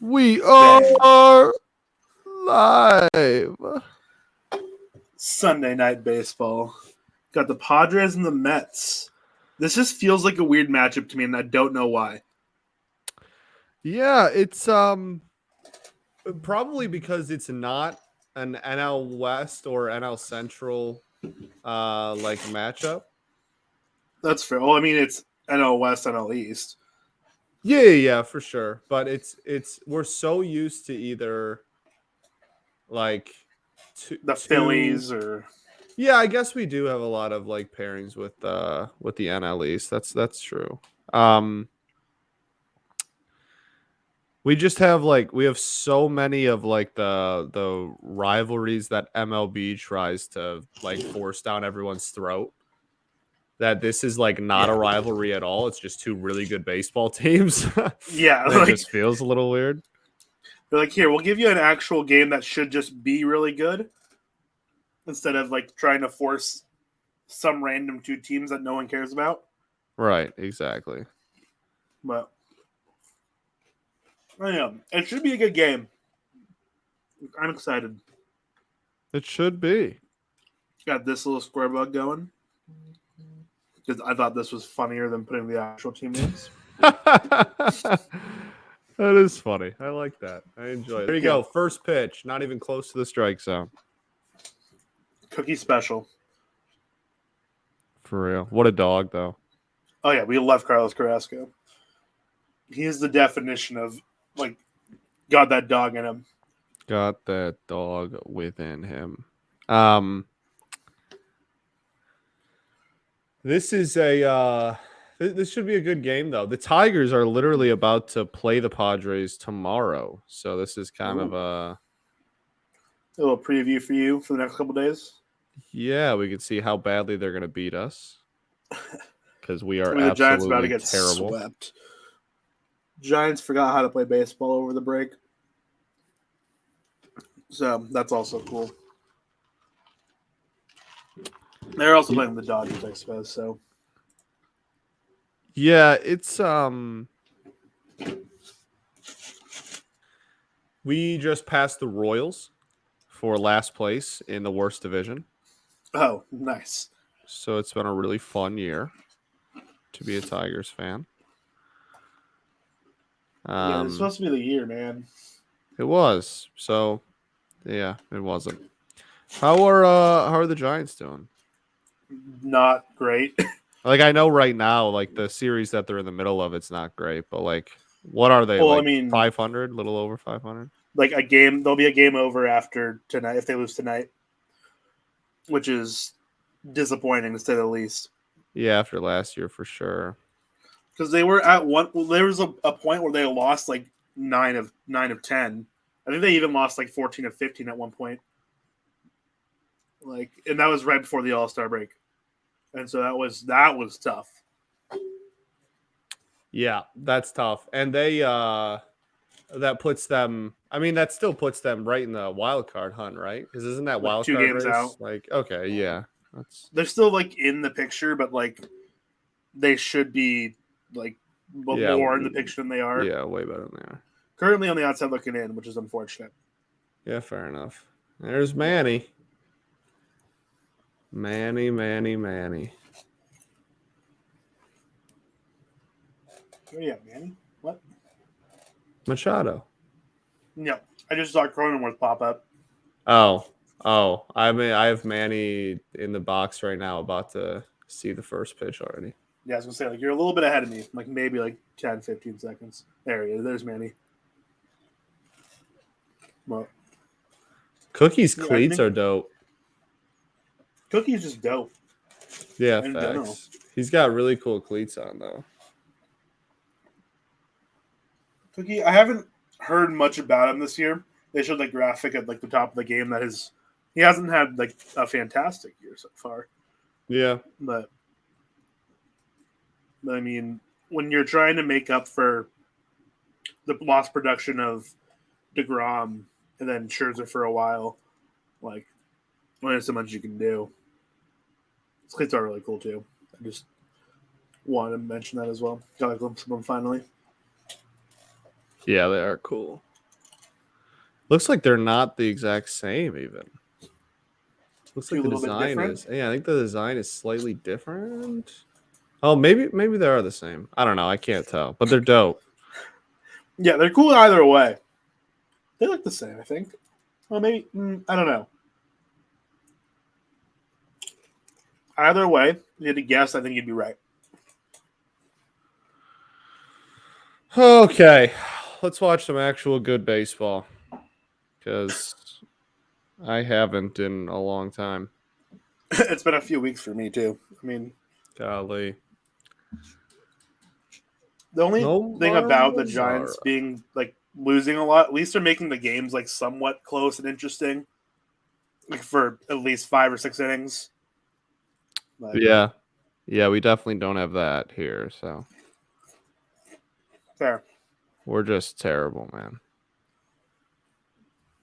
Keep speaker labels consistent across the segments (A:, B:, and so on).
A: We are live.
B: Sunday night baseball. Got the Padres and the Mets. This just feels like a weird matchup to me, and I don't know why.
A: Yeah, it's probably because it's not an NL West or NL Central like matchup.
B: That's fair. Well, I mean, it's NL West, NL East.
A: Yeah, for sure. But it's we're so used to either like
B: The Phillies or
A: yeah, I guess we do have a lot of like pairings with the NL East. That's true. We just have we have so many of like the rivalries that MLB tries to like force down everyone's throat that this is like not a rivalry at all. It's just two really good baseball teams.
B: yeah,
A: It just feels a little weird.
B: They're like, here, we'll give you an actual game that should just be really good instead of like trying to force some random two teams that no one cares about.
A: Right, exactly.
B: But yeah, it should be a good game. I'm excited.
A: It should be.
B: Got this little square bug going because I thought this was funnier than putting the actual team names.
A: That is funny. I like that. I enjoy it. There you go. First pitch. Not even close to the strike zone.
B: Cookie special.
A: For real. What a dog, though.
B: Oh, yeah. We love Carlos Carrasco. He is the definition of, like, got that dog in him.
A: Got that dog within him. This is this should be a good game, though. The Tigers are literally about to play the Padres tomorrow, so this is kind of a
B: little preview for you for the next couple days.
A: Yeah, we can see how badly they're going to beat us because we are
B: the Giants about to get
A: terrible.
B: Swept. Giants forgot how to play baseball over the break, so that's also cool. They're also playing the Dodgers, I suppose. So,
A: yeah, it's we just passed the Royals for last place in the worst division.
B: Oh, nice.
A: So it's been a really fun year to be a Tigers fan.
B: Yeah, it's supposed to be the year, man.
A: It was. So, yeah, it wasn't. How are the Giants doing?
B: Not great.
A: Like, I know right now, like the series that they're in the middle of, it's not great. But like, what are they?
B: Well,
A: like
B: I mean,
A: 500, a little over 500.
B: Like a game, there'll be a game over after tonight if they lose tonight, which is disappointing to say the least.
A: Yeah, after last year for sure.
B: Because they were at one. Well, there was a point where they lost like 9 of 10. I think they even lost like 14 of 15 at one point. Like, and that was right before the All-Star break, and so that was tough.
A: Yeah, that's tough, and they that puts them. I mean, that still puts them right in the wild card hunt, right? Because isn't that wild
B: 2
A: card
B: games
A: race?
B: out?
A: Like, okay, yeah,
B: they're still like in the picture, but like they should be like more in the picture than they are.
A: Yeah, way better than they are.
B: Currently on the outside looking in, which is unfortunate.
A: Yeah, fair enough. There's Manny. Manny.
B: Oh, yeah, Manny. What?
A: Machado.
B: No, I just saw Cronenworth pop up.
A: Oh. I mean, I have Manny in the box right now, about to see the first pitch already.
B: Yeah, I was gonna say, like, you're a little bit ahead of me, like maybe like 10, 15 seconds. There he is. There's Manny. Well,
A: Cookie's cleats are dope.
B: Cookie's just dope.
A: Yeah, facts. General. He's got really cool cleats on though.
B: Cookie, I haven't heard much about him this year. They showed the graphic at like the top of the game that he hasn't had like a fantastic year so far.
A: Yeah,
B: but I mean, when you're trying to make up for the lost production of DeGrom and then Scherzer for a while, like, only so much you can do. His cleats are really cool too. I just wanted to mention that as well. Got a glimpse of them finally.
A: Yeah, they are cool. Looks like they're not the exact same even. Looks like
B: A
A: the
B: little bit
A: design
B: different.
A: is. Yeah, I think the design is slightly different. Oh, maybe they are the same. I don't know. I can't tell, but they're dope.
B: Yeah, they're cool either way. They look the same, I think. Well, maybe I don't know. Either way, if you had to guess, I think you'd be right.
A: Okay, let's watch some actual good baseball because I haven't in a long time.
B: It's been a few weeks for me too. I mean,
A: Golly,
B: the only thing
A: Nomar
B: about the
A: Mazara.
B: Giants being like losing a lot, at least they're making the games like somewhat close and interesting, like for at least 5 or 6 innings. But
A: Yeah, yeah, we definitely don't have that here, so
B: fair.
A: we're just terrible, man.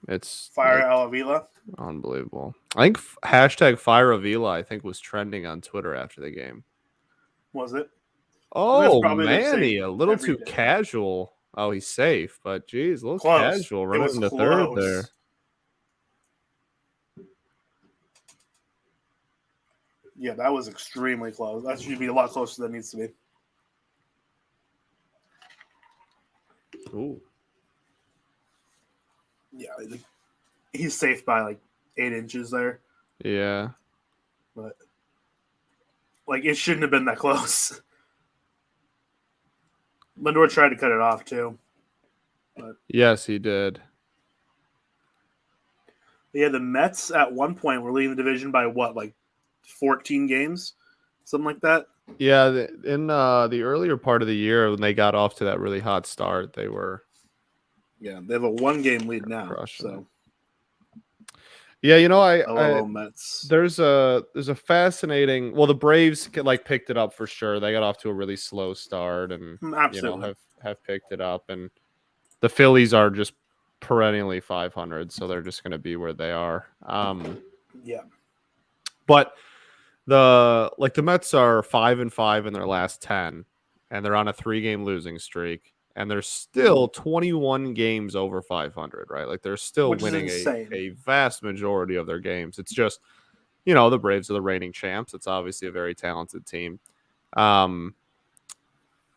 A: It's
B: Fire Alavila.
A: unbelievable. I think hashtag Fire Avila, I think, was trending on Twitter after the game.
B: Was it? And that's
A: Oh,
B: probably their
A: Manny,
B: saying
A: a little
B: every
A: too
B: day.
A: casual. Oh, he's safe, but geez, a little
B: Close.
A: casual
B: It
A: running
B: was
A: into third there.
B: close. Yeah, that was extremely close. That should be a lot closer than it needs to be.
A: Ooh.
B: Yeah, he's safe by like 8 inches there,
A: Yeah.
B: but like it shouldn't have been that close. Lindor tried to cut it off too. But
A: Yes, he did.
B: yeah, the Mets at one point were leading the division by what, like 14 games, something like that.
A: Yeah, in the earlier part of the year when they got off to that really hot start, they were
B: Yeah, they have a 1 game lead now.
A: crushing it.
B: So
A: Yeah, you know, I
B: Mets.
A: there's a fascinating. Well, the Braves like picked it up for sure. They got off to a really slow start, and
B: Absolutely.
A: have picked it up. And the Phillies are just perennially 500, so they're just going to be where they are.
B: Yeah.
A: But the Mets are 5-5 in their last 10, and they're on a 3-game losing streak, and they're still 21 games over 500, right? Like they're still
B: Which is
A: winning
B: insane.
A: a vast majority of their games. It's just, the Braves are the reigning champs. It's obviously a very talented team. There's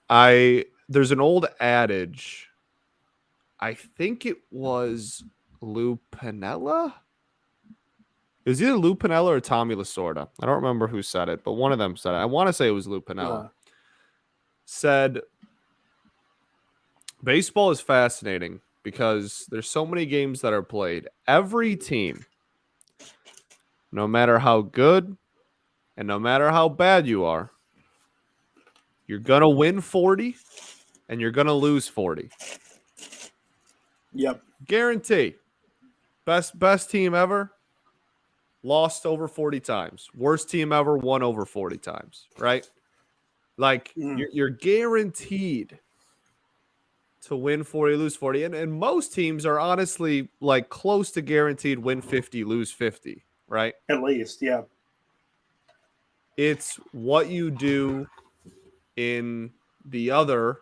A: an old adage. I think it was Lou Piniella. It was either Lou Piniella or Tommy Lasorda. I don't remember who said it, but one of them said it. I want to say it was Lou Piniella. Said, baseball is fascinating because there's so many games that are played. Every team, no matter how good and no matter how bad you are, you're going to win 40 and you're going to lose 40.
B: Yep.
A: Guarantee. Best team ever lost over 40 times. Worst team ever won over 40 times, right? Like you're guaranteed to win 40, lose 40. And most teams are honestly like close to guaranteed win 50, lose 50, right?
B: At least, yeah.
A: It's what you do in the other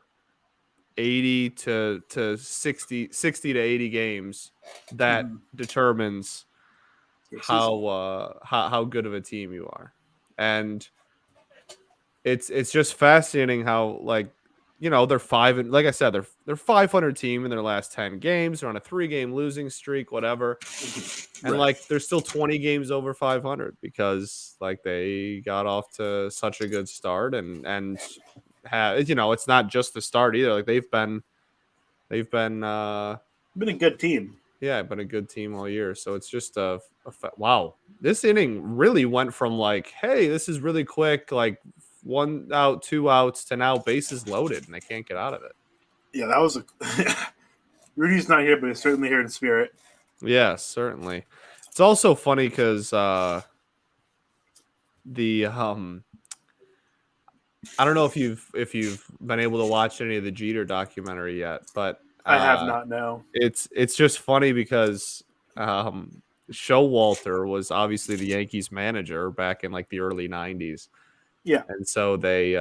A: 80 to 60 to 80 games that determines how good of a team you are. And it's just fascinating how, like, they're like I said, they're 500 team in their last 10 games. They're on a 3-game losing streak, whatever. And like they're still 20 games over 500 because like they got off to such a good start and it's not just the start either. Like they've been
B: been a good team.
A: Yeah, been a good team all year. So it's just wow. This inning really went from like, hey, this is really quick, like 1 out, 2 outs, to now bases loaded and they can't get out of it.
B: Yeah, that was Rudy's not here, but he's certainly here in spirit.
A: Yes, certainly. It's also funny because the I don't know if you've been able to watch any of the Jeter documentary yet, but
B: I have not. No.
A: It's just funny because Showalter was obviously the Yankees manager back in like the early 90s.
B: Yeah.
A: And so they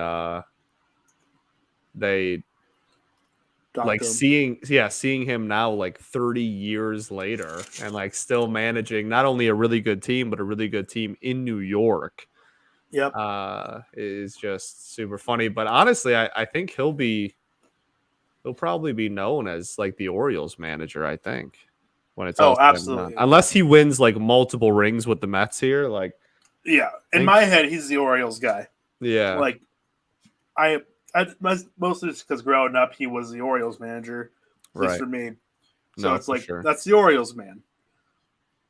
B: talk
A: like
B: to him.
A: seeing him now like 30 years later and like still managing not only a really good team but a really good team in New York
B: Yep.
A: is just super funny. But honestly, I think he'll probably be known as like the Orioles manager, I think, when it's all
B: Oh,
A: said and done.
B: absolutely.
A: Unless he wins like multiple rings with the Mets here, like
B: Yeah.
A: I
B: In
A: think
B: my head, he's the Orioles guy.
A: yeah,
B: Like I mostly just because growing up, he was the Orioles manager, at least
A: right.
B: for me. So
A: No,
B: it's
A: for
B: like
A: sure.
B: that's the Orioles man.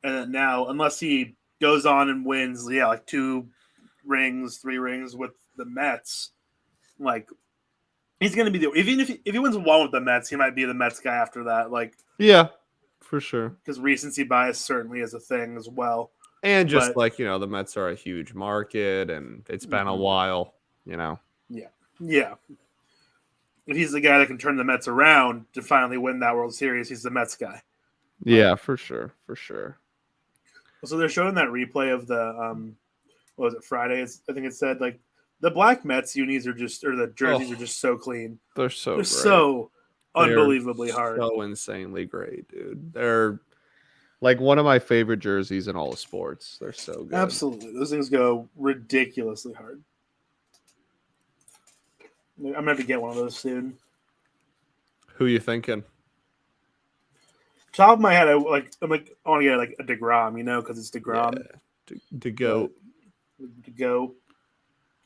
B: And then now, unless he goes on and wins, yeah, like 2 rings, 3 rings with the Mets, like he's gonna be the even if he wins one with the Mets, he might be the Mets guy after that. Like
A: Yeah, for sure.
B: because recency bias certainly is a thing as well.
A: And just
B: But
A: like, the Mets are a huge market and it's been a
B: mhm,
A: while, you know.
B: yeah, yeah, if he's the guy that can turn the Mets around to finally win that World Series, he's the Mets guy. Like
A: Yeah, for sure. For sure.
B: so, they're showing that replay of the what was it Fridays? I think it said like the black Mets unis are just or the jerseys are
A: Oh,
B: just so clean.
A: they're so
B: They're
A: great.
B: so
A: They're
B: unbelievably hard.
A: so insanely great, dude. They're like one of my favorite jerseys in all of sports. They're so good.
B: Absolutely, those things go ridiculously hard. I'm gonna have to get one of those soon.
A: Who you thinking?
B: Top of my head, I'm like I want to get like a Degrom, because it's
A: Yeah,
B: Degrom,
A: to
B: but
A: go.
B: to go.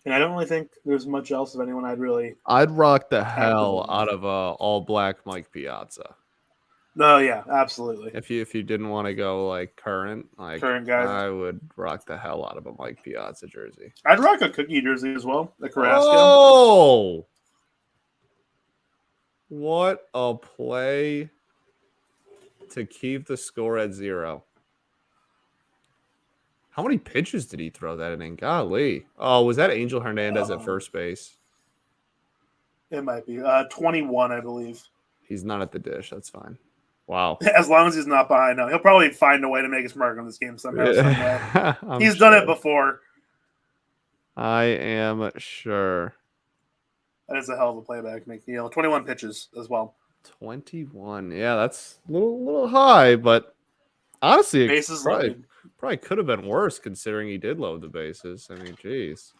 B: And I don't really think there's much else of anyone I'd really
A: I'd rock the
B: actively
A: hell
B: want.
A: out of all black Mike Piazza.
B: No, yeah, absolutely.
A: If you didn't want to go like current, like
B: Current guys.
A: I would rock the hell out of a Mike Piazza jersey.
B: I'd rock a Cookie jersey as well, the Carrasco.
A: Oh, what a play to keep the score at 0. How many pitches did he throw that in? Golly. Oh, was that Angel Hernandez at
B: Um,
A: first base?
B: it might be 21, I believe.
A: He's not at the dish. That's fine. Wow.
B: As long as he's not behind now, he'll probably find a way to make his mark on this game somehow, some way.
A: Yeah, I'm
B: He's done it
A: sure.
B: before.
A: I am sure.
B: That is a hell of a playback, McNeil. 21 pitches as well.
A: 21. Yeah, that's a little high, but honestly, it
B: Bases
A: probably
B: loaded.
A: probably could have been worse considering he did load the bases. I mean, geez.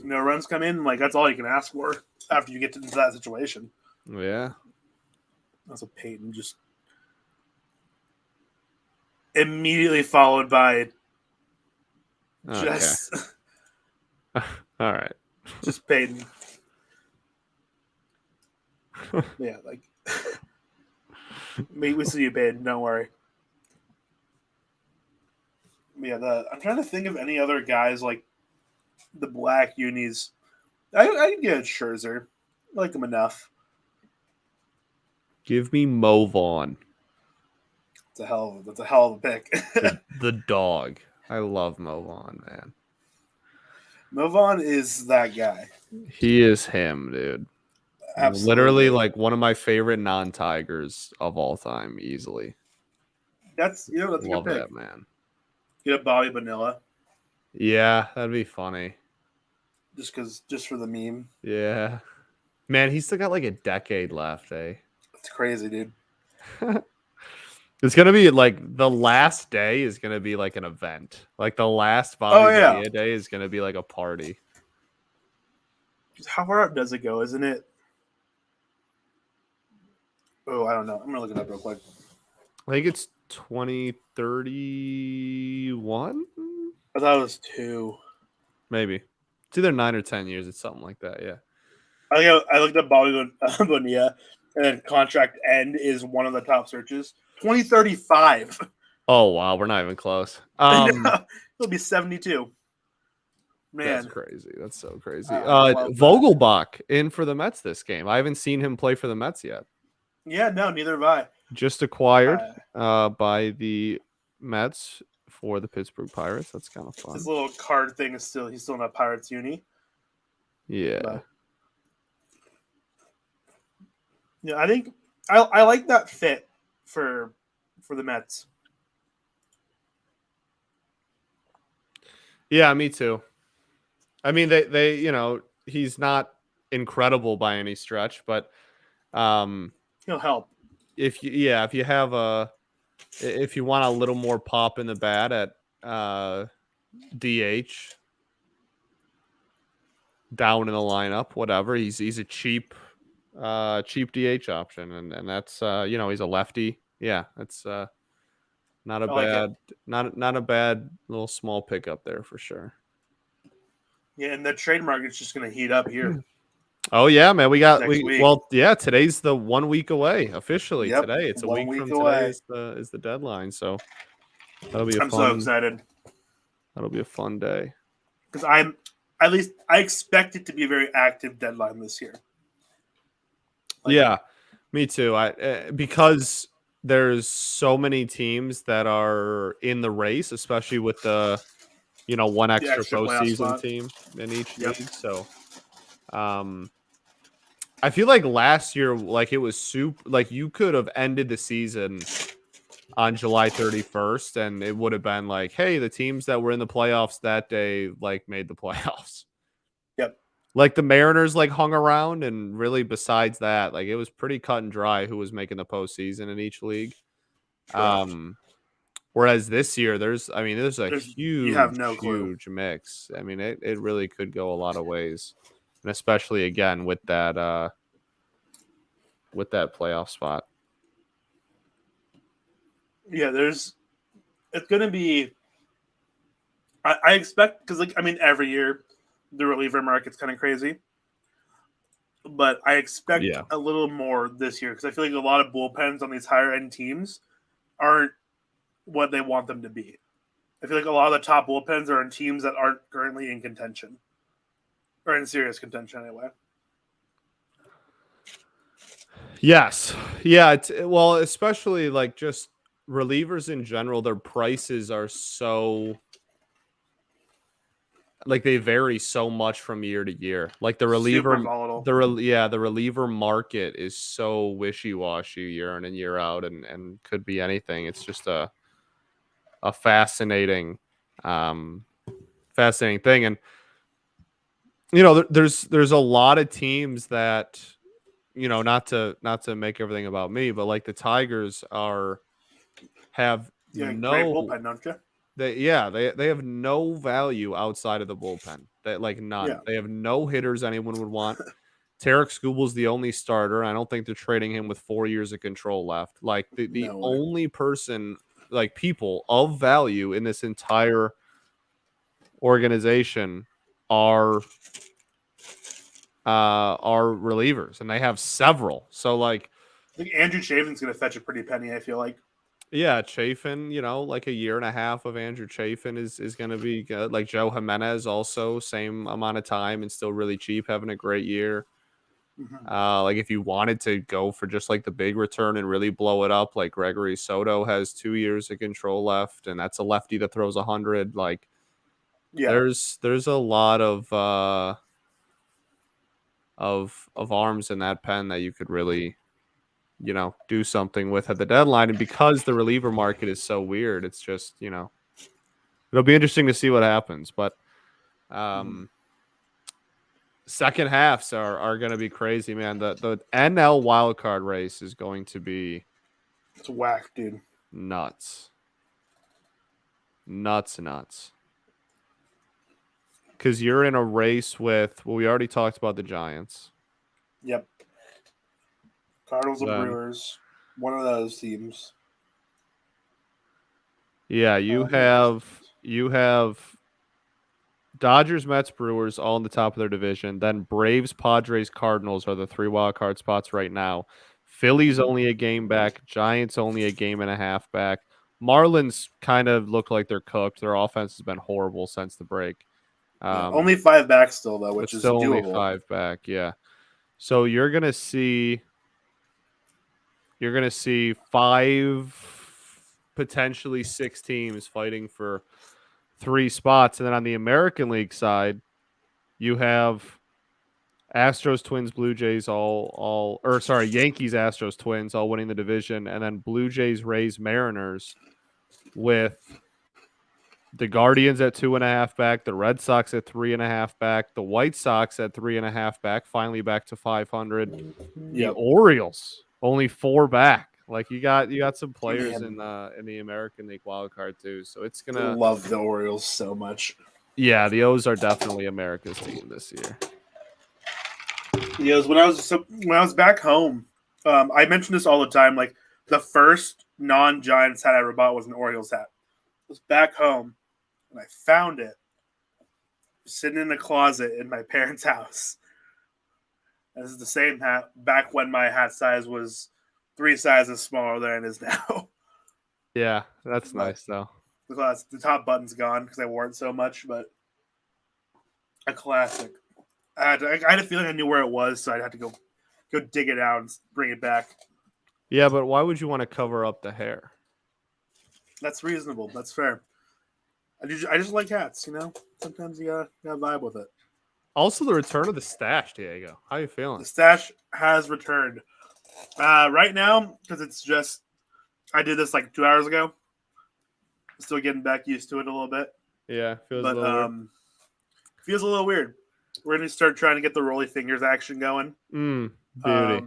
B: No runs come in. Like that's all you can ask for after you get into that situation.
A: Yeah.
B: That's a Peyton just immediately followed by
A: Okay.
B: just
A: All right.
B: just Peyton. Yeah, like we see you, Peyton. Don't worry. Yeah, I'm trying to think of any other guys like the black unis. I can get Scherzer. I like him enough.
A: Give me Mo Vaughn,
B: That's a hell of a pick.
A: the dog. I love Mo Vaughn, man.
B: Move on is that guy.
A: He is him, dude. Literally
B: Absolutely.
A: like one of my favorite non-Tigers of all time, easily.
B: That's that's a good
A: Love
B: pick.
A: that man.
B: Get a Bobby Bonilla
A: Yeah, that'd be funny.
B: just for the meme.
A: Yeah. Man, he's still got like a decade left, eh?
B: It's crazy, dude.
A: It's gonna be like the last day is gonna be like an event. Like the last
B: Oh
A: Bobby
B: yeah.
A: Bonilla day is gonna be like a party.
B: How far up does it go? Isn't it? Oh, I don't know. I'm gonna look it up real quick.
A: I think it's 2031,
B: I thought it was 2.
A: maybe. It's either 9 or 10 years. It's something like that. Yeah.
B: I looked up Bobby Bonilla, and then contract end is one of the top searches. 2035.
A: Oh wow, we're not even close.
B: He'll be 72.
A: That's
B: Man,
A: crazy. That's so crazy.
B: I love that.
A: Vogelbach in for the Mets this game. I haven't seen him play for the Mets yet.
B: Yeah, no, neither have I.
A: Just acquired by the Mets for the Pittsburgh Pirates. That's kind of
B: His
A: fun.
B: little card thing is he's still in a Pirates uni.
A: Yeah.
B: But yeah, I think I like that fit for the Mets.
A: Yeah, me too. I mean, he's not incredible by any stretch, but
B: He'll help.
A: If you want a little more pop in the bat at DH, down in the lineup, whatever. He's a cheap DH option, and that's he's a lefty. Yeah, that's not a
B: I like it.
A: bad not a bad little small pickup there for sure.
B: Yeah, and the trade market's just going to heat up here
A: Oh yeah, man.
B: next week.
A: Today's the 1 week away officially.
B: Yep,
A: Today. It's a
B: 1
A: week
B: week
A: from today
B: away.
A: is the deadline. So that'll be
B: I'm so excited
A: a fun day.
B: because I expect it to be a very active deadline this year.
A: Yeah, me too. Because there's so many teams that are in the race, especially with the one extra postseason team in each league. So, I feel like last year, like it was like you could have ended the season on July 31st, and it would have been like, hey, the teams that were in the playoffs that day like made the playoffs.
B: Yep.
A: Like the Mariners like hung around, and really besides that, like it was pretty cut and dry who was making the postseason in each league. Whereas this year, there's a huge mix. I mean, it really could go a lot of ways, and especially again with that playoff spot.
B: Yeah, it's going to be. I expect because every year the reliever market's kind of crazy, but I expect a little more this year because I feel like a lot of bullpens on these higher end teams aren't what they want them to be. I feel like a lot of the top bullpens are on teams that aren't currently in contention or in serious contention anyway.
A: Yes. Yeah. Well, especially like just relievers in general, their prices are so like they vary so much from year to year. Like the reliever, the reliever market is so wishy-washy year in and year out, and could be anything. It's just a fascinating thing. And there's a lot of teams that not to make everything about me, but like the Tigers have
B: great bullpen, don't you?
A: They have no value outside of the bullpen. That like none. Yeah. They have no hitters anyone would want. Tarek Skubal's the only starter. I don't think they're trading him with 4 years of control left. Like the only person, like people of value in this entire organization are relievers, and they have several. So like
B: I think Andrew Chafin's going to fetch a pretty penny, I feel like.
A: Yeah, Chafin, like a year and a half of Andrew Chafin is going to be good. Like Joe Jimenez also, same amount of time and still really cheap, having a great year. Mm-hmm. Like if you wanted to go for just like the big return and really blow it up, like Gregory Soto has 2 years of control left, and that's a lefty that throws 100. Like, there's a lot of arms in that pen that you could really do something with at the deadline. And because the reliever market is so weird, it's just, it'll be interesting to see what happens. But second halves are going to be crazy, man. The NL wildcard race is going to be
B: it's whack, dude.
A: Nuts. Because you're in a race with, we already talked about the Giants.
B: Yep. Cardinals and Brewers, one of those teams.
A: Yeah, you have Dodgers, Mets, Brewers all in the top of their division. Then Braves, Padres, Cardinals are the 3 wild card spots right now. Phillies only a game back. Giants only a game and a half back. Marlins kind of look like they're cooked. Their offense has been horrible since the break.
B: Only 5 back still, though, which is
A: still
B: doable.
A: Only 5 back, yeah. So you're gonna see 5, potentially 6 teams fighting for 3 spots, and then on the American League side, you have Astros, Twins, Blue Jays Yankees, Astros, Twins all winning the division, and then Blue Jays, Rays, Mariners with the Guardians at 2.5 back, the Red Sox at 3.5 back, the White Sox at 3.5 back, finally back to 500. The Orioles only 4 back. Like you got some players
B: Man,
A: in the American League wild card too. So it's
B: I
A: gonna
B: love the Orioles so much.
A: yeah, the O's are definitely America's team this year.
B: When I was back home, I mention this all the time. Like the first non-Giants hat I ever bought was an Orioles hat. I was back home and I found it sitting in a closet in my parents' house. This is the same hat back when my hat size was 3 sizes smaller than it is now.
A: Yeah, that's
B: But
A: nice though.
B: the top button's gone because I wore it so much. But a classic. I had a feeling I knew where it was, so I'd have to go dig it out and bring it back.
A: Yeah, but why would you want to cover up the hair?
B: That's reasonable. That's fair. I just like hats, you know. Sometimes you gotta vibe with it.
A: Also, the return of the stash, Diego. How you feeling?
B: The stash has returned. Right now, because it's just I did this like 2 hours ago. Still getting back used to it a little bit,
A: Yeah, feels a
B: but
A: little weird.
B: feels a little weird. We're gonna start trying to get the rolly fingers action going.
A: Beauty,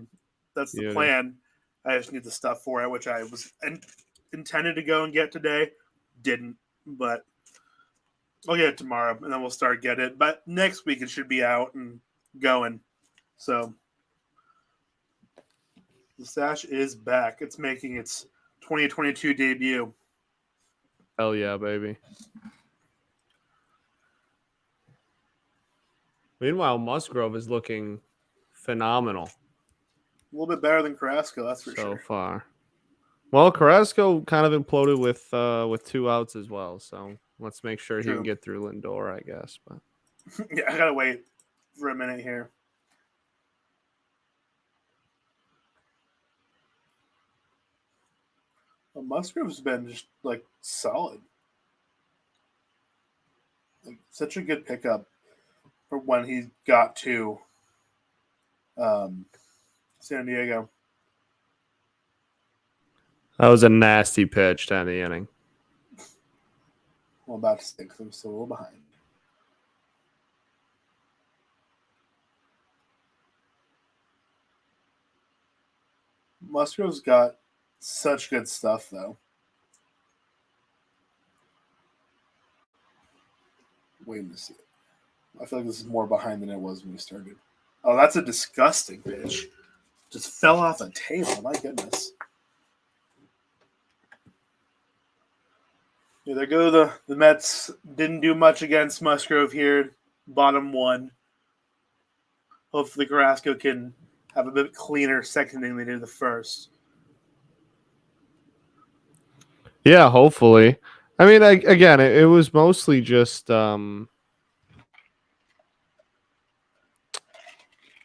B: That's the
A: beauty.
B: plan. I just need the stuff for it, which I was intended to go and get today. Didn't, but I'll get it tomorrow, and then we'll start get it. But next week it should be out and going. So the stash is back. It's making its 2022 debut.
A: Hell yeah, baby. Meanwhile, Musgrove is looking phenomenal
B: A little bit better than Carrasco, that's for
A: so
B: sure.
A: far. Well, Carrasco kind of imploded with 2 outs as well, so let's make sure he can
B: True.
A: get through Lindor, I guess. But
B: Yeah, I gotta wait for a minute here. Well, Musgrove's been just like solid. Like such a good pickup for when he got to um, San Diego.
A: that was a nasty pitch to end the inning.
B: Well, about to say because I'm still a little behind. Musgrove's got such good stuff, though. Wait a second. I feel like this is more behind than it was when we started. Oh, that's a disgusting pitch. Just fell off a table. My goodness. Yeah, there go the Mets. Didn't do much against Musgrove here. Bottom one. Hopefully Carrasco can have a bit cleaner second inning than they did the first.
A: Yeah, hopefully. I mean, again, it was mostly just it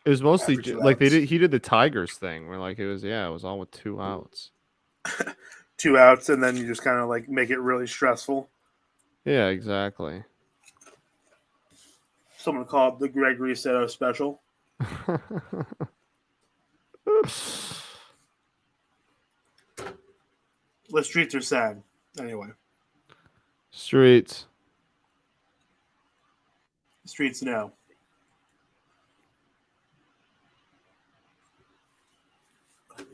A: was mostly
B: After 2
A: like
B: outs.
A: he did the Tigers thing where like it was all with 2 outs.
B: 2 outs, and then you just kind of like make it really stressful.
A: Yeah, exactly.
B: Someone called the Gregory Seto special. The streets are sad. Anyway,
A: Streets.
B: the streets know.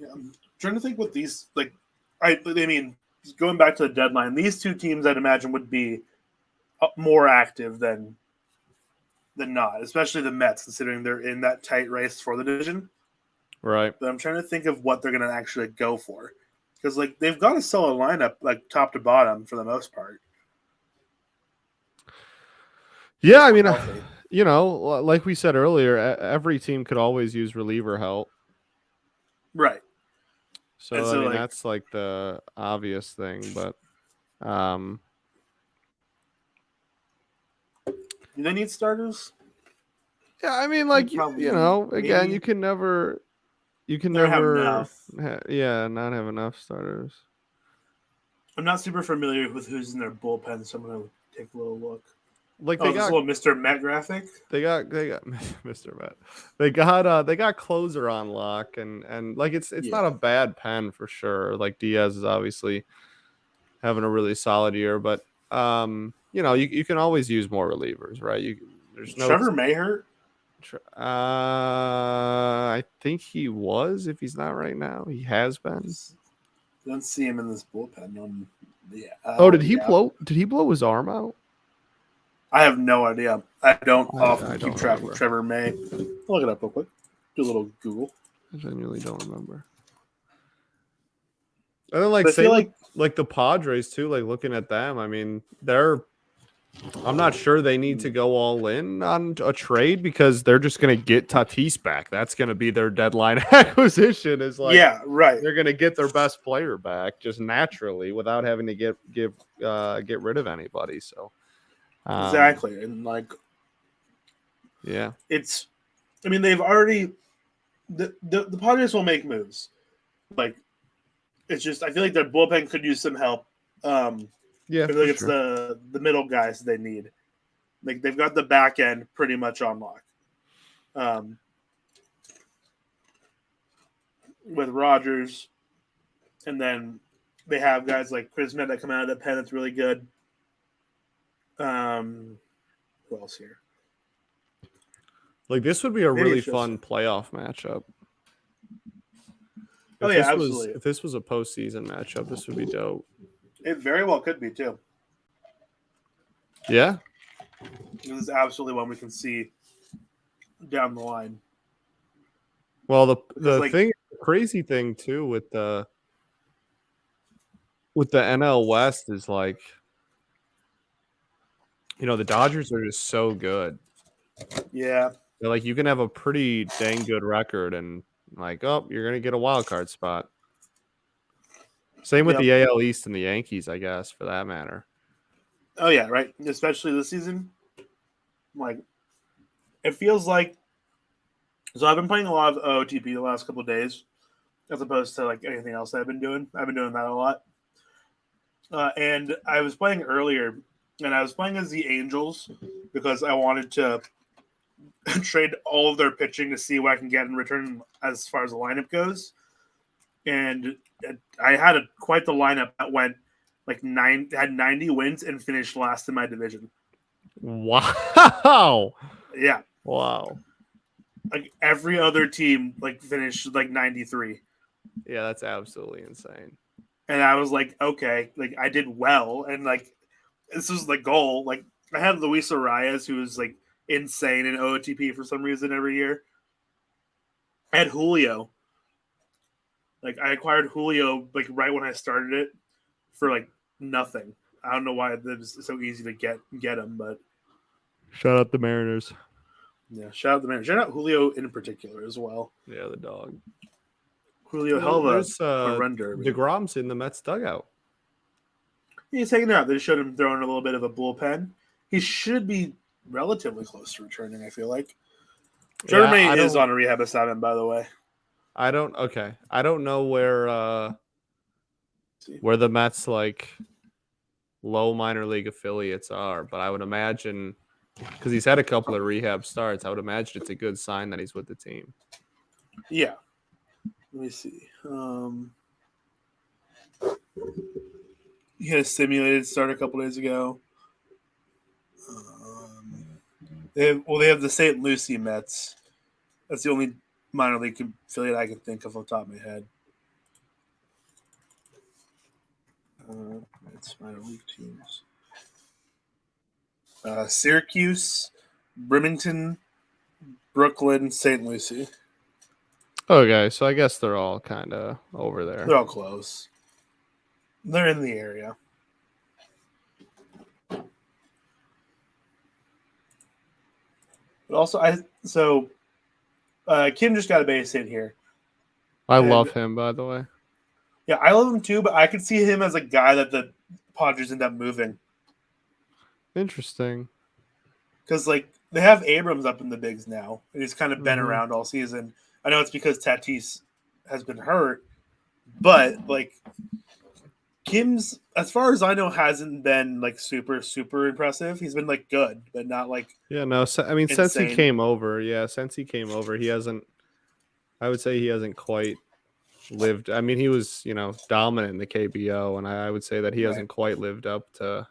B: Yeah, I'm trying to think what these like. I mean, going back to the deadline, these two teams I'd imagine would be more active than not, especially the Mets, considering they're in that tight race for the division.
A: Right.
B: But I'm trying to think of what they're going to actually go for, because like they've got a solid lineup, like top to bottom for the most part.
A: Yeah, I mean, you know, like we said earlier, every team could always use reliever help.
B: Right.
A: So I mean, that's like the obvious thing, but
B: do they need starters?
A: yeah, I mean, like you know, again,
B: maybe.
A: you can never
B: Have enough.
A: not have enough starters.
B: I'm not super familiar with who's in their bullpen, so I'm gonna take a little look.
A: Like
B: This little Mr. Met graphic.
A: They got Mr. Met. They got closer on lock and like it's not a bad pen for sure. Like Diaz is obviously having a really solid year, but you know, you can always use more relievers, right? There's no
B: Trevor Mayhurt.
A: I think he was. If he's not right now, he has been.
B: Don't see him in this bullpen on the.
A: Oh, did he blow? Did he blow his arm out?
B: I have no idea. I don't
A: I
B: often keep
A: don't
B: track
A: remember.
B: of Trevor May. I'll look it up real quick. Do a little Google.
A: I genuinely don't remember. And then, like,
B: But I feel
A: same like the Padres too. Like, looking at them, I mean, I'm not sure they need to go all in on a trade because they're just going to get Tatis back. That's going to be their deadline acquisition. Is like,
B: yeah, right.
A: they're going to get their best player back just naturally without having to get rid of anybody. So,
B: Exactly, and like,
A: yeah,
B: it's. I mean, they've already. The Padres will make moves. Like, it's just I feel like their bullpen could use some help.
A: yeah,
B: I feel like it's the middle guys they need. Like they've got the back end pretty much on lock. With Rogers, and then they have guys like Prismet that come out of the pen that's really good. Who else here?
A: Like, this would be a
B: Maybe
A: really
B: it's just-
A: fun playoff matchup.
B: Oh, yeah, absolutely.
A: If this was a postseason matchup, this would be dope.
B: It very well could be too.
A: Yeah,
B: This is absolutely one we can see down the line.
A: well, the
B: like-
A: crazy thing too with the NL West is, like, the Dodgers are just so good.
B: Yeah,
A: They're like, you can have a pretty dang good record and, like, oh, you're gonna get a wild card spot. Same with the AL East and the Yankees, I guess, for that matter.
B: Oh yeah, right. Especially this season. Like, it feels like. So I've been playing a lot of OTP the last couple of days, as opposed to like anything else I've been doing. I've been doing that a lot. And I was playing earlier, and I was playing as the Angels because I wanted to trade all of their pitching to see what I can get in return as far as the lineup goes. And I had quite the lineup that went like had 90 wins and finished last in my division.
A: Wow.
B: Yeah.
A: Wow.
B: Like every other team like finished like 93.
A: Yeah, that's absolutely insane.
B: And I was like, okay, like I did well, and like this was the goal. Like I had Luis Arias, who was like insane in OTP for some reason every year. I had Julio. Like I acquired Julio like right when I started it for like nothing. I don't know why it was so easy to get him, but
A: shout out the Mariners.
B: Yeah, shout out the Mariners. Shout out Julio in particular as well.
A: Yeah, the dog.
B: Julio, hell of a run derby.
A: DeGrom's in the Mets dugout.
B: He's taking it out. They showed him throwing a little bit of a bullpen. He should be relatively close to returning, I feel like. Trevor May is on a rehab assignment, by the way.
A: I don't know where the Mets like low minor league affiliates are, but I would imagine because he's had a couple of rehab starts, I would imagine it's a good sign that he's with the team.
B: Yeah. Let me see. He had a simulated start a couple days ago. They have the St. Lucie Mets. That's the only minor league affiliate I can think of off the top of my head. It's minor league teams. Syracuse, Bremerton, Brooklyn, St. Lucie.
A: Okay, so I guess they're all kind of over there.
B: They're all close. They're in the area. But also, Kim just got a base hit here.
A: I love him, by the way.
B: Yeah, I love him too, but I could see him as a guy that the Padres end up moving.
A: Interesting.
B: Because, like, they have Abrams up in the bigs now, and he's kind of been around all season. I know it's because Tatis has been hurt, but, like, Kim's, as far as I know, hasn't been, like, super, super impressive. He's been, like, good, but not, like,
A: yeah, no, I mean,
B: insane.
A: since he came over, he hasn't, I would say he hasn't quite lived. I mean, he was, dominant in the KBO, and I would say that he hasn't quite lived up to,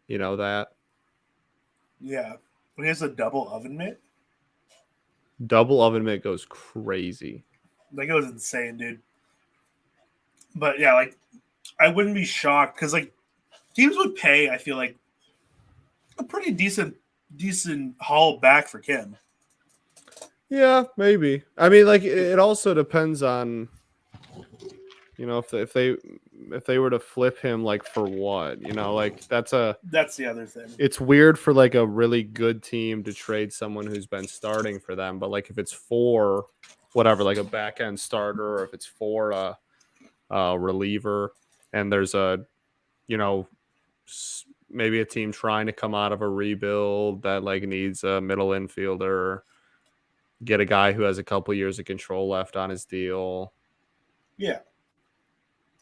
A: that.
B: Yeah. When he has a double oven mitt?
A: Double oven mitt goes crazy.
B: Like it was insane, dude. But yeah, like I wouldn't be shocked because like teams would pay. I feel like a pretty decent haul back for Kim.
A: Yeah, maybe. I mean, like it also depends on if they were to flip him like for what like
B: That's the other thing.
A: it's weird for like a really good team to trade someone who's been starting for them, but like if it's for whatever, like a back end starter, or if it's for a reliever, and there's you know maybe a team trying to come out of a rebuild that like needs a middle infielder, get a guy who has a couple years of control left on his deal.
B: Yeah,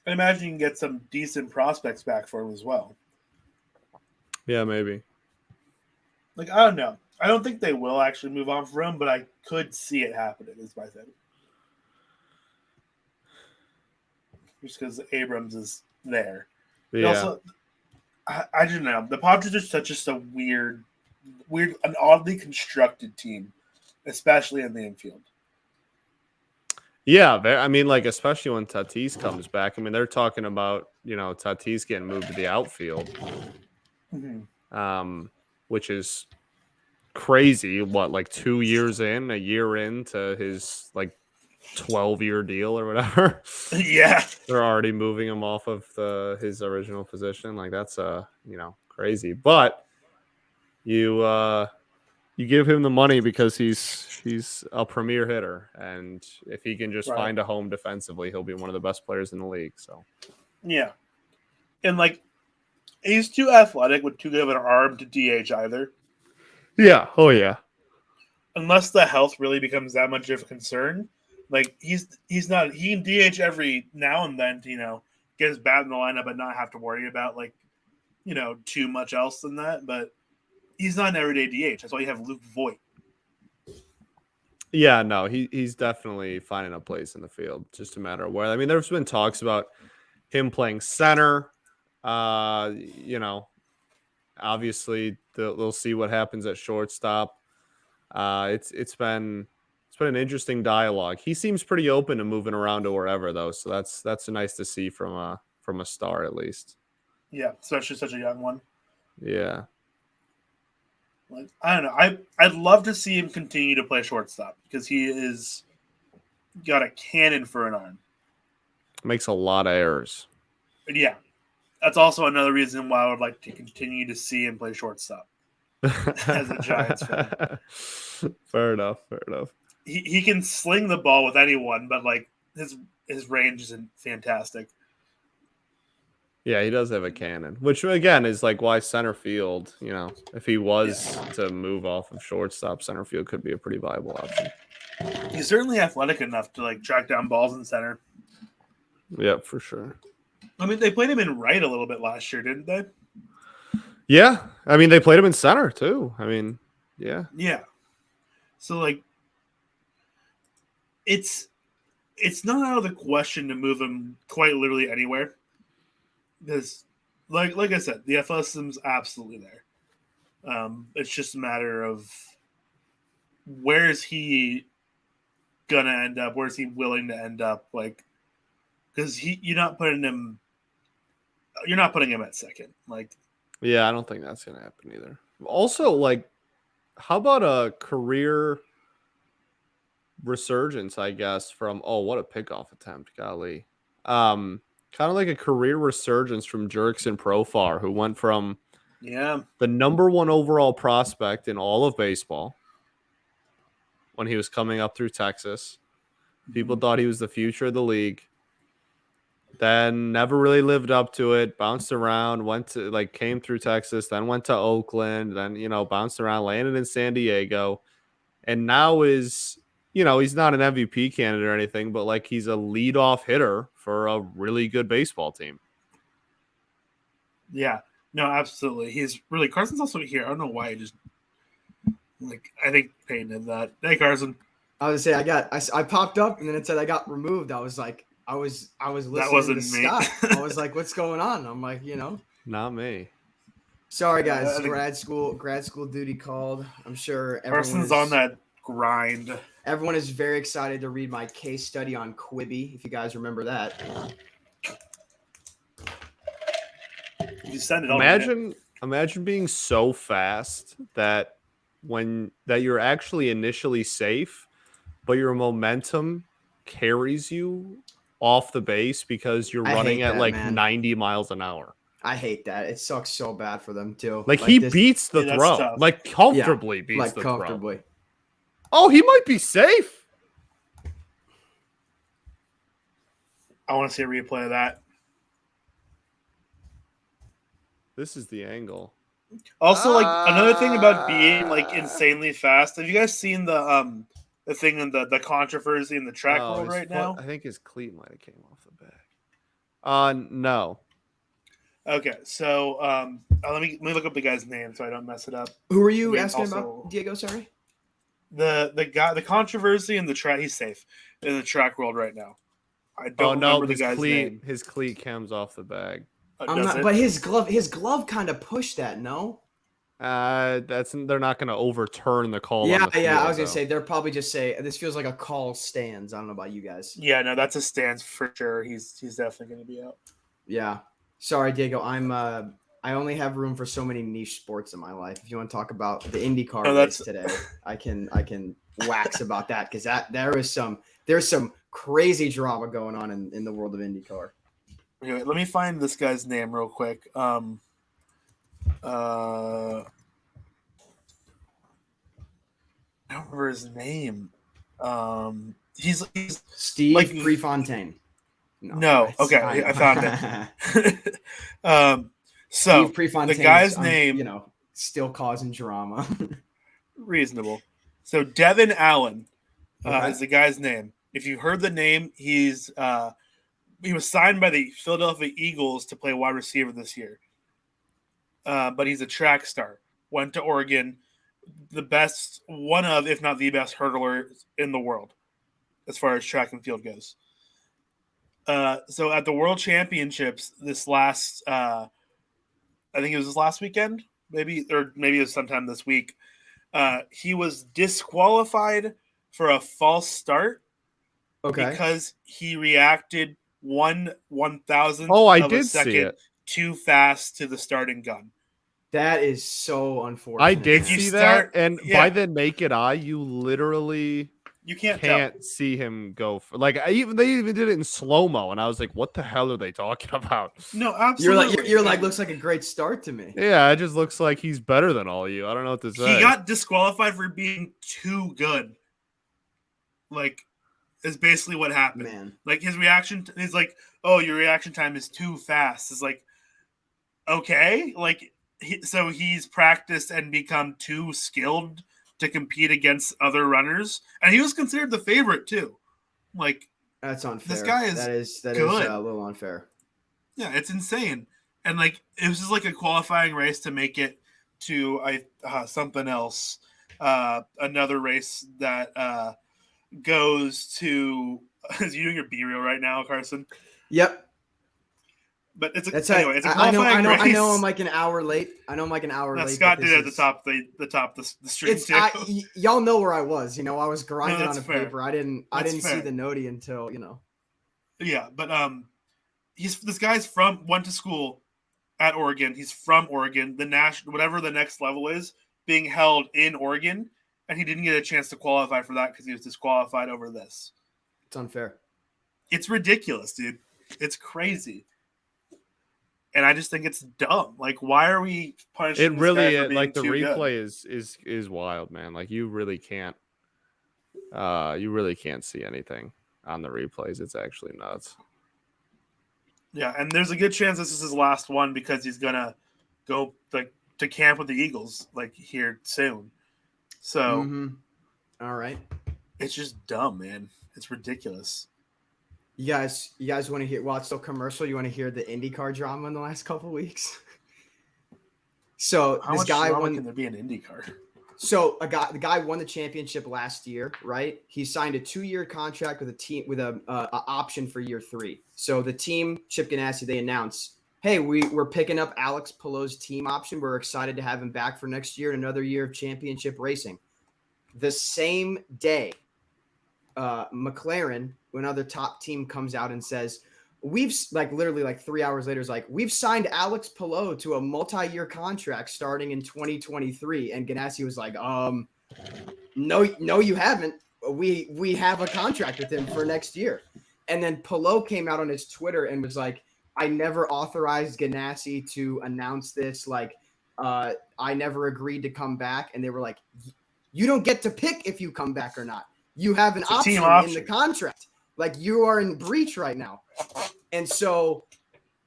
B: I imagine you can get some decent prospects back for him as well.
A: Yeah, maybe.
B: Like I don't know. I don't think they will actually move on from him, but I could see it happening. Is my thing. Just because Abrams is there. They
A: Yeah.
B: also, I don't know. The Padres are such just a an oddly constructed team, especially in the infield.
A: Yeah, I mean, like, especially when Tatis comes back. I mean, they're talking about, Tatis getting moved to the outfield, which is crazy. What, like 2 years in, a year into his, like, 12-year deal or whatever?
B: Yeah.
A: They're already moving him off of his original position. Like, that's, crazy. But you give him the money because he's a premier hitter, and if he can just
B: Right.
A: find a home defensively, he'll be one of the best players in the league. So
B: Yeah. And, like, he's too athletic with too good of an arm to DH either.
A: yeah, oh yeah,
B: Unless the health really becomes that much of a concern. Like, he's not. He can DH every now and then to, get his bat in the lineup and not have to worry about, like, too much else than that. But he's not an everyday DH. That's why you have Luke Voigt.
A: yeah. No, he's definitely finding a place in the field. Just a matter of where. I mean, there's been talks about him playing center. Uh, you know, obviously they'll see what happens at shortstop. It's been an interesting dialogue. He seems pretty open to moving around to wherever though, so that's nice to see from a star at least.
B: Yeah, especially such a young one.
A: Yeah.
B: Like I don't know. I'd love to see him continue to play shortstop because he is got a cannon for an arm.
A: Makes a lot of errors.
B: But yeah, that's also another reason why I would like to continue to see him play shortstop as a Giants fan.
A: Fair enough.
B: He can sling the ball with anyone, but like his range isn't fantastic.
A: Yeah, he does have a cannon, which again is like why center field, if he was to move off of shortstop, center field could be a pretty viable option.
B: He's certainly athletic enough to like track down balls in center.
A: Yeah, for sure.
B: I mean, they played him in right a little bit last year, didn't they?
A: Yeah, I mean they played him in center too. I mean, yeah.
B: Yeah. So like, it's not out of the question to move him quite literally anywhere. Because, like I said, the athleticism's absolutely there. It's just a matter of where is he gonna end up? Where is he willing to end up? Like, because you're not putting him at second. Like,
A: Yeah, I don't think that's gonna happen either. Also, like, how about a career resurgence? I guess from what a pickoff attempt, golly. Kind of like a career resurgence from Jurickson Profar, who went from the number one overall prospect in all of baseball when he was coming up through Texas. People thought he was the future of the league. Then never really lived up to it, bounced around, came through Texas, then went to Oakland, then, bounced around, landed in San Diego, and now is, he's not an MVP candidate or anything, but like he's a leadoff hitter for a really good baseball team.
B: Yeah, no, absolutely. He's really Carson's also here. I don't know why he just I think Payne did that. Hey, Carson.
C: I was gonna say I popped up and then it said I got removed. I was like, I was listening to Scott. I was like, what's going on? I'm like,
A: Not me.
C: Sorry guys, grad school duty called. I'm sure
B: Carson's on that grind.
C: Everyone is very excited to read my case study on Quibi, if you guys remember that.
B: You send it.
A: Imagine being so fast that you're actually initially safe, but your momentum carries you off the base because you're running at like 90 miles an hour.
C: I hate that. It sucks so bad for them too.
A: Like he beats the throw, like comfortably beats the throw. Oh, he might be safe.
B: I want to see a replay of that.
A: This is the angle.
B: Also, like another thing about being like insanely fast. Have you guys seen the thing in the controversy in the track world right now?
A: I think his cleat might have came off the back. No.
B: Okay, so let me look up the guy's name so I don't mess it up.
C: Who are you asking about, Diego? Sorry.
B: The controversy in the track. He's safe in the track world right now. I don't remember the guy's name.
A: His cleat comes off the bag.
C: But his glove kind of pushed that. No.
A: They're not going to overturn the call.
C: Yeah,
A: on the field,
C: I was going to say they'll probably just say this feels like a call stands. I don't know about you guys.
B: Yeah, no, that's a stance for sure. He's definitely going to be out.
C: Yeah. Sorry, Diego. I only have room for so many niche sports in my life. If you want to talk about the IndyCar race today, I can wax about that because there's some crazy drama going on in the world of IndyCar.
B: Okay, let me find this guy's name real quick. I don't remember his name. He's
C: Steve like, Prefontaine.
B: No. Okay, I found it. So the guy's name,
C: still causing drama.
B: Reasonable. So Devin Allen is the guy's name. If you heard the name, he was signed by the Philadelphia Eagles to play wide receiver this year. But he's a track star. Went to Oregon, the best, one of, if not the best hurdler in the world as far as track and field goes. So at the World Championships this last, I think it was this last weekend, maybe it was sometime this week, he was disqualified for a false start because he reacted 1/1000th of a second too fast to the starting gun.
C: That is so unfortunate.
A: I did see that, and by the naked eye, you literally can't see him go for they even did it in slow-mo, and I was like, what the hell are they talking about?
B: No, absolutely.
C: You're like looks like a great start to me.
A: Yeah, it just looks like he's better than all of you. I don't know what to say.
B: He got disqualified for being too good. Is basically what happened.
C: Man.
B: His reaction is like, oh, your reaction time is too fast. It's like, okay. So he's practiced and become too skilled to compete against other runners. And he was considered the favorite too.
C: That's unfair.
B: This guy is
C: that is a little unfair.
B: Yeah, it's insane. And it was just like a qualifying race to make it to something else. Another race that goes to. Is you doing your B-reel right now, Carson?
C: Yep.
B: But it's a qualifying race.
C: I know I'm like an hour late. late.
B: Scott did it at the top of the stream too.
C: Y'all know where I was. I was grinding on a
B: fair.
C: paper. I didn't see the noti until
B: Yeah, but this guy's went to school at Oregon. He's from Oregon. Whatever the next level is being held in Oregon, and he didn't get a chance to qualify for that because he was disqualified over this.
C: It's unfair.
B: It's ridiculous, dude. It's crazy. And I just think it's dumb. Why are we punishing?
A: It really
B: this guy for being
A: the
B: too
A: replay
B: good?
A: is wild, man. You really can't see anything on the replays. It's actually nuts.
B: Yeah, and there's a good chance this is his last one because he's gonna go to camp with the Eagles here soon. So,
C: all right,
B: it's just dumb, man. It's ridiculous.
C: You guys want to hear? While it's still commercial, you want to hear the IndyCar drama in the last couple of weeks? So
B: How much drama can there be in IndyCar?
C: So the guy won the championship last year, right? He signed a 2-year contract with a team with a option for year 3. So the team, Chip Ganassi, they announced, hey, we're picking up Alex Palou's team option. We're excited to have him back for next year and another year of championship racing. The same day, McLaren, another top team, comes out and says, we've literally 3 hours later is like, we've signed Alex Palou to a multi-year contract starting in 2023. And Ganassi was like, no, you haven't. We have a contract with him for next year. And then Palou came out on his Twitter and was like, I never authorized Ganassi to announce this. I never agreed to come back. And they were like, you don't get to pick if you come back or not. You have an option in the contract. You are in breach right now. And so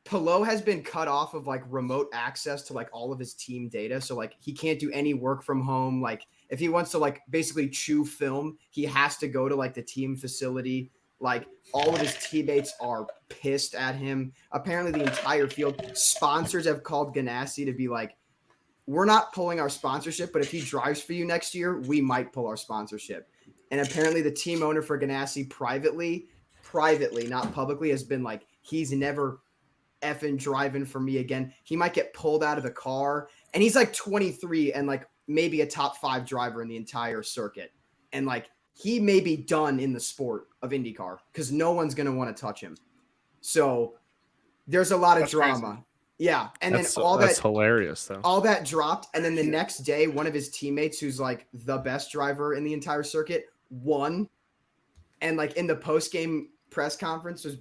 C: Palou has been cut off of remote access to all of his team data. So he can't do any work from home. If he wants to basically chew film, he has to go to the team facility. All of his teammates are pissed at him. Apparently the entire field sponsors have called Ganassi to be like, we're not pulling our sponsorship, but if he drives for you next year, we might pull our sponsorship. And apparently the team owner for Ganassi privately, not publicly, has been like, he's never effing driving for me again. He might get pulled out of the car. And he's 23 and maybe a top 5 driver in the entire circuit. And he may be done in the sport of IndyCar because no one's going to want to touch him. So there's a lot of drama. Crazy. Yeah. And that's
A: hilarious though.
C: All that dropped. And then the next day, one of his teammates, who's the best driver in the entire circuit, won. And in the post-race press conference was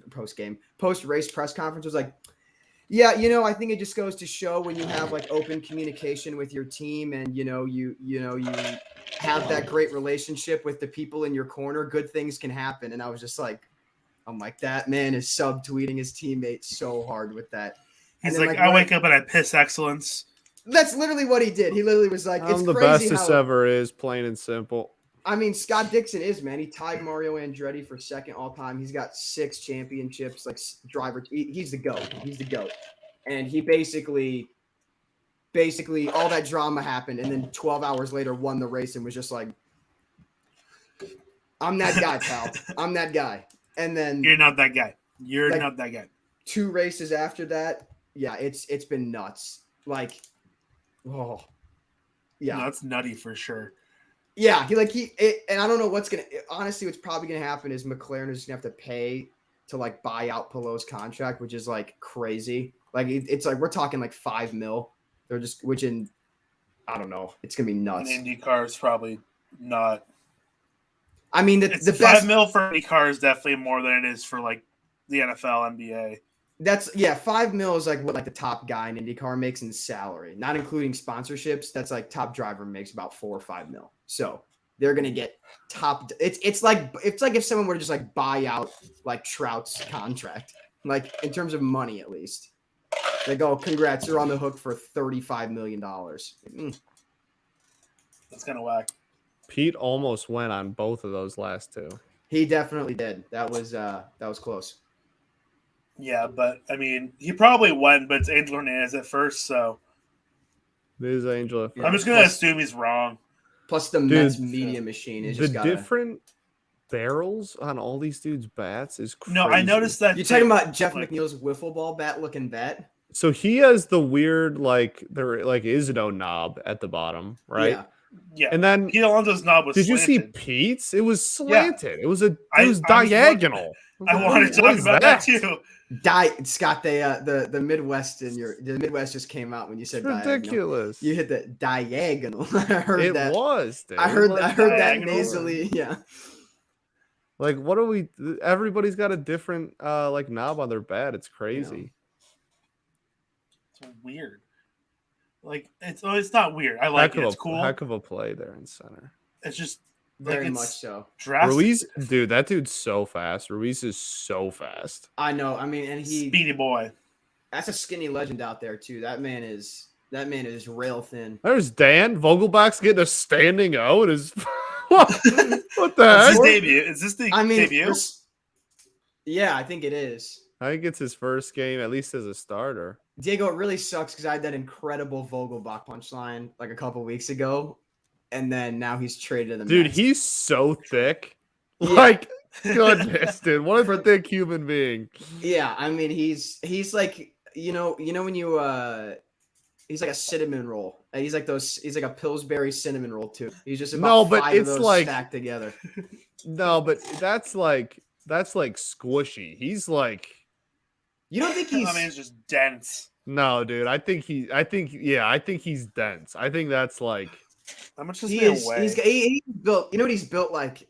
C: like, yeah, I think it just goes to show when you have open communication with your team and you have that great relationship with the people in your corner, good things can happen. And I was just I'm like, that man is subtweeting his teammates so hard with that.
B: He's I wake up and I piss excellence.
C: That's literally what he did. He literally was like, it's
A: the
C: crazy
A: bestest ever is, plain and simple.
C: I mean, Scott Dixon is, man. He tied Mario Andretti for second all time. He's got 6 championships, driver. He's the GOAT. He's the GOAT. And he basically all that drama happened. And then 12 hours later won the race and was just like, I'm that guy, pal. I'm that guy. And then
B: you're not that guy. You're not that guy.
C: 2 races after that. Yeah, it's been nuts. Yeah.
B: No, that's nutty for sure.
C: Yeah, and I don't know what's honestly, what's probably gonna happen is McLaren is gonna have to pay to buy out Palou's contract, which is crazy. It's we're talking $5 million. They're just I don't know. It's gonna be nuts.
B: An IndyCar is probably not.
C: I mean, the
B: best $5 million for IndyCar is definitely more than it is for the NFL, NBA.
C: That's $5 million is what the top guy in IndyCar makes in salary, not including sponsorships. That's top driver makes about $4 or $5 million. So they're gonna get top. It's like if someone were to just buy out Trout's contract, in terms of money at least. They go, congrats, you're on the hook for $35 million.
B: That's kind of whack.
A: Pete almost went on both of those last 2.
C: He definitely did. That was close.
B: Yeah, but I mean, he probably won, but it's Angel Hernandez at first, so
A: it is Angel.
B: I'm just gonna assume he's wrong.
C: Plus, the Mets media machine is just
A: different barrels on all these dudes' bats is crazy.
B: No, I noticed that.
C: You're talking about Jeff McNeil's wiffle ball bat looking bat.
A: So he has the weird there is no knob at the bottom, right?
B: Yeah.
A: And then
B: Pete Alonso's knob was.
A: Did
B: slanted.
A: you see Pete's? It was slanted.
B: Yeah.
A: It was diagonal.
B: I wanted to talk about that too.
C: Scott, the Midwest the Midwest just came out when you said
A: ridiculous.
C: Diagonal. You hit the diagonal. I heard that.
A: It was. Dude.
C: I heard that nasally. Yeah.
A: What are we? Everybody's got a different knob on their bat. It's crazy.
B: It's weird. It's not weird. I like it. It's cool.
A: Heck of a play there in center.
B: It's just
C: very much so.
B: Drastic.
A: Ruiz, dude, that dude's so fast. Ruiz is so fast.
C: I know. I mean, and
B: speedy boy.
C: That's a skinny legend out there too. That man is rail thin.
A: There's Dan Vogelbach's getting a standing O. What the heck?
B: His debut. Is this the debut?
C: Yeah, I think it is.
A: I think it's his first game, at least as a starter.
C: Diego, it really sucks because I had that incredible Vogelbach punchline a couple weeks ago, and then now he's traded to the
A: Dude,
C: Mets.
A: He's so thick. Yeah. Goodness, dude. What a thick human being.
C: Yeah, I mean, he's when you He's like a cinnamon roll. He's like those. He's like a Pillsbury cinnamon roll too. He's just about
A: No, but
C: 5 of
A: it's
C: those
A: like
C: stacked together.
A: no, but that's like squishy. He's like
C: You don't think
B: I mean,
C: he's?
B: it's just dense.
A: no, dude. I think he's dense. I think that's like
B: How much does
C: He
B: man
C: is.
B: weigh?
C: He's built. You know what he's built like?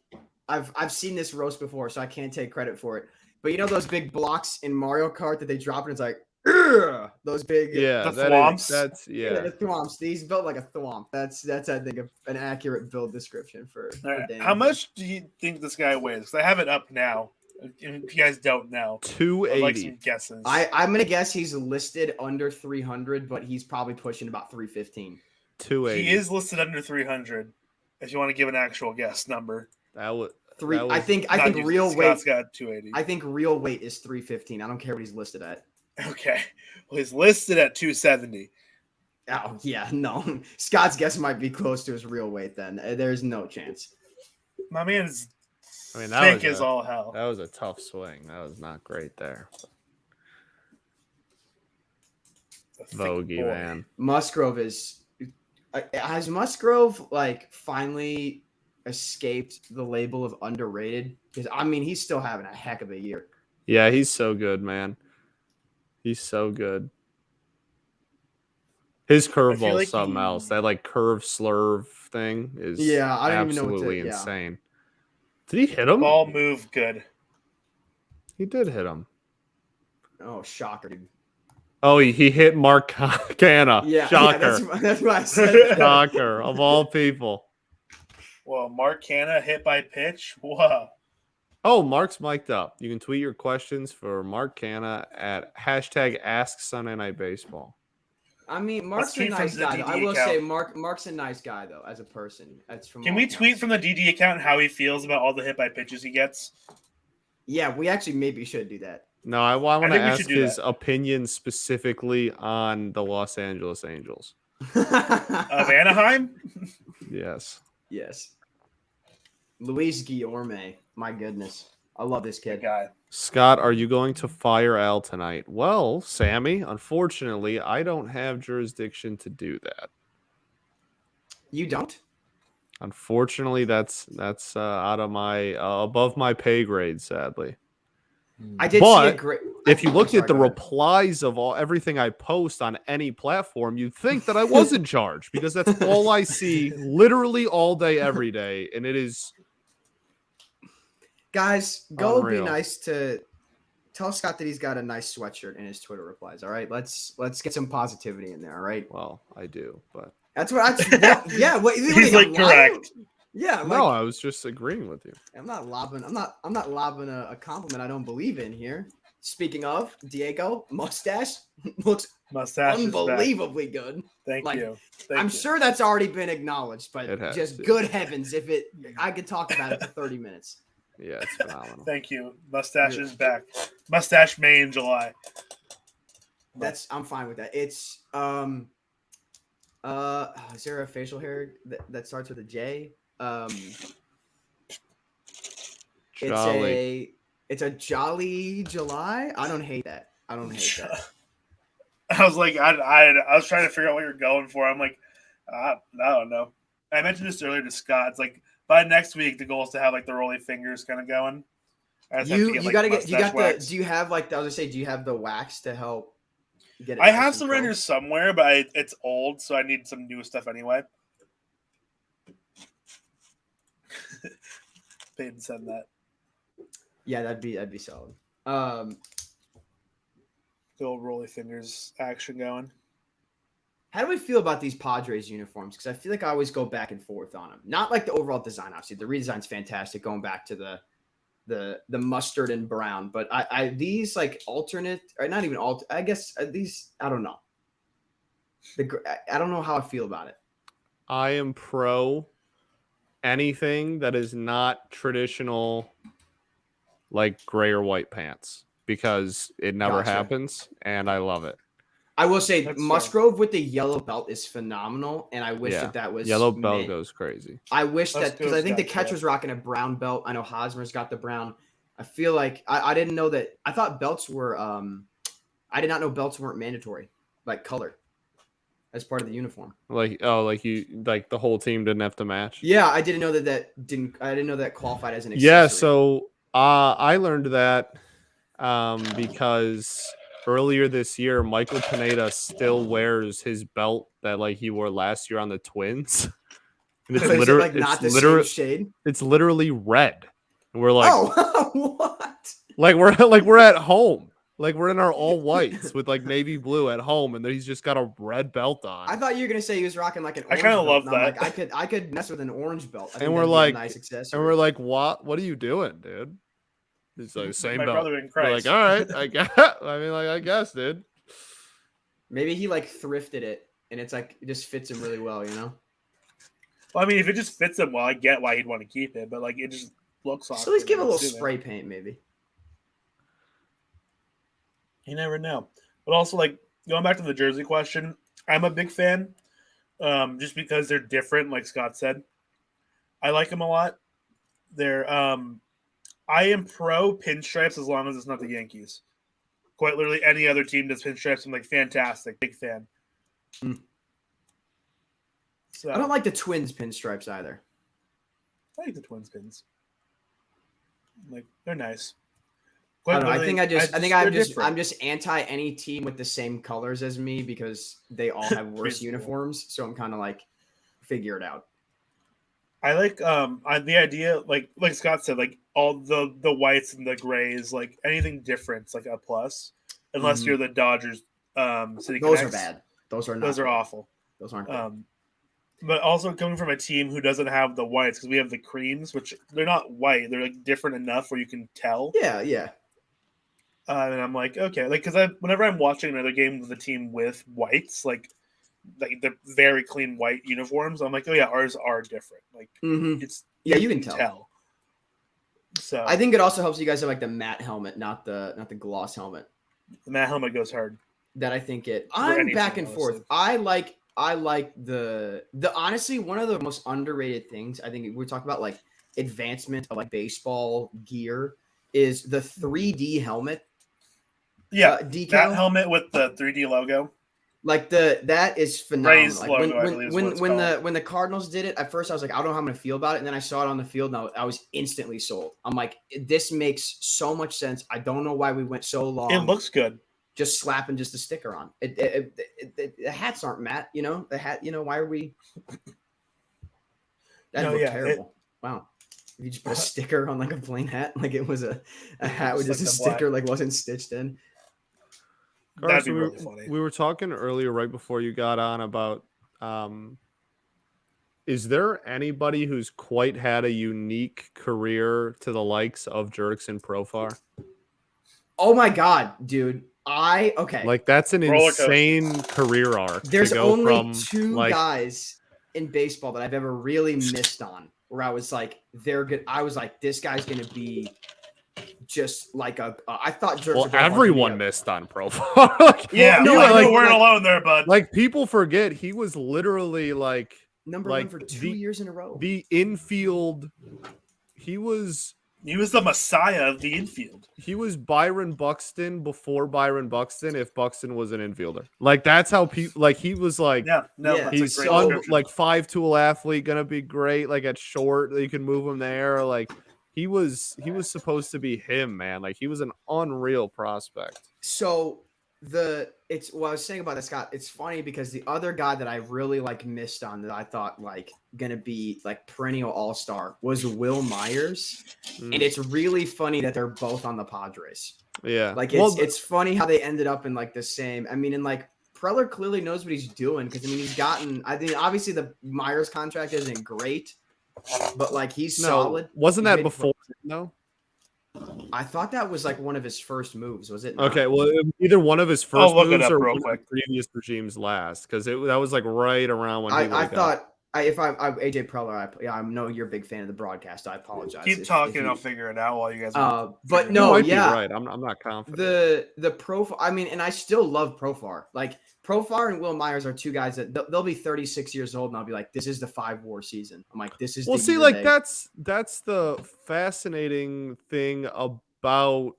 C: I've seen this roast before, so I can't take credit for it. But you know those big blocks in Mario Kart that they drop and it's like "Ugh," those big
A: yeah,
B: The
A: that
B: thwomps?
A: is that's
C: yeah,
A: yeah.
C: the thwomps. He's built like a thwomp. That's I think an accurate build description for
B: All right,
C: Danny.
B: how much do you think this guy weighs? Because I have it up now. If you guys don't know, I'd like
A: 280.
B: some guesses.
C: I'm gonna guess he's listed under 300, but he's probably pushing about 315.
A: 280.
B: He is listed under 300. If you want to give an actual guess number,
A: That was
C: I think
B: Not using-
C: real weight.
B: Scott's got 280.
C: I think real weight is 315. I don't care what he's listed at.
B: Okay, well he's listed at 270.
C: Oh yeah, no. Scott's guess might be close to his real weight. Then there's no chance.
B: My man is
A: I mean,
B: thick as all hell.
A: That was a tough swing. That was not great there.
B: A thick
A: Vogie,
B: boy.
A: man.
C: Musgrove has Musgrove like finally escaped the label of underrated? Because I mean, he's still having a heck of a year.
A: Yeah, he's so good, man. He's so good. His curveball
B: like
A: is something else. That like curve slurve thing is
C: Yeah, I don't even know what to-
A: absolutely
C: yeah.
A: insane. Did he hit him?
B: Ball move good.
A: He did hit him.
C: Oh, shocker, dude.
A: Oh, he hit Mark Canna.
C: Yeah,
A: Shocker.
C: that's why I said that.
A: Shocker of all people.
B: Well, Mark Canna hit by pitch. Whoa.
A: Oh, Mark's mic'd up. You can tweet your questions for Mark Canna at hashtag Ask Sunday Night Baseball.
C: I mean, Mark's a
B: tweet from
C: nice
B: the
C: guy. Though. I
B: DD
C: will
B: account.
C: say, Mark's a nice guy though, as a person. That's from.
B: Can
C: all
B: we
C: accounts.
B: tweet from the DD account how he feels about all the hit by pitches he gets?
C: Yeah, we actually maybe should do that.
A: No, I want to
B: think we
A: ask
B: should do
A: his
B: that.
A: opinion specifically on the Los Angeles Angels.
B: Of Anaheim?
A: Yes.
C: Yes. Luis Guillorme. My goodness. I love this
B: Good
C: kid.
B: guy.
A: Scott, are you going to fire Al tonight? Well, Sammy, unfortunately, I don't have jurisdiction to do that.
C: You don't?
A: Unfortunately, that's out of my above my pay grade, sadly.
C: I did see
A: But
C: a great.
A: If you
C: I'm
A: looked
C: sorry,
A: at the
C: go ahead.
A: replies of everything I post on any platform, you'd think that I was in charge because that's all I see literally all day, every day. And it is
C: Guys, go
A: Unreal.
C: be nice to tell Scott that he's got a nice sweatshirt in his Twitter replies. All right, let's get some positivity in there. All right,
A: well, I do, but
C: that's what I. Yeah, what,
B: He's like, correct.
C: Yeah, like,
A: no, I was just agreeing with you.
C: I'm not lobbing. I'm not lobbing a compliment I don't believe in here. Speaking of Diego, mustache looks
B: Mustache is back.
C: unbelievably good.
B: Thank
C: Like,
B: you. Thank
C: I'm
B: you.
C: sure that's already been acknowledged, but
A: It has
C: just
A: to.
C: good heavens, if I could talk about it for 30 minutes.
A: Yeah, it's phenomenal.
B: Thank you. Mustache is back. Mustache May in July.
C: I'm fine with that. It's is there a facial hair that starts with a J?
A: Jolly.
C: It's a Jolly July. I don't hate that. I
B: was like, I was trying to figure out what you're going for. I'm like, I don't know. I mentioned this earlier to Scott. It's like by next week, the goal is to have like the rolly fingers kind of going. I just have to
C: You gotta get. You got
B: mustache wax.
C: the. Do you have like I was gonna say? Do you have the wax to help get it?
B: I
C: nice
B: have
C: and
B: some
C: curled?
B: renders somewhere, but it's old, so I need some new stuff anyway. Peyton said that.
C: Yeah, that'd be solid.
B: The old rolly fingers action going.
C: How do we feel about these Padres uniforms? Because I feel like I always go back and forth on them. Not like the overall design, obviously. The redesign's fantastic, going back to the mustard and brown. But I these like alternate, or not even alt. I guess these I don't know. I don't know how I feel about it.
A: I am pro anything that is not traditional, like gray or white pants, because it never
C: Gotcha.
A: happens, and I love it.
C: I will say
B: That's
C: Musgrove with the yellow belt is phenomenal, and I wish
A: Yeah.
C: that was
A: Yellow belt
C: mint.
A: goes crazy.
C: I wish that because I think the
B: Musgrove's
C: catcher's
B: got
C: rocking a brown belt. I know Hosmer's got the brown. I feel like I didn't know that. I thought belts were. I did not know belts weren't mandatory, like color. as part of the uniform.
A: Like the whole team didn't have to match.
C: Yeah, I didn't know I didn't know that qualified as an accessory.
A: Yeah, so I learned that because earlier this year, Michael Pineda still wears his belt that like he wore last year on the Twins. And it's
C: Is it like not the same shade?
A: It's literally red. And we're like,
C: oh, what?
A: Like we're at home. Like we're in our all whites with like navy blue at home, and then he's just got a red belt on.
C: I thought you were gonna say he was rocking like an
B: I
C: orange
B: kind of
C: belt.
B: love that.
C: Like, I could mess with an orange belt. I think
A: and we're
C: that'd be
A: like,
C: a nice accessory.
A: and we're like, what are you doing, dude? It's like the same
B: My
A: belt.
B: brother in
A: We're like,
B: Christ.
A: all right, I guess. I mean, like, I guess, dude.
C: Maybe he like thrifted it, and it's like it just fits him really well, you know.
B: Well, I mean, if it just fits him well, I get why he'd want to keep it, but like it just looks awesome.
C: So let's give it a little spray paint, maybe.
B: You never know. But also, like going back to the jersey question, I'm a big fan, just because they're different. Like Scott said, I like them a lot. They're I am pro pinstripes as long as it's not the Yankees. Quite literally, any other team does pinstripes. I'm like, fantastic, big fan. So
C: I don't like the Twins pinstripes either.
B: I like the Twins pins. Like they're nice.
C: I don't know. I think
B: different.
C: I'm just anti any team with the same colors as me because they all have worse uniforms. So I'm kind of like figure it out.
B: I like the idea like Scott said, like all the whites and the grays, like anything different's like a plus. Unless you're the Dodgers City
C: Those
B: Connects.
C: are bad. Those are not.
B: Those are awful.
C: Those aren't good.
B: But also coming from a team who doesn't have the whites, because we have the creams, which they're not white. They're like different enough where you can tell.
C: Yeah.
B: And I'm like, okay, like because whenever I'm watching another game with a team with whites, like the very clean white uniforms, I'm like, oh yeah, ours are different. Like it's
C: you can tell.
B: So
C: I think it also helps you guys have like the matte helmet, not the gloss helmet.
B: The matte helmet goes hard.
C: That I think it. I'm back and forth. I like the honestly one of the most underrated things. I think we're talking about like advancement of like baseball gear is the 3D helmet.
B: Yeah,
C: decal.
B: That helmet with the 3D logo.
C: Like that is phenomenal.
B: Raised
C: like
B: logo,
C: when the Cardinals did it, at first I was like, I don't know how I'm gonna feel about it, and then I saw it on the field, and I was instantly sold. I'm like, this makes so much sense. I don't know why we went so long.
B: It looks good.
C: Just slapping just a sticker on. The hats aren't matte, you know. The hat, you know, why are we? That looked terrible. Wow. You just put a sticker on like a plain hat, like it was a hat with just a sticker, like wasn't stitched in.
B: That'd be really funny.
A: We were talking earlier, right before you got on, about is there anybody who's quite had a unique career to the likes of Jurickson Profar?
C: Oh my god, dude. Like
A: that's an insane career arc.
C: There's only two guys in baseball that I've ever really missed on where I was like, they're good. I was like, this guy's gonna be just like I thought Jurickson Profar
A: everyone missed on Profar.
B: You weren't alone there, bud.
A: Like people forget he was literally like
C: number one for 2 years in a row.
A: The infield, he was
B: the messiah of the infield.
A: He was Byron Buxton before Byron Buxton, if Buxton was an infielder. Like that's how people like he was like he's like 5'2" athlete, gonna be great. Like at short, you can move him there. Like he was supposed to be him, man. Like he was an unreal prospect.
C: So I was saying about this, Scott, it's funny because the other guy that I really like missed on that I thought like gonna be like perennial all-star was Will Myers. And it's really funny that they're both on the Padres.
A: Yeah.
C: Like it's funny how they ended up in like the same. I mean, and like Preller clearly knows what he's doing because I mean I think obviously the Myers contract isn't great, but like he's solid.
A: Wasn't that before? No.
C: I thought that was like one of his first moves, was it?
A: Okay, well, either one of his first moves or one of the previous regime's last, because that was like right around when
C: I thought. If I'm AJ Preller, I know you're a big fan of the broadcast. I apologize.
B: Keep talking, I'll figure it out while you guys.
C: But no,
A: right. I'm not confident.
C: The Profar. I mean, and I still love Profar. Like Profar and Will Myers are two guys that they'll be 36 years old, and I'll be like, this is the 5-WAR season. I'm like, this is.
A: Well, see, like that's the fascinating thing about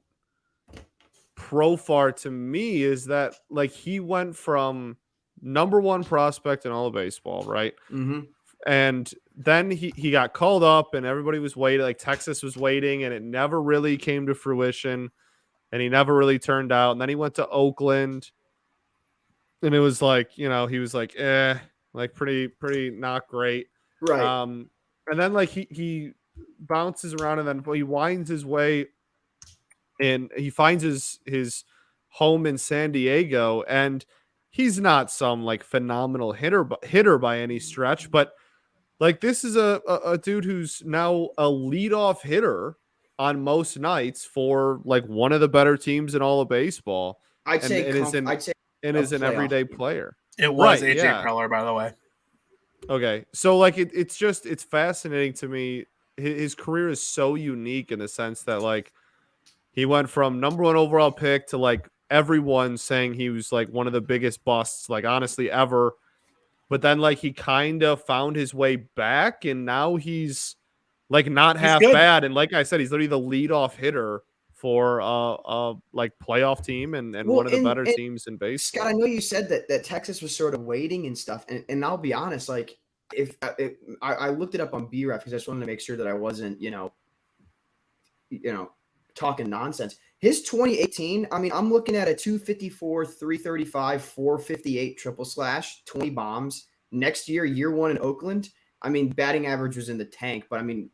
A: Profar to me is that like he went from number one prospect in all of baseball, right?
C: Mm-hmm.
A: And then he got called up and everybody was waiting, like Texas was waiting, and it never really came to fruition and he never really turned out. And then he went to Oakland and it was like, he was like, like pretty not great.
C: Right.
A: And then like he bounces around and then he winds his way and he finds his home in San Diego, and he's not some like phenomenal hitter by any stretch, but like this is a dude who's now a leadoff hitter on most nights for like one of the better teams in all of baseball.
C: I'd say
A: is an everyday player.
B: It was
A: Right,
B: AJ
A: yeah.
B: Preller, by the way.
A: Okay. So like it's fascinating to me. His career is so unique in the sense that like he went from number one overall pick to like everyone saying he was like one of the biggest busts, like honestly ever. But then like he kind of found his way back, and now he's like not half
B: good.
A: bad. And like I said, he's literally the leadoff hitter for like playoff team and one of the better teams in baseball.
C: Scott, I know you said that Texas was sort of waiting and stuff, and I'll be honest, like if I looked it up on BREF because I just wanted to make sure that I wasn't, talking nonsense. His 2018, I mean, I'm looking at a 254, 335, 458 triple slash, 20 bombs. Next year one in Oakland. I mean, batting average was in the tank, but I mean,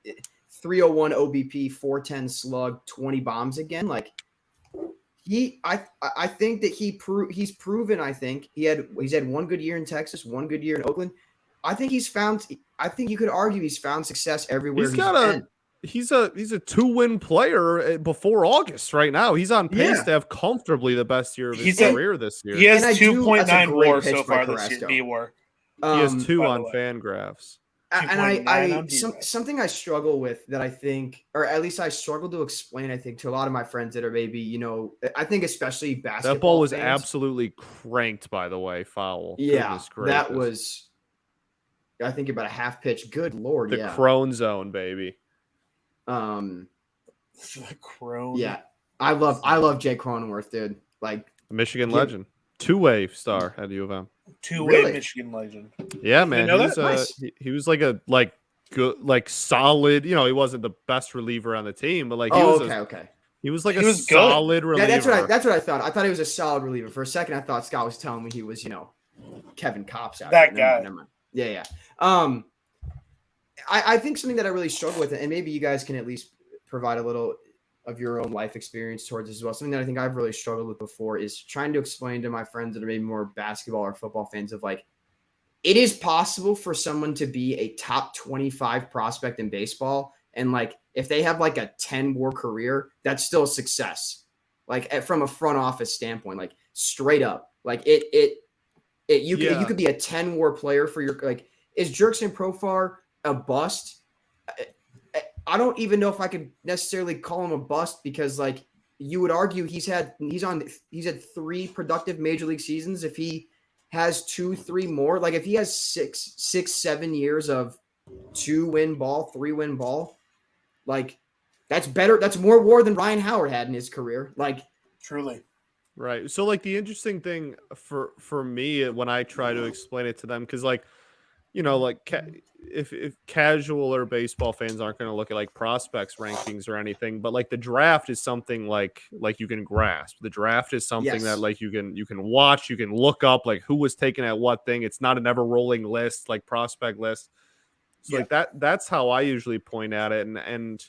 C: 301 OBP, 410 slug, 20 bombs again. Like I think that he's proven. I think he's had one good year in Texas, one good year in Oakland. I think you could argue he's found success everywhere he's been.
A: He's a 2-win player before August right now. He's on pace to have comfortably the best year of his career this year.
B: He has 2.9 WAR so far this year. D-WAR.
A: He has 2 on Fangraphs.
C: And something I struggle with that I think, or at least I struggle to explain, I think, to a lot of my friends that are maybe, I think especially basketball.
A: That ball was
C: fans.
A: Absolutely cranked, by the way, foul.
C: Yeah, that was, I think, about a half pitch. Good Lord,
A: the Crone zone, baby.
B: The Crone.
C: Yeah, I love Jay Cronenworth, dude. Like
A: a Michigan legend, 2-way star at U of M.
B: 2-way Michigan legend.
A: Yeah, man. He was like a good, solid. He wasn't the best reliever on the team, but like he was like a solid reliever.
C: Yeah, that's what I thought. I thought he was a solid reliever. For a second, I thought Scott was telling me he was, Kevin Kopps out.
B: That guy.
C: Never mind. Yeah. I think something that I really struggle with, and maybe you guys can at least provide a little of your own life experience towards this as well. Something that I think I've really struggled with before is trying to explain to my friends that are maybe more basketball or football fans of like, it is possible for someone to be a top 25 prospect in baseball. And like, if they have like a 10 WAR career, that's still a success. Like from a front office standpoint, like straight up, like you could be a 10 WAR player for your, like, is Jurickson Profar a bust? I don't even know if I could necessarily call him a bust because like you would argue he's had 3 productive major league seasons. If he has 2-3 more, like if he has 6-7 years of 2-win ball, 3-win ball, like that's better. That's more WAR than Ryan Howard had in his career. Like
B: truly.
A: Right. So like the interesting thing for me when I try to explain it to them, because like, if casual or baseball fans aren't going to look at like prospects rankings or anything, but like the draft is something like you can grasp. The draft is something that like you can watch, you can look up like who was taken at what thing. It's not an ever rolling list like prospect list. So like that's how I usually point at it. And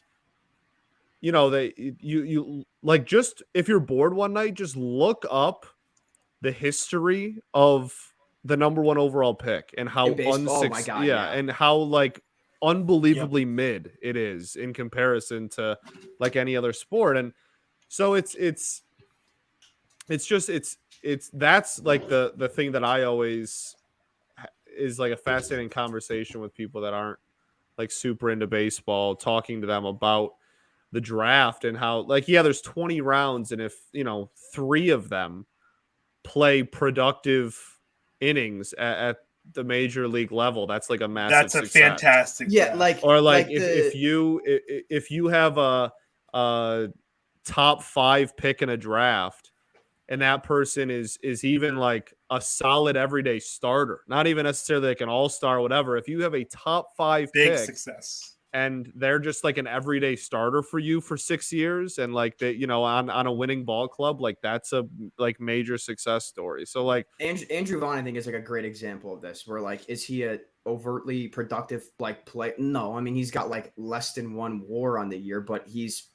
A: you like, just if you're bored one night, just look up the history of the number 1 overall pick and how and how like unbelievably mid it is in comparison to like any other sport. And so it's that's like the thing that I always is like a fascinating conversation with people that aren't like super into baseball, talking to them about the draft and how like, there's 20 rounds. And if, 3 of them play productive innings at the major league level, that's like a massive
B: That's a
A: success.
B: Fantastic
A: If you have a top 5 pick in a draft and that person is even like a solid everyday starter, not even necessarily like an all-star or whatever. If you have a top 5
B: Big
A: pick
B: success.
A: and they're just like an everyday starter for you for 6 years and like they, on a winning ball club, like that's a like major success story. So like
C: Andrew Vaughn, I think, is like a great example of this, where like, is he a overtly productive like play? No, I mean, he's got like less than 1 WAR on the year, but he's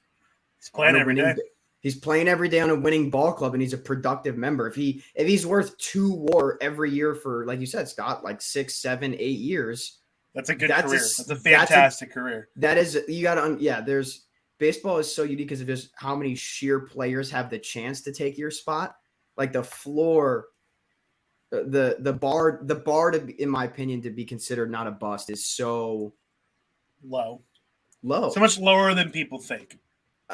B: playing every day.
C: He's playing every day on a winning ball club, and he's a productive member. If he's worth 2 WAR every year for, like you said, Scott, like 6, 7, 8 years,
B: that's a good career. That's a fantastic career.
C: That is, you got to, there's baseball is so unique because of just how many sheer players have the chance to take your spot. Like the floor, the bar to, in my opinion, to be considered not a bust is so
B: low,
C: so
B: much lower than people think.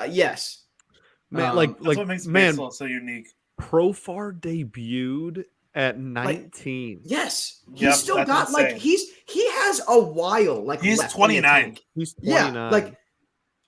C: Yes,
A: man,
B: that's what makes baseball so unique.
A: Profar debuted at 19.
C: Yes, he's still got insane. Like he has a while. Like
B: he's 29.
A: He's 29.
C: Yeah, like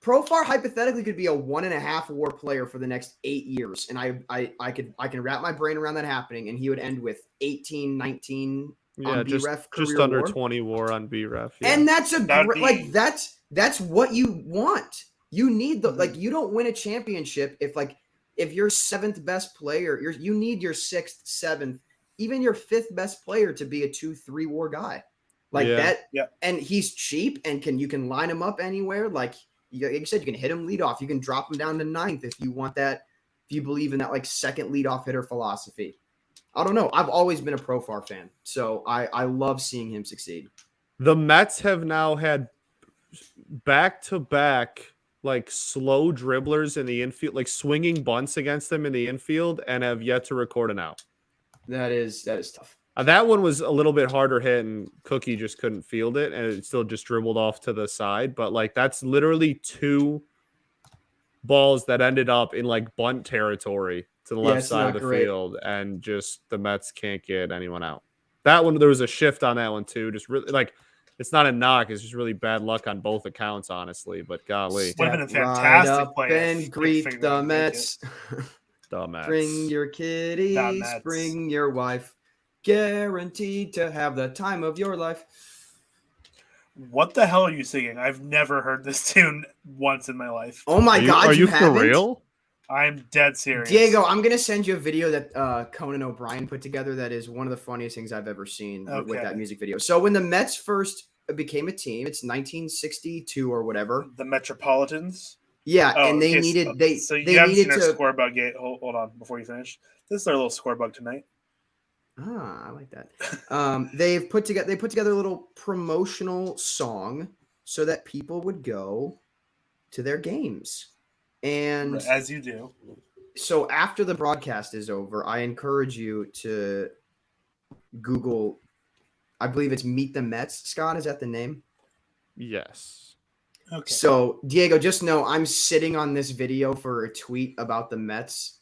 C: Profar hypothetically could be a 1.5 WAR player for the next 8 years, and I can wrap my brain around that happening, and he would end with 18, 19 on BREF
A: just under
C: WAR.
A: 20 WAR on BREF. Yeah.
C: And that's that's what you want. You need like you don't win a championship if you're 7th best player, you need your 6th, 7th, even your 5th best player to be a 2-3 WAR guy. Like that.
B: Yeah.
C: And he's cheap and you can line him up anywhere. Like you said, you can hit him leadoff. You can drop him down to 9th if you want that, if you believe in that like second leadoff hitter philosophy. I don't know. I've always been a Profar fan, so I love seeing him succeed.
A: The Mets have now had back-to-back like slow dribblers in the infield, like swinging bunts against them in the infield, and have yet to record an out.
C: That is tough.
A: That one was a little bit harder hit, and Cookie just couldn't field it, and it still just dribbled off to the side. But like that's literally 2 balls that ended up in like bunt territory to the left side of the field, and just the Mets can't get anyone out. That one, there was a shift on that one too. Just really like. It's not a knock. It's just really bad luck on both accounts, honestly. But golly,
B: would have been a fantastic play.
C: And greet the Mets.
A: The Mets.
C: Bring your kitties. Bring your wife. Guaranteed to have the time of your life.
B: What the hell are you singing? I've never heard this tune once in my life.
C: Oh my God!
A: Are you for
C: haven't?
A: real?
B: I'm dead serious.
C: Diego, I'm going to send you a video that Conan O'Brien put together that is one of the funniest things I've ever seen with that music video. So when the Mets first became a team, it's 1962 or whatever.
B: The Metropolitans?
C: Yeah, and they needed
B: So you haven't seen our scorebug yet. Hold on before you finish. This is our little scorebug tonight.
C: Ah, I like that. They put together a little promotional song so that people would go to their games. And
B: as you do.
C: So after the broadcast is over, I encourage you to Google, I believe it's Meet the Mets. Scott, is that the name?
A: Yes.
B: Okay.
C: So Diego, just know I'm sitting on this video for a tweet about the Mets.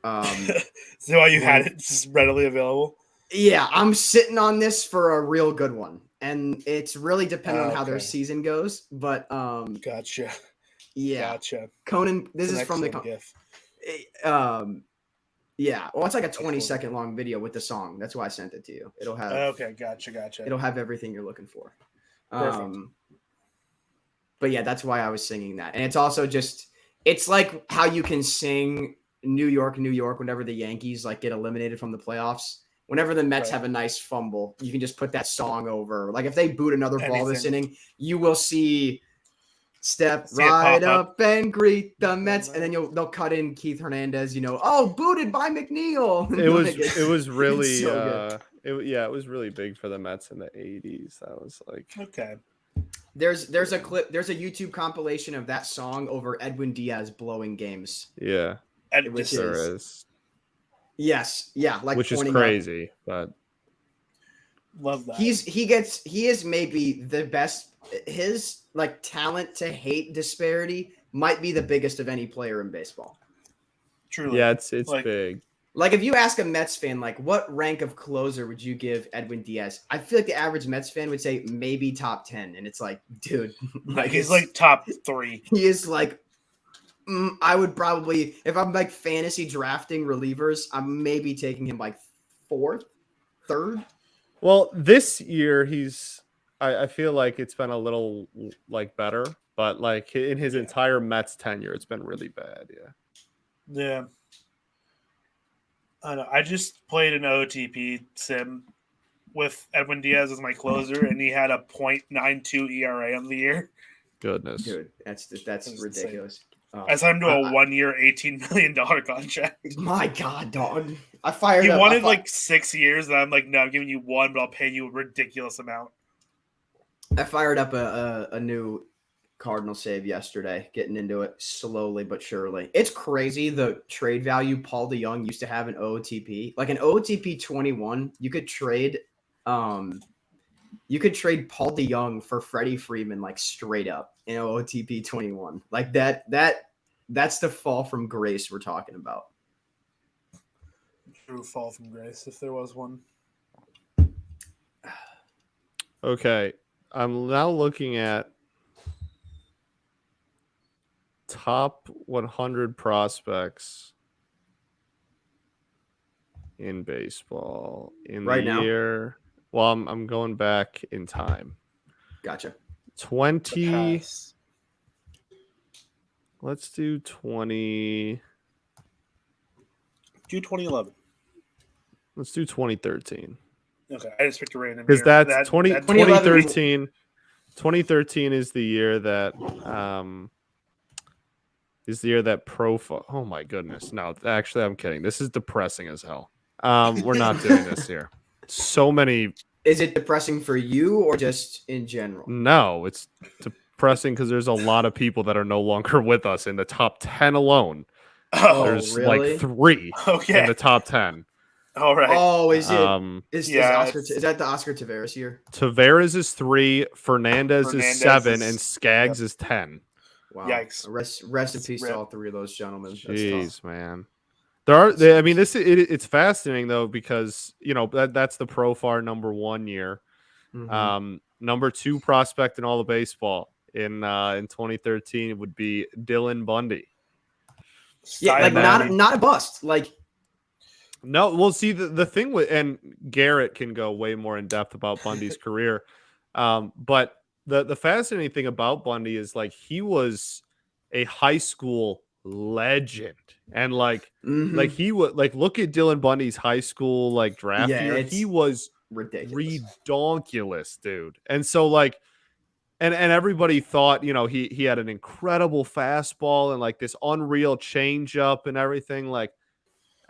B: So you had it just readily available?
C: Yeah, I'm sitting on this for a real good one. And it's really dependent on how their season goes. But
B: gotcha.
C: Yeah.
B: Gotcha.
C: Conan, this is from the
B: GIF.
C: Yeah. Well, it's like a 20-second long video with the song. That's why I sent it to you. It'll have
B: Okay, gotcha.
C: It'll have everything you're looking for.
B: Perfect.
C: But yeah, that's why I was singing that. And it's also it's like how you can sing New York, New York whenever the Yankees like get eliminated from the playoffs. Whenever the Mets have a nice fumble, you can just put that song over. Like if they boot another ball this inning, you will see Step right up and greet the Mets, and then they'll cut in Keith Hernandez. Booted by McNeil.
A: It was really so it was really big for the Mets in the 80s. That was like
B: okay.
C: There's a clip. There's a YouTube compilation of that song over Edwin Diaz blowing games.
A: Yeah,
C: which
A: there is.
C: Yes, yeah, like
A: which is crazy, but
B: love that.
C: He is maybe the best. His like talent to hate disparity might be the biggest of any player in baseball.
B: Truly.
A: Yeah, it's like, big.
C: Like if you ask a Mets fan, like what rank of closer would you give Edwin Diaz? I feel like the average Mets fan would say maybe top 10. And it's like, dude,
B: he's like top 3.
C: He is like I would probably, if I'm like fantasy drafting relievers, I'm maybe taking him like fourth, third.
A: Well, this year I feel like it's been a little like better, but like in his entire Mets tenure, it's been really bad. Yeah.
B: Yeah. I know. I just played an OTP sim with Edwin Diaz as my closer, and he had a .92 ERA on the year.
A: Goodness.
C: Dude, that's ridiculous.
B: I signed him to a 1 year, $18 million contract.
C: My God, dog. I fired
B: He
C: up.
B: wanted like 6 years, and I'm like, no, I'm giving you one, but I'll pay you a ridiculous amount.
C: I fired up a new Cardinal save yesterday, getting into it slowly but surely. It's crazy the trade value Paul DeJong used to have in OOTP. Like an OOTP 21, you could trade Paul DeJong for Freddie Freeman like straight up in OOTP 21. Like that's the fall from grace we're talking about.
B: True fall from grace, if there was one.
A: Okay. I'm now looking at top 100 prospects in baseball in
C: Right
A: the
C: now?
A: year. Well, I'm going back in time.
C: Gotcha.
A: 20.
B: Pass.
A: Let's do 20.
B: Do 2011.
A: Let's do 2013.
B: Okay, I just picked a random
A: Because
B: year.
A: that's
C: 2011
A: 2013. 2013 is the year that profile. Oh my goodness. No, actually I'm kidding. This is depressing as hell. We're not doing this here. So many.
C: Is it depressing for you or just in general?
A: No, it's depressing because there's a lot of people that are no longer with us in the top 10 alone.
B: Oh,
A: There's
C: really?
A: like 3
B: okay.
A: in the top 10.
B: All right.
C: Oh, is it? Is
B: yeah,
C: that the Oscar Taveras year?
A: Tavares is 3, Fernandez is 7, and
B: is-
A: Skaggs is 10.
C: Wow.
B: Yikes.
C: Rest in peace
B: Rip.
C: to all 3 of those gentlemen. That's tough.
A: Jeez, man. I mean, it's fascinating though because that's the Profar number 1 year.
C: Mhm.
A: Number 2 prospect in all of baseball in 2013 would be Dylan Bundy.
C: Yeah, like
A: then-
C: not a bust. Like
A: No, we'll see the thing with, and Garrett can go way more in depth about Bundy's career. But the fascinating thing about Bundy is like he was a high school legend, and like he would like look at Dylan Bundy's high school like draft year. He was
C: ridiculous,
A: redonkulous, dude. And so like, and everybody thought he had an incredible fastball and like this unreal changeup and everything like.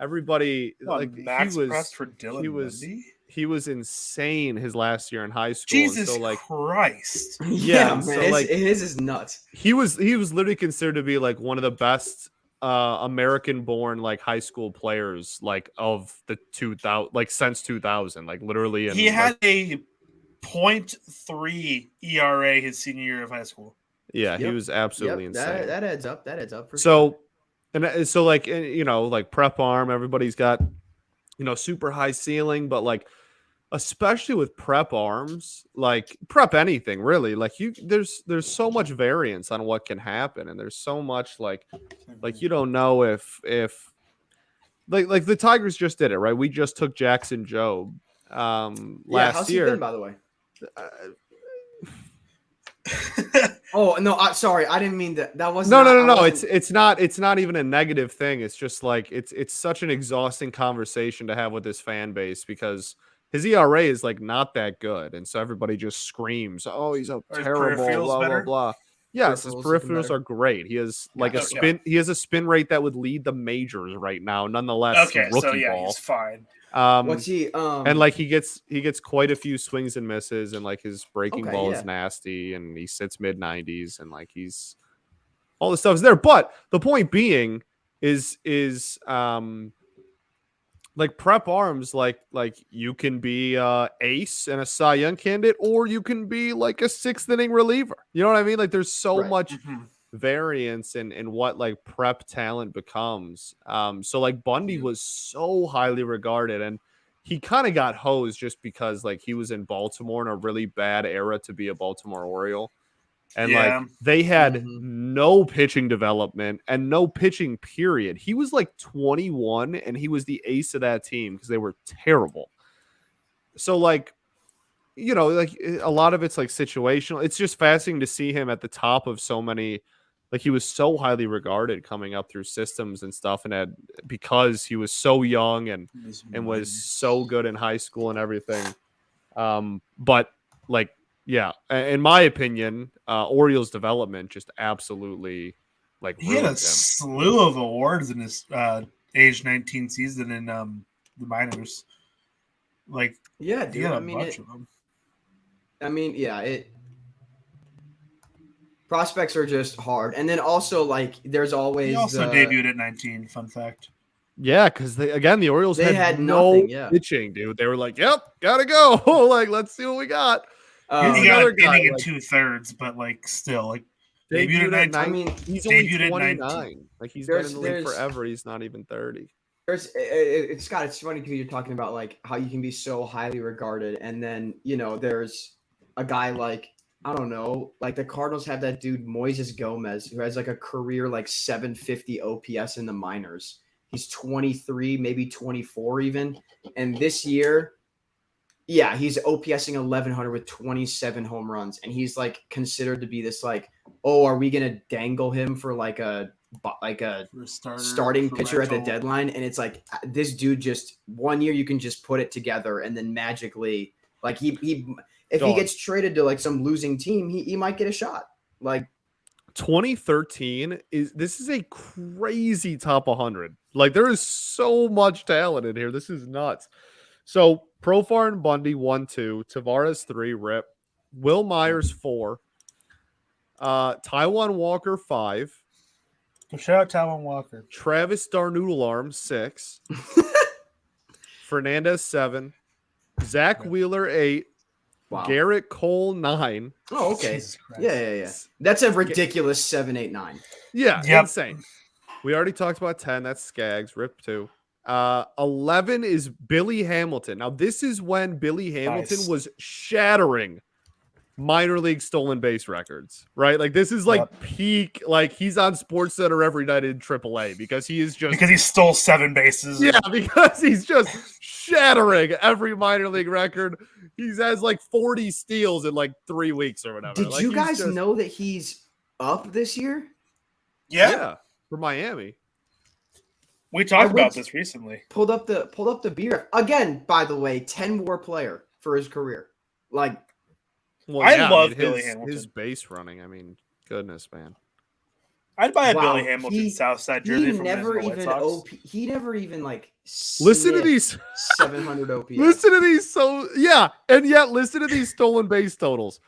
A: Everybody like
B: max press for Dylan Bundy?
A: He was insane his last year in high school.
B: Jesus
A: and so, like,
B: Christ!
C: Yeah, man,
A: so, like,
C: his is nuts.
A: He was literally considered to be like one of the best American-born like high school players like of the 2000 like since 2000 like literally. And,
B: he had a .3 ERA his senior year of high school.
A: Yeah, he was absolutely insane.
C: That adds up. That adds up for
A: so.
C: Sure.
A: And so, like, like prep arm, everybody's got, super high ceiling, but like, especially with prep arms, like prep anything really, like there's so much variance on what can happen, and there's so much like you don't know if like the Tigers just did it right. We just took Jackson Jobe last
C: how's
A: year.
C: He been, by the way? Oh no! Sorry, I didn't mean that. That wasn't.
A: No. It's not even a negative thing. It's just like it's such an exhausting conversation to have with this fan base because his ERA is like not that good, and so everybody just screams, "Oh, he's a terrible blah blah blah." Yes, his peripherals are great. He has like a spin. He has a spin rate that would lead the majors right now. Nonetheless, rookie ball.
B: He's fine.
C: What's he?
A: And like he gets quite a few swings and misses, and like his breaking ball is nasty, and he sits mid-90s, and like he's all the stuff's there. But the point being is like prep arms, like you can be ace and a Cy Young candidate, or you can be like a 6th inning reliever. You know what I mean? Like there's so much variance in what like prep talent becomes. So like Bundy was so highly regarded, and he kind of got hosed just because like he was in Baltimore in a really bad era to be a Baltimore Oriole. And like they had no pitching development and no pitching period. He was like 21 and he was the ace of that team because they were terrible. So like, you know, like a lot of it's like situational. It's just fascinating to see him at the top of so many. Like he was so highly regarded coming up through systems and stuff, and had because he was so young and was so good in high school and everything. But like, yeah, in my opinion, Orioles development just absolutely like
B: he had a
A: ruined him.
B: slew of awards in his age 19 season in the minors. Like,
C: yeah, dude.
B: he had a bunch of them.
C: I mean, yeah, prospects are just hard, and then also like there's always
B: he also debuted at 19. Fun fact.
A: Yeah, because the Orioles had no
C: nothing,
A: pitching, dude. They were like, "Yep, gotta go." Like, let's see what we got.
B: He got an inning in 2/3, but like still, like
A: debuted at 19. I mean, he's only 29. Like he's been in the league forever. He's not even 30.
C: Scott, it's funny because you're talking about like how you can be so highly regarded, and then you know there's a guy like I don't know, like the Cardinals have that dude Moises Gomez who has like a career like 750 OPS in the minors. He's 23, maybe 24 even, and this year, yeah, he's OPSing 1100 with 27 home runs, and he's like considered to be this like, oh, are we gonna dangle him for like a starting pitcher at the deadline? And it's like this dude just 1 year you can just put it together, and then magically, like he if he gets traded to like some losing team, he might get a shot. Like
A: 2013 this is a crazy top 100. Like there is so much talent in here. This is nuts. So Profar and Bundy 1-2, Tavares 3, Rip, Will Myers 4, Taijuan Walker 5.
B: Shout out Taijuan Walker.
A: Travis Darnoodle 6, Fernandez 7, Zach Wheeler 8. Wow. Garrett Cole 9.
C: Oh, okay. Yeah. That's a ridiculous 7, 8, 9.
A: Yeah, insane. We already talked about 10. That's Skaggs. Rip 2. 11 is Billy Hamilton. Now, this is when Billy Hamilton was shattering minor league stolen base records, right? Like this is like peak. Like he's on SportsCenter every night in AAA because he stole 7 bases. Yeah, because he's just shattering every minor league record. He has like 40 steals in like 3 weeks or whatever.
C: Did you guys know that he's up this year?
A: Yeah, for Miami.
B: We talked about this recently.
C: Pulled up the beer again. By the way, 10 WAR player for his career. Like,
A: well, I love Billy Hamilton. His base running. I mean, goodness, man.
B: I'd buy a Billy Hamilton Southside jersey from
C: He never even like.
A: Listen to these
C: 700 OPS.
A: Listen to these. And yet listen to these stolen base totals.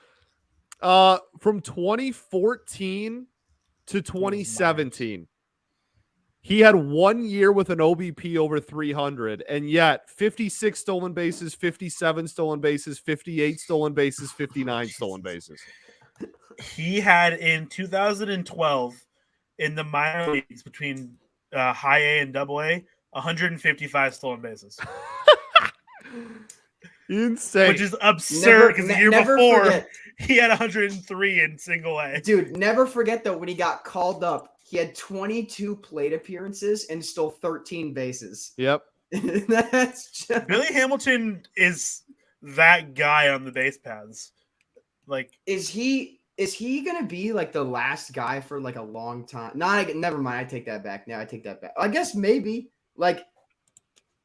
A: From 2014 to 2017. He had 1 year with an OBP over 300, and yet 56 stolen bases, 57 stolen bases, 58 stolen bases, 59 stolen bases.
B: He had in 2012 in the minor leagues between high A and double A, 155 stolen bases.
A: Insane.
B: Which is absurd because the year before he had 103 in single A.
C: Dude, never forget though when he got called up. He had 22 plate appearances and stole 13 bases.
A: Yep.
C: That's just...
B: Billy Hamilton is that guy on the base paths. Like,
C: is he gonna be like the last guy for like a long time? Never mind. I take that back. I take that back. I guess maybe. Like,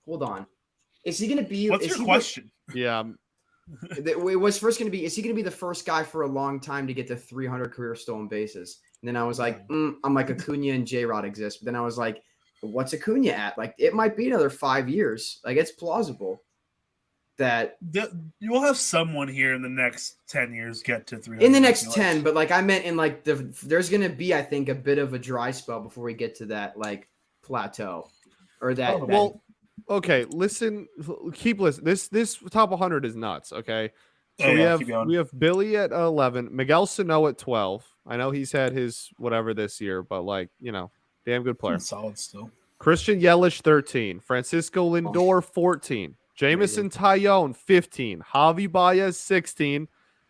C: hold on. Is he gonna be?
B: What's your question?
A: Yeah.
C: It was first going to be, is he going to be the first guy for a long time to get to 300 career stolen bases? And then I was like, I'm like Acuna and J-Rod exist. But then I was like, what's Acuna at? Like, it might be another 5 years. Like, it's plausible that
B: you'll have someone here in the next 10 years get to 300.
C: In the next 10, but like I meant in like there's going to be, I think, a bit of a dry spell before we get to that like plateau or that.
A: Okay, listen, keep listening. This top 100 is nuts, okay? So we have Billy at 11, Miguel Sano at 12. I know he's had his whatever this year, but like, you know, damn good player.
B: Solid still.
A: Christian Yelich 13, Francisco Lindor 14, Jameson Taillon 15, Javi Baez 16,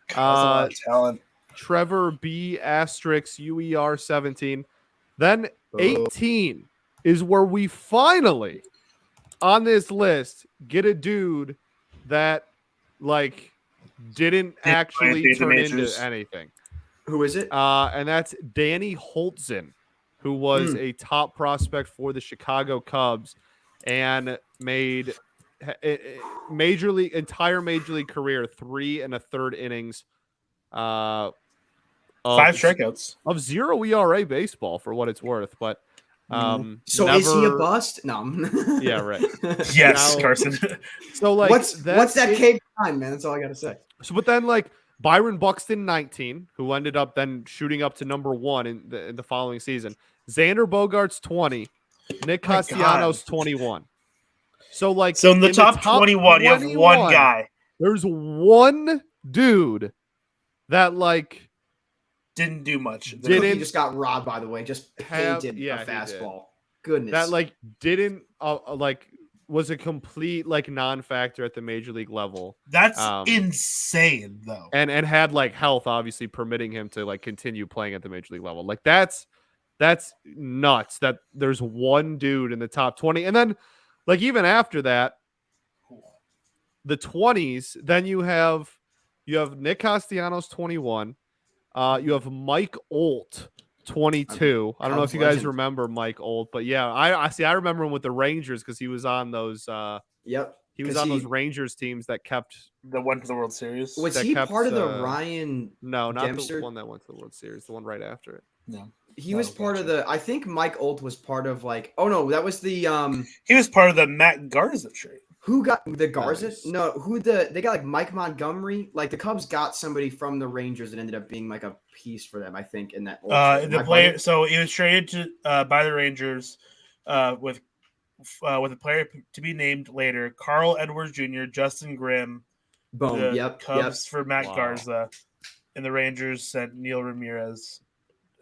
B: talent.
A: Trevor B asterisk UER 17. Then 18 is where we finally on this list get a dude that like didn't actually turn into anything.
C: Who is it?
A: And that's Danny Holtzen, who was a top prospect for the Chicago Cubs and made entire major league career 3 1/3 innings,
B: 5 strikeouts
A: of 0 ERA baseball for what it's worth. But
C: so is he a bust? No.
A: Yeah, right.
B: Yes, now, Carson.
C: So like, what's that K time, man? That's all I gotta say.
A: So, but then like Byron Buxton 19, who ended up then shooting up to number 1 in the following season. Xander Bogaerts 20, Nick Castellanos 21. So like,
B: so in the top 21, you have one guy.
A: There's one dude that like
B: didn't do much.
C: He just got robbed, by the way. Just painted a fastball. Goodness.
A: That like didn't like was a complete like non-factor at the major league level.
B: That's insane though.
A: And had like health obviously permitting him to like continue playing at the major league level. Like that's nuts that there's one dude in the top 20. And then like even after that, the 20s, then you have Nick Castellanos 21. You have Mike Olt 22. I don't know if you guys remember Mike Olt, but yeah, I remember him with the Rangers because he was on those he was on those Rangers teams that
B: went to the World Series.
C: Was he part of the Ryan
A: No, not
C: Dempster?
A: The one that went to the World Series, the one right after it.
B: No.
C: He was part of the I think Mike Olt was part of like that was the
B: he was part of the Matt Garza trade.
C: Who got the Garza? No, they got like Mike Montgomery. Like the Cubs got somebody from the Rangers that ended up being like a piece for them, I think, in that
B: the player. So he was traded to by the Rangers with a player to be named later, Carl Edwards Jr., Justin Grimm.
C: Boom.
B: The Cubs for Matt Garza, and the Rangers sent Neil Ramirez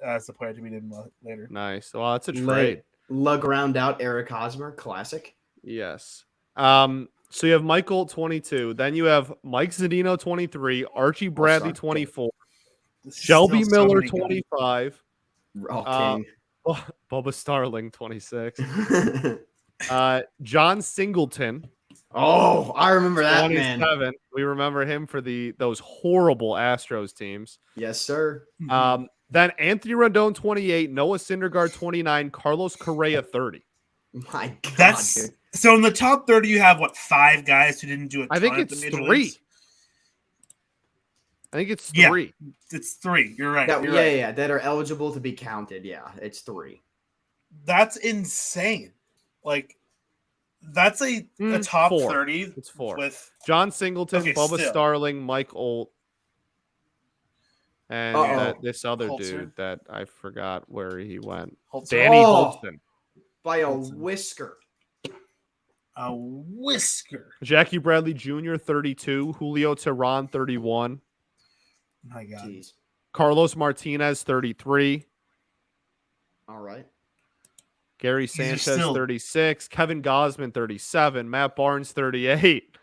B: as the player to be named later.
A: Nice. Well, that's a trade.
C: Lug round out Eric Hosmer, classic.
A: Yes. So you have Michael 22, then you have Mike Zadino 23, Archie Bradley 24, Shelby Miller 25, Bubba Starling 26, John Singleton.
C: Oh, I remember that
A: 27. Man. We remember him for those horrible Astros teams.
C: Yes, sir.
A: Then Anthony Rendon 28, Noah Syndergaard 29, Carlos Correa 30.
C: My God, dude.
B: So in the top 30, you have 5 guys who didn't do it.
A: I think it's 3. I think it's 3.
B: Yeah, it's 3. You're right.
C: Yeah, that are eligible to be counted. Yeah, it's 3.
B: That's insane. Like, that's a top
A: 4.
B: 30.
A: It's 4
B: with
A: John Singleton, Bubba Starling, Mike Olt, and this other dude that I forgot where he went. Danny Holtzen.
C: By a whisker.
B: A whisker.
A: Jackie Bradley Jr. 32, Julio Teheran 31.
B: My God. Jeez.
A: Carlos Martinez 33.
C: All right.
A: Gary Sanchez 36, Kevin Gausman 37, Matt Barnes 38.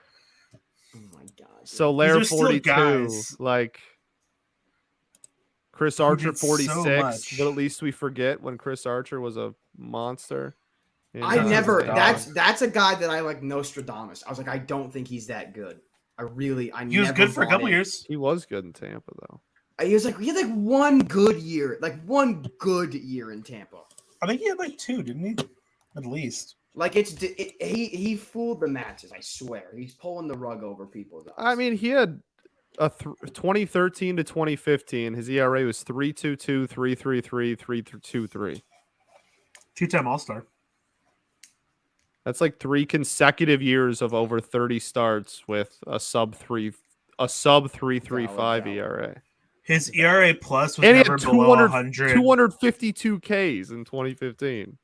C: Oh my God.
A: So Lair 42, like Chris Archer 46, but at least we forget when Chris Archer was a monster.
C: That's a guy that I like Nostradamus. I was like, I don't think he's that good.
B: He was good for a couple years.
A: He was good in Tampa though.
C: He had one good year in Tampa.
B: I think he had 2, didn't he? At least.
C: Like he fooled the matches. I swear, he's pulling the rug over people's eyes.
A: I mean, he had 2013 to 2015. His ERA was 3.22, 3.33, 3.23.
B: 2-time All-Star.
A: That's 3 consecutive years of over 30 starts with a sub 3.35 ERA.
B: His ERA plus was never below 100.
A: 252 Ks in 2015.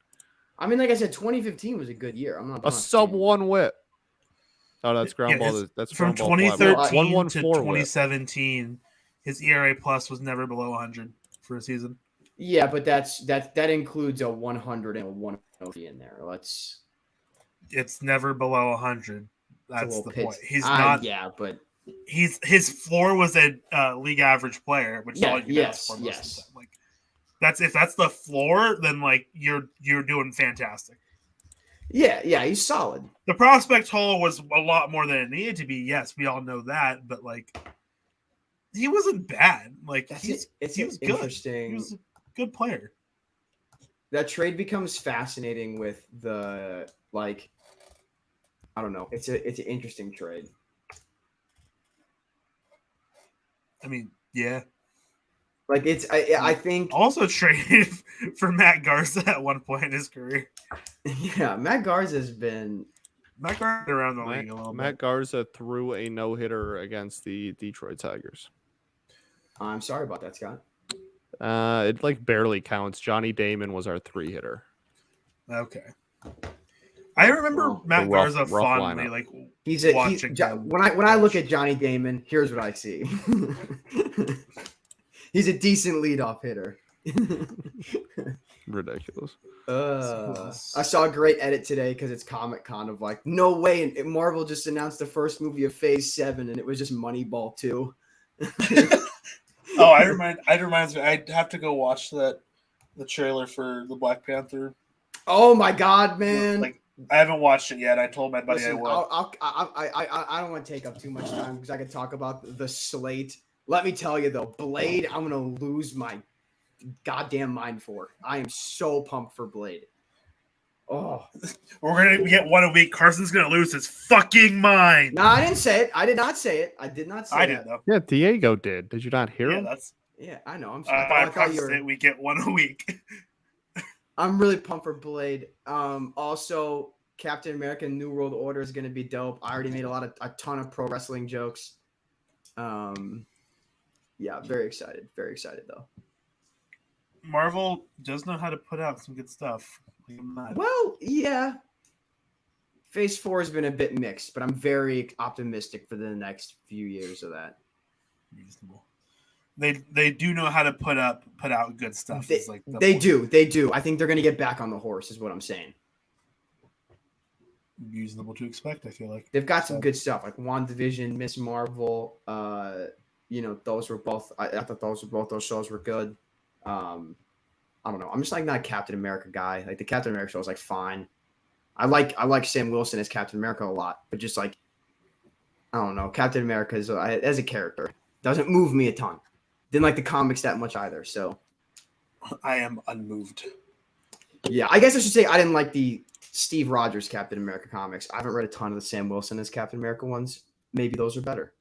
C: I mean, like I said, 2015 was a good year. I'm not
A: a sub 1 whip. Oh, that's ground ball. That's
B: from 2013 to 2017. His ERA plus was never below 100 for a season.
C: Yeah, but that includes a 100 and a 103 in there.
B: It's never below 100. That's the point. He's not.
C: Yeah, but
B: his floor was a league average player, which is all you can ask for most of the time. Like if that's the floor, then like you're doing fantastic.
C: Yeah, he's solid.
B: The prospect haul was a lot more than it needed to be. Yes, we all know that, but like he wasn't bad. Like he was good.
C: Interesting.
B: He was a good player.
C: That trade becomes fascinating with the like. I don't know. It's an interesting trade.
B: I mean, yeah.
C: Like I think
B: also traded for Matt Garza at one point in his career.
C: Yeah, Matt Garza's been
B: around the league a little bit.
A: Matt Garza threw a no-hitter against the Detroit Tigers.
C: I'm sorry about that, Scott.
A: It like barely counts. Johnny Damon was our 3-hitter.
B: Okay. I remember Matt Garza fondly,
A: lineup.
B: like
C: when I look at Johnny Damon, here's what I see. He's a decent leadoff hitter.
A: Ridiculous.
C: I saw a great edit today because it's Comic-Con of like, no way, and Marvel just announced the first movie of Phase 7, and it was just Moneyball 2.
B: Oh, it reminds me. I'd have to go watch the trailer for the Black Panther.
C: Oh my God, man!
B: Like I haven't watched it yet. I told my buddy I would.
C: I don't want to take up too much time because I could talk about the slate. Let me tell you though, Blade, I'm gonna lose my goddamn mind for. I am so pumped for Blade. Oh,
B: we're gonna get one a week. Carson's gonna lose his fucking mind.
C: No, I didn't say it. I did not say it. I did not say it.
B: I did though.
A: Yeah, Diego did. Did you not hear him?
C: Yeah, I know. I'm
B: sorry. We get one a week.
C: I'm really pumped for Blade. Also, Captain America: New World Order is gonna be dope. I already made a ton of pro wrestling jokes. Yeah, very excited. Very excited though.
B: Marvel does know how to put out some good stuff.
C: Well, yeah. Phase 4 has been a bit mixed, but I'm very optimistic for the next few years of that.
B: Reasonable. They do know how to put out good stuff.
C: They do. I think they're going to get back on the horse, is what I'm saying.
B: Reasonable to expect. I feel like
C: they've got some good stuff, like WandaVision, Miss Marvel. Those were both. I thought those shows were good. I don't know. I'm just like not a Captain America guy. Like the Captain America show is like fine. I like Sam Wilson as Captain America a lot, but just like I don't know, Captain America as a character doesn't move me a ton. Didn't like the comics that much either. So
B: I am unmoved.
C: Yeah, I guess I should say I didn't like the Steve Rogers Captain America comics. I haven't read a ton of the Sam Wilson as Captain America ones. Maybe those are better.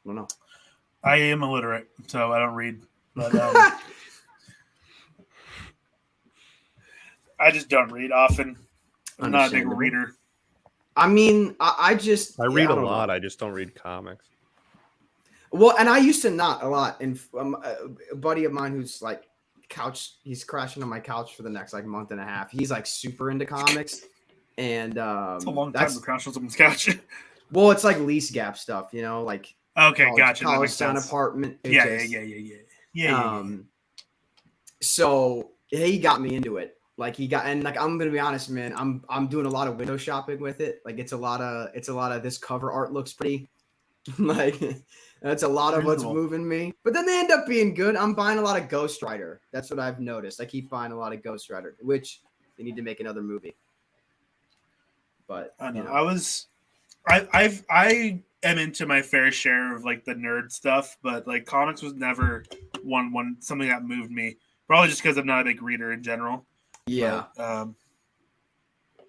C: I don't know.
B: I am illiterate, so I don't read. But I just don't read often. I'm not a big reader.
C: I mean, I
A: read a lot. I just don't read comics.
C: Well, and I used to not a lot. And a buddy of mine who's like he's crashing on my couch for the next like month and a half. He's like super into comics. And
B: it's a long time to crash on someone's couch.
C: Well, it's like lease gap stuff, like
B: okay, gotcha.
C: College town apartment.
B: Yeah.
C: So he got me into it. Like I'm gonna be honest, man. I'm doing a lot of window shopping with it. Like it's a lot of this cover art looks pretty. Like that's a lot of what's moving me. But then they end up being good. I'm buying a lot of Ghost Rider. That's what I've noticed. I keep buying a lot of Ghost Rider, which they need to make another movie. But
B: I know. I am into my fair share of like the nerd stuff, but like comics was never one something that moved me. Probably just because I'm not a big reader in general.
C: Yeah.
B: But,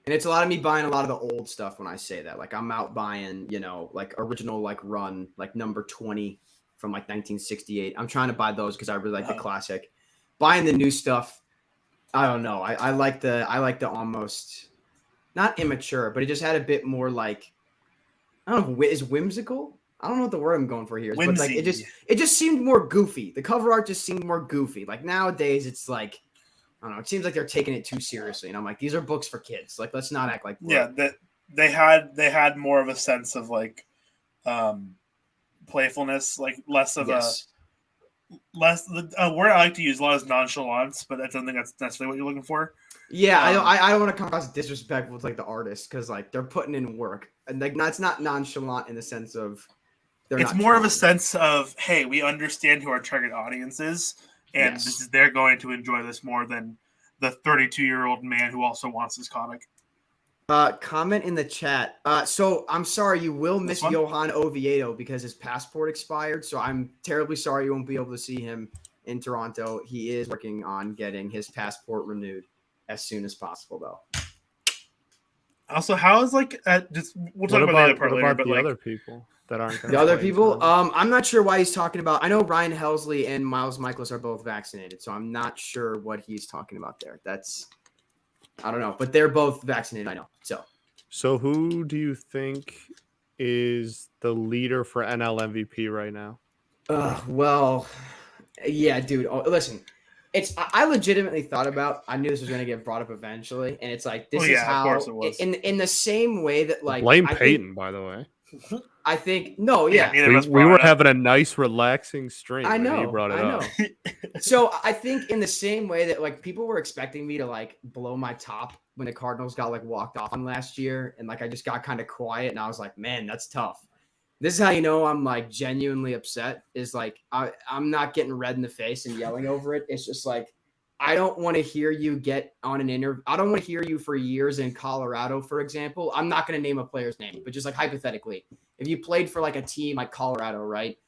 C: and it's a lot of me buying a lot of the old stuff when I say that. Like I'm out buying, like original like run, like number 20 from like 1968. I'm trying to buy those because I really like the classic. Buying the new stuff, I don't know. I like the almost not immature, but it just had a bit more like I don't know, is whimsical? I don't know what the word I'm going for here is, but like it just seemed more goofy. The cover art just seemed more goofy. Like nowadays it's like I don't know. It seems like they're taking it too seriously, and I'm like, these are books for kids. Like, let's not act like
B: that they had more of a sense of like playfulness, like less of a word I like to use a lot is nonchalance, but I don't think that's necessarily what you're looking for.
C: Yeah, I don't want to come across disrespectful with like the artist because like they're putting in work, and like it's not nonchalant in the sense of
B: It's more of a sense of, hey, we understand who our target audience is, and they're going to enjoy this more than the 32-year-old man who also wants this comic.
C: Comment in the chat. So I'm sorry, you will miss Johan Oviedo because his passport expired. So I'm terribly sorry you won't be able to see him in Toronto. He is working on getting his passport renewed as soon as possible, though.
B: Also, how is we'll talk about the other part later, but
A: other people that aren't
C: the other people. I'm not sure why he's talking about. I know Ryan Helsley and Miles Michaelis are both vaccinated, so I'm not sure what he's talking about there. I don't know, but they're both vaccinated. I know.
A: So who do you think is the leader for NL MVP right now?
C: Well, yeah, dude. Listen, I legitimately thought about. I knew this was going to get brought up eventually, and it's like this is how. Of course it was. In the same way that
A: blame Peyton, by the way.
C: I think no, yeah.
A: We were having a nice, relaxing stream.
C: I know.
A: You brought it up.
C: So I think in the same way that people were expecting me to blow my top when the Cardinals got walked off on last year, and I just got kind of quiet, and I was like, man, that's tough. This is how you know I'm genuinely upset. Is I'm not getting red in the face and yelling over it. It's just I don't want to hear you get on an interview. I don't want to hear you for years in Colorado, for example. I'm not going to name a player's name, but just hypothetically, if you played for a team like Colorado, right?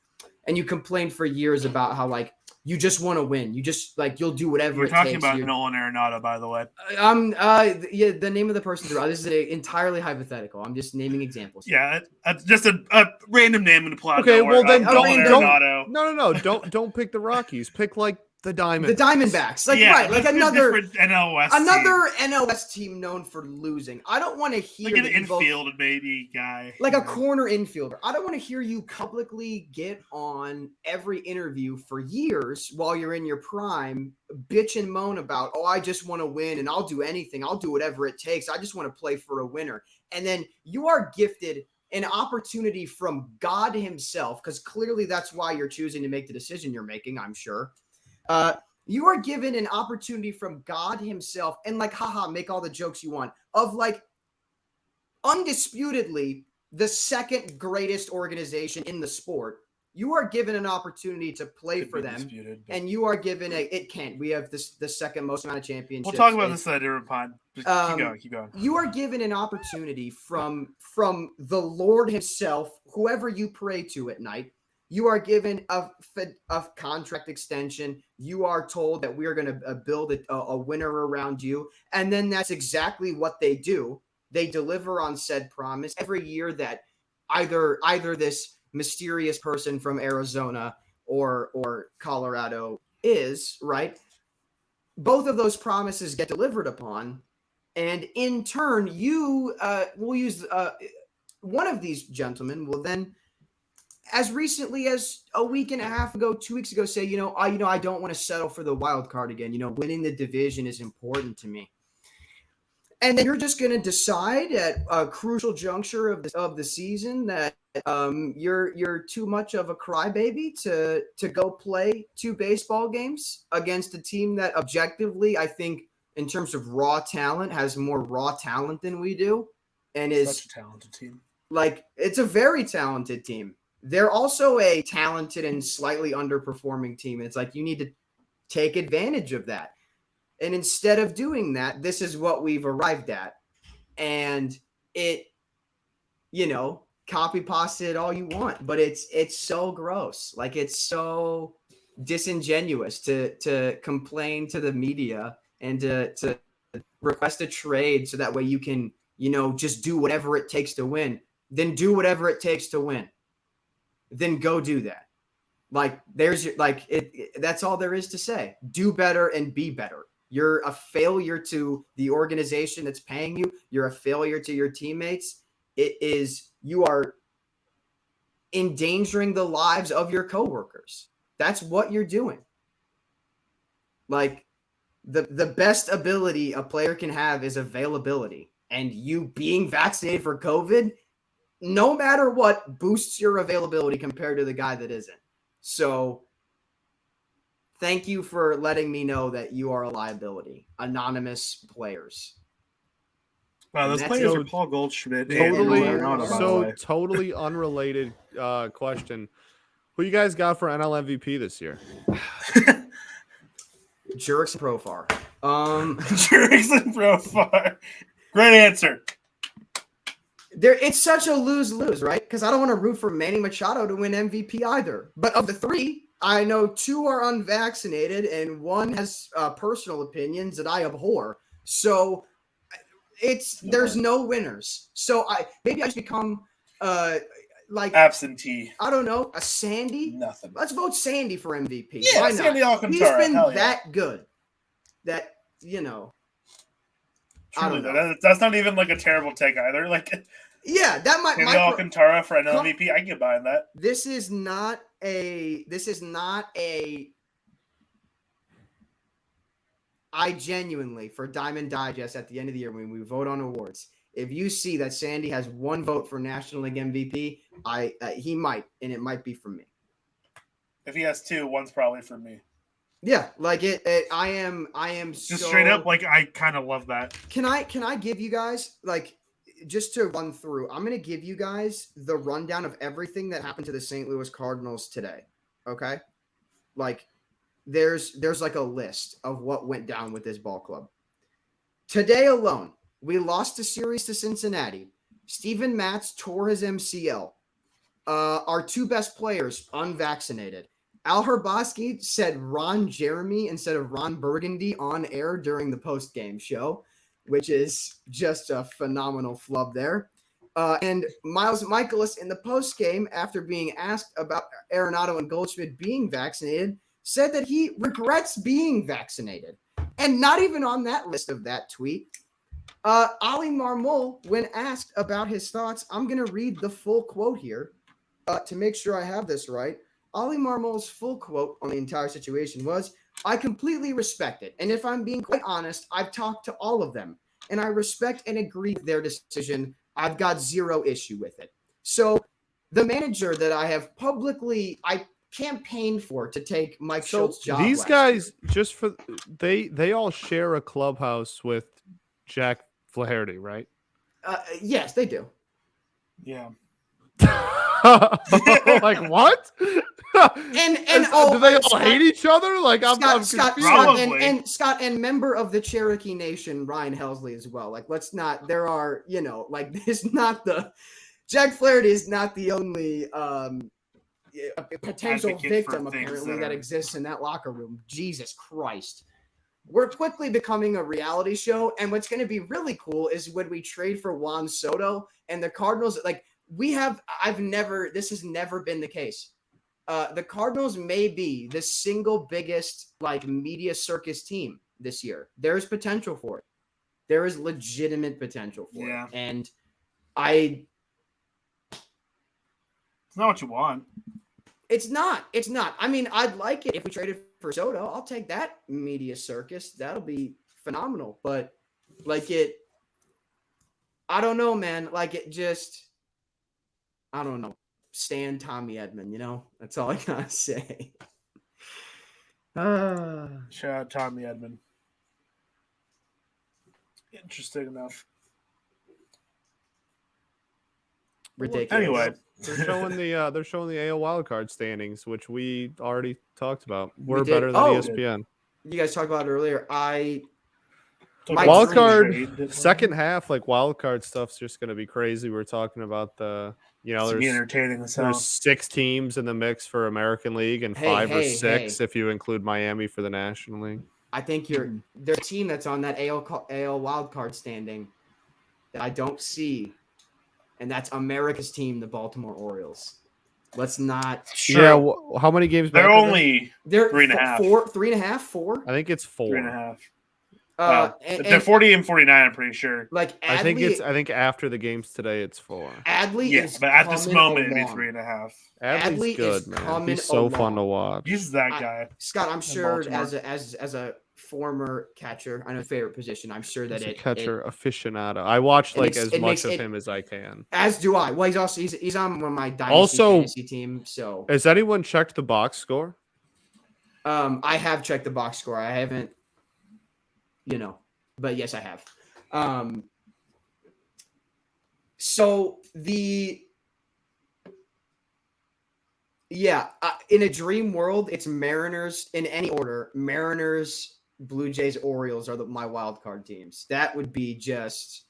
C: And you complained for years about how you just want to win. You just you'll do whatever it takes.
B: You're talking about Nolan Arenado, by the way.
C: Yeah, the name of the person throughout. This is entirely hypothetical. I'm just naming examples.
B: Yeah, just a random name in the plot.
A: Okay, well then don't pick the Rockies. Pick the Diamondbacks.
C: The Diamondbacks. Another
B: NL West
C: NL West team known for losing. I don't want to hear
B: an infield maybe guy.
C: A corner infielder. I don't want to hear you publicly get on every interview for years while you're in your prime, bitch and moan about, I just want to win and I'll do anything. I'll do whatever it takes. I just want to play for a winner. And then you are gifted an opportunity from God himself, because clearly that's why you're choosing to make the decision you're making, I'm sure. You are given an opportunity from God himself and haha, make all the jokes you want of undisputedly the second greatest organization in the sport. You are given an opportunity to play for them, and you are given we have the second most amount of championships.
B: We'll talk about this at a different pod. Keep going.
C: You are given an opportunity from the Lord himself, whoever you pray to at night. You are given a contract extension. You are told that we are going to build a winner around you. And then that's exactly what they do. They deliver on said promise every year that either this mysterious person from Arizona or Colorado is, right? Both of those promises get delivered upon. And in turn, you will use one of these gentlemen will then, as recently as a week and a half ago, 2 weeks ago, say, I don't want to settle for the wild card again. Winning the division is important to me. And then you're just going to decide at a crucial juncture of the season that you're too much of a crybaby to go play 2 baseball games against a team that objectively, I think, in terms of raw talent, has more raw talent than we do, and is
B: such a talented team.
C: It's a very talented team. They're also a talented and slightly underperforming team. It's you need to take advantage of that. And instead of doing that, this is what we've arrived at. And it, copy pasta it all you want, but it's so gross. It's so disingenuous to complain to the media and to request a trade so that way you can, just do whatever it takes to win. Then do whatever it takes to win. Then go do that. There's your, that's all there is to say. Do better and be better. You're a failure to the organization that's paying you. You're a failure to your teammates. You are endangering the lives of your coworkers. That's what you're doing. The best ability a player can have is availability. And you being vaccinated for COVID, no matter what, boosts your availability compared to the guy that isn't. So thank you for letting me know that you are a liability. Anonymous players.
B: Wow,
C: And
B: those
C: that's
B: players
A: it.
B: are Paul Goldschmidt
A: Totally,
B: and Arenado, by the
A: so
B: way.
A: totally unrelated question. Who you guys got for NL MVP this year?
C: Jurickson Profar.
B: Jurickson Profar. Great answer.
C: It's such a lose-lose, right? Because I don't want to root for Manny Machado to win MVP either. But of the three, I know two are unvaccinated and one has personal opinions that I abhor. So there's no winners. So maybe I should become like
B: absentee.
C: I don't know, a Sandy.
B: Nothing.
C: Let's vote Sandy for MVP.
B: Yeah,
C: why not?
B: Sandy Alcantara.
C: He's been
B: Hell yeah.
C: that good that
B: Truly,
C: I don't know.
B: That's not even like a terrible take either. Like,
C: yeah, that might.
B: Sandy Alcantara for an MVP. I can get behind that.
C: This is not a. I genuinely, for Diamond Digest at the end of the year when we vote on awards, if you see that Sandy has one vote for National League MVP, he might, and it might be from me.
B: If he has two, one's probably for me.
C: Yeah, like I am
B: just straight up. Like, I kind of love that.
C: Can I give you guys like just to run through? I'm gonna give you guys the rundown of everything that happened to the St. Louis Cardinals today. Okay, like. There's like a list of what went down with this ball club. Today alone, we lost a series to Cincinnati. Steven Matz tore his MCL. Our two best players unvaccinated. Al Herboski said Ron Jeremy instead of Ron Burgundy on air during the post-game show, which is just a phenomenal flub there. And Miles Michaelis in the post-game, after being asked about Arenado and Goldschmidt being vaccinated, said that he regrets being vaccinated. And not even on that list of that tweet. Ali Marmol, when asked about his thoughts, I'm going to read the full quote here to make sure I have this right. Ali Marmol's full quote on the entire situation was, I completely respect it. And if I'm being quite honest, I've talked to all of them. And I respect and agree with their decision. I've got zero issue with it. So the manager that I have publicly, campaigned for to take Mike Schultz's job.
A: These guys just for they all share a clubhouse with Jack Flaherty, right?
C: Yes, they do.
B: Yeah.
A: Like what?
C: And
A: do they all hate each other? Like
C: Scott and member of the Cherokee Nation, Ryan Helsley as well. Like let's not. There are this not the Jack Flaherty is not the only a potential victim apparently that exists in that locker room. Jesus Christ. We're quickly becoming a reality show, and what's going to be really cool is when we trade for Juan Soto and the Cardinals, this has never been the case. The Cardinals may be the single biggest media circus team this year. There's potential for it. There is legitimate potential for it. And it's
B: not what you want.
C: It's not. I mean, I'd like it if we traded for Soto. I'll take that media circus. That'll be phenomenal. But I don't know, man. I don't know. Stan Tommy Edman, That's all I gotta say.
B: Shout out Tommy Edman. Interesting enough.
C: Ridiculous.
B: Anyway.
A: They're showing the AL wildcard standings, which we already talked about. We're better than ESPN.
C: You guys talked about it earlier.
A: Wildcard second half, wildcard stuff's just gonna be crazy. We're talking about there's 6 teams in the mix for American League and 5 or 6 if you include Miami for the National League.
C: I think their team that's on that AL wildcard standing that I don't see. And that's America's team, the Baltimore Orioles. Let's not.
A: Sure. Yeah. How many games?
B: They're only
C: they're
B: 3.5.
C: 3.5, 4.
A: I think it's 4.
B: 3.5. They're 40 and 49. I'm pretty sure.
A: I think after the games today, it's 4.
C: Adley is
B: but at this moment, it'd be 3.5.
A: Adley's good, man. He's so fun to watch.
B: He's that guy.
C: Scott, I'm sure as a former catcher, I know favorite position. I'm sure that
A: catcher aficionado. I watched as much of him as I can.
C: As do I. Well, he's on one of my dynasty fantasy team. So
A: has anyone checked the box score?
C: I have checked the box score. I haven't, but yes, I have. So in a dream world, it's Mariners in any order. Mariners, Blue Jays, Orioles are my wild card teams. That would be just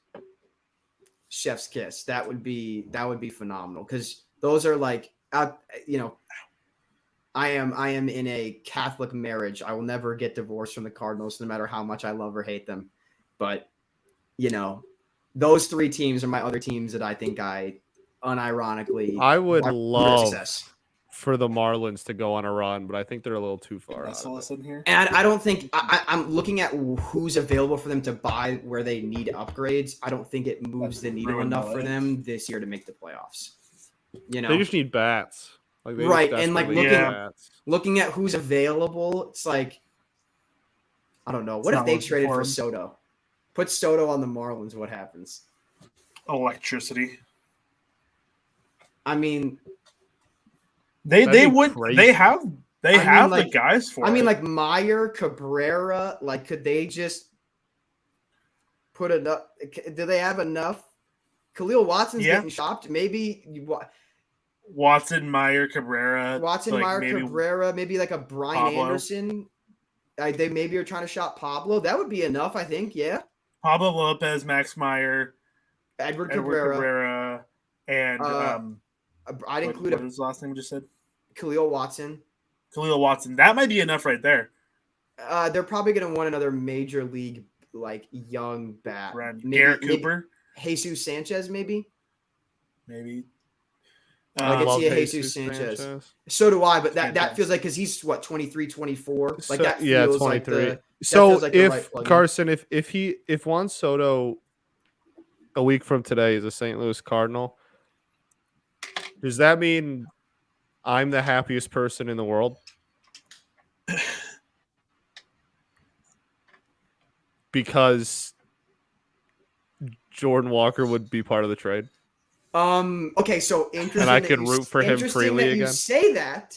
C: chef's kiss. That would be phenomenal because those are like, I am in a Catholic marriage. I will never get divorced from the Cardinals, no matter how much I love or hate them. But those three teams are my other teams that I think I unironically
A: I would love for the Marlins to go on a run, but I think they're a little too far out of it.
B: Here.
C: And I don't think I'm looking at who's available for them to buy where they need upgrades. I don't think it moves the needle enough for them this year to make the playoffs.
A: They just need bats.
C: Right, and like looking at who's available, it's like, I don't know. What if they traded for Soto? Put Soto on the Marlins. What happens?
B: Electricity.
C: I mean,
B: they would. Crazy. They have the guys for it.
C: I mean, like Meyer, Cabrera. Like, could they just put enough? Do they have enough? Khalil Watson's getting shopped. Maybe
B: Watson, Meyer, Cabrera.
C: Cabrera. Maybe like a Brian Pablo. Anderson. They maybe are trying to shop Pablo. That would be enough, I think. Yeah.
B: Pablo Lopez, Max Meyer,
C: Edward Cabrera,
B: and
C: I'd include
B: what his last name you just said?
C: Khalil Watson.
B: That might be enough right there.
C: They're probably going to want another major league like young bat.
B: Garrett Cooper,
C: Jesus Sanchez, maybe.
A: I
C: can see a Jesus Sanchez. So do I, but that feels like because he's 23, 24. Like that feels
A: 23.
C: Like
A: so if Carson, if Juan Soto a week from today is a St. Louis Cardinal, does that mean I'm the happiest person in the world? Because Jordan Walker would be part of the trade.
C: Okay, so interesting.
A: And I could root for him freely again.
C: You say that.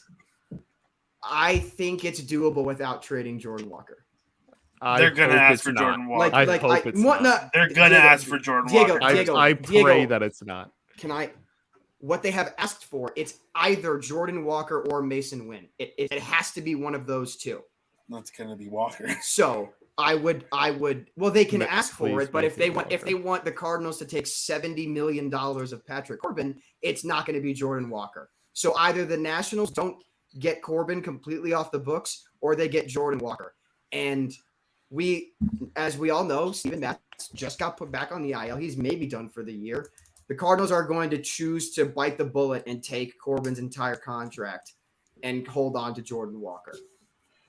C: I think it's doable without trading Jordan Walker.
B: They're gonna ask for Jordan Walker.
A: I hope it's not.
B: They're gonna ask for Jordan Walker.
A: I pray that it's not.
C: What they have asked for? It's either Jordan Walker or Mason Wynn. It has to be one of those two.
B: That's gonna be Walker.
C: So I would. Well, they can ask for it, but if they want the Cardinals to take $70 million of Patrick Corbin, it's not going to be Jordan Walker. So either the Nationals don't get Corbin completely off the books, or they get Jordan Walker. And as we all know, Steven Matz just got put back on the IL. He's maybe done for the year. The Cardinals are going to choose to bite the bullet and take Corbin's entire contract and hold on to Jordan Walker.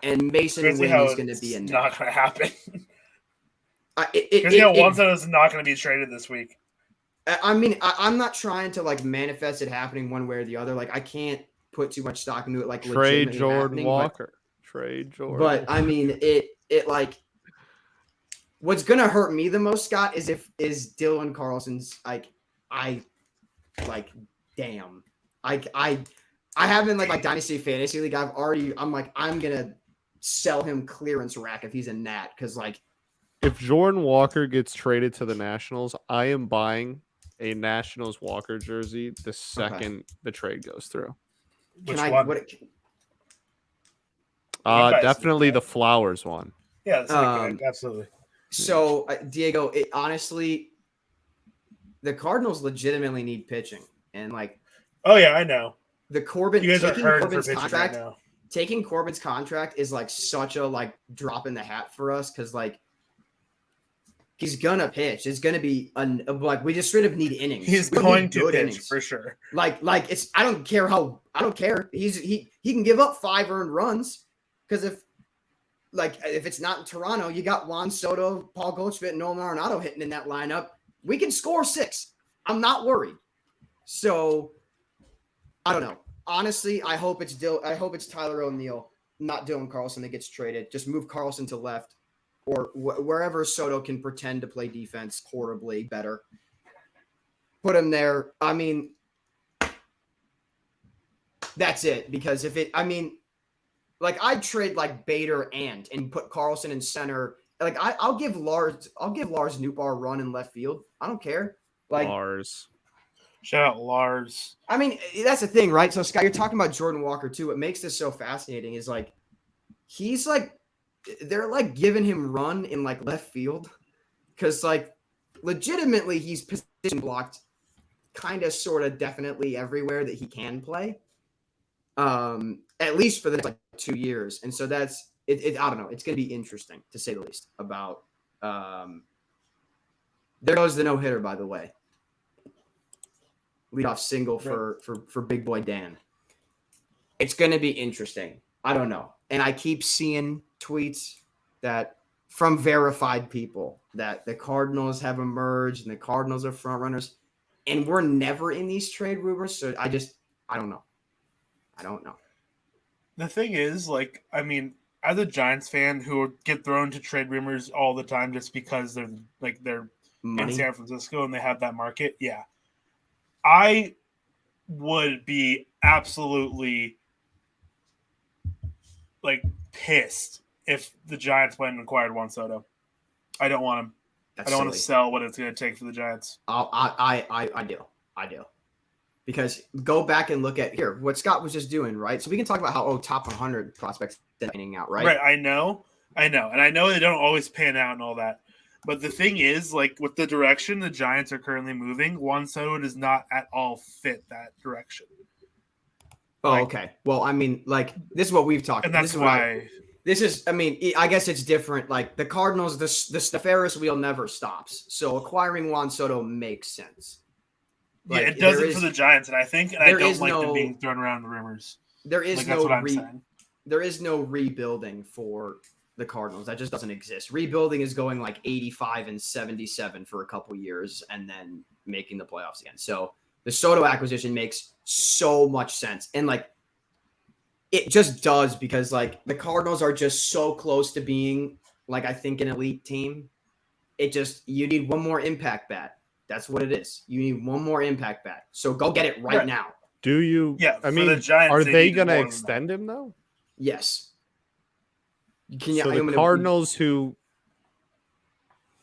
C: And Mason Wynn is going to be in there.
B: Not going to happen. Wanzo is not going to be traded this week.
C: I mean, I'm not trying to like manifest it happening one way or the other. Like, I can't put too much stock into it. Like,
A: trade Jordan Walker. Trade Jordan.
C: But I mean, it like what's going to hurt me the most, Scott, is Dylan Carlson's like damn. I have in like my Dynasty Fantasy League. I'm gonna sell him clearance rack if he's a Nat, because like
A: if Jordan Walker gets traded to the Nationals, I am buying a Nationals Walker jersey the second the trade goes through. Definitely the Flowers one.
B: Yeah, absolutely.
C: So Diego, honestly, the Cardinals legitimately need pitching, and like,
B: oh yeah, I know.
C: The Corbin,
B: you guys are hurting for pitching right now.
C: Taking Corbin's contract is like such a like drop in the hat for us, because like he's gonna pitch. It's gonna be like we just straight up need innings.
B: He's going to pitch innings. For sure.
C: Like it's I don't care. He can give up 5 earned runs, because if it's not in Toronto, you got Juan Soto, Paul Goldschmidt, and Nolan Arenado hitting in that lineup. We can score 6. I'm not worried. So I don't know. Honestly, I hope it's Tyler O'Neill, not Dylan Carlson, that gets traded. Just move Carlson to left, or wherever Soto can pretend to play defense horribly better. Put him there. I mean, that's it. Because I'd trade like Bader and put Carlson in center. Like I'll give Lars Nootbaar a run in left field. I don't care. Like
A: Lars.
B: Shout out Lars.
C: I mean, that's the thing, right? So, Scott, you're talking about Jordan Walker, too. What makes this so fascinating is, like, he's, like, they're, like, giving him run in, like, left field. Because, like, legitimately, he's position blocked kind of, sort of, definitely everywhere that he can play. At least for the next, like, 2 years. And so that's it. I don't know. It's going to be interesting, to say the least, about there goes the no-hitter, by the way. Leadoff single for Big Boy Dan. It's going to be interesting. I don't know. And I keep seeing tweets that from verified people that the Cardinals have emerged and the Cardinals are front runners. And we're never in these trade rumors. So I don't know. I don't know.
B: The thing is, like, I mean, as a Giants fan who get thrown to trade rumors all the time just because they're
C: Money.
B: in San Francisco and they have that market, yeah. I would be absolutely like pissed if the Giants went and acquired Juan Soto. I don't want him.
C: That's
B: I don't want
C: silly.
B: to sell what it's going to take for the Giants.
C: I do. Because go back and look at here what Scott was just doing, right? So we can talk about how top 100 prospects panning out, right?
B: Right, I know, and I know they don't always pan out and all that. But the thing is, like, with the direction the Giants are currently moving, Juan Soto does not at all fit that direction.
C: Oh, okay. Well, I mean, like, this is what we've talked
B: about. And that's why.
C: I mean, I guess it's different. Like, the Cardinals, the Ferris wheel never stops. So acquiring Juan Soto makes sense.
B: Like, yeah, it doesn't for the Giants, and I don't like them being thrown around the rumors.
C: There is
B: like,
C: no
B: that's what I'm saying.
C: There is no rebuilding for the Cardinals. That just doesn't exist. Rebuilding is going like 85 and 77 for a couple years and then making the playoffs again. So the Soto acquisition makes so much sense. And like, it just does because like the Cardinals are just so close to being like, I think an elite team. You need one more impact bat. That's what it is. You need one more impact bat. So go get it right now.
A: Do you?
B: Yeah.
A: I mean,
B: the Giants,
A: are they going to extend him though?
C: Yes.
A: So the Cardinals who,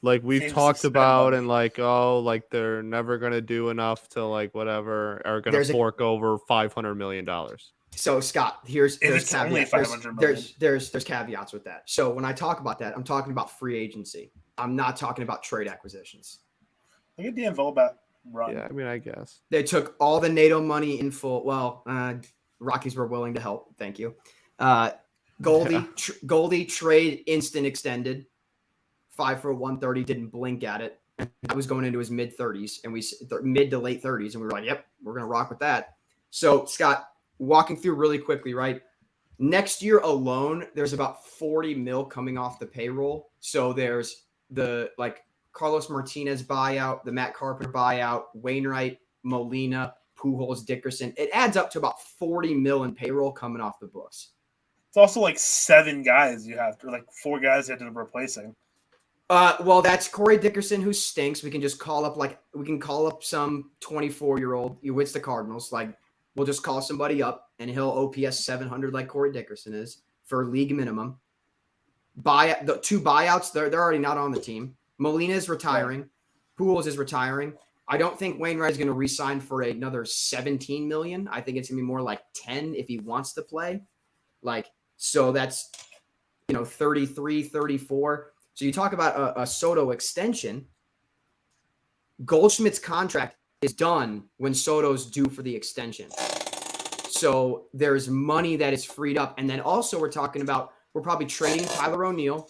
A: like we've talked about, and like, oh, like they're never going to do enough to like whatever, are going to fork over $500 million.
C: So Scott, there's
B: caveats. Only $500 million.
C: There's caveats with that. So when I talk about that, I'm talking about free agency. I'm not talking about trade acquisitions.
B: Look at Dan Volbat run.
A: Yeah, I mean, I guess
C: they took all the NATO money in full. Well, Rockies were willing to help. Thank you. Goldie trade instant extended. 5 for 130. Didn't blink at it. And that was going into his mid 30s, and mid to late 30s, and we were like, "Yep, we're gonna rock with that." So Scott, walking through really quickly, right? Next year alone, there's about 40 mil coming off the payroll. So there's the like Carlos Martinez buyout, the Matt Carpenter buyout, Wainwright, Molina, Pujols, Dickerson. It adds up to about 40 mil in payroll coming off the books.
B: It's also like 7 guys you have to, like 4 guys you have to replacing.
C: Well, that's Corey Dickerson who stinks. We can just call up some 24-year-old. It's the Cardinals. Like, we'll just call somebody up and he'll OPS 700 like Corey Dickerson is for league minimum. The 2 buyouts, they're already not on the team. Molina is retiring. Pujols is retiring. I don't think Wainwright is going to re-sign for another $17 million. I think it's going to be more like 10 if he wants to play. Like, so that's, 33, 34. So you talk about a Soto extension. Goldschmidt's contract is done when Soto's due for the extension. So there's money that is freed up. And then also we're probably trading Tyler O'Neill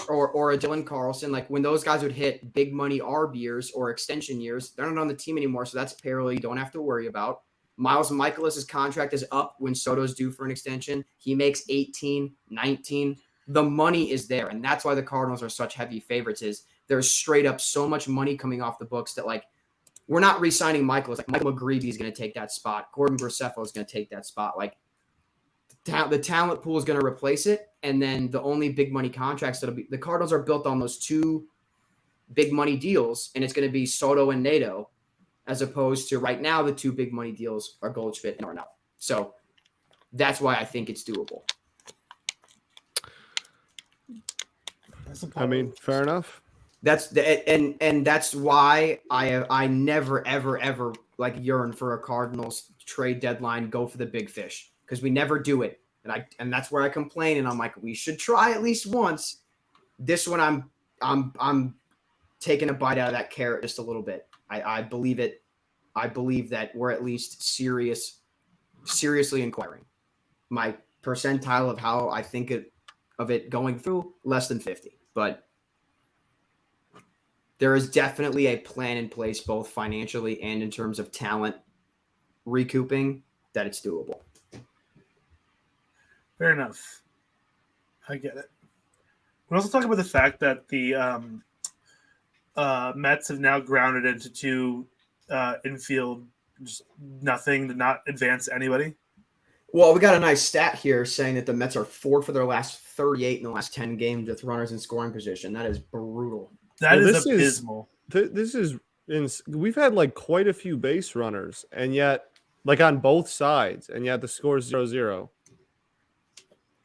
C: or a Dylan Carlson. Like when those guys would hit big money ARB years or extension years, they're not on the team anymore. So that's payroll you don't have to worry about. Miles Michaelis' contract is up when Soto's due for an extension. He makes 18, 19. The money is there. And that's why the Cardinals are such heavy favorites is there's straight up so much money coming off the books that like, we're not re-signing Michaelis. Like Michael McGreevy is going to take that spot. Gordon Graceffo is going to take that spot. Like the talent pool is going to replace it. And then the only big money contracts the Cardinals are built on those 2 big money deals. And it's going to be Soto and Nato, as opposed to right now, the 2 big money deals are Goldschmidt and Arnott. So that's why I think it's doable.
A: I mean, fair enough.
C: That's and that's why I never ever like yearn for a Cardinals trade deadline, go for the big fish, because we never do it. And that's where I complain, and I'm like, we should try at least once. This one, I'm taking a bite out of that carrot just a little bit. I believe it. I believe that we're at least seriously inquiring. My percentile of how I think of it going through, less than 50, but there is definitely a plan in place, both financially and in terms of talent recouping, that it's doable.
B: Fair enough. I get it. We also talk about the fact that the Mets have now grounded into two infield, just nothing to not advance anybody.
C: Well, we got a nice stat here saying that the Mets are 4 for their last 38 in the last 10 games with runners in scoring position. That is brutal.
B: That is abysmal.
A: We've had like quite a few base runners, and yet like on both sides, and yet the score is 0-0.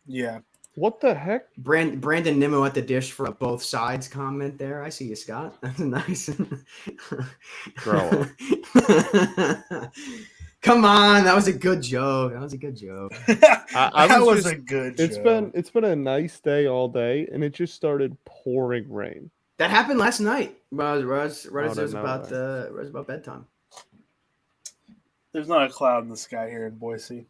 B: Yeah.
A: What the heck?
C: Brandon Nimmo at the dish for a both sides comment there. I see you, Scott. That's nice.
A: Bro.
C: Come on, that was a good joke. That was a good joke.
B: That was a good joke.
A: It's been a nice day all day, and it just started pouring rain.
C: That happened last night. Right as it was about bedtime.
B: There's not a cloud in the sky here in Boise.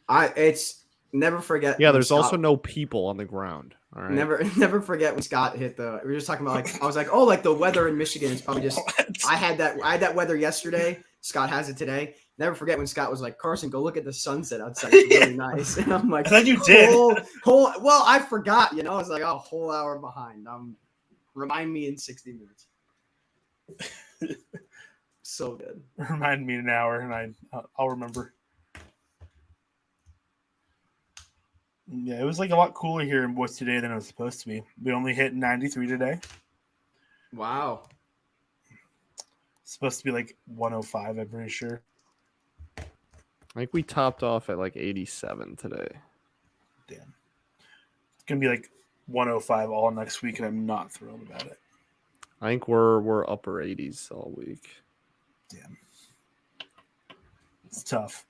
C: It's never forget.
A: Yeah, there's also no people on the ground. All right.
C: Never forget when Scott hit the. We were just talking about like I was like, oh, like the weather in Michigan is probably just. I had that weather yesterday. Scott has it today. Never forget when Scott was like, Carson, go look at the sunset outside. It's really nice. And I'm like,
B: I thought you did.
C: Well, I forgot. I was like, a whole hour behind. Remind me in 60 minutes. So good.
B: Remind me in an hour, and I'll remember. Yeah, it was like a lot cooler here in Boise today than it was supposed to be. We only hit 93 today.
C: Wow.
B: It's supposed to be like 105, I'm pretty sure.
A: I think we topped off at like 87 today.
B: Damn. It's going to be like 105 all next week, and I'm not thrilled about it.
A: I think we're upper 80s all week.
B: Damn. It's tough.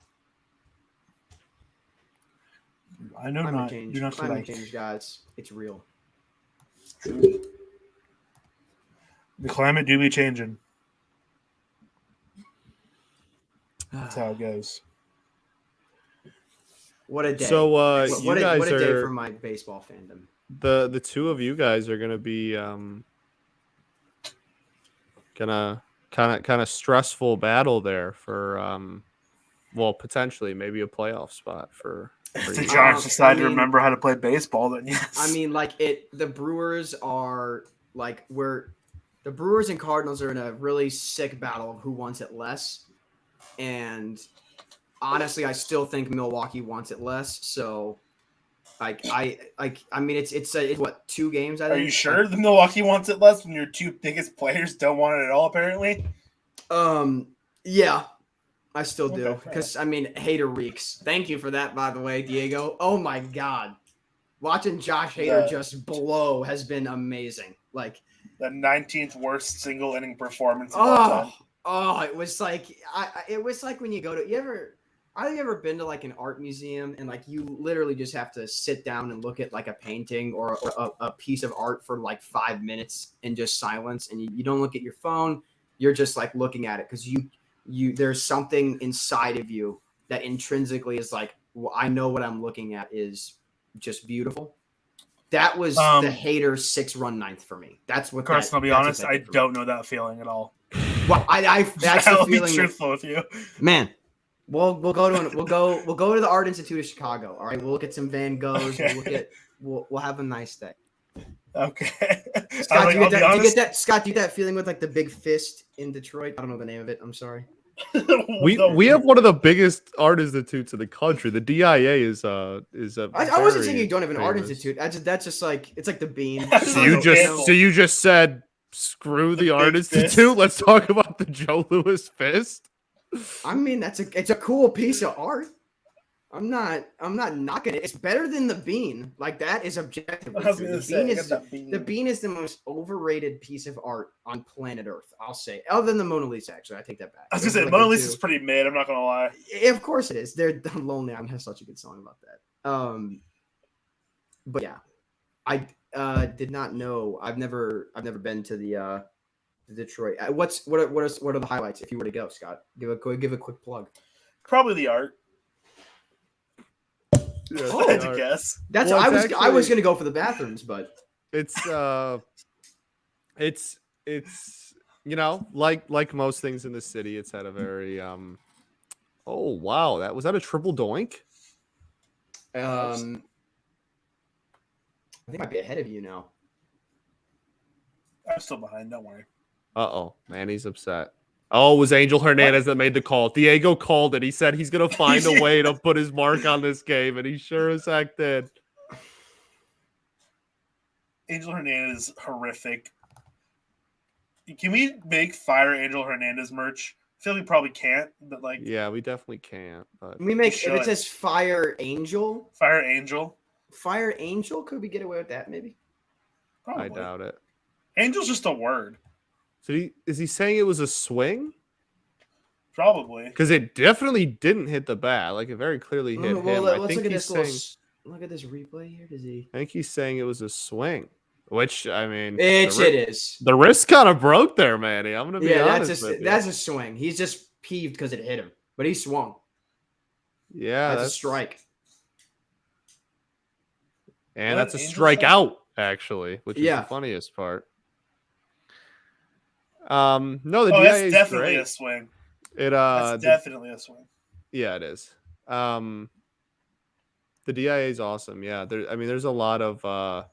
B: I know
C: Climate
B: not.
C: change.
B: You're not
C: Climate change, guys. It's real.
B: The climate do be changing. That's how it goes.
C: What a day!
A: So
C: what a day for my baseball fandom.
A: The two of you guys are gonna be gonna kind of stressful battle there for potentially maybe a playoff spot for
B: if the Giants decide to remember how to play baseball, then yes.
C: I mean, the Brewers are the Brewers and Cardinals are in a really sick battle of who wants it less. And honestly, I still think Milwaukee wants it less. So I mean, it's what, 2 games? I think.
B: Are you sure the Milwaukee wants it less when your two biggest players don't want it at all? Apparently.
C: Yeah, I still do because I mean, Hader reeks. Thank you for that, by the way, Diego. Oh my God, watching Josh Hader just blow has been amazing. Like
B: the 19th worst single inning performance of all time.
C: Oh, it was like it was like when you go to have you ever been to like an art museum and like you literally just have to sit down and look at like a painting or a piece of art for like 5 minutes in just silence, and you don't look at your phone, you're just like looking at it because you there's something inside of you that intrinsically is like, well, I know what I'm looking at is just beautiful. That was the Hader 6-run ninth for me. That's what.
B: Carson, I'll be honest, I don't know that feeling at all.
C: Well, that's the feeling.
B: Be truthful with you,
C: man. We'll go to the Art Institute of Chicago. All right, we'll look at some Van Goghs.
B: Okay.
C: We'll have a nice day.
B: Okay.
C: Scott, do you get that? Scott, do you get that feeling with like the big fist in Detroit? I don't know the name of it. I'm sorry.
A: we have one of the biggest art institutes in the country. The DIA is a.
C: I wasn't saying you don't have an art institute. That's just like it's like the bean.
A: So you just said screw the art institute. Fist. Let's talk about the Joe Louis fist.
C: I mean, it's a cool piece of art. I'm not knocking it. It's better than the bean. Like that is objectively
B: I was
C: true.
B: gonna
C: The
B: say,
C: bean
B: I
C: is
B: got that bean.
C: the bean is the most overrated piece of art on planet Earth. I'll say, other than the Mona Lisa. Actually, I take that back.
B: I was gonna
C: Those are
B: say,
C: the
B: Mona
C: good
B: Lisa's
C: two.
B: pretty mid. I'm not gonna lie.
C: Of course it is. They're Lonely Island has such a good song about that. But yeah, I did not know. I've never been to the Detroit. What are the highlights if you were to go, Scott? Give a quick plug.
B: Probably the art.
A: Yeah,
B: I
C: Oh.
B: had to guess.
C: That's
A: Well,
C: I
A: it's
C: was gonna go for the bathrooms, but
A: it's like most things in the city, it's had a very oh wow, was that a triple doink?
C: I think I might be ahead of you now.
B: I'm still behind. Don't worry.
A: Uh-oh, Manny's upset. Oh, it was Angel Hernandez that made the call. Diego called it. He said he's gonna find a way to put his mark on this game, and he sure as heck did.
B: Angel Hernandez is horrific. Can we make Fire Angel Hernandez merch? I feel like we probably can't, but like,
A: Yeah, we definitely can't. But
C: We make
B: should.
C: if it says Fire Angel,
B: Fire Angel.
C: could we get away with that maybe?
B: Probably.
A: I doubt it.
B: Angel's just a word.
A: So is he saying it was a swing?
B: Probably.
A: Because it definitely didn't hit the bat. Like it very clearly hit him.
C: Let's look at this look at this replay here. Does he?
A: I think he's saying it was a swing. Which I mean,
C: It is.
A: The wrist kind of broke there, Manny. I'm gonna be honest with you.
C: That's a swing. He's just peeved because it hit him, but he swung.
A: Yeah,
C: that's a strike.
A: And that's a strikeout, actually, which is the funniest part. No, the DIA is
B: definitely
A: great.
B: a swing.
A: That's
B: definitely a swing.
A: Yeah, it is. The DIA is awesome. Yeah, there's a lot of.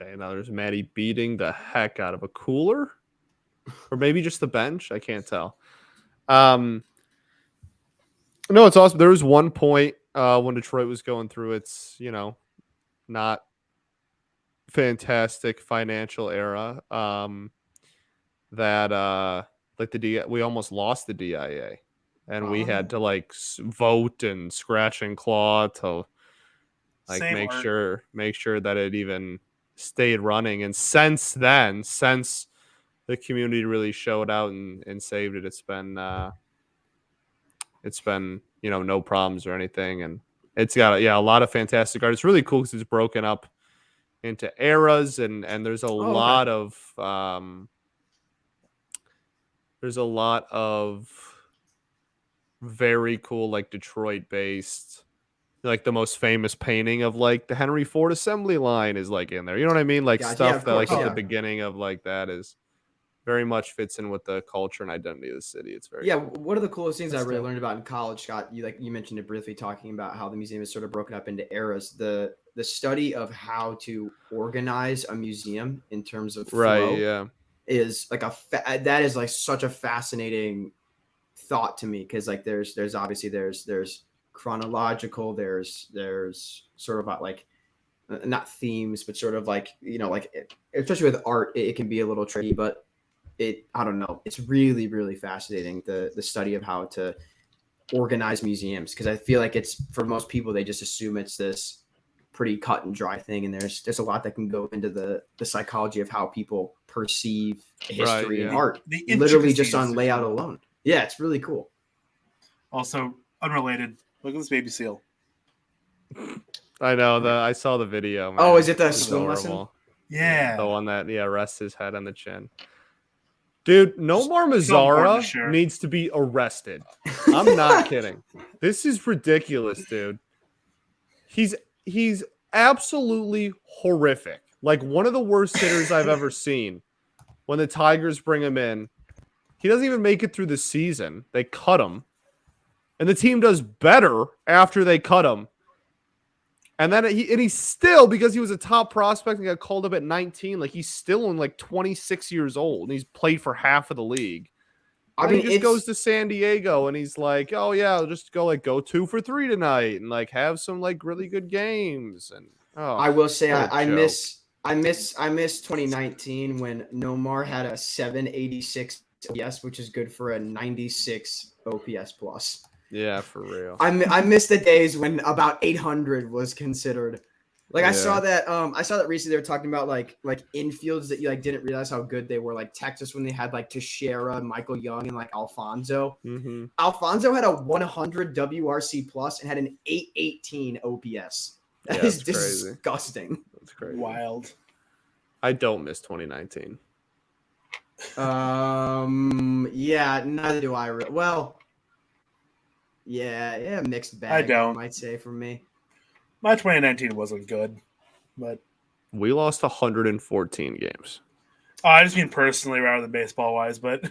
A: Okay, now there's Maddie beating the heck out of a cooler, or maybe just the bench. I can't tell. No, it's awesome. There was one point when Detroit was going through its, not fantastic financial era. That we almost lost the DIA, and we had to vote and scratch and claw to make sure that it even stayed running. And since then, since the community really showed out and saved it, it's been no problems or anything. And it's got a lot of fantastic art. It's really cool because it's broken up into eras, and there's a lot of very cool Detroit based, the most famous painting of the Henry Ford assembly line is in there. You know what I mean? Stuff that at the beginning of that is very much fits in with the culture and identity of the city. It's very cool.
C: One of the coolest things I really learned about in college, Scott, you mentioned it briefly, talking about how the museum is sort of broken up into eras. The study of how to organize a museum in terms of flow is that is such a fascinating thought to me, because there's obviously there's chronological, there's sort of about not themes, but sort of especially with art, it can be a little tricky, but I don't know, it's really, really fascinating, the study of how to organize museums, because I feel like it's, for most people, they just assume it's this pretty cut and dry thing, and there's a lot that can go into the psychology of how people perceive history and art, literally just on layout alone. Yeah, it's really cool.
B: Also, unrelated, look at this baby seal.
A: I know, I saw the video, man.
C: Oh, is it the swim lesson?
B: Yeah.
A: The one that rests his head on the chin. Dude, Nomar Mazara needs to be arrested. I'm not kidding. This is ridiculous, dude. He's absolutely horrific. One of the worst hitters I've ever seen. When the Tigers bring him in, he doesn't even make it through the season. They cut him. And the team does better after they cut him. And then he's still, because he was a top prospect and got called up at 19, he's still only 26 years old, and he's played for half of the league. He just goes to San Diego and he's like, oh yeah, I'll just go 2 for 3 tonight and have some really good games. And
C: I will say I miss 2019 when Nomar had a 786 OPS, which is good for a 96 OPS plus.
A: Yeah, for real.
C: I miss the days when about 800 was considered. Like I saw that recently they were talking about like infields that you like didn't realize how good they were. Like Texas when they had like Teixeira, Michael Young, and like Alfonso.
A: Mm-hmm.
C: Alfonso had a 100 WRC plus and had an 818 OPS. That is disgusting.
A: That's crazy.
B: Wild.
A: I don't miss 2019.
C: Yeah, neither do I. Well, yeah, mixed bag.
B: I don't.
C: I might say for me.
B: My 2019 wasn't good, but
A: we lost 114 games.
B: Oh, I just mean personally rather than baseball wise, but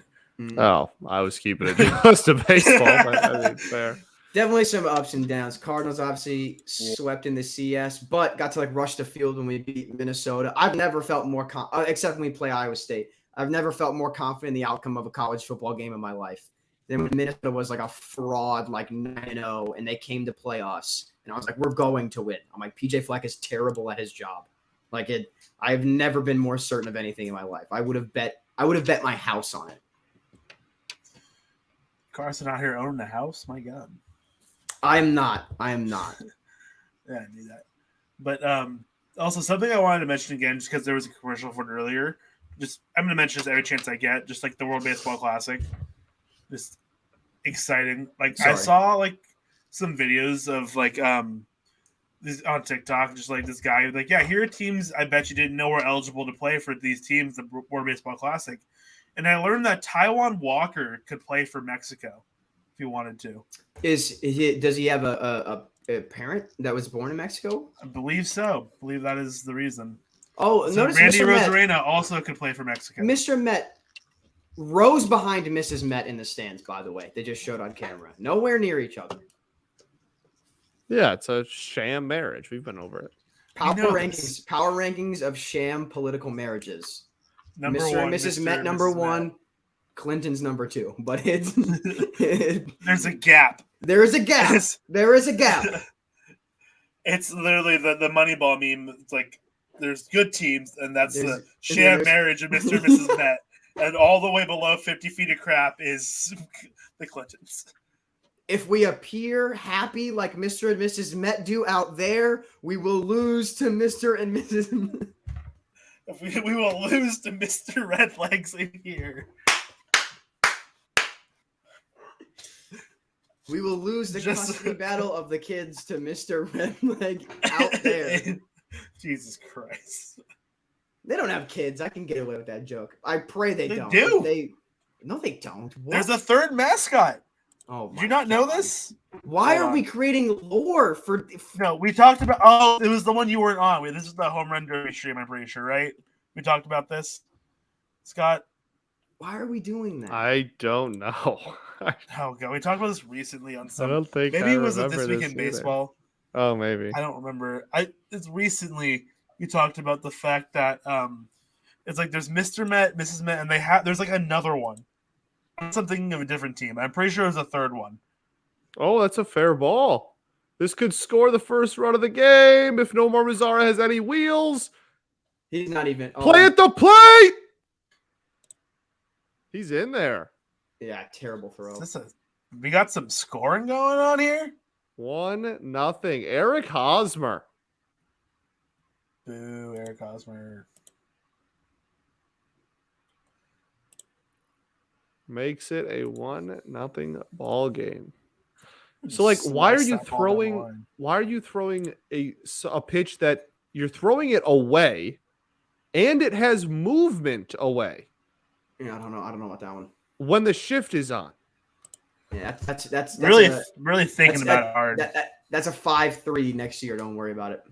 A: oh, I was keeping it just to baseball. But I mean, fair.
C: Definitely some ups and downs. Cardinals obviously swept in the CS, but got to like rush the field when we beat Minnesota. I've never felt more except when we play Iowa State. I've never felt more confident in the outcome of a college football game in my life than when Minnesota was like a fraud, like 9-0, and they came to play us. And I was like, we're going to win. I'm like, PJ Fleck is terrible at his job. Like I've never been more certain of anything in my life. I would have bet my house on it.
B: Carson out here owning the house? My God.
C: I am not.
B: Yeah, I knew that. But also something I wanted to mention again, just because there was a commercial for it earlier. I'm going to mention this every chance I get, just like the World Baseball Classic. Just exciting. Like I saw like some videos of like this on TikTok, just like this guy like, yeah, here are teams I bet you didn't know were eligible to play for these teams, the World Baseball Classic. And I learned that Taiwan Walker could play for Mexico if he wanted to.
C: Does he have a parent that was born in Mexico?
B: I believe so. I believe that is the reason.
C: Oh,
B: so
C: notice
B: Randy
C: Mr.
B: Rosarena
C: Met
B: also could play for Mexico.
C: Mr. Met rose behind Mrs. Met in the stands, by the way. They just showed on camera. Nowhere near each other.
A: Yeah, it's a sham marriage. We've been over it.
C: Power rankings of sham political marriages.
B: Number
C: Mr.
B: one,
C: and Mrs. Met, number one. Clinton's number two. But it's
B: there's a gap.
C: There is a gap. There is a gap.
B: It's literally the Moneyball meme. It's like there's good teams, and that's the sham marriage of Mr. and Mrs. Met. And all the way below 50 feet of crap is the Clintons.
C: If we appear happy like Mr. and Mrs. Met do out there, we will lose to Mr. and Mrs. Met.
B: We will lose to Mr. Red Legs in here.
C: We will lose the custody battle of the kids to Mr. Red Leg out there.
B: Jesus Christ.
C: They don't have kids. I can get away with that joke. I pray they don't.
B: Do.
C: No, they don't. What?
B: There's a third mascot.
C: Oh,
B: did you not know this?
C: Why are we creating lore for?
B: No, we talked about. Oh, it was the one you weren't on. This is the home run derby stream. I'm pretty sure, right? We talked about this, Scott.
C: Why are we doing that?
A: I don't know.
B: Oh God, we talked about this recently on some.
A: I don't think
B: maybe
A: I
B: it was
A: remember
B: This Week in Baseball.
A: Oh, maybe.
B: I don't remember. It's recently we talked about the fact that it's like there's Mr. Met, Mrs. Met, and there's like another one. I'm thinking of a different team. I'm pretty sure there's a third one.
A: Oh, that's a fair ball. This could score the first run of the game if Nomar Mazara has any wheels.
C: He's not even.
A: Play at the plate. He's in there.
C: Yeah, terrible throw.
B: We got some scoring going on here.
A: 1-0. Eric Hosmer.
B: Boo, Eric Hosmer.
A: Makes it a 1-0 ball game. So, like, why are you throwing a pitch that you're throwing it away, and it has movement away?
C: Yeah, I don't know about that one.
A: When the shift is on.
C: Yeah, that's
B: really thinking about it hard.
C: That's a 5-3 next year. Don't worry about it.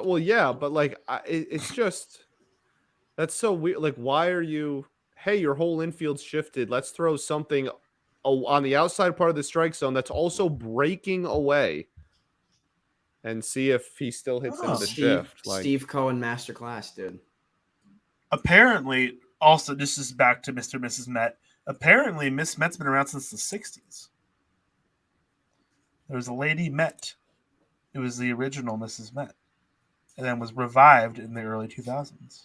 A: Well, yeah, but like it's just that's so weird. Like, why are you? Hey, your whole infield's shifted. Let's throw something on the outside part of the strike zone that's also breaking away, and see if he still hits into the shift. Like
C: Steve Cohen masterclass, dude.
B: Apparently, also this is back to Mr. and Mrs. Met. Apparently, Miss Met's been around since the 60s. There was a lady Met. It was the original Mrs. Met. And then was revived in the early 2000s.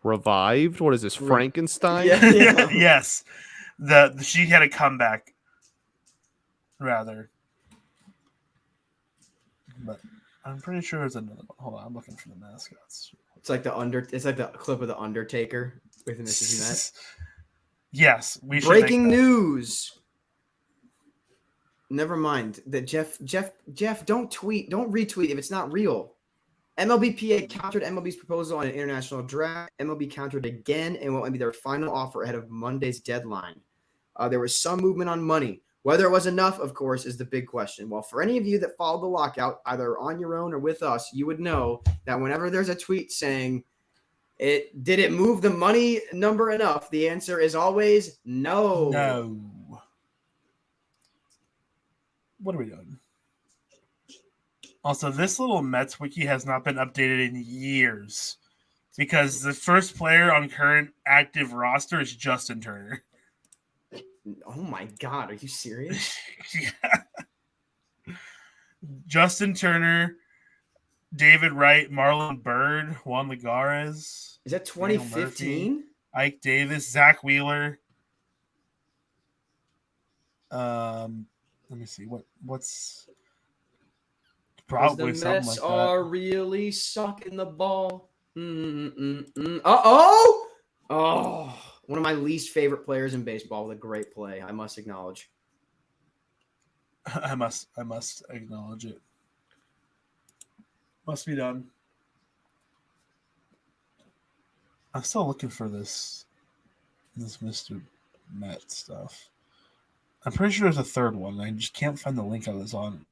A: Revived? What is this, Frankenstein?
C: Yeah.
B: Yes. She had a comeback, rather. But I'm pretty sure there's another one. Hold on, I'm looking for the mascots.
C: It's like the clip of the Undertaker with Mrs. Met.
B: Yes, we should
C: Breaking
B: make that.
C: news. Never mind. That Jeff, don't retweet if it's not real. MLBPA countered MLB's proposal on an international draft. MLB countered again and won't be their final offer ahead of Monday's deadline. There was some movement on money. Whether it was enough, of course, is the big question. Well, for any of you that followed the lockout, either on your own or with us, you would know that whenever there's a tweet saying, did it move the money number enough? The answer is always no.
B: No. What are we doing? Also, this little Mets wiki has not been updated in years because the first player on current active roster is Justin Turner.
C: Oh my God, are you serious?
B: Yeah. Justin Turner, David Wright, Marlon Byrd, Juan Lagares.
C: Is that 2015?
B: Ike Davis, Zach Wheeler. Let me see what's probably
C: the
B: something
C: Mets
B: like that.
C: are really sucking the ball. Oh, one of my least favorite players in baseball with a great play. I must acknowledge.
B: I must acknowledge it. Must be done. I'm still looking for this Mr. Met stuff. I'm pretty sure there's a third one. I just can't find the link I was on.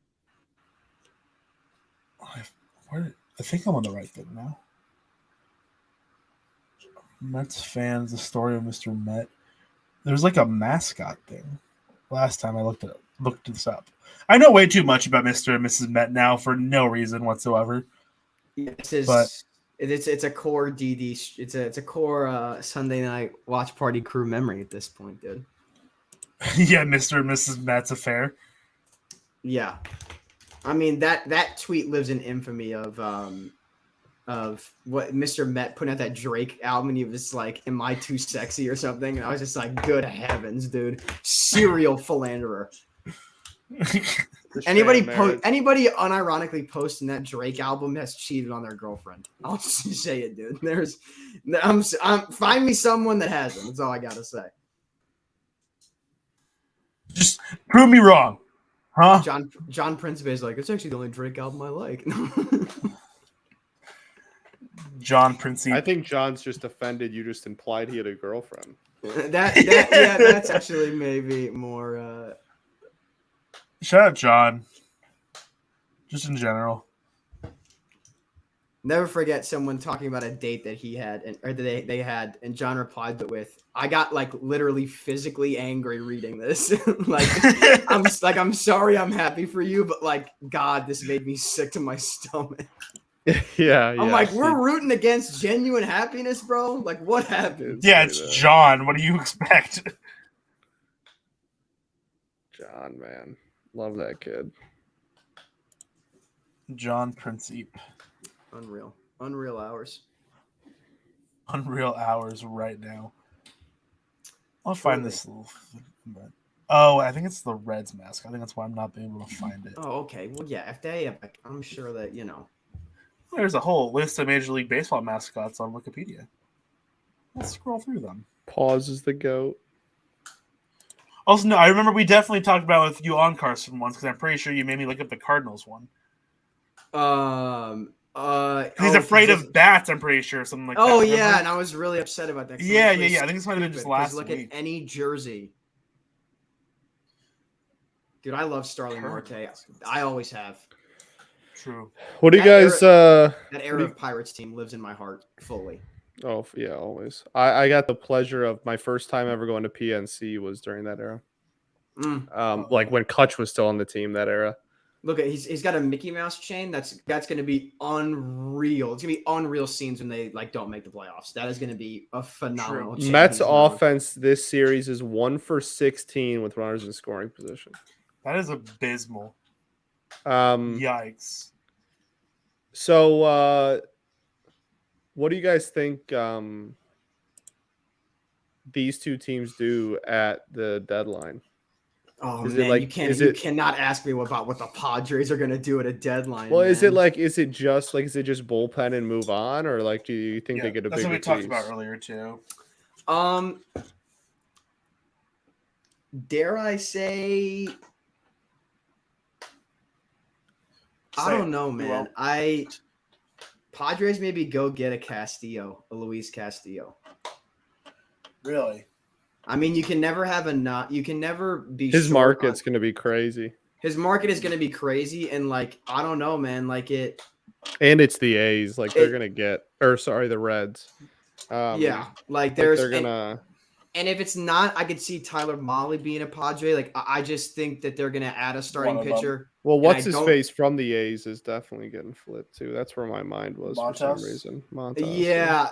B: I think I'm on the right thing now. Mets fans, the story of Mr. Met. There's like a mascot thing. Last time I looked this up. I know way too much about Mr. and Mrs. Met now for no reason whatsoever.
C: It's a core DD. It's a core Sunday night watch party crew memory at this point, dude.
B: Yeah, Mr. and Mrs. Met's affair.
C: Yeah, I mean that tweet lives in infamy of what Mr. Met putting out that Drake album, and he was like, "Am I too sexy?" or something, and I was just like, "Good heavens, dude! Serial philanderer." Anybody unironically posting that Drake album has cheated on their girlfriend. I'll just say it, dude. Find me someone that hasn't. That's all I gotta say.
B: Just prove me wrong, huh?
C: John Principe is like, it's actually the only Drake album I like.
B: John Principe.
A: I think John's just offended. You just implied he had a girlfriend.
C: That's actually maybe more.
B: Shout out John. Just in general.
C: Never forget someone talking about a date that he had, or they had, and John replied with, "I got like literally physically angry reading this. I'm sorry, I'm happy for you, but like, God, this made me sick to my stomach."
A: Yeah.
C: I'm like, we're rooting against genuine happiness, bro. Like, what happened?
B: Yeah, it's John. What do you expect?
A: John, man, love that kid.
B: John Principe.
C: Unreal hours.
B: Unreal hours right now. I'll find this little. Oh, I think it's the Reds mask. I think that's why I'm not being able to find it.
C: Oh, okay. Well, yeah. If they have, I'm sure that
B: There's a whole list of Major League Baseball mascots on Wikipedia. Let's scroll through them.
A: Pause is the GOAT.
B: Also, no, I remember we definitely talked about with you on Carson once because I'm pretty sure you made me look up the Cardinals one. He's afraid of bats, I'm pretty sure, something like that.
C: Oh, yeah, and I was really upset about that.
B: Yeah. I think this might have been just last week.
C: Look at any jersey. Dude, I love Starling Marte. I always have.
B: True.
A: What do you guys...
C: that era of Pirates team lives in my heart fully.
A: Oh, yeah, always. I got the pleasure of my first time ever going to PNC was during that era. Like when Kutch was still on the team, that era.
C: Look, he's got a Mickey Mouse chain. That's going to be unreal. It's going to be unreal scenes when they don't make the playoffs. That is going to be a phenomenal chain.
A: Mets offense this series is 1 for 16 with runners in scoring position.
B: That is abysmal.
A: Yikes. So, what do you guys think? these two teams do at the deadline?
C: Oh
A: Is it
C: man,
A: like
C: you cannot ask me about what the Padres are gonna do at a deadline.
A: well,
C: man.
A: is it just bullpen and move on, or like do you think they get a
B: that's
A: bigger
B: what we talked
A: piece?
B: about earlier too.
C: Dare I say? I don't know, man. Padres maybe go get a Luis Castillo.
B: Really?
C: I mean, you can never have you can never be
A: His
C: short
A: market's going to be crazy.
C: His market is going to be crazy, and like I don't know, man. Like it,
A: and it's the A's. Like they're going to get, or sorry, the Reds.
C: Yeah, like there's
A: they're gonna.
C: And if it's not, I could see Tyler Mahle being a Padre. Like I just think that they're gonna add a starting pitcher.
A: Well, what's his face from the A's is definitely getting flipped too. That's where my mind was for some reason. Montas.
C: Yeah,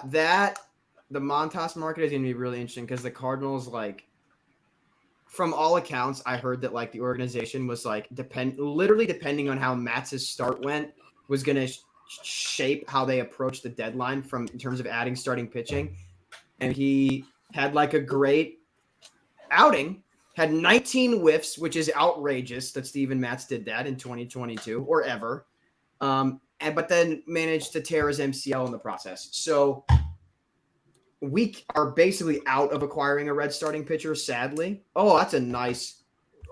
C: the Montas market is gonna be really interesting because the Cardinals, like, from all accounts, I heard that like the organization was like literally depending on how Matz's start went, was gonna shape how they approach the deadline in terms of adding starting pitching, and he had like a great outing. Had 19 whiffs, which is outrageous that Steven Matz did that in 2022 or ever. But then managed to tear his MCL in the process. So we are basically out of acquiring a Red starting pitcher, sadly. Oh, that's a nice.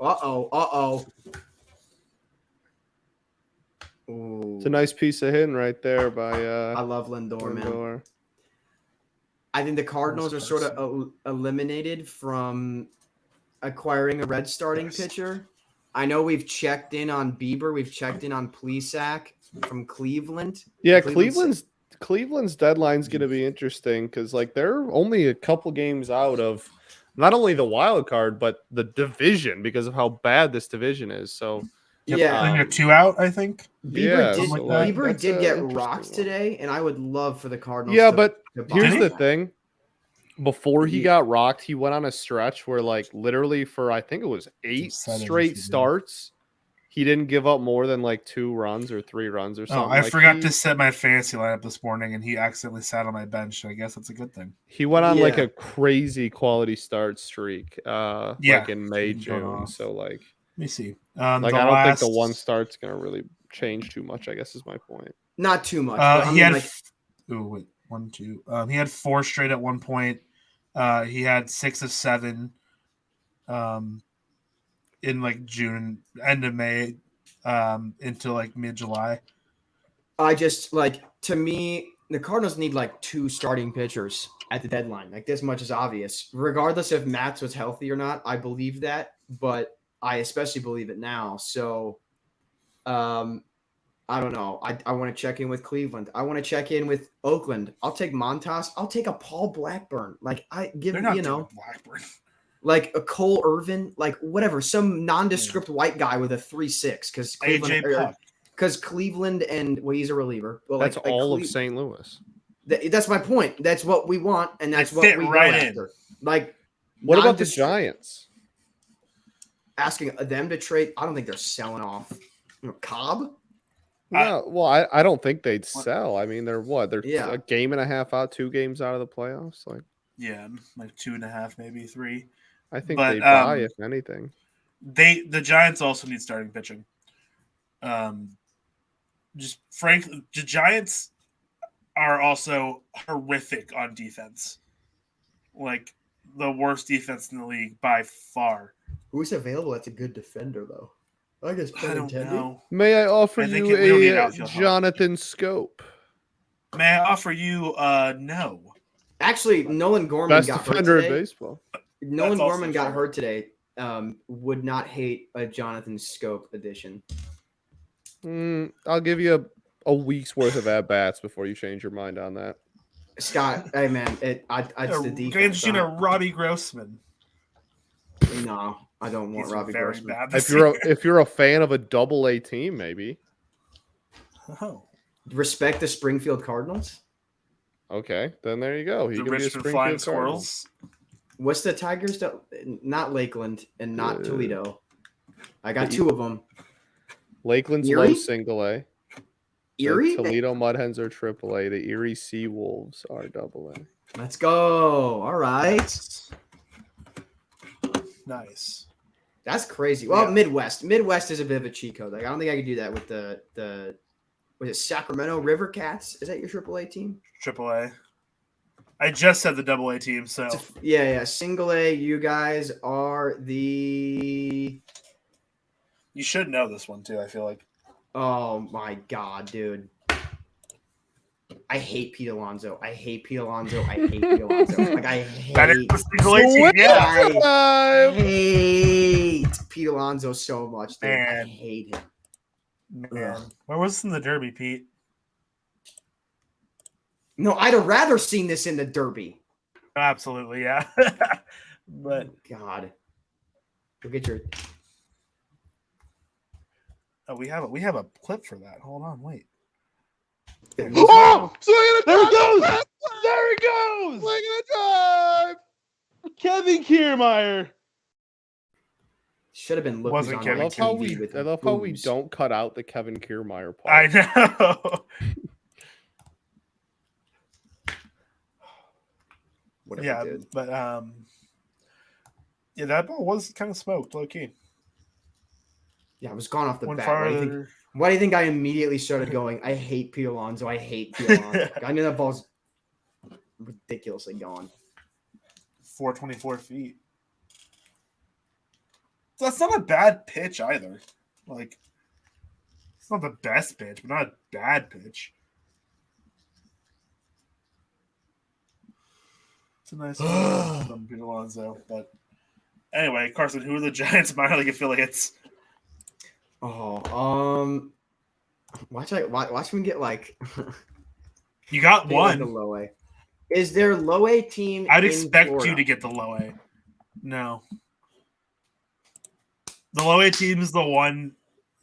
A: It's a nice piece of hitting right there by.
C: I love Lindor, man. I think the Cardinals are sort of eliminated from acquiring a Red starting pitcher. I know we've checked in on Bieber. We've checked in on Plesac from Cleveland.
A: Yeah, Cleveland's deadline's going to be interesting because like they're only a couple games out of not only the wild card but the division because of how bad this division is. So
B: yeah, I think they're 2 out. I think
C: Bieber did get rocked today, and I would love for the Cardinals.
A: Yeah, but here's the thing. Before he got rocked, he went on a stretch where, like, literally for I think it was 8 straight starts, he didn't give up more than like 2 runs or 3 runs or something.
B: I forgot to set my fantasy lineup this morning, and he accidentally sat on my bench. I guess that's a good thing.
A: He went on like a crazy quality start streak, like in May, June. So like,
B: let me see.
A: Like I don't think the one start's gonna really change too much. I guess is my point.
C: Not too much. But
B: he had 1, 2. He had 4 straight at one point. He had 6 of 7 in like June, end of May, into like mid-July.
C: I just to me, the Cardinals need like 2 starting pitchers at the deadline. Like this much is obvious. Regardless if Matz was healthy or not, I believe that, but I especially believe it now. So I don't know. I want to check in with Cleveland. I want to check in with Oakland. I'll take Montas. I'll take a Paul Blackburn. Like
B: Blackburn.
C: Like a Cole Irvin, like whatever, some nondescript white guy with a 3.6 because Cleveland and he's a reliever. Well,
A: that's all of St. Louis.
C: That's my point. That's what we want, and that's what we go after. Like,
A: what about the Giants?
C: Asking them to trade, I don't think they're selling off Cobb.
A: No, well, I don't think they'd sell. I mean, they're a game and a half out, 2 games out of the playoffs. Like,
B: like 2.5, maybe 3.
A: I think they buy if anything.
B: The Giants also need starting pitching. Just frankly, the Giants are also horrific on defense. Like the worst defense in the league by far.
C: Who's available? That's a good defender, though. I guess
B: I don't know.
A: May I offer you a Jonathan Scope?
B: May I offer you no?
C: Actually, Nolan Gorman
A: best
C: got
A: defender
C: hurt today.
A: in baseball.
C: Nolan Gorman got hurt today. Would not hate a Jonathan Scope addition.
A: I'll give you a week's worth of at bats before you change your mind on that.
C: Scott, hey man, it's the defense.
B: Robbie Grossman.
C: No, I don't want Robbie Grossman.
A: If you're a fan of a Double-A team, maybe.
B: Oh.
C: Respect the Springfield Cardinals.
A: Okay, then there you go. He
B: the
A: can
B: Richmond
A: be a
B: Flying
A: Squirrels.
B: Squirrels.
C: What's the Tigers? Not Lakeland and not Toledo. I got 2 of them.
A: Lakeland's
C: Erie?
A: low single A.
C: Erie?
A: The Toledo Mud Hens are Triple-A. The Erie Sea Wolves are Double-A.
C: Let's go. All right.
B: Nice.
C: That's crazy. Well,
B: Yeah.
C: Midwest. Midwest is a bit of a cheat code. Like I don't think I could do that with the was it Sacramento River Cats? Is that your AAA team?
B: AAA. I just said the AA team, so
C: Yeah. Single A. You guys are the.
B: you should know this one too. I feel like.
C: Oh my god, dude. I hate Pete Alonso. Like I hate.
B: That is
C: hate.
B: the single A team. Yeah.
C: I hate Pete Alonso so much, dude. I
B: Man.
C: hate him.
B: Man.
C: Ugh.
B: Where was this in the Derby, Pete?
C: No, I'd have rather seen this in the Derby.
B: Absolutely, yeah. But
C: Oh, God, go get your.
B: we have a clip for that. Hold on, wait.
D: Oh!
A: There
D: There he goes! There he goes!
A: Swing and a drive!
D: Kevin Kiermaier.
C: Should have been look
B: Wasn't
C: who's
A: I
C: on
B: Kevin
C: my
A: love how
C: TV
A: we
C: with
A: I
C: the
A: love how we
C: boobs.
A: don't cut out the Kevin Kiermaier part.
B: I know.
C: Whatever,
B: Yeah,
C: dude.
B: but yeah, that ball was kind of smoked, low key.
C: Yeah, I was gone off the
B: Went
C: bat. Why do you think I immediately started going? I hate Pete Alonso. I hate Pete Alonso. I knew that ball's ridiculously gone.
B: 424 feet. So that's not a bad pitch either. Like, it's not the best pitch, but not a bad pitch. It's a nice one from Pete Alonso. But anyway, Carson, who are the Giants minor league affiliates?
C: Oh, watch me get like.
B: You got
C: The
B: one.
C: low A. Is there low A team?
B: I'd
C: in
B: expect
C: Florida?
B: you to get the low A. No. The low A team is the one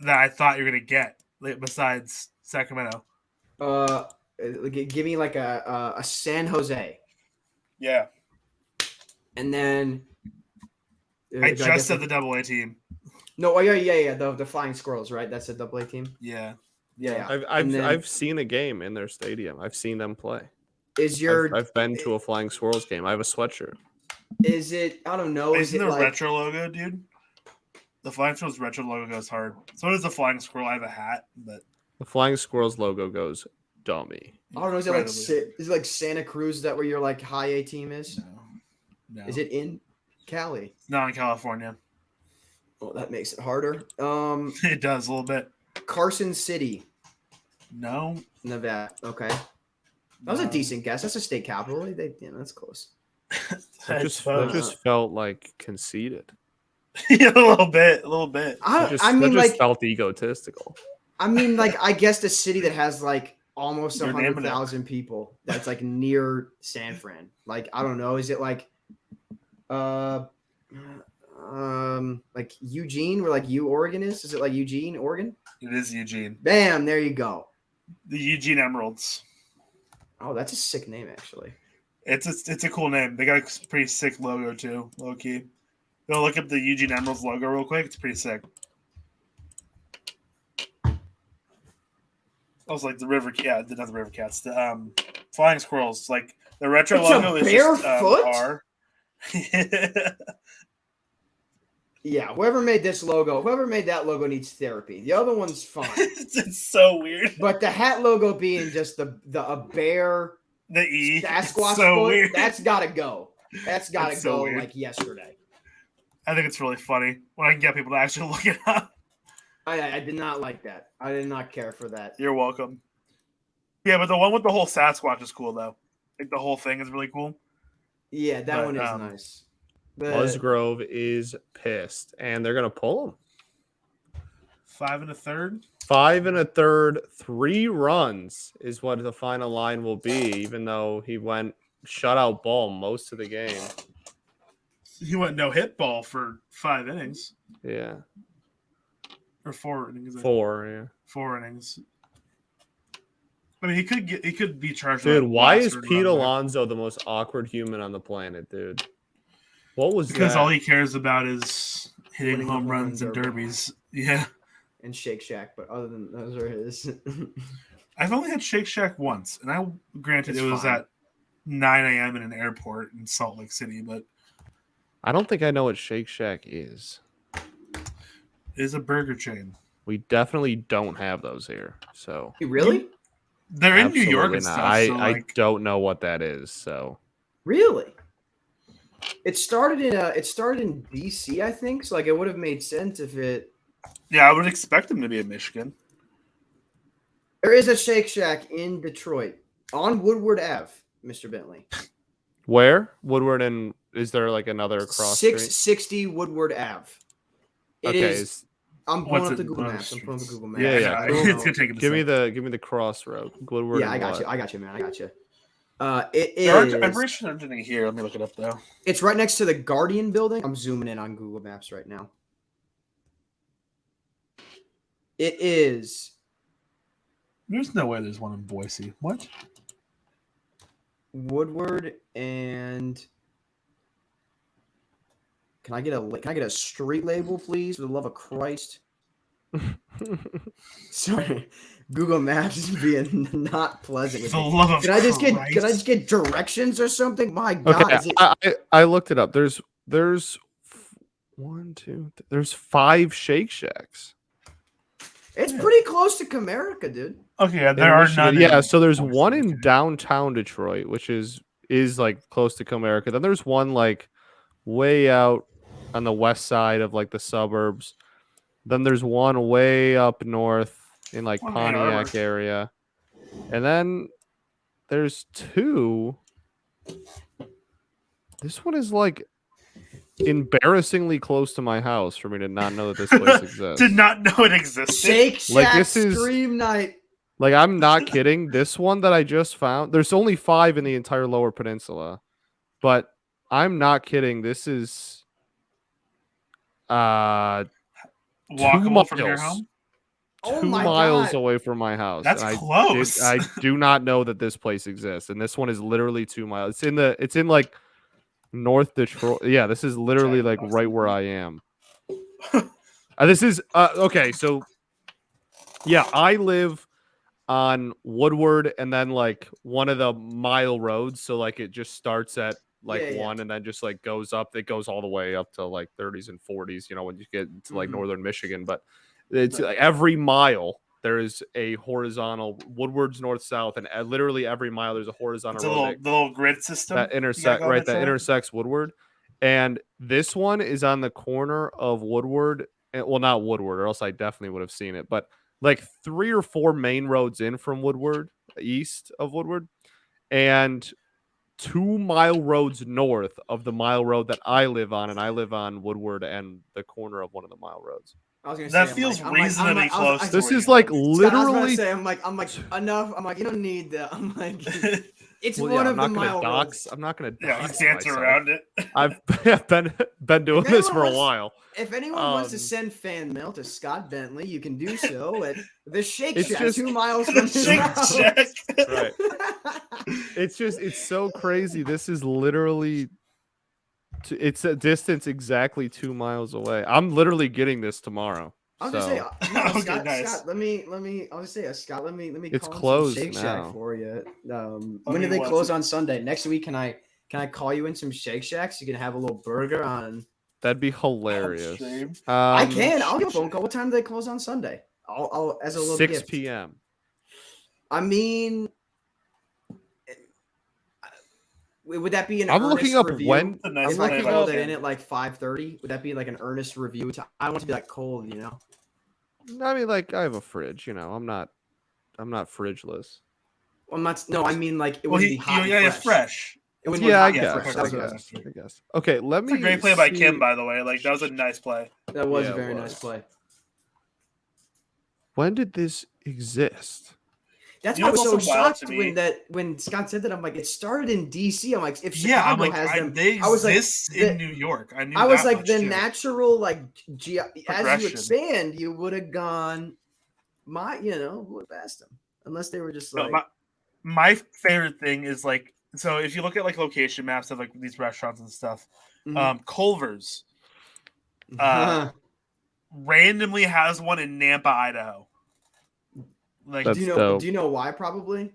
B: that I thought you were going to get, like, besides Sacramento.
C: Give me like a San Jose,
B: Yeah.
C: and then
B: I just said the double A team.
C: No, yeah. The Flying Squirrels, right? That's a double A team.
B: Yeah.
C: Yeah.
A: I've seen a game in their stadium. I've seen them play.
C: Is your
A: I've been to a Flying Squirrels game. I have a sweatshirt.
C: Is it? I don't know. Is
B: Isn't
C: it
B: the
C: like
B: retro logo, dude? The Flying Squirrels retro logo goes hard. So does the Flying Squirrel. I have a hat, but
A: The Flying Squirrels logo goes dummy.
C: I don't know. Is it like
B: incredibly-
C: is it like Santa Cruz? Is that where your like high A team is?
B: No.
C: Is it in Cali?
B: Not in California.
C: Well, that makes it harder.
B: It does a little bit.
C: Carson City,
B: No.
C: Nevada. Okay, that was a decent guess. That's a state capital. That's close.
A: That just felt like conceited.
B: Yeah, a little bit.
C: I
A: That
C: mean,
A: just
C: like,
A: felt egotistical.
C: I guess the city that has like almost
B: You're naming it.
C: 100,000 people. That's like near San Fran. Like, I don't know. Is it like, like Eugene, where like Oregon is? Is it like Eugene, Oregon?
B: It is Eugene.
C: Bam! There you go.
B: The Eugene Emeralds.
C: Oh, that's a sick name, actually.
B: It's a cool name. They got a pretty sick logo too, low key. Go look up the Eugene Emeralds logo real quick. It's pretty sick. I was like the River Cat, not the River Cats, the Flying Squirrels. Like the retro
C: It's a
B: logo is just
C: barefoot?
B: R.
C: Yeah, whoever made that logo needs therapy. The other one's fine.
B: It's so weird.
C: But the hat logo being just a bear
B: The E.
C: Sasquatch
B: It's so
C: foot,
B: weird.
C: that's gotta go. That's gotta
B: It's so
C: go
B: weird.
C: like yesterday.
B: I think it's really funny when I can get people to actually look it up.
C: I did not like that. I did not care for that.
B: You're welcome. Yeah, but the one with the whole Sasquatch is cool though. Like the whole thing is really cool.
C: Yeah, that
B: But,
C: one is nice. But
A: Musgrove is pissed, and they're gonna pull him.
B: 5 1/3.
A: 5 1/3, 3 runs is what the final line will be. Even though he went shutout ball most of the game.
B: He went no hit ball for 5 innings
A: Yeah,
B: or 4 innings.
A: 4. Yeah,
B: 4 innings. I mean, he could be charged.
A: dude.
B: with
A: Why
B: loss
A: is
B: or
A: Pete
B: not.
A: Alonso the most awkward human on the planet, dude? What was
B: Because
A: that?
B: all he cares about is hitting
C: Winning
B: home
C: home
B: runs and
C: derby.
B: derbies. Yeah,
C: and Shake Shack, but other than those are his.
B: I've only had Shake Shack once, and granted
C: It's
B: it was
C: fine.
B: at 9 a.m. in an airport in Salt Lake City, but
A: I don't think I know what Shake Shack is.
B: it is a burger chain.
A: We definitely don't have those here. So
C: Really?
B: They're in New York
A: absolutely
B: and
A: not.
B: stuff.
A: I don't know what that is. So
C: Really? It started in DC, I think. So like it would have made sense if it.
B: Yeah, I would expect them to be in Michigan.
C: There is a Shake Shack in Detroit on Woodward Ave, Mr. Bentley.
A: where Woodward and is there like another cross street?
C: 660 Woodward Ave. It
A: Okay,
C: is. I'm pulling
B: What's
C: up the
B: it-
C: Google
B: oh,
C: Maps. I'm pulling up the Google Maps.
A: Yeah, yeah.
C: I don't
B: It's
C: know.
B: gonna take a
A: give me
B: second.
A: the crossroad. Woodward.
C: Yeah,
A: and
C: I got
A: what?
C: you. I got you, man. I got you. It
B: There aren't-
C: is.
B: I'm pretty sure there's anything here. Let me look it up though.
C: It's right next to the Guardian building. I'm zooming in on Google Maps right now. It is
B: There's no way there's one in Boise. What?
C: Woodward and. Can I get a street label, please, for the love of Christ? Sorry, Google Maps is being not pleasant with
B: For the
C: me.
B: love of
C: Can I just
B: Christ.
C: get directions or something? My God,
A: Okay,
C: is it,
A: I looked it up. There's 1, 2, there's 5 Shake Shacks.
C: it's pretty close to Comerica, dude.
B: Okay, yeah,
A: in
B: there are
A: Michigan.
B: none.
A: Yeah,
B: in
A: so there's
B: Boise,
A: one in
B: okay.
A: downtown Detroit, which is like close to Comerica. Then there's one like way out on the west side of like the suburbs. Then there's one way up north in like
B: Oh, Ann Arbor.
A: Pontiac area. And then there's 2. This one is like embarrassingly close to my house for me to not know that this place exists.
B: Did not know it existed.
C: Shake Shack
A: Like, this is-
C: Scream Night.
A: Like, I'm not kidding. This one that I just found, there's only 5 in the entire Lower Peninsula. But I'm not kidding. This is
B: Walkable
A: 2
B: from your
A: miles.
B: home.
C: Oh
A: 2
C: my
A: miles
C: God.
A: away from my house.
B: That's
A: and
B: close.
A: I do not know that this place exists. And this one is literally 2 miles. It's in like North Detroit. Yeah, this is literally like right where I am. This is okay, so yeah, I live on Woodward and then like one of the mile roads. So like it just starts at like
C: Yeah, yeah.
A: 1 and then just like goes up. It goes all the way up to like 30s and 40s, when you get into like
C: Mhm.
A: northern Michigan. But it's
C: Right.
A: like every mile there is a horizontal Woodward's north south, and literally every mile there's a horizontal
B: It's a
A: road
B: the little grid system
A: that
B: you
A: intersect
B: gotta go
A: that
B: to.
A: intersects Woodward. And this one is on the corner of Woodward. Well, not Woodward, or else I definitely would have seen it. But like 3 or 4 main roads in from Woodward, east of Woodward, and 2 mile roads north of the mile road that I live on, and I live on Woodward and the corner of one of the mile roads.
C: I was gonna
B: That
C: say,
B: feels
C: I'm like-
B: reasonably close. to
A: This
B: where
A: is
B: you
A: like
B: live.
C: Scott, I was about to
A: literally.
C: say, I'm like enough. I'm like, you don't need that. I'm like, it's
A: Well,
C: one
A: yeah,
C: of
A: I'm
C: the
A: not
C: mile
A: gonna
C: roads.
A: dox. I'm not gonna
B: Yeah,
A: dox
B: you dance
A: myself.
B: around it.
A: I've been doing
C: If
A: this
C: anyone
A: for a
C: wants-
A: while.
C: If anyone wants to
A: Um,
C: send fan mail to Scott Bentley, you can do so at the Shake
A: It's
C: Shack,
A: just-
C: 2 miles
B: The
C: from his
B: Shake
C: house.
B: Shack.
A: Right. It's so crazy. This is literally. It's a distance exactly 2 miles away. I'm literally getting this tomorrow.
C: I'll just say,
A: So
B: Okay,
C: Scott,
B: nice.
C: Scott, let me. I'll just say, Scott, let me.
A: It's
C: call in some
A: closed
C: Shake
A: now.
C: Shack for you. When
B: mean,
C: do they
B: what's
C: close
B: it-
C: on Sunday? Next week? Can I call you in some Shake Shacks? You can have a little burger on.
A: that'd be hilarious.
B: stream.
C: I can. I'll give a phone call. What time do they close on Sunday? I'll as a little
A: 6
C: gift.
A: p.m.
C: I mean, would that be an?
A: I'm
C: earnest
A: looking up
C: review?
A: when.
B: It's a nice
C: If I
B: play by
C: called
B: the
C: it in
B: kid.
C: at like 5:30, would that be like an earnest review? I want it to be like cold, you know.
A: I mean, like I have a fridge. I'm not fridgeless.
C: Well, I'm not. No, I mean like it
B: Well,
C: would be hot. and
B: it's fresh.
C: It wouldn't
A: Yeah, I
C: be hot and
A: guess.
C: fresh.
A: I
C: That's what I was-
A: guess. Okay, let
B: It's
A: me.
B: a great play by
A: see-
B: Kim, by the way. Like that was a nice play.
C: That was
A: Yeah,
C: a
A: it
C: very
A: was.
C: nice play.
A: When did this exist?
C: That's
B: You
C: why I
B: know
C: was
B: what's
C: so
B: so wild
C: shocked
B: to me?
C: when Scott said that. I'm like, it started in DC. I'm like, if
B: Yeah, I'm
C: Chicago
B: like,
C: has them,
B: they
C: I was like,
B: exist
C: the-
B: in New York. I knew.
C: I was
B: that
C: like,
B: much,
C: the
B: too.
C: natural like as you
B: Progression.
C: expand, you would have gone, would have asked them unless they were just
B: No,
C: like,
B: my favorite thing is like, so if you look at like location maps of like these restaurants and stuff,
C: Mhm.
B: Culver's randomly has one in Nampa, Idaho. Like,
A: That's
C: do you know?
A: dope.
C: Do you know why? Probably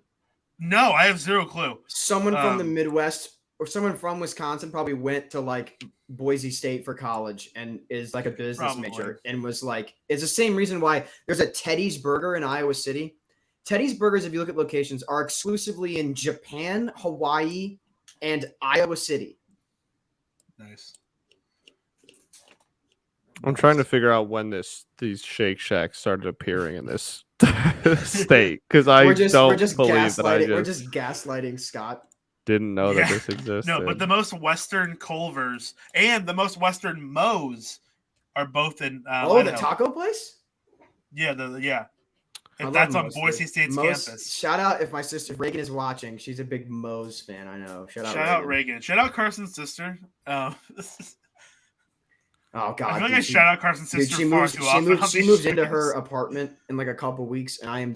B: No, I have zero clue.
C: Someone from the Midwest or someone from Wisconsin probably went to like Boise State for college and is like a business major and was like, it's the same reason why there's a Teddy's Burger in Iowa City. Teddy's Burgers, if you look at locations, are exclusively in Japan, Hawaii, and Iowa City.
B: Nice.
A: I'm trying to figure out when these Shake Shacks started appearing in this state because
C: we're just
A: believe that
C: we're just gaslighting Scott.
A: Didn't know that this existed.
B: No, but the most Western Culvers and the most Western Moe's are both in.
C: The taco place.
B: Yeah, And that's on Boise State's campus.
C: Shout out if my sister Reagan is watching. She's a big Moe's fan. I know. Shout out
B: Reagan. Shout out Carson's sister.
C: Oh God!
B: I feel like I shout out Carson's sister
C: she moves into her apartment in like a couple weeks, and I'm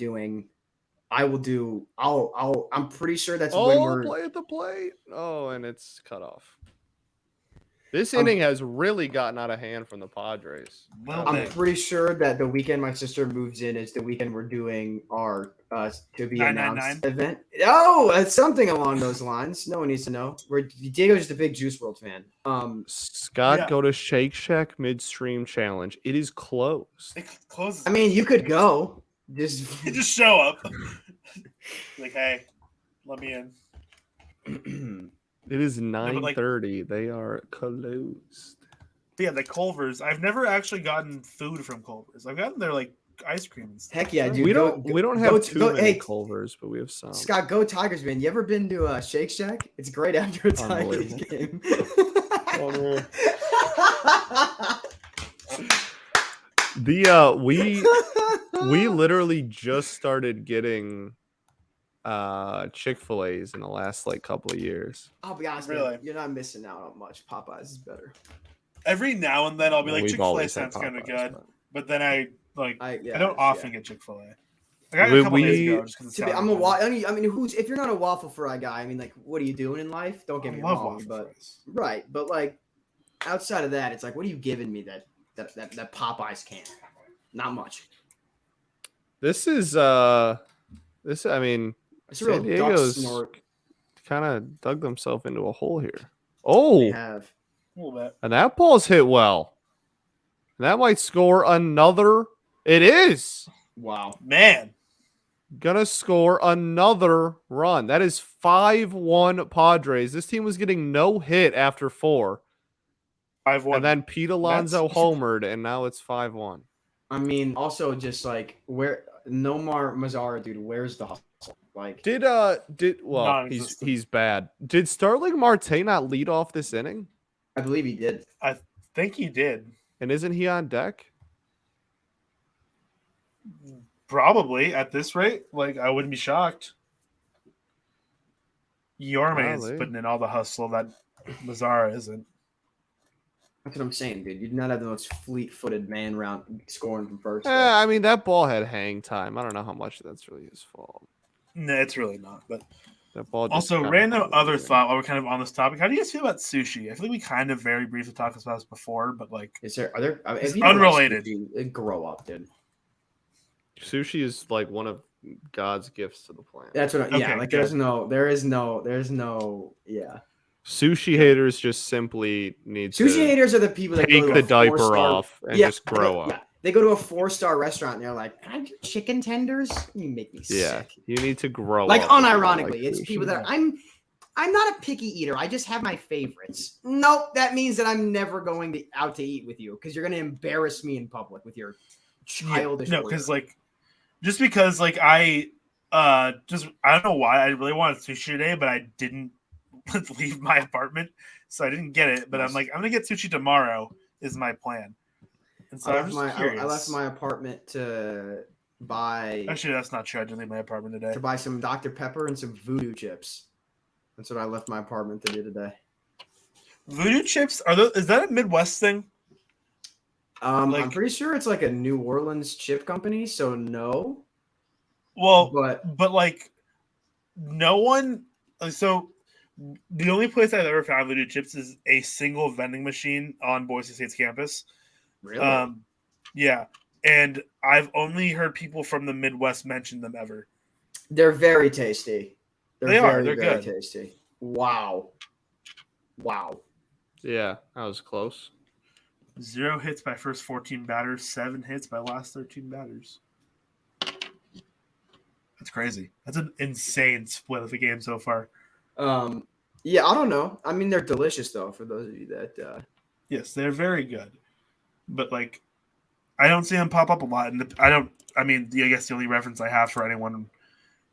C: pretty sure that's when we're
A: play at the plate. Oh, and it's cut off. This inning has really gotten out of hand from the Padres.
C: I'm pretty sure that the weekend my sister moves in is the weekend we're doing our to be announced event. Oh, it's something along those lines. No one needs to know. Diego's just a big Juice WRLD fan.
A: Scott, go to Shake Shack midstream challenge. It is closed.
B: It closes.
C: I mean, you could go.
B: Just show up. Like, hey, let me in.
A: It is 9:30. They are closed.
B: Yeah, the Culvers. I've never actually gotten food from Culvers. I've gotten their like ice cream and stuff.
C: Heck yeah, dude.
A: We don't have too many Culvers, but we have some.
C: Scott, go Tigers, man. You ever been to Shake Shack? It's great after a Tigers game.
A: We literally just started getting Chick-fil-A's in the last like couple of years.
C: I'll be honest, man, you're not missing out on much. Popeyes is better.
B: Every now and then I'll be like, Chick-fil-A sounds kind of good, but then I don't often get Chick-fil-A. I got a couple days ago just because
C: if you're not a waffle fry guy, I mean, like, what are you doing in life? Don't get me wrong, but like outside of that, it's like, what are you giving me that Popeyes can't? Not much.
A: This is I mean,
C: it's a real
A: San Diego's kind of dug themselves into a hole here. Oh,
C: they have
B: a little bit.
A: And that ball's hit well. And that might score another. It is.
C: Wow,
B: man.
A: Gonna score another run. That is 5-1 Padres. This team was getting no hit after 4.
B: 5-1.
A: And then Pete Alonso homered, and now it's 5-1.
C: I mean, also just like Nomar Mazara, dude, where's the hustle? Like
A: he's bad. Did Starling Marte not lead off this inning?
C: I believe he did.
B: I think he did.
A: And isn't he on deck?
B: Probably at this rate. Like, I wouldn't be shocked. Yorme is putting in all the hustle that Mazara isn't.
C: That's what I'm saying, dude. You do not have the most fleet-footed man round scoring from first.
A: I mean, that ball had hang time. I don't know how much that's really his fault.
B: No, it's really not. But
A: that ball.
B: Also, random other thought while we're kind of on this topic. How do you guys feel about sushi? I feel like we kind of very briefly talked about this before, but like,
C: it's
B: unrelated.
C: Grow up, dude.
A: Sushi is like one of God's gifts to the planet.
C: That's what. There is no. Yeah.
A: Sushi haters just simply need
C: sushi haters are the people that
A: take
C: go to
A: the diaper off and just grow up.
C: Yeah. They go to a 4-star restaurant and they're like, "Can I do chicken tenders?" You make me sick.
A: You need to grow
C: like,
A: up.
C: Unironically, it's people that I'm not a picky eater. I just have my favorites. Nope, that means that I'm never going out to eat with you because you're going to embarrass me in public with your childish.
B: No, because I don't know why I really wanted sushi today, but I didn't leave my apartment, so I didn't get it. But I'm like, I'm gonna get sushi tomorrow. Is my plan. And so
C: I left my apartment to buy.
B: Actually, that's not true. I didn't leave my apartment today
C: to buy some Dr. Pepper and some Voodoo chips. That's what I left my apartment to do today.
B: Voodoo chips is that a Midwest thing?
C: I'm pretty sure it's like a New Orleans chip company. So no.
B: Well, but like no one. So the only place I've ever found Voodoo chips is a single vending machine on Boise State's campus.
C: Really?
B: Yeah. And I've only heard people from the Midwest mention them ever.
C: They're very tasty.
B: They are.
C: very,
B: They're
C: very
B: good.
C: tasty. Wow.
A: Yeah, that was close.
B: 0 hits by first 14 batters, 7 hits by last 13 batters. That's crazy. That's an insane split of the game so far.
C: Yeah, I don't know. I mean, they're delicious though. For those of you that,
B: Yes, they're very good, but like, I don't see them pop up a lot. And I mean, I guess the only reference I have for anyone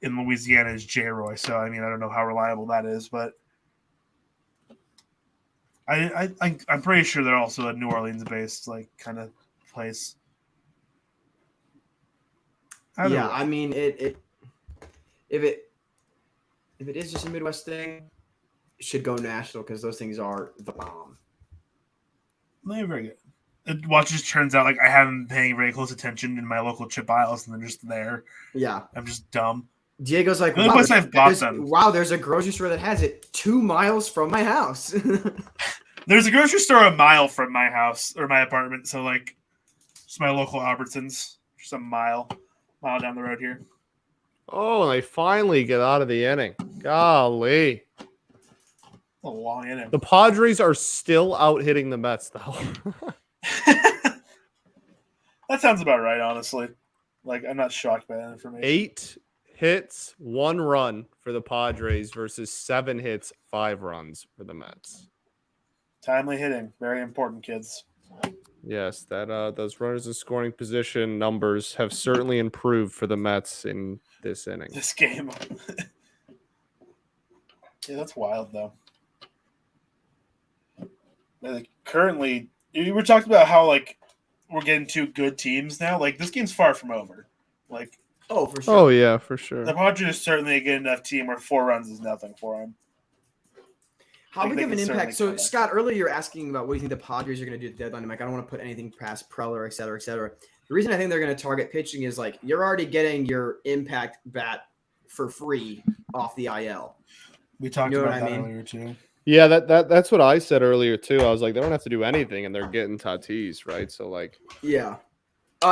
B: in Louisiana is J. Roy. So I mean, I don't know how reliable that is, but I'm pretty sure they're also a New Orleans-based like kind of place. Either
C: yeah,
B: way.
C: I mean, if it is just a Midwest thing, it should go national because those things are the bomb.
B: They're very good. It just turns out like I haven't been paying very close attention in my local chip aisles, and they're just there.
C: Yeah,
B: I'm just dumb.
C: Diego's like,
B: The only place I've bought them.
C: wow, there's a grocery store that has it 2 miles from my house.
B: There's a grocery store a mile from my house or my apartment, so like, it's my local Albertsons, just a mile down the road here.
A: Oh, they finally get out of the inning. Golly.
B: A long inning.
A: The Padres are still out hitting the Mets, though.
B: That sounds about right, honestly. Like, I'm not shocked by that information.
A: 8 hits, 1 run for the Padres versus 7 hits, 5 runs for the Mets.
B: Timely hitting, very important, kids.
A: Yes, that those runners in scoring position numbers have certainly improved for the Mets in this inning.
B: This game. Yeah, that's wild, though. Like, currently, you were talking about how like we're getting 2 good teams now. Like, this game's far from over. Like,
C: Oh, for sure.
A: Oh yeah, for sure.
B: the Padres are certainly a good enough team where 4 runs is nothing for them.
C: How
B: Like,
C: big
B: they
C: of an
B: can certainly
C: impact? So,
B: come back.
C: Scott, earlier you were asking about what do you think the Padres are going to do at the deadline. I'm like, I don't want to put anything past Preller, et cetera, et cetera. The reason I think they're going to target pitching is like you're already getting your impact bat for free off the IL.
B: We talked
C: You know
B: about
C: what I
B: that
C: mean?
B: earlier too.
A: Yeah, that's what I said earlier too. I was like, they don't have to do anything, and they're getting Tatis, right? So like,
C: Yeah.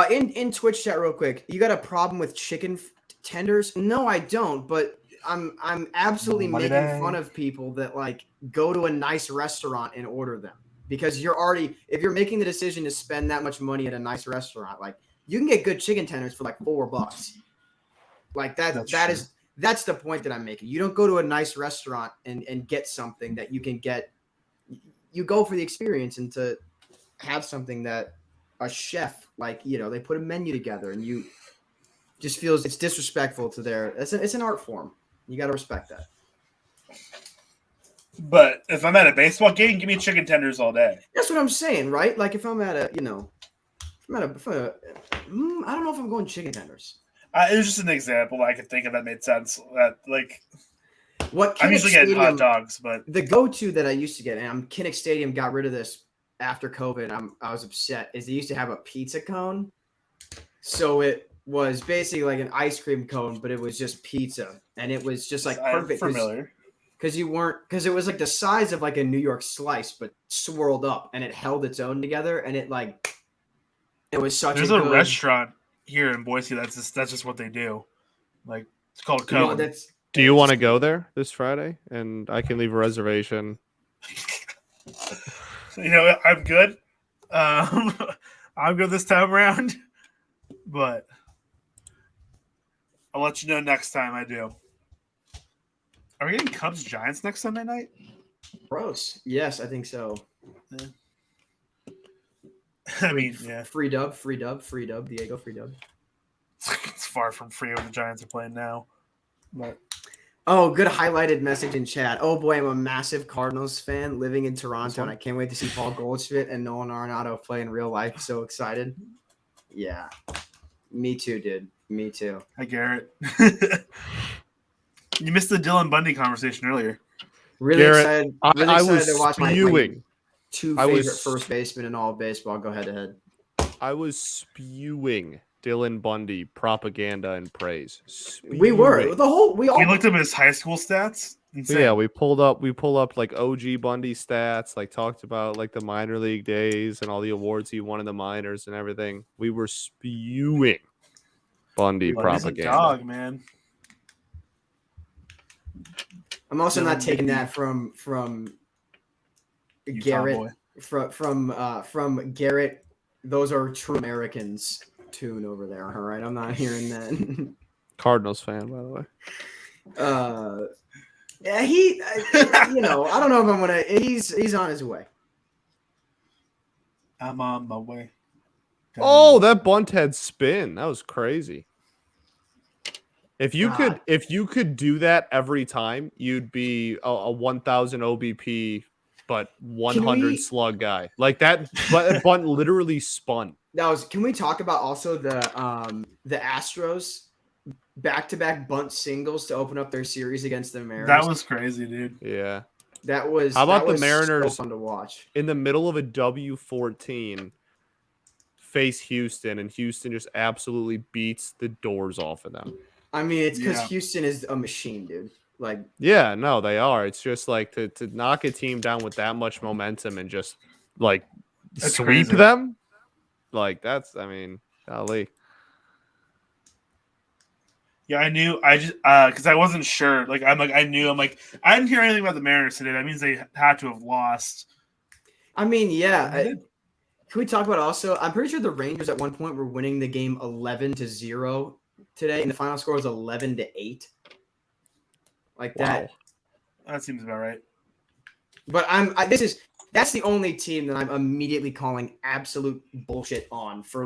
C: In Twitch chat, real quick, you got a problem with chicken tenders? No, I don't. But I'm absolutely
B: Money
C: making
B: bag.
C: fun of people that like go to a nice restaurant and order them because you're already if you're making the decision to spend that much money at a nice restaurant, like you can get good chicken tenders for like $4. Like that's the point that I'm making. You don't go to a nice restaurant and get something that you can get. You go for the experience and to have something that a chef, like, you know, they put a menu together and you just feels it's disrespectful to their, it's an art form. You got to respect that.
B: But if I'm at a baseball game, give me chicken tenders all day.
C: That's what I'm saying, right? Like if I'm at a, you know, I don't know if I'm going chicken tenders.
B: It was just an example I could think of that made sense. That like,
C: What
B: I'm
C: Kinnick
B: usually getting hot
C: Stadium,
B: dogs, but
C: the go-to that I used to get, and Kinnick Stadium got rid of this after COVID. I was upset. Is they used to have a pizza cone, so it was basically like an ice cream cone, but it was just pizza, and it was just like
B: I'm
C: perfect
B: familiar.
C: because it was like the size of like a New York slice, but swirled up, and it held its own together, and it was such.
B: There's
C: a
B: a
C: good,
B: restaurant here in Boise that's just what they do. Like, it's called
C: you know,
B: Cone.
C: that's
A: do you want to go there this Friday? And I can leave a reservation.
B: You know, I'm good. I'm good this time around, but I'll let you know next time I do. Are we getting Cubs Giants next Sunday night?
C: gross. Yes, I think so.
B: I mean, yeah,
C: Free dub, Diego, free dub.
B: it's far from free when the Giants are playing now. But
C: Oh, good highlighted message in chat. Oh boy, I'm a massive Cardinals fan living in Toronto, and I can't wait to see Paul Goldschmidt and Nolan Arenado play in real life. So excited. Yeah. Me too, dude. Me too.
B: hi, Garrett. You missed the Dylan Bundy conversation earlier.
C: Really
A: Garrett,
C: excited. Really
A: I
C: excited
A: was
C: to watch my
A: spewing.
C: 2
A: I
C: favorite
A: was-
C: first basemen in all of baseball. Go head to head.
A: I was spewing Dylan Bundy propaganda and praise.
C: We were
A: Spewing.
C: we all
B: We looked up his high school stats. Insane.
A: Yeah, we pulled up like OG Bundy stats, like talked about like the minor league days and all the awards he won in the minors and everything. We were spewing Bundy
B: Bundy's a
A: propaganda.
B: dog, man.
C: I'm also not taking
B: Maybe.
C: that from
B: Utah
C: Garrett
B: boy.
C: from Garrett. Those are true Americans tune over there. All right, I'm not hearing that.
A: Cardinals fan, by the way.
C: Yeah, I don't know if I'm gonna. He's on his way.
B: I'm on my way.
A: Oh, that bunt had spin. That was crazy. If you could do that every time, you'd be a 1,000 OBP but 100 slug guy. Like that bunt literally spun.
C: Can we talk about also the Astros back-to-back bunt singles to open up their series against the Mariners?
B: That was crazy, dude.
A: Yeah.
C: That was
A: How about
C: the
A: Mariners
C: so fun to watch?
A: In the middle of a W14 face Houston, and Houston just absolutely beats the doors off of them.
C: I mean, it's because Houston is a machine, dude. Like,
A: yeah, no, they are. It's just like to knock a team down with that much momentum and just like sweep them. Like golly.
B: Yeah, I knew. I just because I wasn't sure. I didn't hear anything about the Mariners today. That means they had to have lost.
C: I mean, yeah. Can we talk about also? I'm pretty sure the Rangers at one point were winning the game 11-0 today, and the final score was 11-8. Like that.
B: Wow. That seems about right.
C: But that's the only team that I'm immediately calling absolute bullshit on for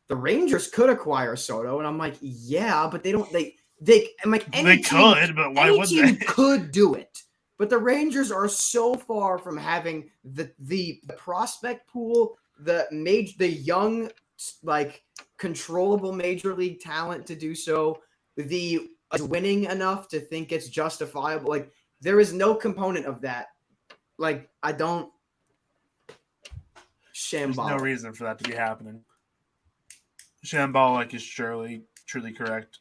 C: the Rangers could acquire Soto, and I'm like, yeah, but they don't. I'm like,
B: they could, but why would they?
C: Could do it, but the Rangers are so far from having the prospect pool, the young controllable major league talent to do so, the winning enough to think it's justifiable. Like, there is no component of that. Like, I don't. Shambolic.
B: There's no reason for that to be happening. Shambolic is truly correct.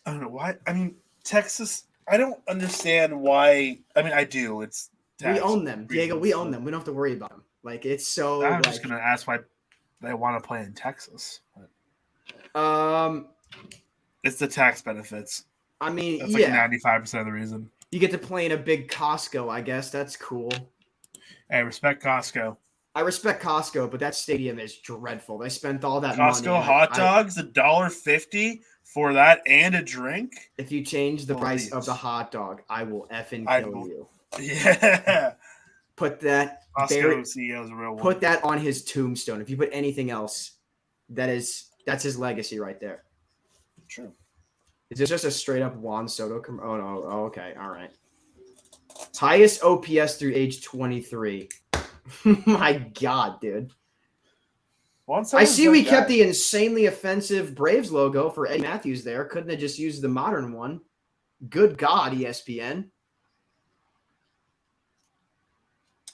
B: I don't know why. I mean, Texas. I don't understand why. I mean, I do. It's
C: we own them, Diego. We own them. We don't have to worry about them. Like, it's so.
B: I'm just gonna ask why they want to play in Texas. It's the tax benefits.
C: I mean,
B: that's 95% of the reason.
C: You get to play in a big Costco, I guess. That's cool.
B: Hey, respect Costco.
C: I respect Costco, but that stadium is dreadful. They spent all that money.
B: Costco hot dogs, $1.50 for that and a drink.
C: If you change the price of the hot dog, I will effing kill you.
B: Yeah.
C: Put that
B: Costco CEO is a real one.
C: Put that on his tombstone. If you put anything else, that's his legacy right there.
B: True.
C: Is this just a straight up Juan Soto? Oh no. Oh, okay. All right. Highest OPS through age 23. My God, dude. I see we kept the insanely offensive Braves logo for Eddie Matthews there. Couldn't they just use the modern one? Good God, ESPN.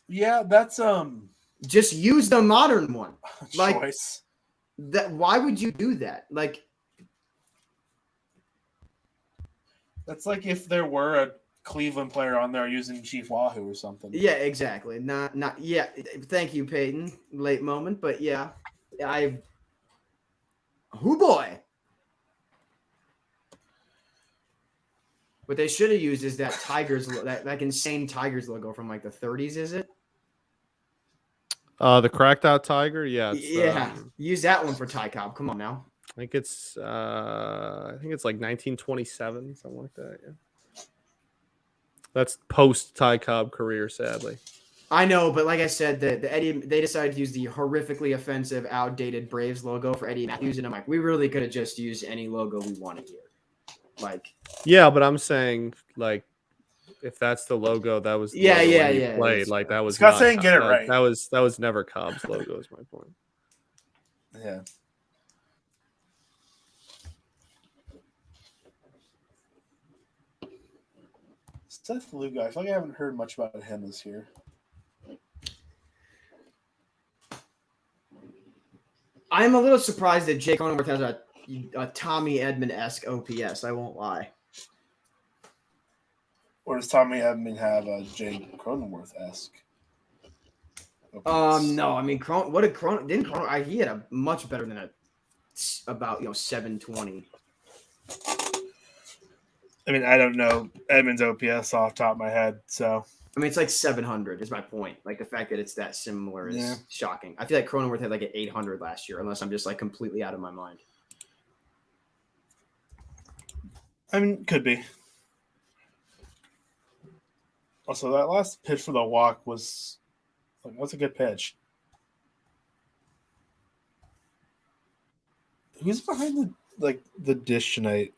B: Yeah, that's
C: just use the modern one.
B: Choice.
C: That why would you do that? Like,
B: that's like if there were a Cleveland player on there using Chief Wahoo or something.
C: Yeah, exactly. Not yeah. Thank you, Peyton. Late moment, but yeah. Who boy. What they should have used is that Tigers, that insane Tigers logo from like the 30s, is it?
A: The cracked out tiger, yeah.
C: Use that one for Ty Cobb. Come on now.
A: I think it's like 1927, something like that. Yeah. That's post Ty Cobb career, sadly.
C: I know, but like I said, the Eddie, they decided to use the horrifically offensive, outdated Braves logo for Eddie Matthews, and I'm like, we really could have just used any logo we wanted here. Like,
A: yeah, but I'm saying, like, if that's the logo, that was the logo he played. Like, that was
B: Scott saying get it right.
A: That was never Cobb's logo. Is my point.
B: Yeah. Seth Lugo, I feel like I haven't heard much about him this year.
C: I'm a little surprised that Jake Cronenworth has a Tommy Edman-esque OPS. I won't lie.
B: Or does Tommy Edman have a Jake Cronenworth-esque
C: OPS? No. I mean, he had a much better than about 720.
B: I mean, I don't know Edmonds OPS off the top of my head, so.
C: I mean, it's like 700 is my point. Like the fact that it's that similar is
B: Yeah.
C: shocking. I feel like Cronenworth had like an 800 last year, unless I'm just like completely out of my mind.
B: I mean, could be. Also, that last pitch for the walk was like, that's a good pitch. Who's behind the dish tonight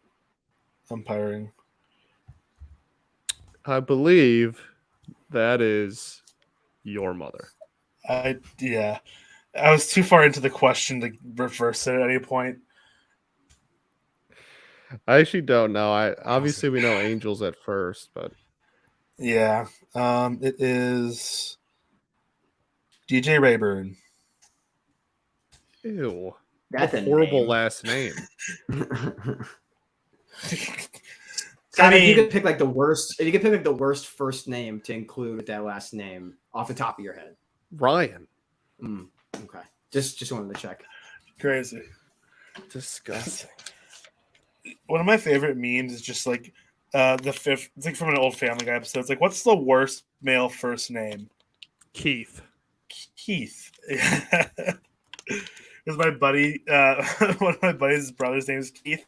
B: umpiring?
A: I believe that is your mother.
B: I was too far into the question to reverse it at any point.
A: I actually don't know. Obviously we know Angels at first, but
B: Yeah. It is DJ Rayburn.
A: ew.
C: That's
A: a
C: a
A: horrible
C: name.
A: last name.
C: Scott, if you could pick like the worst first name to include with that last name off the top of your head.
A: Ryan.
C: Okay. Just wanted to check.
B: Crazy.
A: Disgusting.
B: One of my favorite memes is just like the fifth. It's like from an old Family Guy episode. It's like, what's the worst male first name?
A: Keith.
B: Keith. Because my buddy, one of my buddy's brother's name is Keith.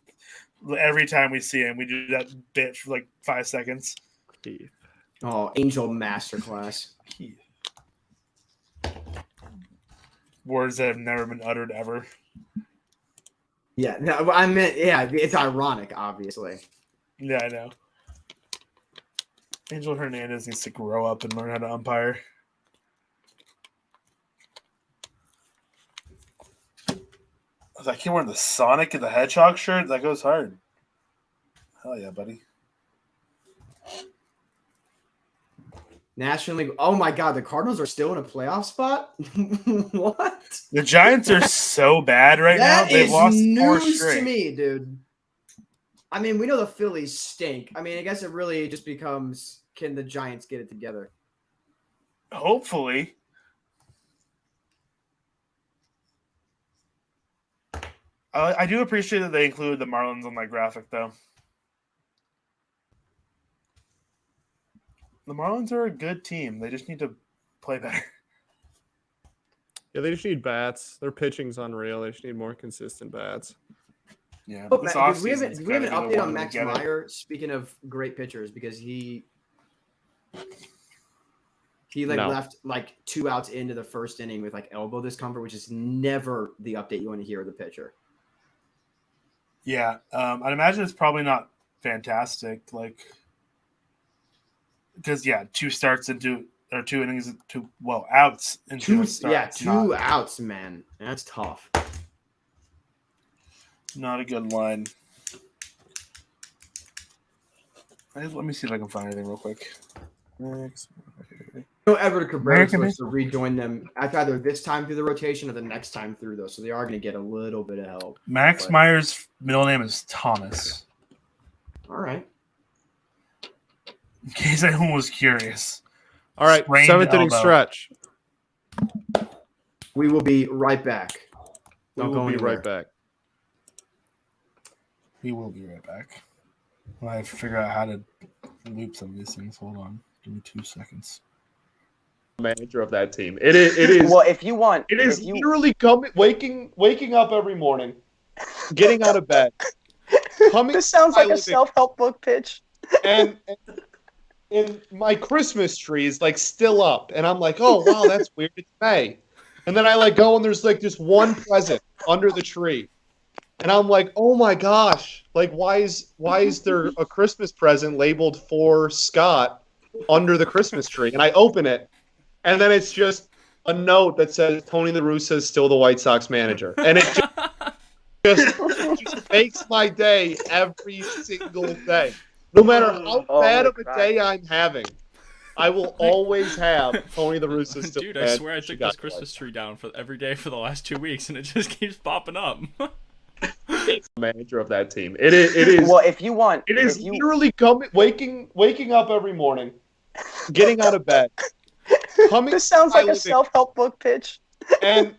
B: Every time we see him, we do that bit for like 5 seconds.
A: Keith.
C: Oh, Angel Masterclass.
B: Keith. Words that have never been uttered ever.
C: Yeah, no, I meant it's ironic, obviously.
B: Yeah, I know. Angel Hernandez needs to grow up and learn how to umpire. I can't wear the Sonic and the Hedgehog shirt. That goes hard. Hell yeah, buddy.
C: National League. Oh my God, the Cardinals are still in a playoff spot. What?
B: The Giants are so bad right now. They've lost 4
C: news
B: straight.
C: to me, dude. I mean, we know the Phillies stink. I mean, I guess it really just becomes, can the Giants get it together?
B: Hopefully. I do appreciate that they included the Marlins on my graphic, though. The Marlins are a good team. They just need to play better.
A: Yeah, they just need bats. Their pitching's unreal. They just need more consistent bats.
B: Yeah.
C: Oh, Matt, we have an update on Max Meyer. Speaking of great pitchers, because he left like 2 outs into the first inning with like elbow discomfort, which is never the update you want to hear of the pitcher.
B: Yeah, I'd imagine it's probably not fantastic. Because 2 starts into or 2 innings, outs into a start.
C: Yeah, 2 outs, man. That's tough.
B: Not a good line. Let me see if I can find anything real quick.
C: Edward Cabrera is supposed to rejoin them either this time through the rotation or the next time through, though. So they are going to get a little bit of help.
B: Max Meyer's middle name is Thomas.
C: All right.
B: In case anyone was curious.
A: All right,
B: Sprained
A: 7th inning
B: elbow.
A: stretch.
C: We will be right back.
A: We will be right back.
B: We will be right back. I have to figure out how to loop some of these things. Hold on. Give me 2 seconds.
A: Manager of that team. It is.
E: Well, if you want,
A: it is literally waking up every morning, getting out of bed, coming.
E: This sounds like a self-help book pitch.
A: And my Christmas tree is like still up, and I'm like, oh wow, that's weird. It's May, and then I go and there's like just one present under the tree, and I'm like, oh my gosh, why is there a Christmas present labeled for Scott under the Christmas tree? And I open it. And then it's just a note that says Tony La Russa is still the White Sox manager. And it just makes my day every single day. No matter how bad of a day I'm having, I will always have Tony La Russa still.
F: Dude, I swear I took this Christmas tree down for every day for the last 2 weeks, and it just keeps popping up.
A: Manager of that team. It is.
E: Well, if you want,
A: it is literally waking up every morning, getting out of bed.
E: This sounds like a self-help book pitch.
A: And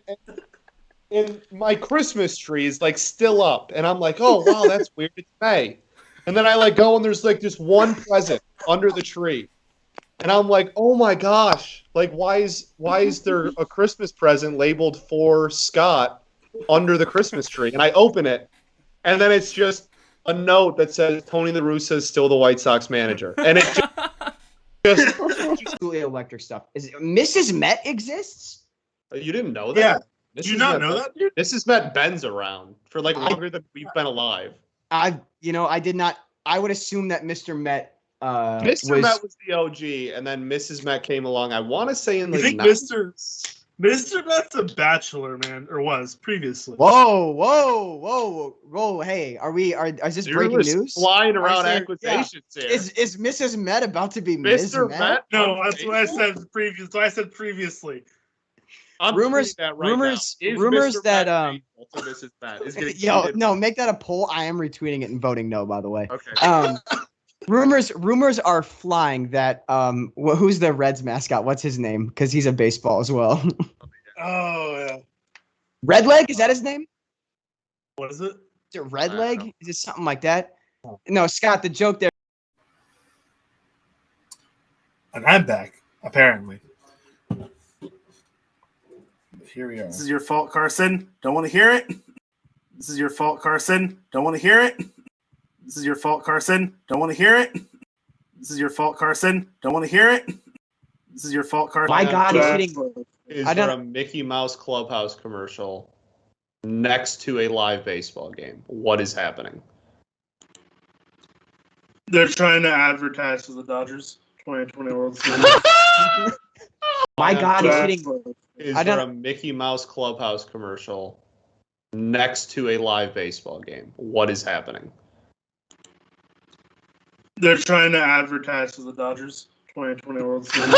A: my Christmas tree is like still up, and I'm like, oh wow, that's weird. It's May, And then I like go and there's like just one present under the tree. And I'm like, oh my gosh, like why is there a Christmas present labeled for Scott under the Christmas tree? And I open it, and then it's just a note that says Tony La Russa is still the White Sox manager. And it just
C: Absolutely electric stuff. Is Mrs. Met exists?
A: you didn't know that?
B: Yeah.
A: Mrs.
B: Do you not
A: Met,
B: know that, dude?
A: Mrs. Met Ben's around for like longer than we've been alive.
C: I did not. I would assume that Mr. Met.
A: Mr. Met was the OG, and then Mrs. Met came along. I want to say in
B: You
A: like
B: think Mr. Met's a bachelor, man, or was previously?
C: Whoa! Hey, is this breaking news?
A: Flying around
C: there-
A: accusations here.
C: Is Mrs. Met about to be
A: Mr.
C: Ms.
A: Met?
B: No, that's what I said previous. I said previously.
A: I'm
C: Rumors-
A: tweeting that right
C: rumors-
A: now. Is
C: rumors
A: Mr.
C: that,
A: Met faithful to Mrs. Met? Is getting
C: Yo,
A: heated.
C: no, make that a poll. I am retweeting it and voting no, by the way.
A: Okay.
C: Rumors are flying that who's the Reds mascot? What's his name? Because he's a baseball as well.
B: Oh yeah.
C: Redleg, is that his name?
B: What is it?
C: Is it
A: I don't
C: Redleg?
A: know.
C: Is it something like that? No, Scott, the joke there.
B: And I'm back, apparently. Here we are.
G: This is your fault, Carson. Don't want to hear it. This is your fault, Carson. Don't want to hear it. This is your fault, Carson. Don't want to hear it. This is your fault, Carson. Don't want to hear it. This is your fault, Carson.
C: My God, he's
A: That's-
C: hitting.
A: Is
C: I
A: there
C: don't-
A: a Mickey Mouse Clubhouse commercial next to a live baseball game? What is happening?
B: They're trying to advertise for the Dodgers 2020 World Series.
C: My God, he's
B: That's
C: hitting.
A: Is
C: I
A: there
C: don't-
A: a Mickey Mouse Clubhouse commercial next to a live baseball game? What is happening?
B: They're trying to advertise for the Dodgers 2020 World Series.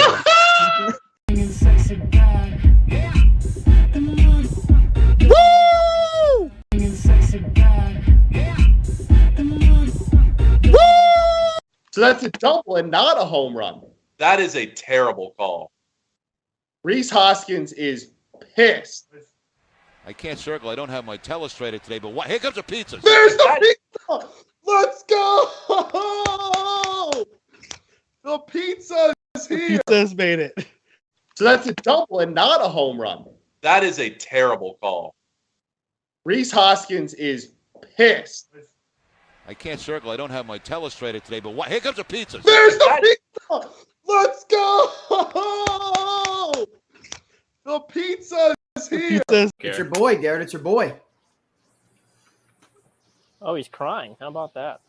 A: So that's a double and not a home run.
H: That is a terrible call.
A: Reese Hoskins is pissed.
I: I can't circle. I don't have my telestrator today, but here comes a pizza.
A: There's the pizza! Let's go! The pizza is here.
D: Pizza's made it.
A: So that's a double and not a home run.
H: That is a terrible call.
A: Reese Hoskins is pissed.
I: I can't circle. I don't have my telestrator today, but here comes a pizza.
A: There's the pizza! Let's go! The pizza is here.
D: Pizza's
C: It's your boy, Garrett. It's your boy.
J: Oh, he's crying. How about that?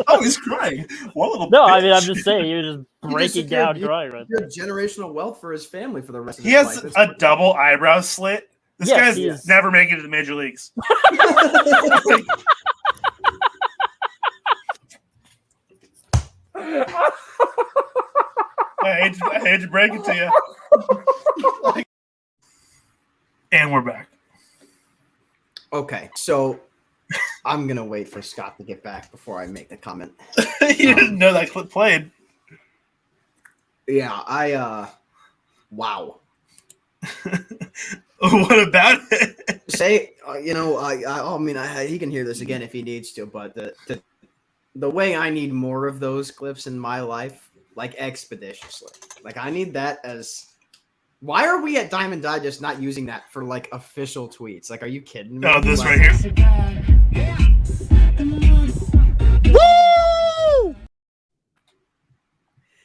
G: Oh, he's crying. What little
J: No, I mean, I'm
G: bitch.
J: just saying, you're just breaking down
C: secured-
J: crying right
C: You're
J: there.
C: generational wealth for his family for the rest of
B: He
C: his
B: has
C: life.
B: a double eyebrow slit. This
J: Yes,
B: guy's
J: he is.
B: never making it to the major leagues. I hate to break it to you. And we're back.
C: Okay, so I'm gonna wait for Scott to get back before I make the comment.
B: You didn't know that clip played.
C: Yeah, wow.
B: What about it?
C: Say, he can hear this again if he needs to, but the way I need more of those clips in my life, like expeditiously, like I need that as. Why are we at Diamond Digest not using that for like official tweets? Like, are you kidding me?
B: Oh, this
C: Like,
B: right here.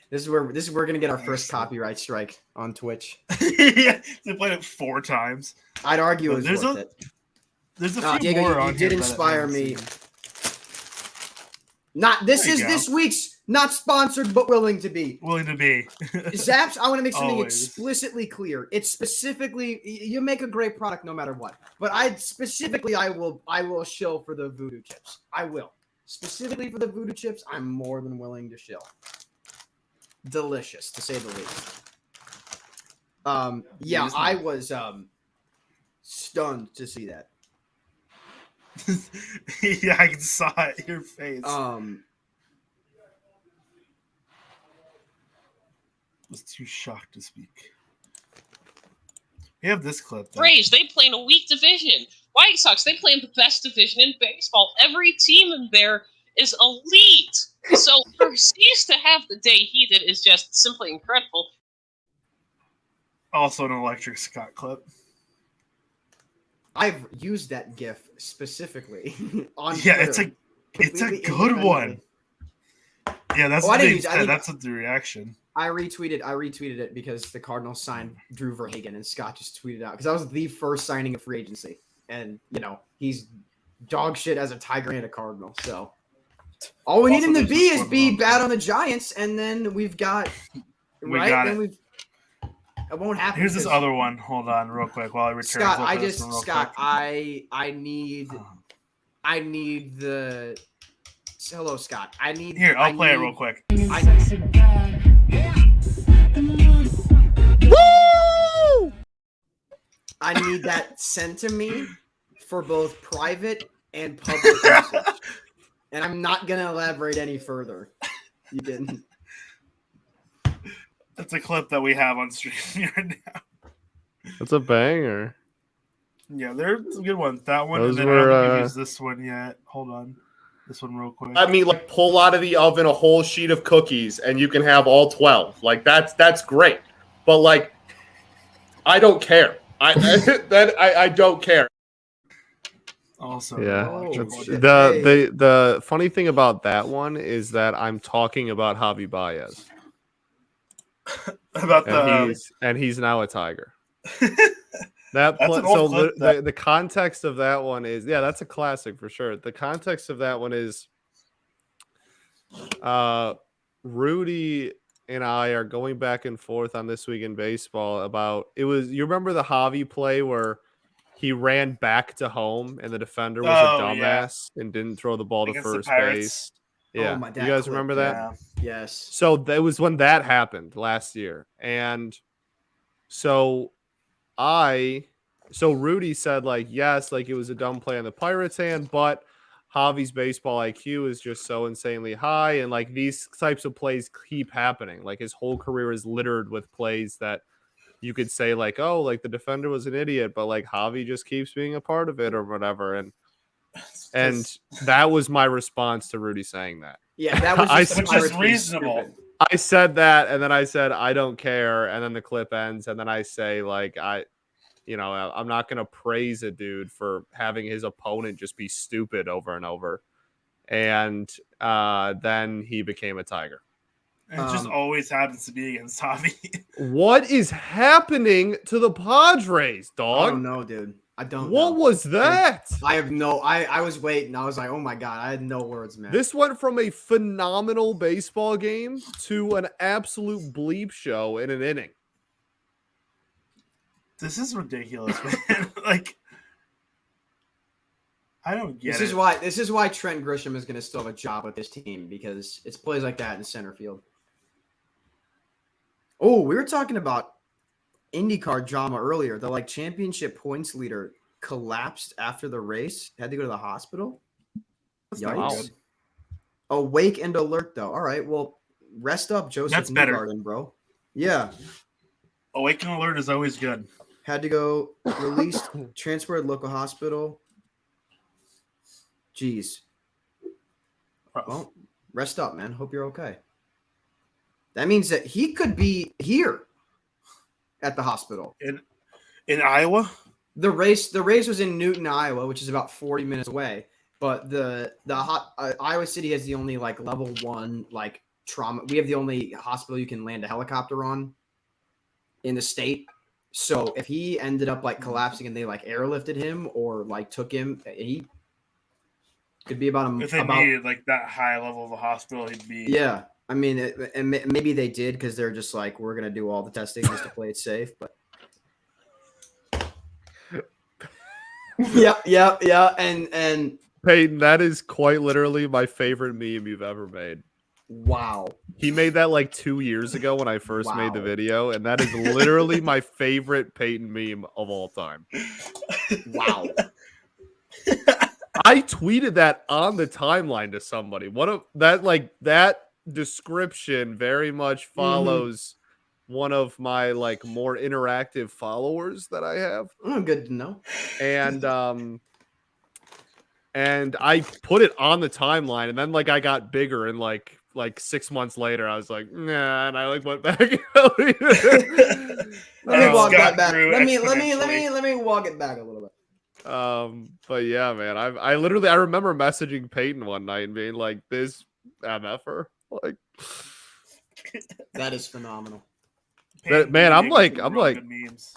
C: This is where we're gonna get our first copyright strike on Twitch.
B: Yeah, they played it 4 times.
C: I'd argue
B: Well,
C: it's
B: there's
C: worth
B: a-
C: it.
B: There's a few
C: Diego,
B: more
C: you
B: on
C: did
B: here that I
C: inspire
B: haven't
C: me.
B: seen.
C: Not this
B: There
C: is
B: you go.
C: this week's not sponsored, but willing to be.
B: Willing to be.
C: Zaps, I want to make something
B: Always.
C: explicitly clear. It's specifically you make a great product no matter what. But I will shill for the voodoo chips. I will. Specifically for the voodoo chips, I'm more than willing to shill. Delicious, to say the least. Yeah, I was stunned to see that.
B: Yeah, I saw it in your face. Was too shocked to speak.
G: We have this clip.
K: Braves, they play in a weak division. White Sox, they play in the best division in baseball. Every team in there is elite. So for Cease to have the day he did is just simply incredible.
G: Also an Electric Scott clip.
C: I've used that GIF specifically on
G: Yeah,
C: Twitter,
G: it's a
C: completely
G: good one.
C: independently.
G: Yeah, that's
C: Oh,
G: what
C: I didn't
G: they
C: use- I
G: said.
C: think-
G: That's the reaction.
C: I retweeted it because the Cardinals signed Drew Verhagen, and Scott just tweeted out because that was the first signing of free agency, and he's dog shit as a Tiger and a Cardinal. So all we need
G: Also,
C: him to
G: there's
C: be
G: this
C: is
G: one
C: be
G: real
C: bad
G: quick.
C: on the Giants, and then we've got
G: We
C: right.
G: got
C: then
G: it.
C: we've it won't happen.
G: Here's this
C: because-
G: other one. Hold on, real quick, while I return.
C: Scott,
G: Look at this one real quick.
C: I need the. Hello, Scott.
G: Here, I'll play it real quick.
C: Woo! I need that sent to me for both private and public usage. And I'm not gonna elaborate any further. You didn't.
G: That's a clip that we have on stream right now.
A: That's a banger.
G: Yeah, there's a good one. That one,
A: Those
G: and then
A: were,
G: I don't think we used this one yet. Hold on. This one real quick.
A: I mean, like, pull out of the oven a whole sheet of cookies and you can have all 12. Like, that's great. But, like, I don't care. I don't care.
G: Also,
A: Yeah.
G: shit.
A: The funny thing about that one is that I'm talking about Javi Baez.
G: About
A: And he's now a Tiger. That
G: That's an old clip,
A: the context of that one is that's a classic for sure. The context of that one is Rudy and I are going back and forth on This Week in Baseball about you remember the Javi play where he ran back to home and the defender was a dumbass and didn't throw the ball to
G: Against the
A: first
G: Pirates.
A: base. Yeah.
C: my
A: You
C: dad
A: guys
C: clip,
A: remember that?
G: Yeah.
C: Yes.
A: So that was when that happened last year. And so Rudy said, like, yes, like it was a dumb play on the Pirates' hand, but Javi's baseball IQ is just so insanely high. And like these types of plays keep happening. Like his whole career is littered with plays that you could say, like, oh, like the defender was an idiot, but like Javi just keeps being a part of it or whatever. And that was my response to Rudy saying that.
C: Yeah, that was just
G: Which is reasonable.
C: stupid.
A: I said that, and then I said I don't care, and then the clip ends, and then I say like I'm not gonna praise a dude for having his opponent just be stupid over and over, and then he became a Tiger.
G: It just always happens to be against Javi.
A: What is happening to the Padres, dog?
C: I don't know, dude. I don't know.
A: What was that?
C: I have no. I was waiting. I was like, oh my god, I had no words, man.
A: This went from a phenomenal baseball game to an absolute bleep show in an inning.
G: This is ridiculous, man. Like, I don't get
C: This
G: it.
C: is why Trent Grisham is going to still have a job with this team because it's plays like that in center field. Oh, we were talking about IndyCar drama earlier. The championship points leader collapsed after the race, had to go to the hospital.
G: not
C: Yikes.
G: good.
C: Awake and alert though. All right, well, rest up, Joseph
G: That's better.
C: Newgarden, bro. Yeah,
G: Awaken alert is always good.
C: had to go released, transferred local hospital. Jeez. Well, rest up, man. Hope you're okay. That means that he could be here at the hospital.
G: In Iowa?
C: The race was in Newton, Iowa, which is about 40 minutes away. But Iowa City has the only level 1 trauma. We have the only hospital you can land a helicopter on in the state. So if he ended up collapsing and they airlifted him or took him, he could be about
G: If they needed that high level of a hospital, he'd be.
C: Yeah. I mean, and maybe they did because they're just we're going to do all the testing just to play it safe. But yeah. And
A: Peyton, that is quite literally my favorite meme you've ever made.
C: Wow.
A: He made that 2 years ago when I first made the video, and that is literally my favorite Peyton meme of all time.
C: Wow.
A: I tweeted that on the timeline to somebody. That description very much follows one of my like more interactive followers that I have.
C: Oh, good to know.
A: And I put it on the timeline, and then like I got bigger, and like 6 months later, I was like, nah, and I like went back.
C: Let me walk that back.
B: grew
C: Let me walk it back a little bit.
A: But yeah, man, I literally I remember messaging Peyton one night and being like, "This MFer," like
C: that is phenomenal.
A: Man, I'm like
B: memes.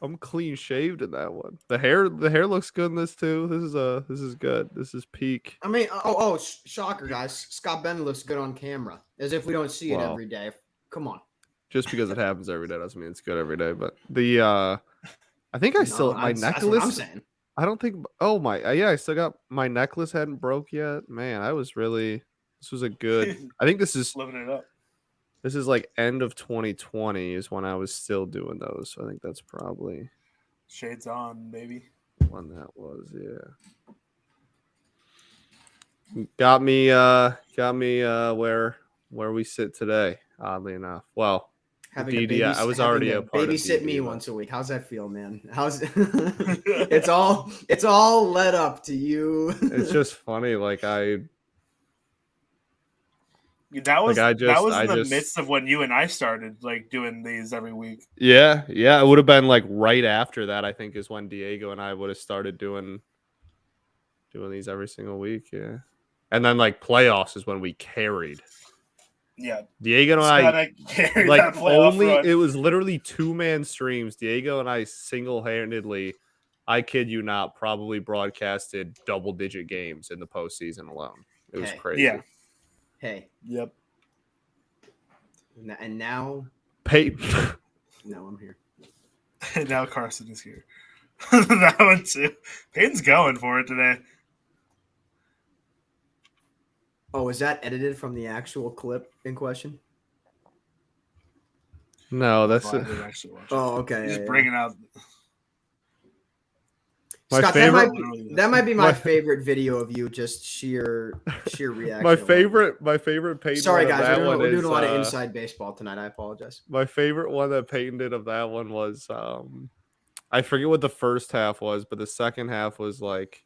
A: I'm clean shaved in that one. The hair looks good in this too. This is good. This is peak.
C: I mean, shocker, guys! Scott Bennett looks good on camera, as if we don't see it every day. Come on.
A: Just because it happens every day doesn't mean it's good every day. But the I think I still my necklace.
C: That's what I'm saying.
A: I don't think. Oh my, yeah, I still got my necklace hadn't broke yet. Man, this was a good. I think this is
B: living it up.
A: This is like end of 2020 is when I was still doing those. So I think that's probably
B: shades on, baby.
A: When that was, yeah. Got me where we sit today, oddly enough. Well,
C: having
A: DD, I was already a part
C: babysit
A: of DD,
C: me
A: but...
C: once a week. How's that feel, man? It's all led up to you.
A: It's just funny, like
B: that was in the midst of when you and I started like doing these every week.
A: Yeah, it would have been like right after that. I think is when Diego and I would have started doing these every single week. Yeah, and then like playoffs is when we carried.
B: Yeah,
A: Diego and I like it was literally 2-man streams. Diego and I single-handedly, I kid you not, probably broadcasted double-digit games in the postseason alone. It was crazy.
B: Yeah.
C: Hey.
B: Yep.
C: And now
A: Peyton.
C: Now I'm here.
B: And now Carson is here. That one too. Peyton's going for it today.
C: Oh, is that edited from the actual clip in question?
A: No, that's it.
C: Oh, okay.
B: Just bringing out.
C: Scott, that might be my favorite video of you. Just sheer reaction.
A: my favorite Peyton.
C: Sorry, guys, we're doing a lot of inside baseball tonight. I apologize.
A: My favorite one that Peyton did of that one was I forget what the first half was, but the second half was like.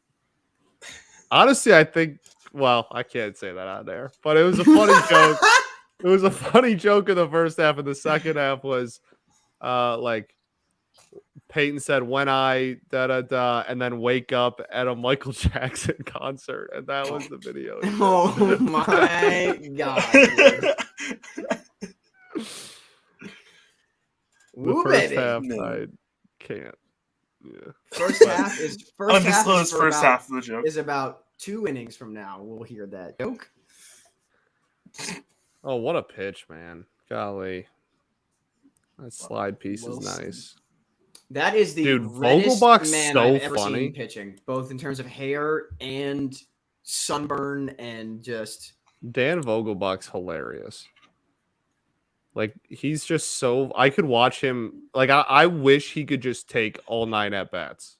A: Honestly, I think. Well, I can't say that out there, but it was a funny joke. It was a funny joke in the first half, and the second half was like. Peyton said, when I and then wake up at a Michael Jackson concert. And that was the video.
C: Oh my God.
A: The first half, I can't. Yeah.
C: First half
B: half of the joke
C: is about 2 innings from now. We'll hear that joke.
A: Oh, what a pitch, man. Golly. That slide piece is nice.
C: That is the
A: Vogelbach's
C: man
A: so
C: I've ever
A: funny
C: seen pitching, both in terms of hair and sunburn and just.
A: Dan Vogelbach's hilarious. Like he's just so. I could watch him. Like I wish he could just take all 9 at bats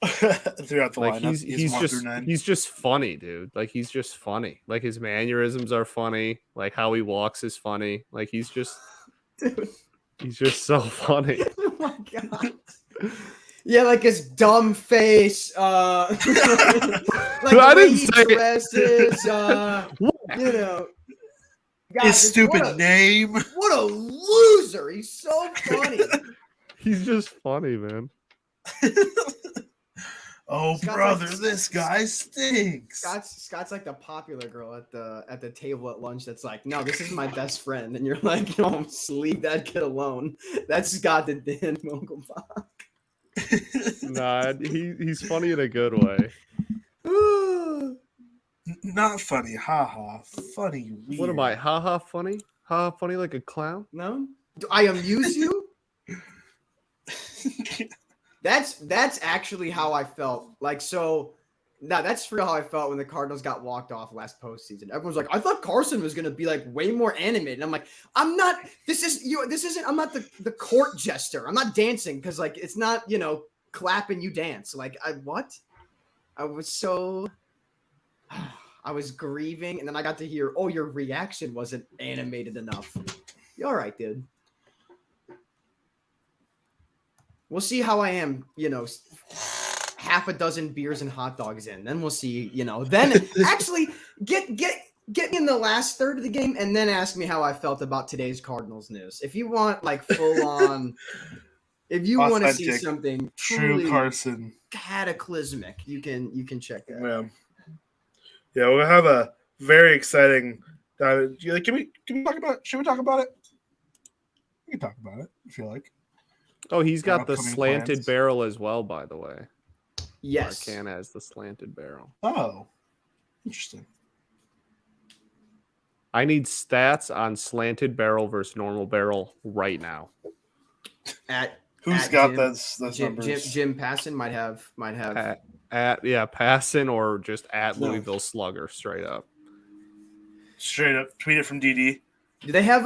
B: throughout the lineup.
A: He's just funny, dude. Like he's just funny. Like his mannerisms are funny. Like how he walks is funny. Like he's just.
C: Dude.
A: He's just so funny.
C: Oh my God. Yeah, like his dumb face. Like
A: I didn't say
C: dresses, you know. God,
B: his stupid name.
C: What a loser. He's so funny.
A: He's just funny, man.
B: Oh, Scott's brother, this guy stinks.
C: Scott's like the popular girl at the table at lunch that's like, no, this is my best friend. And you're like, oh, leave that kid alone. That's Scott the Dan Vogelbach.
A: Nah, he's funny in a good way.
B: Not funny, haha. Funny. Weird.
A: What am I? Haha, funny? Haha, funny like a clown?
C: No? Do I amuse you? That's actually how I felt. Like, so, that's real how I felt when the Cardinals got walked off last postseason. Everyone's like, I thought Carson was going to be like way more animated. And I'm like, I'm not, I'm not the court jester. I'm not dancing because like, it's not, clapping you dance. Like, what? I was grieving. And then I got to hear, oh, your reaction wasn't animated enough. You all right, dude? We'll see how I am, half a dozen beers and hot dogs in. Then we'll see, then actually get me in the last third of the game and then ask me how I felt about today's Cardinals news. If you want like full on, if you want to see
B: Authentic,
C: something
B: true
C: truly
B: Carson,
C: cataclysmic, you can check that.
B: Yeah, we'll have a very exciting. Can we talk about? Should we talk about it? We can talk about it. I feel like.
A: Oh, he's got the
B: Upcoming
A: slanted
B: plans.
A: barrel as well, by the way.
C: Yes.
A: Marcan has the slanted barrel.
B: Oh, interesting.
A: I need stats on slanted barrel versus normal barrel right now.
B: Who's got those numbers?
C: Jim Passon might have.
A: Passon or just at Louisville Slugger straight up.
B: Straight up, tweet it from DD.
C: Do they have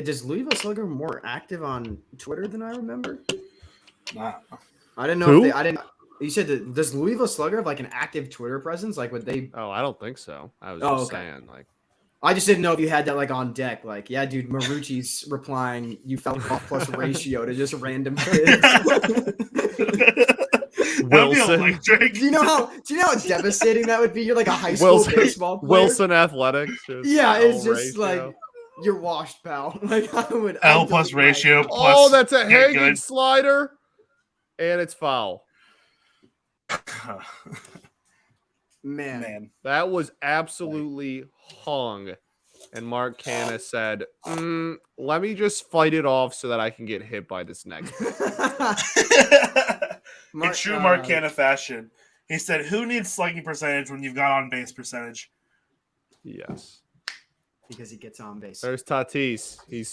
C: does Louisville Slugger more active on Twitter than I remember?
B: Nah.
C: I didn't know if I didn't. You said does Louisville Slugger have like an active Twitter presence? Like would they?
A: Oh, I don't think so. I was just saying like.
C: I just didn't know if you had that like on deck. Like, yeah, dude, Marucci's replying, you fell off plus ratio to just random kids.
A: Wilson.
C: Do you know how devastating that would be? You're like a high school baseball player.
A: Wilson Athletics.
C: It's just like you're washed, pal. Like I would
B: L plus ratio.
A: Oh, that's a hanging slider, and it's foul.
C: Man,
A: that was absolutely hung. And Mark Canna said, let me just fight it off so that I can get hit by this next.
B: In true Mark Canna fashion, he said, who needs slugging percentage when you've got on base percentage?
A: Yes.
C: Because he gets on base.
A: There's Tatis. He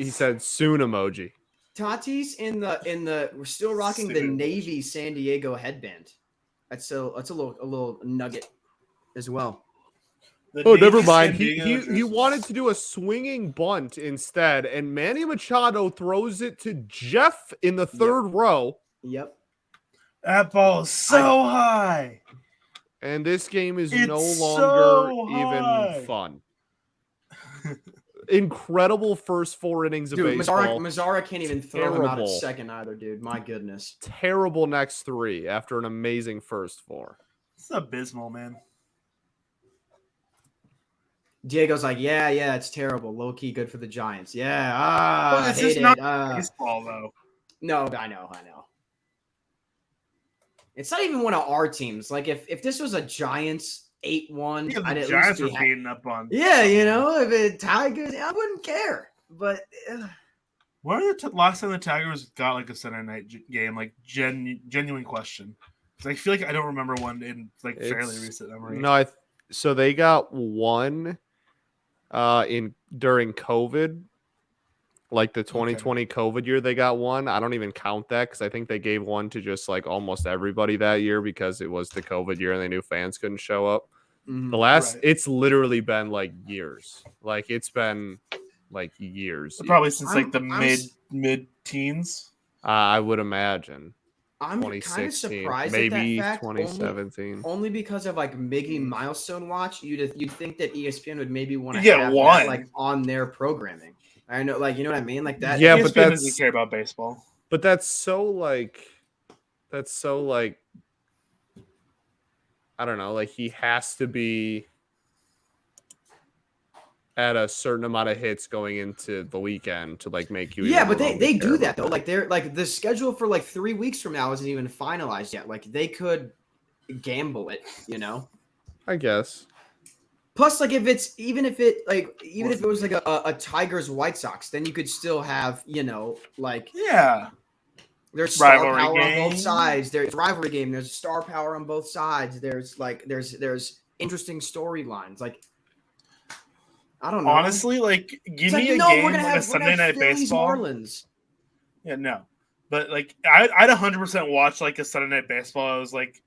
A: said soon emoji.
C: Tatis in the we're still rocking the Navy San Diego headband. That's a little nugget as well.
A: Never mind. He wanted to do a swinging bunt instead, and Manny Machado throws it to Jeff in the third row.
C: Yep.
B: That ball is so high.
A: And this game is no longer even fun. Incredible first 4 innings of baseball.
C: Mazzara can't even throw him out at second either, dude. My goodness.
A: Terrible next 3 after an amazing first 4.
B: It's abysmal, man.
C: Diego's like, yeah, it's terrible. Low key good for the Giants. Yeah.
B: It's just not baseball, though.
C: No, I know. It's not even one of our teams. Like, if this was a Giants 8-1, I'd at
B: Giants
C: least
B: were beating up on.
C: Yeah, if it Tigers, I wouldn't care. But
B: when are the last time the Tigers got like a Sunday night game? Like genuine question. Because I feel like I don't remember one in like fairly recent memory.
A: No, so they got one during COVID. Like the 2020 COVID year, they got one. I don't even count that because I think they gave one to just like almost everybody that year because it was the COVID year and they knew fans couldn't show up.
B: Mm-hmm.
A: It's literally been like years. Like it's been like years.
B: Probably since like the mid teens.
A: I would imagine.
C: I'm kind of surprised
A: maybe
C: at that fact,
A: 2017.
C: Only because of like Miggy milestone watch, you'd think that ESPN would maybe want to have
B: one
C: that, like on their programming. I know, like, you know what I mean, like that.
A: Yeah,
B: ESPN
A: but
B: doesn't care about baseball.
A: But that's so like, I don't know. Like he has to be at a certain amount of hits going into the weekend to like make you.
C: Yeah, but they do that though. Like they're like the schedule for like 3 weeks from now isn't even finalized yet. Like they could gamble it,
A: I guess.
C: Plus, like if it was like a Tigers White Sox, then you could still have, like there's star power on both sides. There's rivalry game. There's star power on both sides. There's interesting storylines. Like I don't know.
B: Honestly, like give me a game like a Sunday night baseball.
C: Marlins.
B: Yeah, no, but like I'd 100% watch like a Sunday night baseball. I was like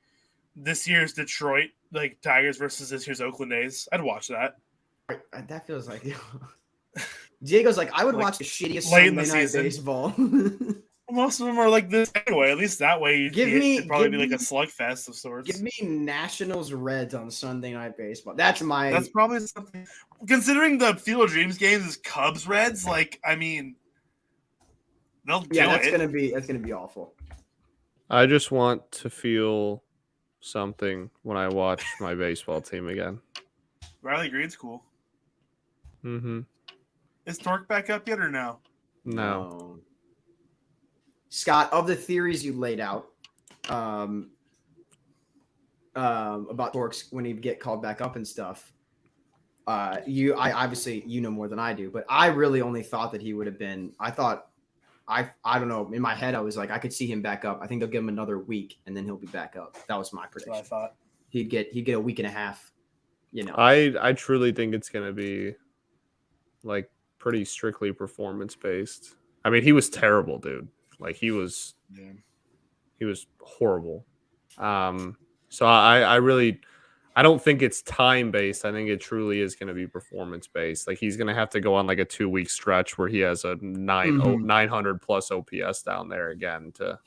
B: this year's Detroit like Tigers versus this year's Oakland A's. I'd watch that.
C: That feels like Diego's like I would watch the shittiest Sunday night baseball.
B: Most of them are like this anyway. At least that way, it'd probably be like a slugfest of sorts.
C: Give me Nationals Reds on Sunday night baseball. That's
B: probably something. Considering the Field of Dreams games is Cubs Reds, like I mean,
G: They'll do
C: Yeah, that's
G: it.
C: gonna be awful.
A: I just want to feel something when I watch my baseball team again.
G: Riley Green's cool.
A: Mm-hmm.
G: Is Torque back up yet or no?
A: No.
C: Scott, of the theories you laid out, about Torques when he'd get called back up and stuff, I obviously you know more than I do, but I really only thought that he would have been. I don't know. In my head, I was like, I could see him back up. I think they'll give him another week, and then he'll be back up. That was my prediction.
G: That's what I thought.
C: He'd get a week and a half. You know,
A: I truly think it's gonna be like pretty strictly performance based. I mean, he was terrible, dude. Like he was horrible. So I don't think it's time based. I think it truly is going to be performance based. Like he's going to have to go on like a 2-week stretch where he has a 900 plus OPS down there again to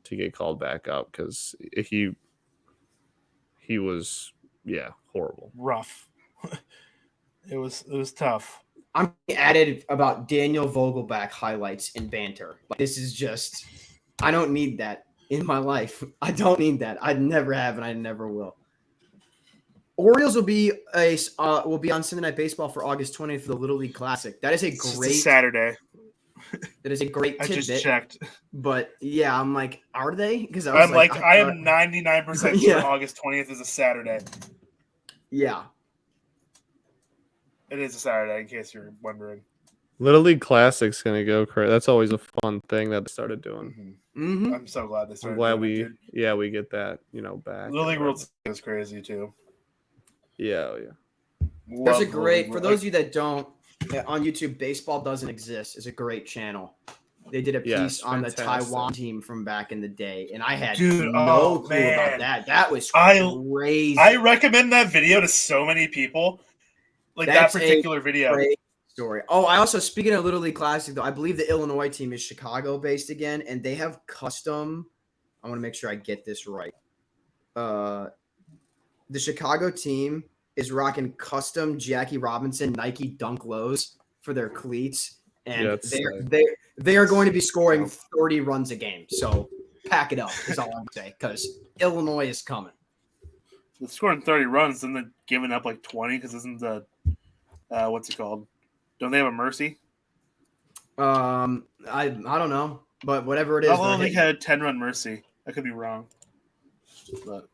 A: get called back up because he was horrible,
G: rough. It was tough.
C: I'm added about Daniel Vogelback highlights and banter. Like, this is just, I don't need that in my life. I don't need that. I never have, and I never will. Orioles will be on Sunday Night Baseball for August 20th for the Little League Classic. That is a great
G: Saturday.
C: That is a great tidbit.
G: I just checked.
C: But yeah, I'm like, are they? Because
G: I am 99% sure August 20th is a Saturday.
C: Yeah.
G: It is a Saturday, in case you're wondering.
A: Little League Classic's gonna go crazy. That's always a fun thing that they started doing.
C: Mm-hmm.
G: I'm so glad they started.
A: I'm glad
G: doing
A: we get that back.
G: Little League World Series is crazy too.
A: Yeah.
C: There's a great, for those of you that don't, on YouTube, Baseball Doesn't Exist is a great channel. They did a piece on the Taiwan team from back in the day, and I had no clue about that. That was crazy.
G: I recommend that video to so many people. Like that particular video.
C: Great story. Oh, I also, speaking of Little League Classic, though, I believe the Illinois team is Chicago-based again, and they have custom. I want to make sure I get this right. The Chicago team is rocking custom Jackie Robinson Nike Dunk Lows for their cleats, and they are going to be scoring 30 runs a game. So pack it up is all I'm saying, because Illinois is coming.
G: They're scoring 30 runs, and they're giving up like 20 because isn't the what's it called? Don't they have a mercy?
C: I don't know, but whatever it is,
G: I think had a 10-run mercy. I could be wrong, but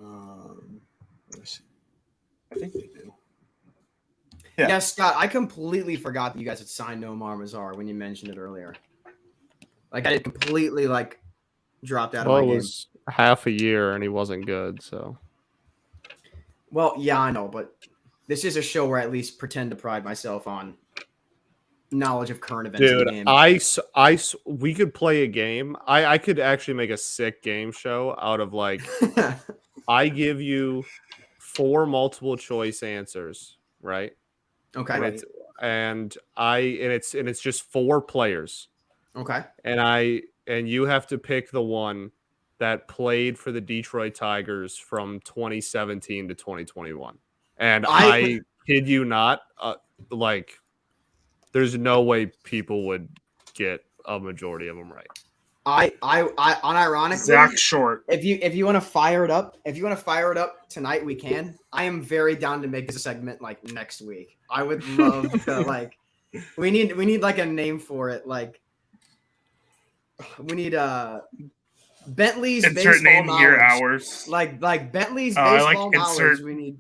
G: I think they do.
C: Yeah, Scott, I completely forgot that you guys had signed Nomar Mazar when you mentioned it earlier. Like I completely dropped out of my game. It was
A: half a year and he wasn't good, so.
C: Well, yeah, I know, but this is a show where I at least pretend to pride myself on knowledge of current events.
A: Dude,
C: in the game.
A: We could play a game. I could actually make a sick game show out of I give you 4 multiple choice answers, right?
C: Okay.
A: And it's just 4 players.
C: Okay.
A: And you have to pick the one that played for the Detroit Tigers from 2017 to 2021. And I kid you not, there's no way people would get a majority of them right.
C: I unironically,
G: Zach Short.
C: If you want to fire it up, tonight, we can. I am very down to make this a segment next week. I would love to we need a name for it. We need Bentley's
G: insert
C: baseball
G: name
C: knowledge.
G: Year hours.
C: Like Bentley's baseball knowledge. We need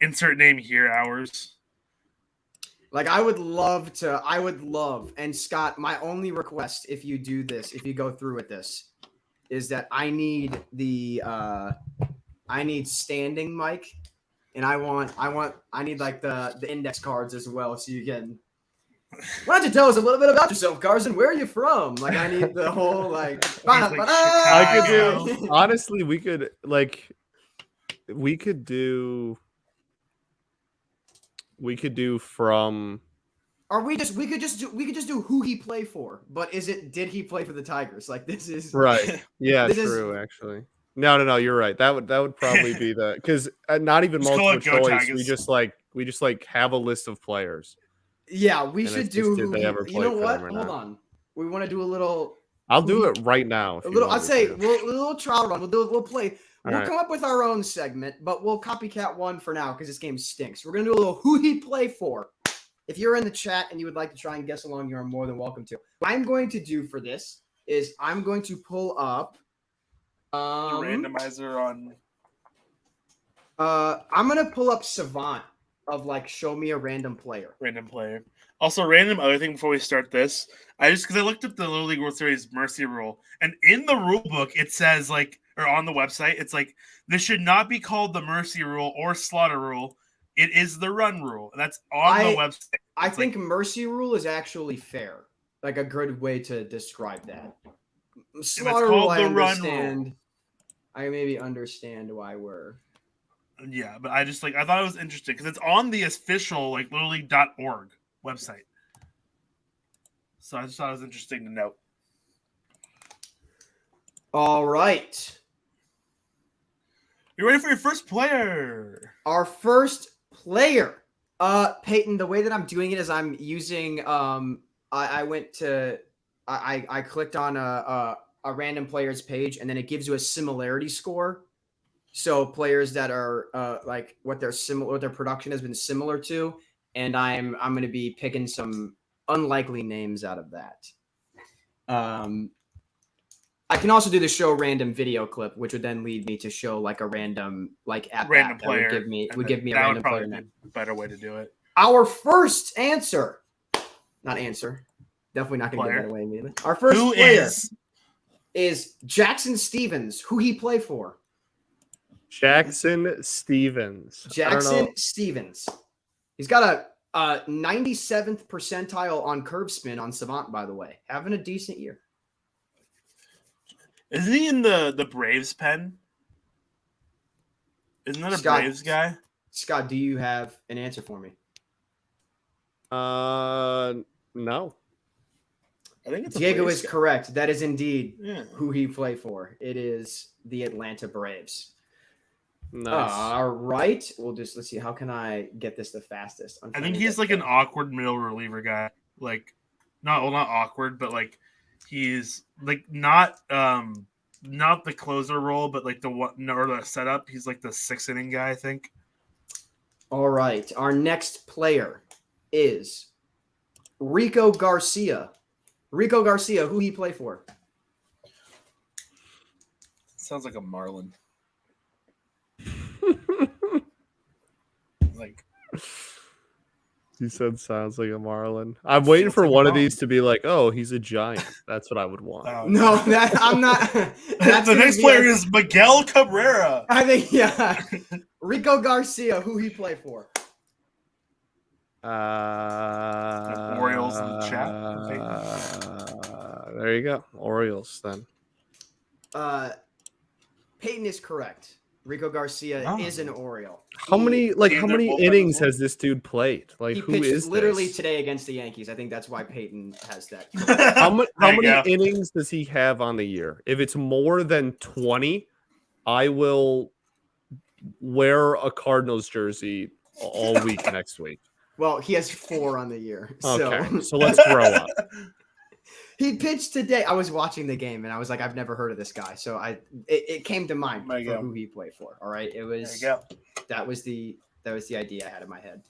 G: insert name year hours.
C: I would love, and Scott, my only request, if you do this, if you go through with this, is that I need standing mic, and I need the index cards as well, so you can. Why don't you tell us a little bit about yourself, Carson? Where are you from? I need the whole
A: I could do. Honestly, we could do from.
C: Or we could just do who he played for, but did he play for the Tigers? This is
A: right. Yeah, true. Actually, no, you're right. That would probably be because not even multiple choice. Tigers. We just have a list of players.
C: Yeah, we
A: And
C: should
A: it's just,
C: do.
A: did they ever
C: You
A: play
C: know
A: for
C: what?
A: them or
C: Hold
A: not?
C: on. We want to do a little.
A: I'll do it right now. If
C: A
A: you
C: little.
A: want
C: I'd
A: me
C: say
A: to.
C: a little trial run. We'll play.
A: All
C: We'll
A: right.
C: come up with our own segment, but we'll copycat one for now because this game stinks. We're gonna do a little who he play for. If you're in the chat and you would like to try and guess along, you're more than welcome to. What I'm going to do for this is I'm going to pull up
B: The randomizer on.
C: I'm gonna pull up Savant of like show me a random player.
B: Random player. Also, random other thing before we start this, because I looked at the Little League World Series mercy rule, and in the rule book it says or on the website, it's like this should not be called the mercy rule or slaughter rule. It is the run rule. That's on the website.
C: I think mercy rule is actually fair, like a good way to describe that. Slaughter rule, I understand. I maybe understand why we're.
B: Yeah, but I thought it was interesting because it's on the official littleLeague.org website. So I just thought it was interesting to note.
C: All right.
B: You ready for your first player?
C: Our first player. Peyton, the way that I'm doing it is I'm using I clicked on a random player's page and then it gives you a similarity score. So players that are like what their production has been similar to, and I'm going to be picking some unlikely names out of that. I can also do the show random video clip, which would then lead me to show like a random
B: random player.
C: Would give me a random player.
B: That would probably be a better way to do it.
C: Our first answer, definitely not going to give that away immediately. Our first player is Jackson Stevens. Who he play for?
A: Jackson Stevens.
C: Jackson Stevens. He's got a 97th percentile on curve spin on Savant, by the way. Having a decent year.
B: Isn't he in the Braves pen? Isn't that a Braves guy?
C: Scott, do you have an answer for me?
A: No.
B: I think it's
C: Diego is correct. That is indeed who he play for. It is the Atlanta Braves.
B: Nice.
C: All right. Let's see. How can I get this the fastest?
B: I think he's like an awkward middle reliever guy. Like, not awkward, but like he's like not the closer role, but like the setup. He's like the 6th inning guy, I think.
C: All right. Our next player is Rico Garcia. Rico Garcia, who he play for?
B: Sounds like a Marlin. Like
A: you said, sounds like a Marlin. I'm waiting for one of these to be like, oh, he's a Giant. That's what I would want.
C: No, I'm not.
B: The next player is Miguel Cabrera.
C: I think Rico Garcia, who he play for?
B: Orioles in the chat.
A: There you go. Orioles then.
C: Peyton is correct. Rico Garcia is an Oriole.
A: How many innings has this dude played? Like,
C: he
A: who
C: pitched
A: is
C: literally
A: this?
C: Today against the Yankees. I think that's why Peyton has that.
A: How many innings does he have on the year? If it's more than 20, I will wear a Cardinals jersey all week next week.
C: Well, he has 4 on the year.
A: Okay, so let's grow up.
C: He pitched today. I was watching the game and I was like, I've never heard of this guy. So it came to mind for who he played for. All right. It was that was the idea I had in my head.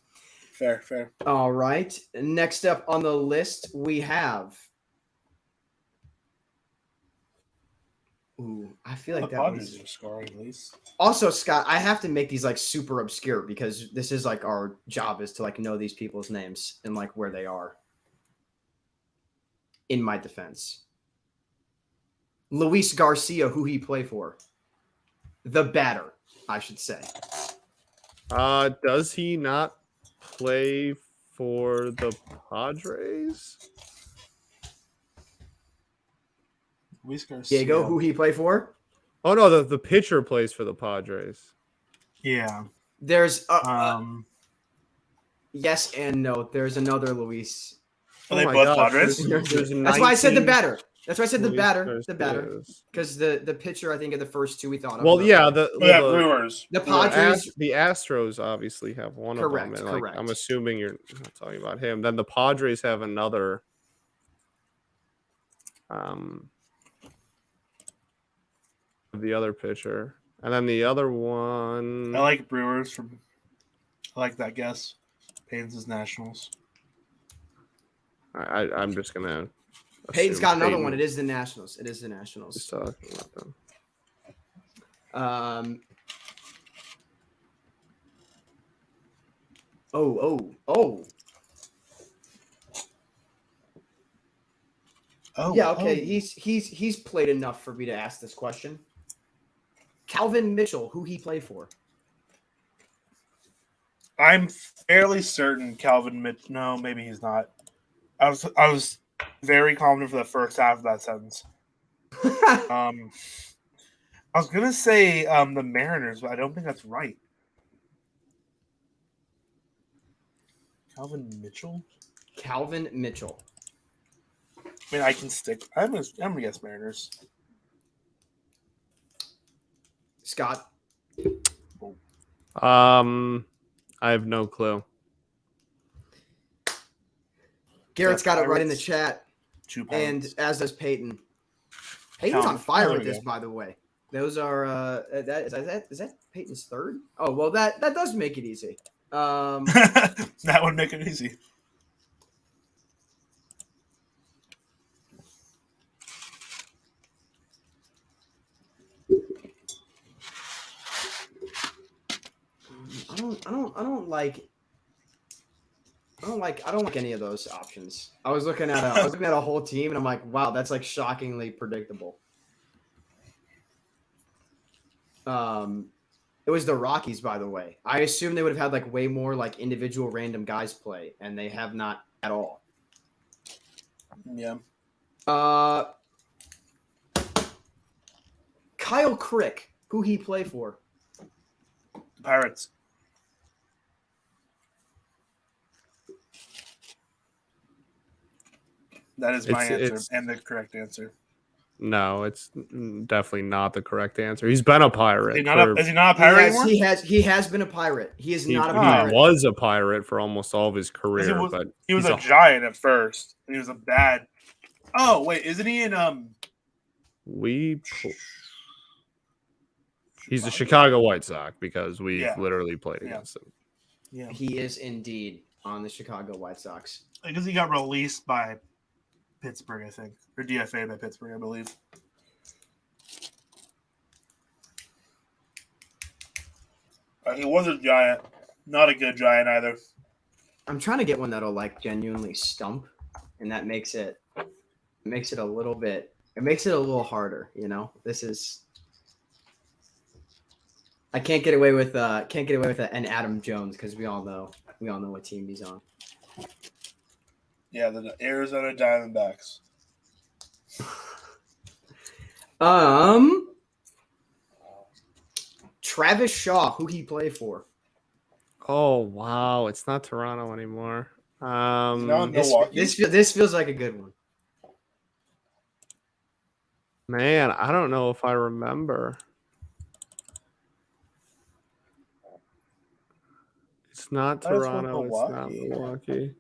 B: Fair.
C: All right. Next up on the list, we have. Ooh, I feel like that
B: Padres are scoring at least.
C: Also, Scott, I have to make these like super obscure because this is like our job is to like know these people's names and like where they are. In my defense, Luis Garcia, who he play for? The batter, I should say.
A: Does he not play for the Padres?
B: Luis Garcia.
C: Diego, who he play for?
A: Oh no, the pitcher plays for the Padres.
B: Yeah.
C: There's yes and no. There's another Luis.
B: Are they both Padres?
A: There's
C: That's why I said the batter. That's why I said the
A: Luis
C: batter,
A: Garcia.
C: because the pitcher I think of the first two we thought of.
A: Well,
C: were
A: yeah,
B: Brewers.
C: the Padres.
A: The Astros obviously have one of them, and like
C: Correct.
A: I'm assuming you're not talking about him. Then the Padres have another. The other pitcher, and then the other one.
B: I like Brewers I like that guess. Payton's is Nationals.
A: I'm just gonna.
C: Peyton's got another one. It is the Nationals.
A: Just talking about them.
C: Oh. Yeah, okay. He's played enough for me to ask this question. Calvin Mitchell, who he played for?
B: I'm fairly certain Calvin Mitchell. No, maybe he's not. I was very confident for the first half of that sentence. I was gonna say the Mariners, but I don't think that's right. Calvin Mitchell. I mean, I can stick. I'm gonna guess Mariners.
C: Scott.
A: I have no clue.
C: Garrett's got it right in the chat, and as does Peyton. Peyton's on fire with this, by the way. Those are is that Peyton's third? Oh well, that does make it easy.
B: That would make it easy.
C: I don't like any of those options. I was looking at a whole team, and I'm like, wow, that's like shockingly predictable. It was the Rockies, by the way. I assume they would have had like way more like individual random guys play, and they have not at all.
B: Yeah.
C: Kyle Crick, who he play for?
B: Pirates. That is my answer and the correct answer.
A: No, it's definitely not the correct answer. He's been a Pirate.
B: Is he not a Pirate anymore?
C: He has been a Pirate. He is not a Pirate.
A: He was a Pirate for almost all of his career, but
B: he was a Giant at first, and he was a bad. Oh wait, isn't he in
A: He's a Chicago White Sox because we literally played against him.
C: Yeah, he is indeed on the Chicago White Sox
B: because he got released by Pittsburgh, I think, or DFA by Pittsburgh, I believe. He was a Giant, not a good Giant either.
C: I'm trying to get one that'll like genuinely stump, and that makes it a little bit. It makes it a little harder, you know. This is. I can't get away with an Adam Jones because we all know what team he's on.
B: Yeah, the Arizona Diamondbacks.
C: Travis Shaw, who he play for?
A: Oh wow, it's not Toronto anymore.
C: This feels like a good one.
A: Man, I don't know if I remember. It's not Toronto. It's not Milwaukee.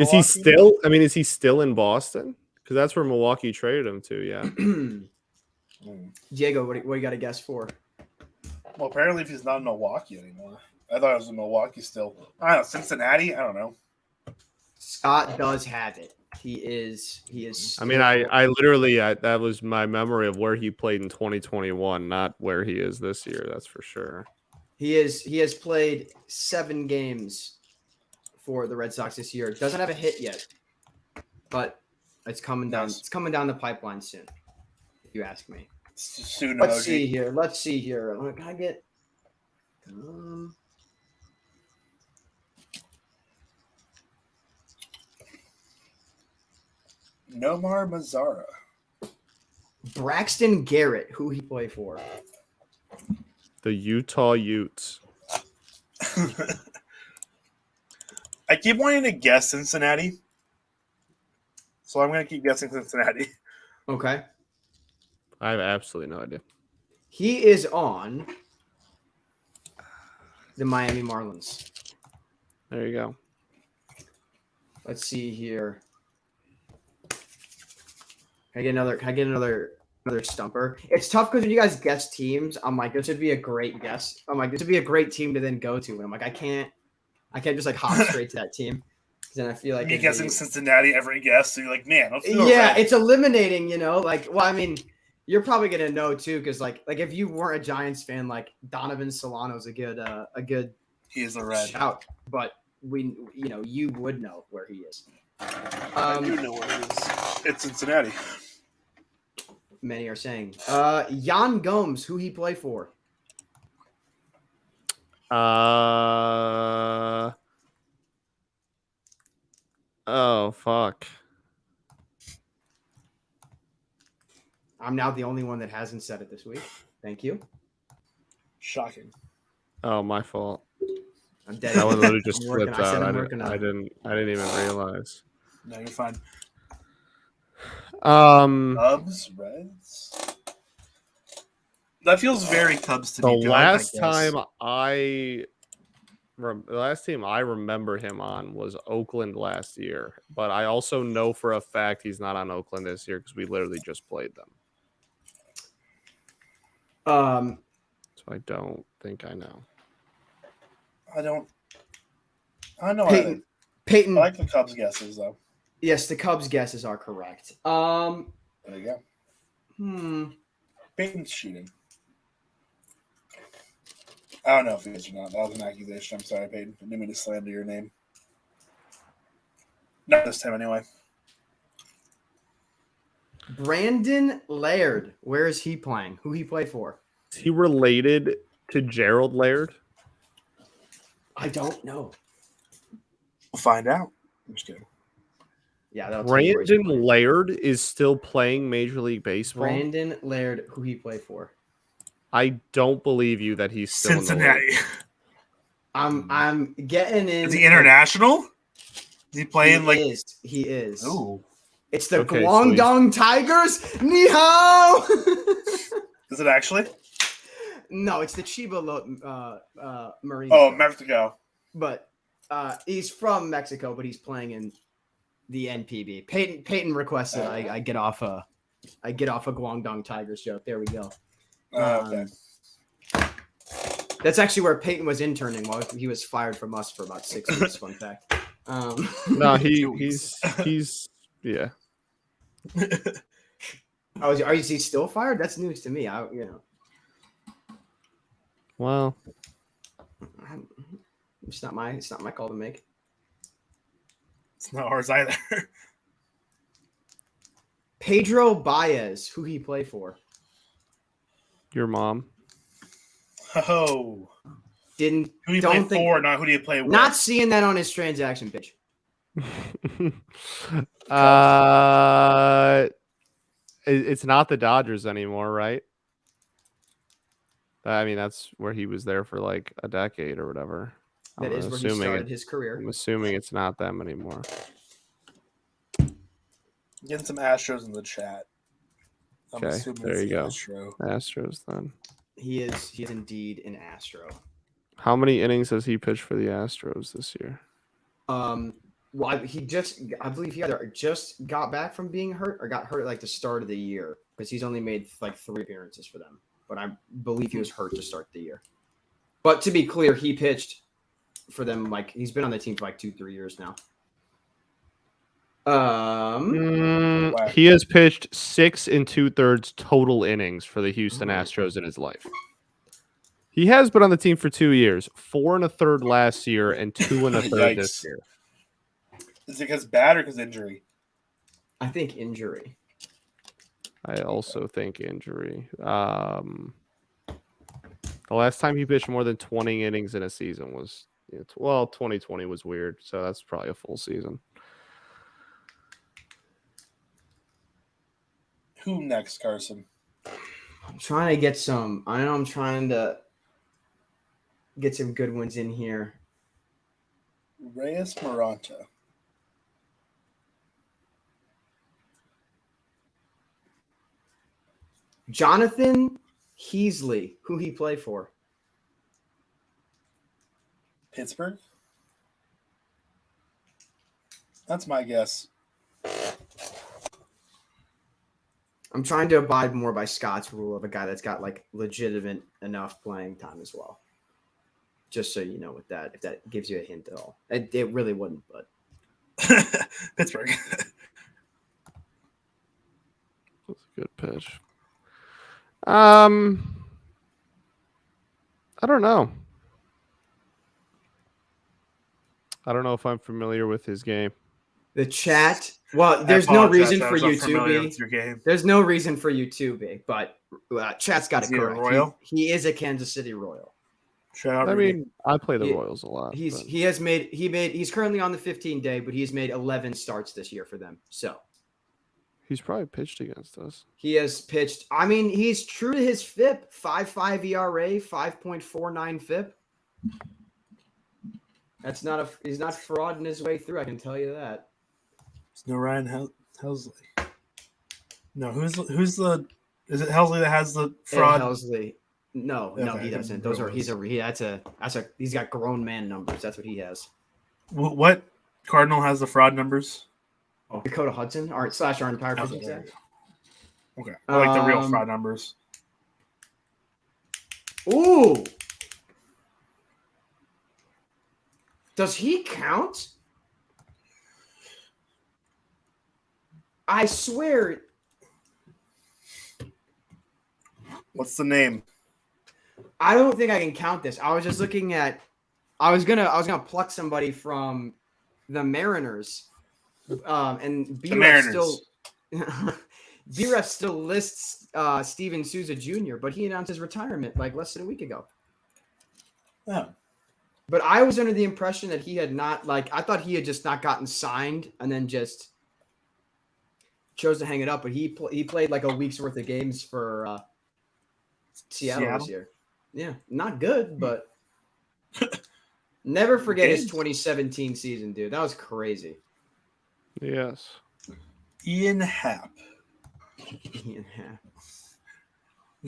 A: Is he still? I mean, is he still in Boston? Because that's where Milwaukee traded him to. Yeah.
C: Diego, what do you got to guess for?
B: Well, apparently, if he's not in Milwaukee anymore, I thought it was in Milwaukee still. I don't know. Cincinnati. I don't know.
C: Scott does have it. He is.
A: I mean, I literally that was my memory of where he played in 2021, not where he is this year. That's for sure.
C: He has played 7 games for the Red Sox this year. Doesn't have a hit yet, but it's coming down. It's coming down the pipeline soon, if you ask me.
B: Soon.
C: Let's see here. Can I get?
B: Nomar Mazara.
C: Braxton Garrett, who he play for?
A: The Utah Utes.
B: I keep wanting to guess Cincinnati, so I'm going to keep guessing Cincinnati.
C: Okay.
A: I have absolutely no idea.
C: He is on the Miami Marlins.
A: There you go.
C: Let's see here. Can I get another stumper? It's tough because when you guys guess teams, I'm like, this would be a great guess. I'm like, this would be a great team to then go to. And I'm like, I can't just like hop straight to that team. Then I feel like
G: Me guessing Cincinnati every guess, so you're like, man, let's do
C: it's eliminating, Like, well, I mean, you're probably gonna know too, because like if you weren't a Giants fan, like Donovan Solano's a good
G: he is a red
C: shout, but you would know where he is.
G: I do know where he is. It's Cincinnati.
C: Many are saying Jan Gomes, who he play for.
A: Oh fuck.
C: I'm now the only one that hasn't said it this week. Thank you.
G: Shocking.
A: Oh, my fault.
C: I'm dead.
A: That one literally just
C: I'm working.
A: flipped out.
C: I'm working on
A: I
C: it.
A: didn't even realize.
G: No, you're fine.
B: Cubs, Reds. That feels very Cubs to me.
A: The last team I remember him on was Oakland last year, but I also know for a fact he's not on Oakland this year because we literally just played them. So I don't think I know.
B: I know.
C: Peyton.
B: I like the Cubs guesses though.
C: Yes, the Cubs guesses are correct.
B: There you
C: go.
B: Peyton's shooting. I don't know if he is or not. That was an accusation. I'm sorry, Peyton. I didn't mean to slander your name. Not this time, anyway.
C: Brandon Laird. Where is he playing? Who he play for?
A: Is he related to Gerald Laird?
C: I don't know.
B: We'll find out. I'm just kidding.
C: Yeah,
A: Brandon Laird is still playing Major League Baseball.
C: Brandon Laird, who he play for?
A: I don't believe you that he's still
B: Cincinnati.
A: in the league.
C: I'm getting in.
B: Is he international? Is he playing
C: He is.
B: Oh.
C: It's the Guangdong Tigers. Ni hao.
B: Is it actually?
C: No, it's the Chiba Marine.
B: Oh, Mexico.
C: But he's from Mexico, but he's playing in the NPB. Peyton requested I get off a Guangdong Tigers joke. There we go.
B: Okay.
C: That's actually where Peyton was interning while he was fired from us for about 6 weeks. Fun fact.
A: No, he's yeah.
C: Is he still fired? That's news to me.
A: Well,
C: it's not my call to make.
B: It's not ours either.
C: Pedro Baez, who he play for?
A: Your mom.
B: Oh.
C: Who
B: do you play for, not who do you play with?
C: Not seeing that on his transaction page.
A: It's not the Dodgers anymore, right? I mean, that's where he was there for like a decade or whatever.
C: That is where he started his career.
A: I'm assuming it's not them anymore.
B: Getting some Astros in the chat.
A: Okay, there you go. Astros then.
C: He is indeed an Astro.
A: How many innings has he pitched for the Astros this year?
C: Well, I believe he either just got back from being hurt or got hurt at like the start of the year because he's only made like 3 appearances for them. But I believe he was hurt to start the year. But to be clear, he pitched for them like he's been on the team for like 2-3 years now.
A: He has pitched 6 2/3 total innings for the Houston Astros in his life. He has been on the team for 2 years, 4 1/3 last year and 2 1/3 this year.
B: Is it because bad or because injury?
C: I think injury.
A: I also think injury. The last time he pitched more than 20 innings in a season was 2020 was weird, so that's probably a full season.
B: Who next, Carson?
C: I'm trying to get some. I know I'm trying to get some good ones in here.
B: Reyes Maranta.
C: Jonathan Heasley, who he play for?
G: Pittsburgh? That's my guess.
C: I'm trying to abide more by Scott's rule of a guy that's got like legitimate enough playing time as well. Just so you know, with that, if that gives you a hint at all, it really wouldn't. But
G: Pittsburgh.
A: That's a good pitch. I don't know. I don't know if I'm familiar with his game.
C: the chat. Well, there's no reason for you to be.
G: Your game.
C: There's no reason for you to be, but chat's got it correct.
G: Royal?
C: He is a Kansas City Royal.
G: Shout out.
A: I mean, I play the Royals a lot.
C: He's currently on the 15-day, but he's made 11 starts this year for them. So
A: he's probably pitched against us.
C: he has pitched. I mean, he's true to his FIP: 5.5 ERA, 5.49 FIP. That's not he's not frauding his way through. I can tell you that.
G: There's no Ryan Helsley. No, who's the? Is it Helsley that has the fraud?
C: Helsley. No, he doesn't. He's got grown man numbers. That's what he has.
G: What Cardinal has the fraud numbers?
C: Oh, Dakota Hudson, our entire pitching staff.
G: Okay, I like the real fraud numbers.
C: Ooh, does he count? I swear.
G: What's the name?
C: I don't think I can count this. I was just looking at. I was gonna pluck somebody from the Mariners, and B-Ref still lists Steven Souza Jr., but he announced his retirement like less than a week ago.
G: Oh.
C: But I was under the impression that he had not I thought he had just not gotten signed and then just chose to hang it up. But he played like a week's worth of games for Seattle this year. Yeah, not good, but never forget his 2017 season, dude. That was crazy.
A: Yes.
G: Ian Happ. It's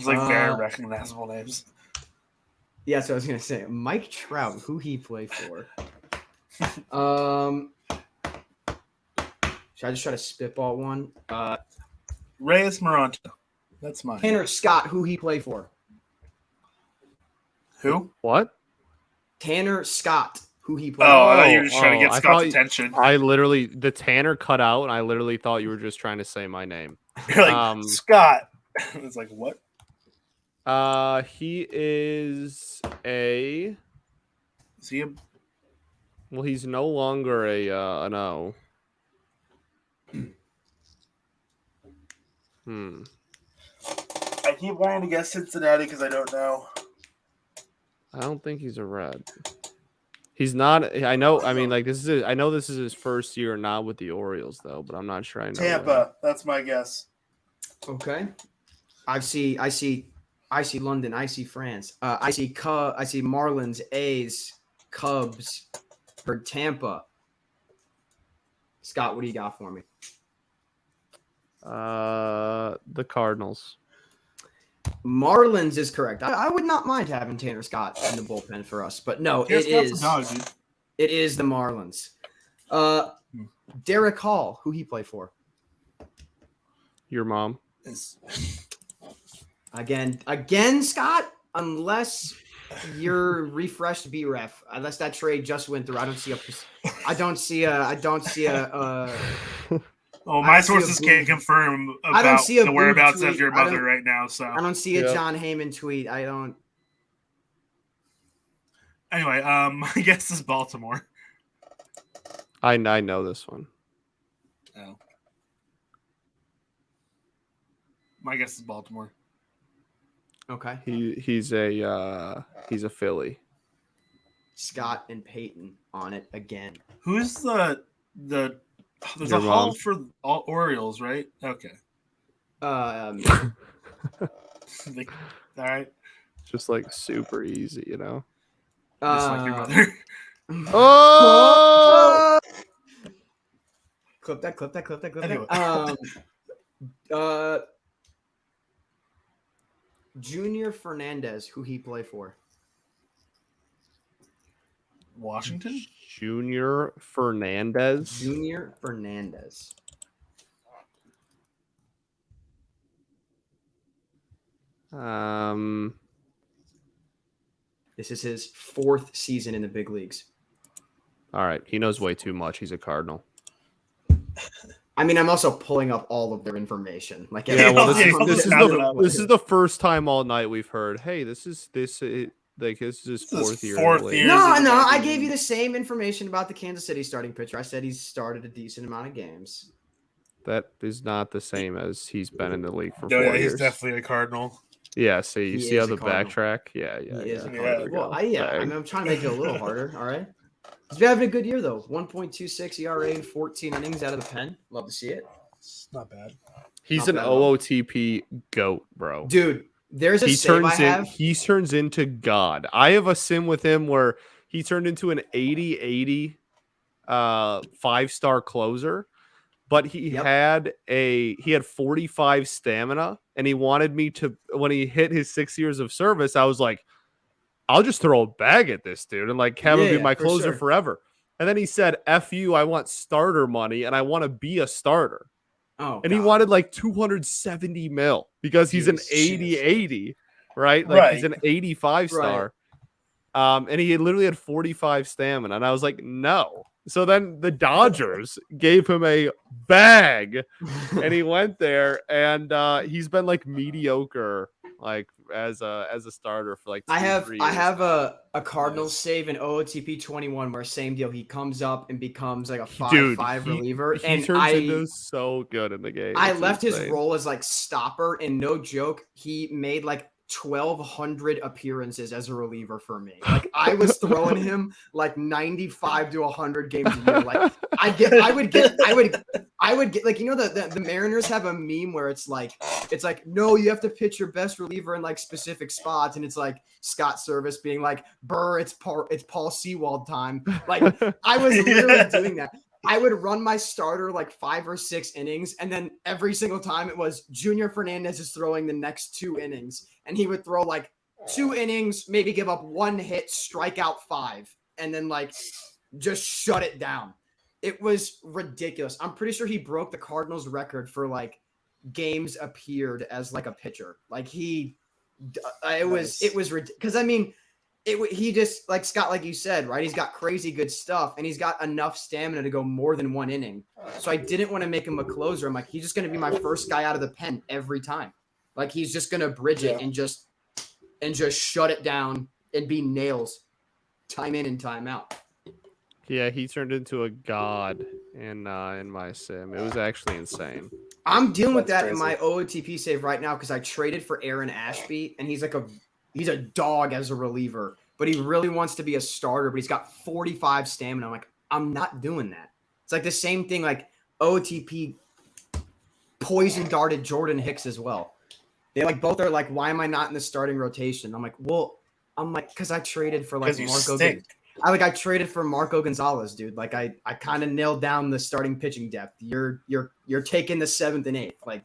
G: like very recognizable names.
C: Yeah, so I was gonna say Mike Trout, who he played for. Should I just try to spitball one?
G: Reyes Moronto. That's mine.
C: Tanner Scott, who he played for.
G: Who?
A: What?
C: Tanner Scott, who he played
G: for. I thought
C: for.
G: you were just trying to get Scott's attention.
A: The Tanner cut out, and I literally thought you were just trying to say my name.
G: You're like, Scott. It's like, what?
A: He is a.
G: Is he a?
A: Well, he's no longer an O.
G: I keep wanting to guess Cincinnati because I don't know.
A: I don't think he's a Red. He's not. I know. I mean, like I know this is his first year not with the Orioles though, but I'm not sure. I know.
G: Tampa. That's my guess.
C: Okay. I see London. I see France. I see Marlins, A's, Cubs, for Tampa. Scott, what do you got for me?
A: The Cardinals.
C: Marlins is correct. I would not mind having Tanner Scott in the bullpen for us, but no, it is the Marlins. Derek Hall, who he play for?
A: Your mom.
C: Again, Scott. Unless you're refreshed B-Ref, unless that trade just went through, I don't see a.
G: Well, my sources can't confirm about the whereabouts of your mother right now, so
C: I don't see a John Heyman tweet. I don't.
G: Anyway, my guess is Baltimore.
A: I know this one.
G: Oh. My guess is Baltimore.
C: Okay.
A: He's a Philly.
C: Scott and Peyton on it again.
G: Who's the there's
A: Your
G: a hall for all Orioles, right? Okay.
C: All
G: right.
A: Just like super easy, you know.
G: Just like your mother.
A: Oh!
C: Clip that.
G: Anyway.
C: Junior Fernandez, who he play for?
B: Washington?
A: Junior Fernandez.
C: Junior Fernandez. This is his 4th season in the big leagues.
A: All right. He knows way too much. He's a Cardinal.
C: I mean, I'm also pulling up all of their information. Like,
A: Yeah, well, this
C: this
A: is the first time all night we've heard, hey, this is his 4th year.
C: No, I gave you the same information about the Kansas City starting pitcher. I said he's started a decent amount of games.
A: That is not the same as he's been in the league for 4
B: Yeah,
A: years.
B: he's definitely a Cardinal.
A: Yeah, so you see how the
C: Cardinal.
A: backtrack? Yeah.
C: He is a
A: There
C: Cardinal.
A: we
C: Well,
A: go.
C: I mean, I'm trying to make it a little harder. All right. He's been having a good year, though. 1.26 ERA in 14 innings out of the pen. Love to see it.
B: It's not bad.
A: He's
C: Not
A: an
C: bad at all.
A: OOTP goat, bro.
C: Dude, there's a save I have.
A: He turns into God. I have a sim with him where he turned into an 80-80 5-star closer, but he had 45 stamina, and he wanted me to, when he hit his 6 years of service, I was like, I'll just throw a bag at this dude and like have him be my closer forever. And then he said, F you, I want starter money and I want to be a starter.
C: Oh,
A: and he wanted like 270 mil because he's an 80-80, right? Like he's an 85 star. And he literally had 45 stamina. And I was like, no. So then the Dodgers gave him a bag and he went there and he's been like mediocre, like as a starter for like 3 years.
C: I have a Cardinals save in OOTP 21 where same deal. He comes up and becomes like a 5-5 reliever.
A: He turns into so good in the game.
C: I left his role as like stopper, and no joke, he made like 1,200 appearances as a reliever for me. Like I was throwing him like 95 to 100 games a year. Like I would get like, you know, the Mariners have a meme where it's like no, you have to pitch your best reliever in like specific spots, and it's like Scott Service being like, Burr, it's Paul Sewald time. Like I was literally doing that. I would run my starter like 5 or 6 innings, and then every single time it was Junior Fernandez is throwing the next 2 innings, and he would throw like 2 innings, maybe give up 1 hit, strike out 5, and then like just shut it down. It was ridiculous. I'm pretty sure he broke the Cardinals record for like games appeared as like a pitcher. Like it was because I mean. He just, like Scott, like you said, right? He's got crazy good stuff, and he's got enough stamina to go more than 1 inning. So I didn't want to make him a closer. I'm like, he's just going to be my first guy out of the pen every time. Like he's just going to bridge it and just shut it down and be nails time in and time out.
A: Yeah, he turned into a god in my sim. It was actually insane.
C: I'm dealing with that in my OOTP save right now because I traded for Aaron Ashby, and he's a dog as a reliever, but he really wants to be a starter, but he's got 45 stamina. I'm like, I'm not doing that. It's like the same thing, like OTP poison darted Jordan Hicks as well. They like both are like, why am I not in the starting rotation? I'm like, because I traded for like I traded for Marco Gonzalez, dude. Like I kind of nailed down the starting pitching depth. You're taking the 7th and 8th. Like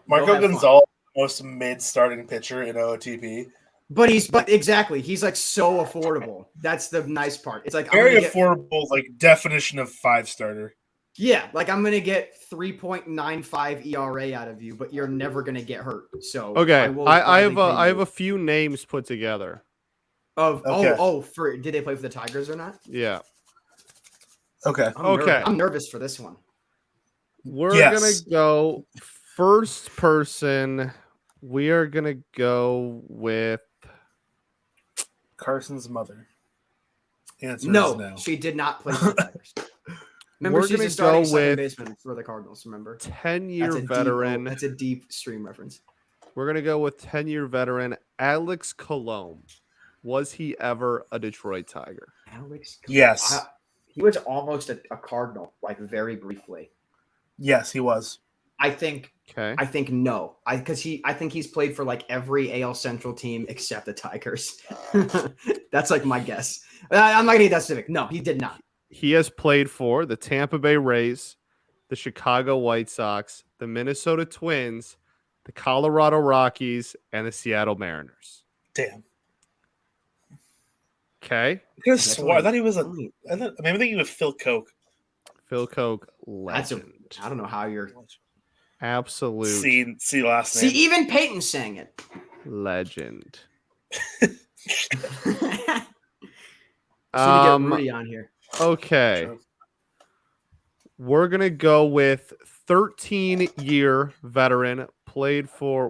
B: Marco Gonzalez, most mid starting pitcher in OTP.
C: But exactly, he's like so affordable. That's the nice part. It's like
B: very affordable, like definition of 5-starter.
C: Yeah, like I'm gonna get 3.95 ERA out of you, but you're never gonna get hurt. So
A: okay, I have a few names put together.
C: Did they play for the Tigers or not?
A: Yeah.
B: Okay.
C: I'm nervous for this one.
A: We're gonna go first person. We are gonna go with
B: Carson's mother. Answer
C: no,
B: is no.
C: She did not play for the Tigers. Remember, she's a starting second baseman for the Cardinals. Remember,
A: 10-year veteran.
C: That's a deep stream reference.
A: We're gonna go with 10-year veteran Alex Colomb. Was he ever a Detroit Tiger?
C: Alex
B: Colomb. Yes.
C: He was almost a Cardinal, like very briefly.
B: Yes, he was.
C: I think.
A: Okay.
C: I think no. I think he's played for like every AL Central team except the Tigers. That's like my guess. I'm not gonna get that specific. No, he did not.
A: He has played for the Tampa Bay Rays, the Chicago White Sox, the Minnesota Twins, the Colorado Rockies, and the Seattle Mariners.
B: Damn.
A: Okay.
B: I could have swore. I thought he was a. I think he was Phil Koch.
A: Phil Koch, legend.
C: I don't know how you're.
A: Absolute.
B: See last name.
C: See, even Peyton sang it.
A: Legend.
C: Just need to get Rudy on here.
A: Okay.
B: Sure.
A: We're going to go with 13-year veteran, played for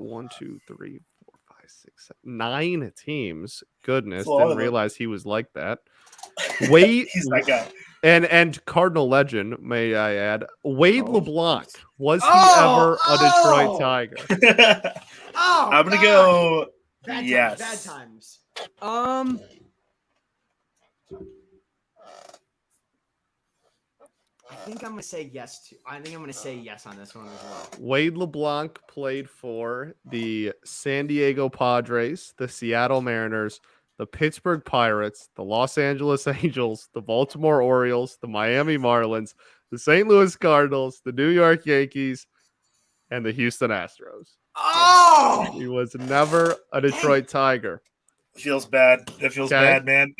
A: 9 teams. Goodness, didn't realize he was like that. Wade,
B: He's that guy.
A: And Cardinal legend, may I add, Wade LeBlanc. Was he ever a Detroit Tiger?
B: I'm gonna go. Yes.
C: Bad times. I think I'm gonna say yes on this one as well.
A: Wade LeBlanc played for the San Diego Padres, the Seattle Mariners, the Pittsburgh Pirates, the Los Angeles Angels, the Baltimore Orioles, the Miami Marlins, the St. Louis Cardinals, the New York Yankees, and the Houston Astros.
C: Oh!
A: He was never a Detroit Tiger.
B: Feels bad. It feels bad, man.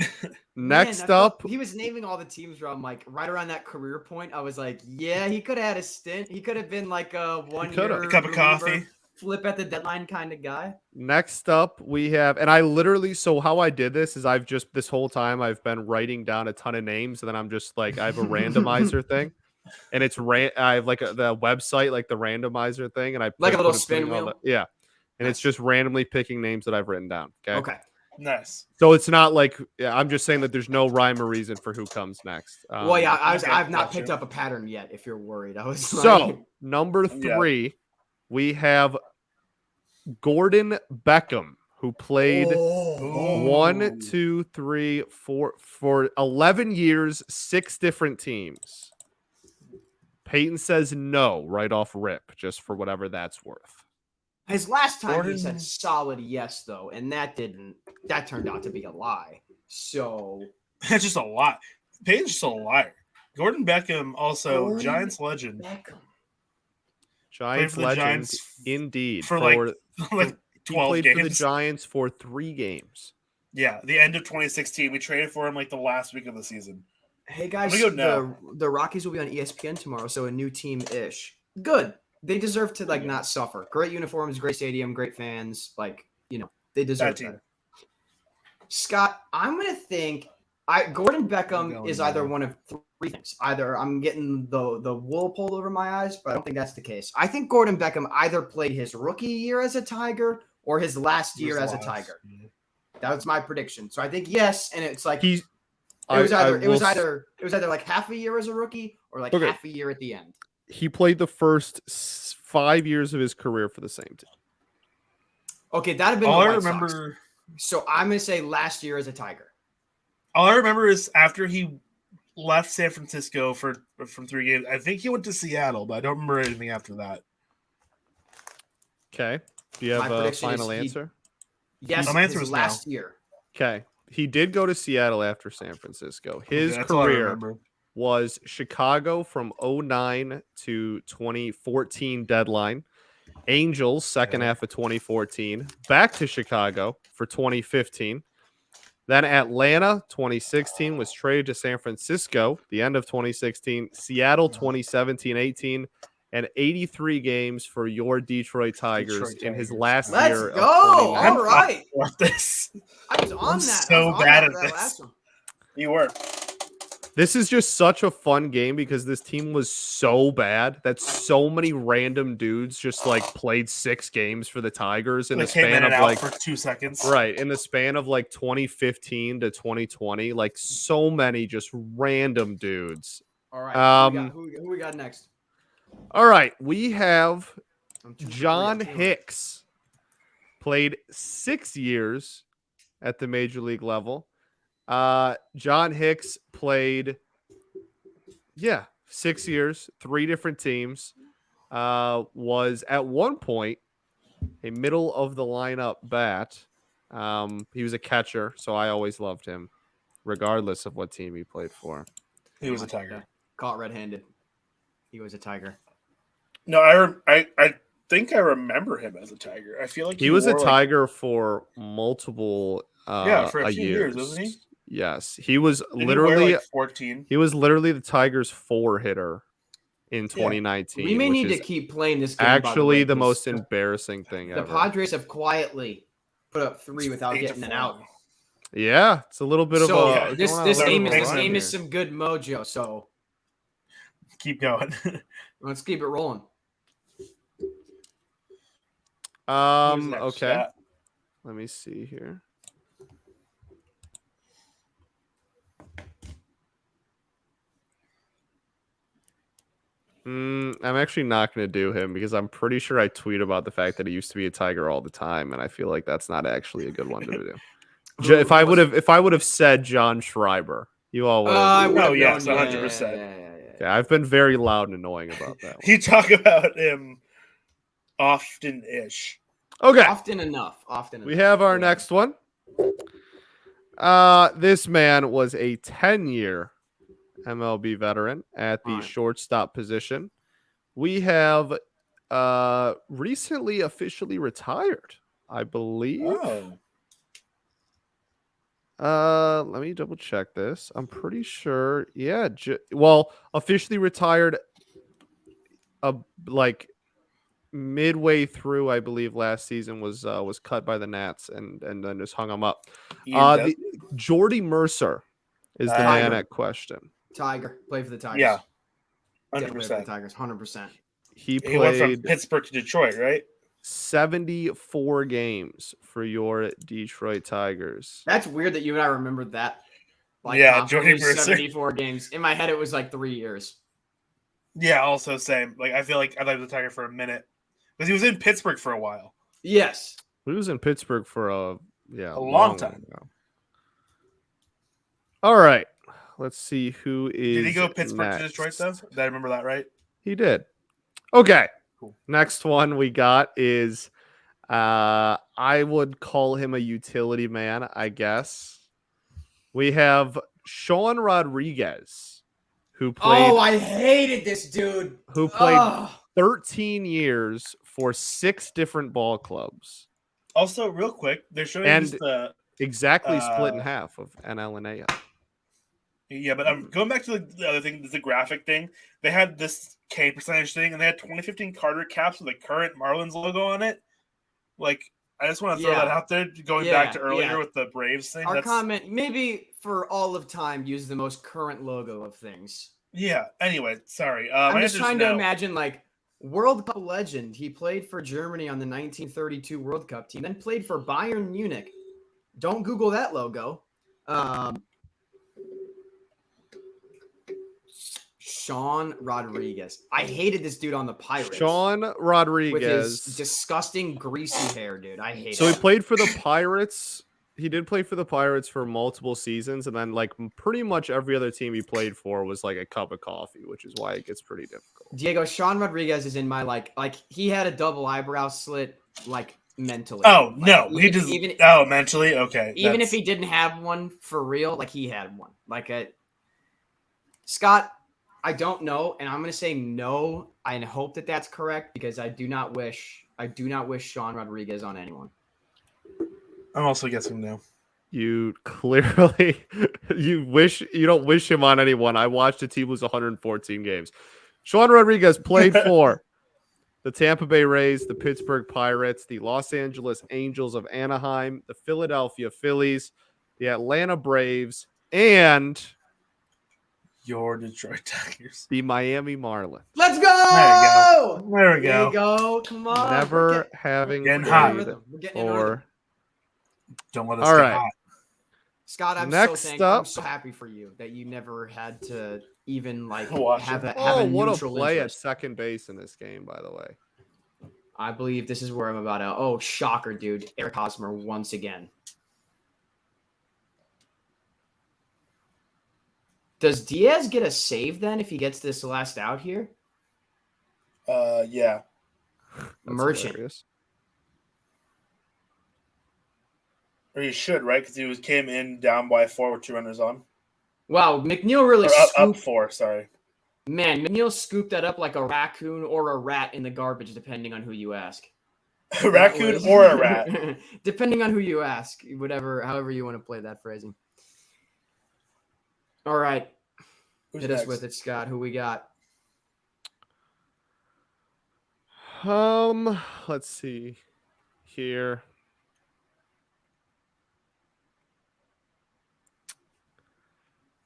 A: Next up,
C: he was naming all the teams where I'm like, right around that career point, I was like, yeah, he could have had a stint. He could have been like a 1 year
B: a cup of coffee,
C: flip at the deadline kind of guy.
A: Next up, we have, and I literally, so how I did this is I've just, this whole time I've been writing down a ton of names, and then I'm just like, I have a randomizer thing, and it's I have like the website, like the randomizer thing, and I
C: like a little spin wheel.
A: Yeah. And it's just randomly picking names that I've written down. Okay.
B: Nice.
A: So it's not like, I'm just saying that there's no rhyme or reason for who comes next.
C: Well, yeah, I've not picked up a pattern yet. If you're worried, I was
A: so number 3, we have Gordon Beckham, who played for 11 years, 6 different teams. Peyton says no right off rip, just for whatever that's worth.
C: His last time he said solid yes, though, and that turned out to be a lie. So
B: that's just a lie. Peyton's just a liar. Gordon Beckham, also Giants legend.
A: Giants legend,
B: Giants
A: indeed.
B: For like 12
A: he played
B: games.
A: for the Giants for 3 games.
B: Yeah, the end of 2016. We traded for him like the last week of the season.
C: Hey guys, the Rockies will be on ESPN tomorrow, so a new team-ish. Good. They deserve to not suffer. Great uniforms, great stadium, great fans. They deserve better. Scott, I'm gonna think Gordon Beckham is either one of 3 things. Either I'm getting the wool pulled over my eyes, but I don't think that's the case. I think Gordon Beckham either played his rookie year as a Tiger or his last year as a Tiger. That was my prediction. So I think yes, and it's like it was either like half a year as a rookie or like half a year at the end.
A: He played the first 5 years of his career for the same team.
C: Okay, that'd have been
B: all
C: the
B: I
C: White
B: remember.
C: Sox. So I'm gonna say last year as a Tiger.
B: All I remember is after he left San Francisco from 3 games. I think he went to Seattle, but I don't remember anything after that.
A: Okay. Do you have a final answer?
C: Yes,
B: my answer was
C: last
B: no.
C: year.
A: Okay. He did go to Seattle after San Francisco. His career was Chicago from 2009 to 2014 deadline. Angels, second half of 2014. Back to Chicago for 2015. Then Atlanta, 2016, was traded to San Francisco, the end of 2016. Seattle, 2017-18. And 83 games for your Detroit Tigers in his last year.
C: Let's go! All right.
B: I
C: was on that.
B: So bad at this. You were.
A: This is just such a fun game because this team was so bad that so many random dudes just played 6 games for the Tigers in the span of
B: for 2 seconds.
A: Right, in the span of 2015 to 2020, so many just random dudes.
C: All right, who we got next?
A: All right, we have John Hicks, played 6 years at the major league level. John Hicks played, 6 years, 3 different teams. Was at one point a middle of the lineup bat. He was a catcher, so I always loved him, regardless of what team he played for.
B: He was a Tiger.
C: Caught red-handed. He was a Tiger.
B: No, I think I remember him as a Tiger. I feel like
A: he was a
B: wore,
A: Tiger for multiple
B: for a few years,
A: years.
B: wasn't he?
A: Yes, he was
B: Didn't he
A: literally
B: wear, like, 14.
A: He was literally the Tigers' 4-hitter in 2019.
C: We may
A: which
C: need to
A: is
C: keep playing this game.
A: actually
C: by
A: the
C: the way,
A: most
C: 'cause
A: embarrassing thing
C: the
A: ever.
C: Padres have quietly put up 3 without getting an out.
A: Yeah, it's a little bit of a
C: this
A: going on a little
C: game
A: bit
C: is
A: of a run here.
C: some good mojo. So
B: keep going.
C: Let's keep it rolling.
A: Okay. Let me see here. I'm actually not going to do him because I'm pretty sure I tweet about the fact that he used to be a Tiger all the time, and I feel like that's not actually a good one to do. If I would have said John Schreiber, you all would have.
B: Oh yes, 100%.
A: Yeah, I've been very loud and annoying about that one.
B: You talk about him often-ish.
A: Okay.
C: Often enough.
A: We have our next one. This man was a 10-year MLB veteran at the shortstop position. We have recently officially retired, I believe. Let me double check this. I'm pretty sure. Yeah. Officially retired like midway through, I believe last season was cut by the Nats and then just hung him up. Jordy Mercer is the man at question.
C: Tiger. Play for the Tigers.
B: Yeah.
C: 100%. Tigers. 100%.
A: He
B: went from
A: played
B: Pittsburgh to Detroit, right?
A: 74 games for your Detroit Tigers.
C: That's weird that you and I remembered that.
B: Jordy Mercer.
C: 74 games. In my head, it was like 3 years.
B: Yeah, also same. Like, I feel like I thought he was a Tiger for a minute because he was in Pittsburgh for a while.
C: Yes,
A: he was in Pittsburgh for a
B: long time.
A: All right, let's see who is.
B: Did he go Pittsburgh
A: next.
B: to Detroit though? Did I remember that right?
A: He did. Okay.
B: Cool.
A: Next one we got is, I would call him a utility man, I guess. We have Sean Rodriguez, who played.
C: Oh, I hated this dude.
A: Who played 13 years for 6 different ball clubs.
B: Also, real quick, they're showing
A: exactly split in half of NL and AL.
B: Yeah, but I'm going back to the other thing, the graphic thing. They had this K percentage thing, and they had 2015 Carter caps with the current Marlins logo on it. Like, I just want to throw that out there, going back to earlier with the Braves thing.
C: Our comment, maybe for all of time, use the most current logo of things.
B: Yeah, anyway, sorry.
C: I'm just trying to imagine, like, World Cup legend. He played for Germany on the 1932 World Cup team, then played for Bayern Munich. Don't Google that logo. Sean Rodriguez. I hated this dude on the Pirates.
A: Sean Rodriguez.
C: With his disgusting greasy hair, dude. I hate it.
A: So he played for the Pirates. He did play for the Pirates for multiple seasons. And then like pretty much every other team he played for was like a cup of coffee, which is why it gets pretty difficult.
C: Diego, Sean Rodriguez is in my like he had a double eyebrow slit like mentally.
B: Oh,
C: like,
B: no. Mentally? Okay.
C: Even if he didn't have one for real, like he had one. Scott, I don't know, and I'm going to say no. I hope that that's correct because I do not wish Sean Rodriguez on anyone.
B: I'm also guessing no.
A: You clearly you don't wish him on anyone. I watched a team lose 114 games. Sean Rodriguez played for the Tampa Bay Rays, the Pittsburgh Pirates, the Los Angeles Angels of Anaheim, the Philadelphia Phillies, the Atlanta Braves, and
B: your Detroit Tigers.
A: The Miami Marlins.
C: Let's go!
B: There we go.
C: There you go. Come on.
A: Never having
B: getting hot.
C: Or
B: don't let us get hot.
C: Scott, I'm so happy for you that you never had to even like have a
A: what
C: neutral
A: a play
C: interest.
A: at second base in this game, by the way.
C: I believe this is where I'm about to. Oh, shocker, dude. Eric Hosmer once again. Does Diaz get a save then if he gets this last out here?
B: Yeah.
C: Merchant.
A: Hilarious.
B: Or he should, right? Because he came in down by 4 with 2 runners on.
C: Wow, McNeil really
B: up 4. Sorry.
C: Man, McNeil scooped that up like a raccoon or a rat in the garbage, depending on who you ask.
B: A raccoon or a rat.
C: Depending on who you ask, however you want to play that phrasing. All right. Hit us with it, Scott. Who we got?
A: Let's see here.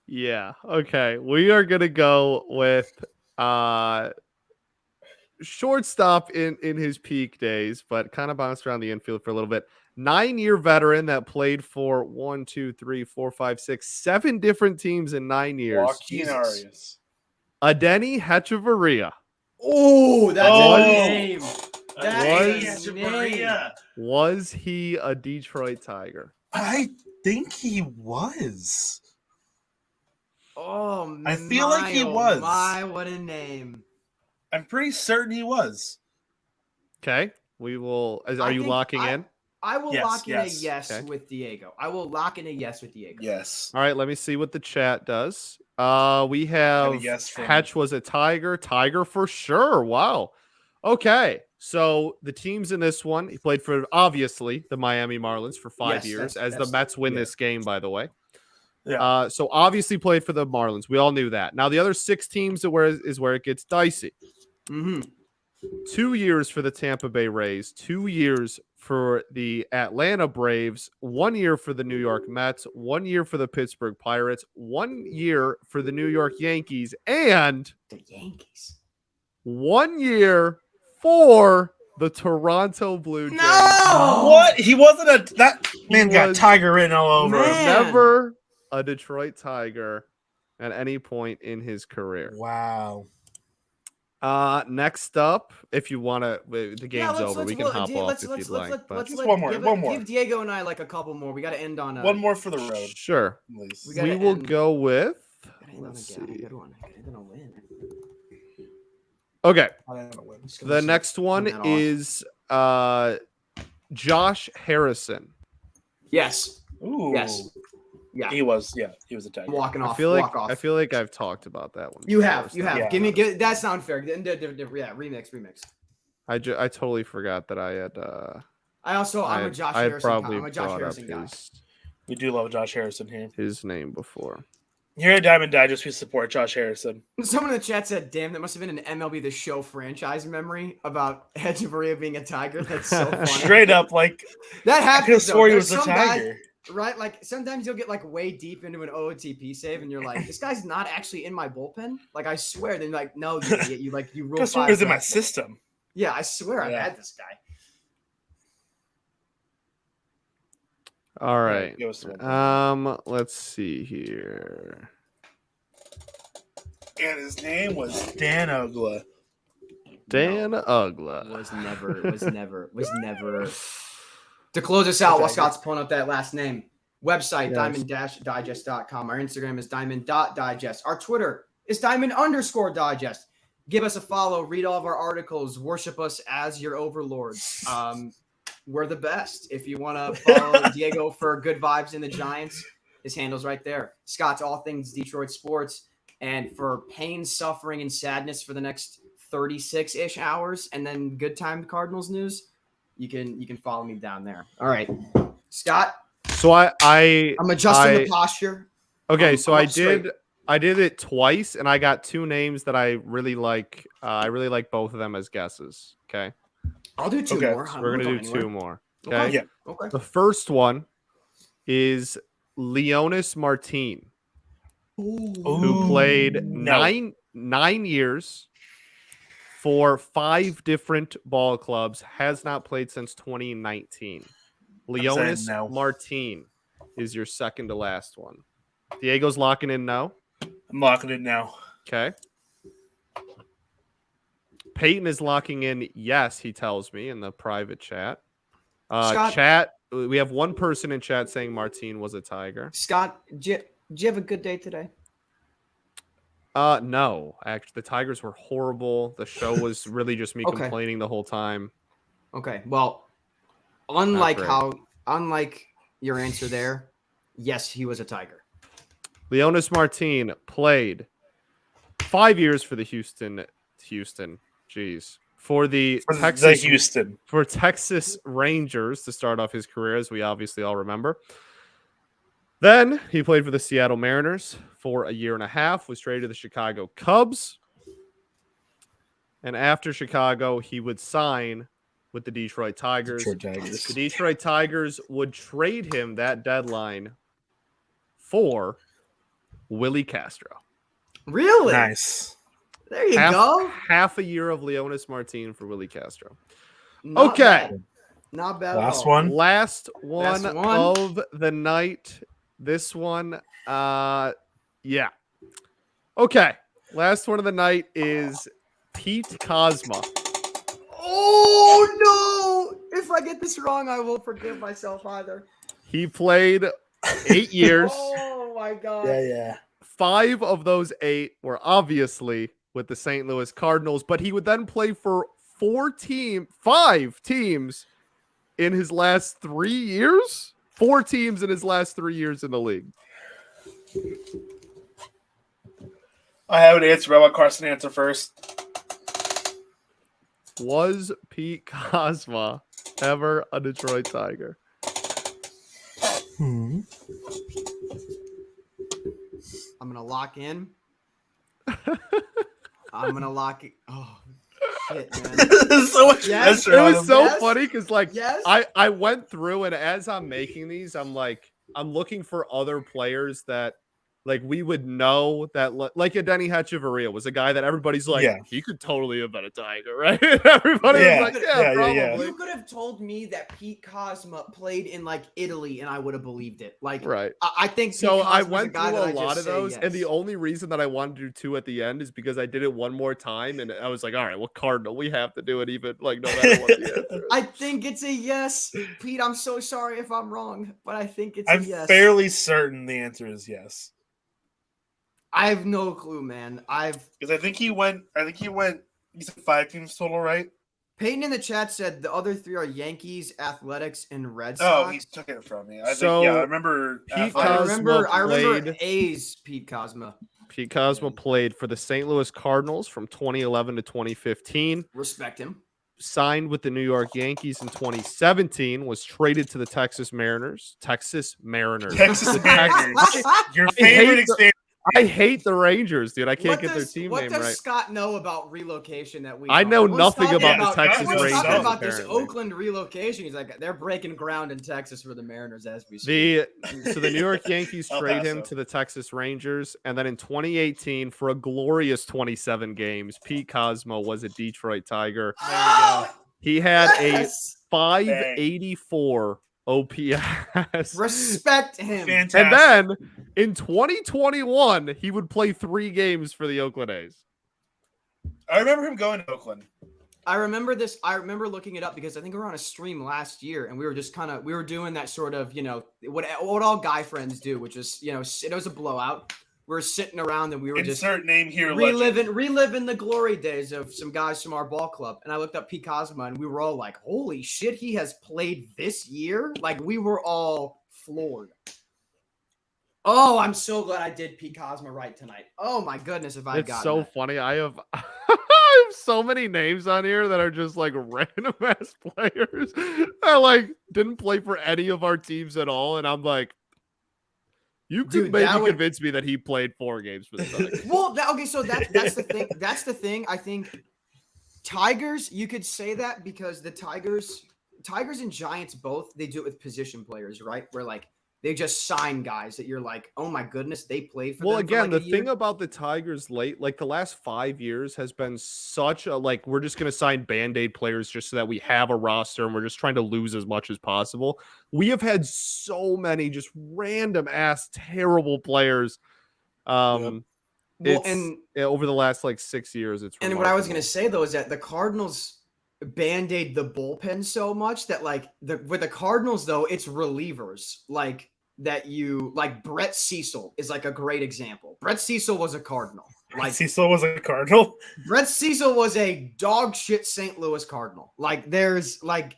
A: Yeah, okay. We are gonna go with shortstop in his peak days, but kind of bounced around the infield for a little bit. 9-year veteran that played for 7 different teams in 9 years.
B: Joaquin Arias.
A: Adenny Hechavarria.
C: Oh, that's a name.
A: That's a name. Was he a Detroit Tiger?
B: I think he was.
C: Oh,
B: I feel like he was.
C: My, what a name.
B: I'm pretty certain he was.
A: Okay. We will. Are you locking in?
C: I will lock in a yes with Diego. I will lock in a yes with Diego.
B: Yes.
A: All right. Let me see what the chat does. We have Hatch was a Tiger. Tiger for sure. Wow. Okay. So the teams in this one, he played for, obviously, the Miami Marlins for 5 years, as the Mets win this game, by the way.
B: Yeah.
A: So obviously played for the Marlins. We all knew that. Now the other 6 teams is where it gets dicey. 2 years for the Tampa Bay Rays, 2 years for the Atlanta Braves, 1 year for the New York Mets, 1 year for the Pittsburgh Pirates, 1 year for the New York Yankees, and
C: the Yankees.
A: 1 year for the Toronto Blue Jays.
C: No!
B: What? He wasn't that man got Tiger in all over him.
A: Never a Detroit Tiger at any point in his career.
B: Wow.
A: Next up, if you want to, the game's over. We can hop off if you'd like.
B: Just one more.
C: Give Diego and I like a couple more. We got to end on
B: one more for the road.
A: Sure. We will go with. Let's see.
C: Good one. I'm gonna win.
A: Okay. The next one is Josh Harrison.
C: Yes.
B: Ooh.
C: Yes. Yeah.
B: He was a Tiger.
C: Walking off.
A: I feel like I've talked about that one.
C: You have.
B: Yeah.
C: Give that's not fair. Yeah, remix.
A: I totally forgot that I had.
C: I'm a Josh Harrison guy.
B: We do love Josh Harrison here.
A: His nime before.
B: Here at Diamond Digest, we support Josh Harrison.
C: Someone in the chat said, "Damn, that must have been an MLB The Show franchise memory about Hechavarria being a Tiger." That's so funny.
B: Straight up, like
C: that happens.
B: I could have swore he was a Tiger.
C: Right? Like sometimes you'll get like way deep into an OOTP save, and you're like, "This guy's not actually in my bullpen." Like I swear, then like, no, you idiot. You rule 5.
B: He's in my system.
C: Yeah, I swear I've had this guy.
A: All right. Let's see here.
B: And his name was Dan Ugla.
C: Was never. To close us out, while Scott's pulling up that last name, website, diamond-digest.com. Our Instagram is diamond.digest. Our Twitter is diamond_digest. Give us a follow, read all of our articles, worship us as your overlords. We're the best. If you want to follow Diego for good vibes in the Giants, his handle's right there. Scott's all things Detroit sports. And for pain, suffering, and sadness for the next 36-ish hours, and then good time Cardinals news, you can follow me down there. All right, Scott.
A: So I'm
C: adjusting the posture.
A: Okay, so I did it twice, and I got 2 names that I really like. I really like both of them as guesses. Okay.
C: I'll do 2 more.
A: So we're gonna do 2 more. Okay.
C: Okay. Yeah. Okay.
A: The first one is Leonis Martin, who played 9 years for 5 different ball clubs. Has not played since 2019. Leonis Martin is your second to last one. Diego's locking in now.
B: I'm locking in now.
A: Okay. Peyton is locking in yes, he tells me in the private chat. Chat, we have one person in chat saying Martin was a Tiger.
C: Scott, did you have a good day today?
A: No. Actually, the Tigers were horrible. The show was really just me complaining the whole time.
C: Okay. Well, unlike your answer there, yes, he was a Tiger.
A: Leonis Martin played 5 years for the Houston. Jeez. For the Texas Rangers to start off his career, as we obviously all remember. Then he played for the Seattle Mariners for a year and a half, was traded to the Chicago Cubs. And after Chicago, he would sign with the Detroit Tigers. The Detroit Tigers would trade him that deadline for Willie Castro.
C: Really?
B: Nice.
C: There you go.
A: Half a year of Leonis Martin for Willie Castro.
C: Not bad. Not bad
B: Last
C: at all.
B: one.
A: Last one of the night. This one, yeah. Okay. Last one of the night is Pete Kozma.
C: Oh, no. If I get this wrong, I won't forgive myself either.
A: He played 8 years.
C: Oh, my God.
B: Yeah.
A: 5 of those 8 were obviously with the St. Louis Cardinals, but he would then play for 5 teams in his last 3 years. 4 teams in his last 3 years in the league.
B: I have an answer, but I want Carson to answer first.
A: Was Pete Kozma ever a Detroit Tiger?
C: I'm going to lock in. I'm going to lock it. Oh, shit, man.
B: So much pressure on
A: It was
B: him.
A: so funny because, like,
C: Yes.
A: I went through, and as I'm making these, I'm looking for other players that, like, we would know that, like, a Denny Hechavarria was a guy that everybody's like, he could totally have been a Tiger, right? Everybody was like, probably.
C: You could have told me that Pete Kozma played in, like, Italy, and I would have believed it. Like,
A: right.
C: I think
A: so.
C: Pete
A: I
C: Kozma's
A: went
C: guy
A: through
C: that
A: a
C: I
A: lot
C: just
A: of
C: say
A: those,
C: yes.
A: and the only reason that I wanted to do 2 at the end is because I did it one more time, and I was like, all right, well, Cardinal, we have to do it, even like no matter what the answer is.
C: I think it's a yes, Pete. I'm so sorry if I'm wrong, but I think it's a
B: I'm
C: yes.
B: fairly certain the answer is yes.
C: I have no clue, man.
B: Because I think he went. He said 5 teams total, right?
C: Peyton in the chat said the other 3 are Yankees, Athletics, and Red
B: Oh,
C: Sox.
B: he took it from me.
A: So,
B: I remember.
A: Pete
C: I
A: Kozma
C: remember
A: played-
C: A's Pete Kozma.
A: Pete Kozma played for the St. Louis Cardinals from 2011 to 2015.
C: Respect him.
A: Signed with the New York Yankees in 2017. Was traded to the Texas Mariners.
B: Texas
A: The
B: Mariners. Your
A: I
B: favorite
A: hate
B: expansion.
A: I hate the Rangers, dude. I can't get their team
C: what
A: name
C: does
A: right.
C: Scott know about relocation that we
A: I
C: don't?
A: know
C: Everyone's
A: nothing
C: talking
A: about the Texas
C: everyone's
A: Rangers,
C: talking about this
A: apparently.
C: Oakland relocation. He's like, they're breaking ground in Texas for the Mariners as we speak.
A: So the New York Yankees
B: El
A: trade him
B: Paso.
A: to the Texas Rangers, and then in 2018, for a glorious 27 games, Pete Kozma was a Detroit Tiger. He had a 584 OPS.
C: Respect him.
B: Fantastic.
A: And then in 2021, he would play 3 games for the Oakland A's.
B: I remember him going to Oakland.
C: I remember this. I remember looking it up because I think we were on a stream last year and we were just we were doing that sort of, what all guy friends do, which is, it was a blowout. We were sitting around and we were
B: Insert name here.
C: reliving the glory days of some guys from our ball club. And I looked up Pete Kozma and we were all like, holy shit, he has played this year. Like we were all floored. Oh, I'm so glad I did Pete Kozma right tonight. Oh my goodness, if I got
A: It's so
C: that.
A: funny. I have I have so many names on here that are just like random ass players that like didn't play for any of our teams at all, and I'm like, you could maybe convince me that he played 4 games for the Tigers.
C: Well, okay, so that's the thing. That's the thing. I think Tigers, you could say that because the Tigers and Giants both, they do it with position players, right? Where like they just sign guys that you're like, oh my goodness, they played for them.
A: Well, again,
C: for like
A: the thing about the Tigers like the last 5 years has been such a like we're just gonna sign band-aid players just so that we have a roster and we're just trying to lose as much as possible. We have had so many just random ass terrible players. Over the last like 6 years, it's
C: and what I was gonna say though is that the Cardinals band-aid the bullpen so much that like with the Cardinals though, it's relievers like that like Brett Cecil is like a great example. Brett Cecil was a Cardinal. Like
B: Cecil was a Cardinal.
C: Brett Cecil was a dog shit St. Louis Cardinal. Like there's like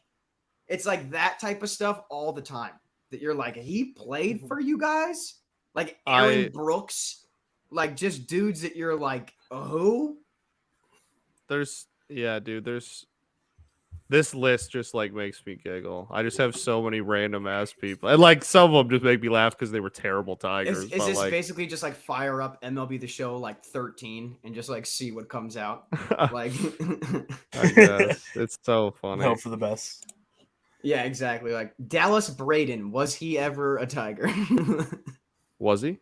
C: it's like that type of stuff all the time that you're like, he played for you guys? Like Aaron Brooks. Like just dudes that you're like, who?
A: There's this list just like makes me giggle. I just have so many random ass people, and like some of them just make me laugh because they were terrible Tigers.
C: Is
A: but
C: this
A: like,
C: basically just like fire up MLB The Show like 13 and just like see what comes out? Like,
A: I guess it's so funny.
B: Hope for the best.
C: yeah, exactly. Like Dallas Braden, was he ever a Tiger?
A: Was he?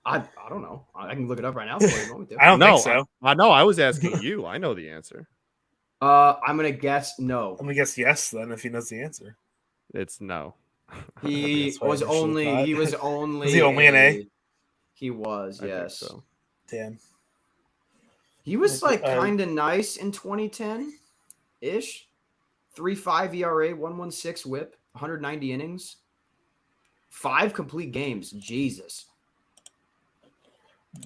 C: I don't know. I can look it up right now. For you if you want me to.
B: I don't think so.
A: I know. I was asking you. I know the answer.
C: I'm gonna guess no.
B: I'm gonna guess yes then if he knows the answer.
A: It's no.
C: He
B: That's what I
C: was
B: initially
C: only.
B: thought.
C: He was only.
B: Was he only an A?
C: He was.
A: I think
C: Yes.
A: so.
B: Damn.
C: He was like
B: Uh,
C: kind of nice in 2010 ish. 3.5 ERA, 1.16 WHIP, 190 innings, 5 complete games. Jesus.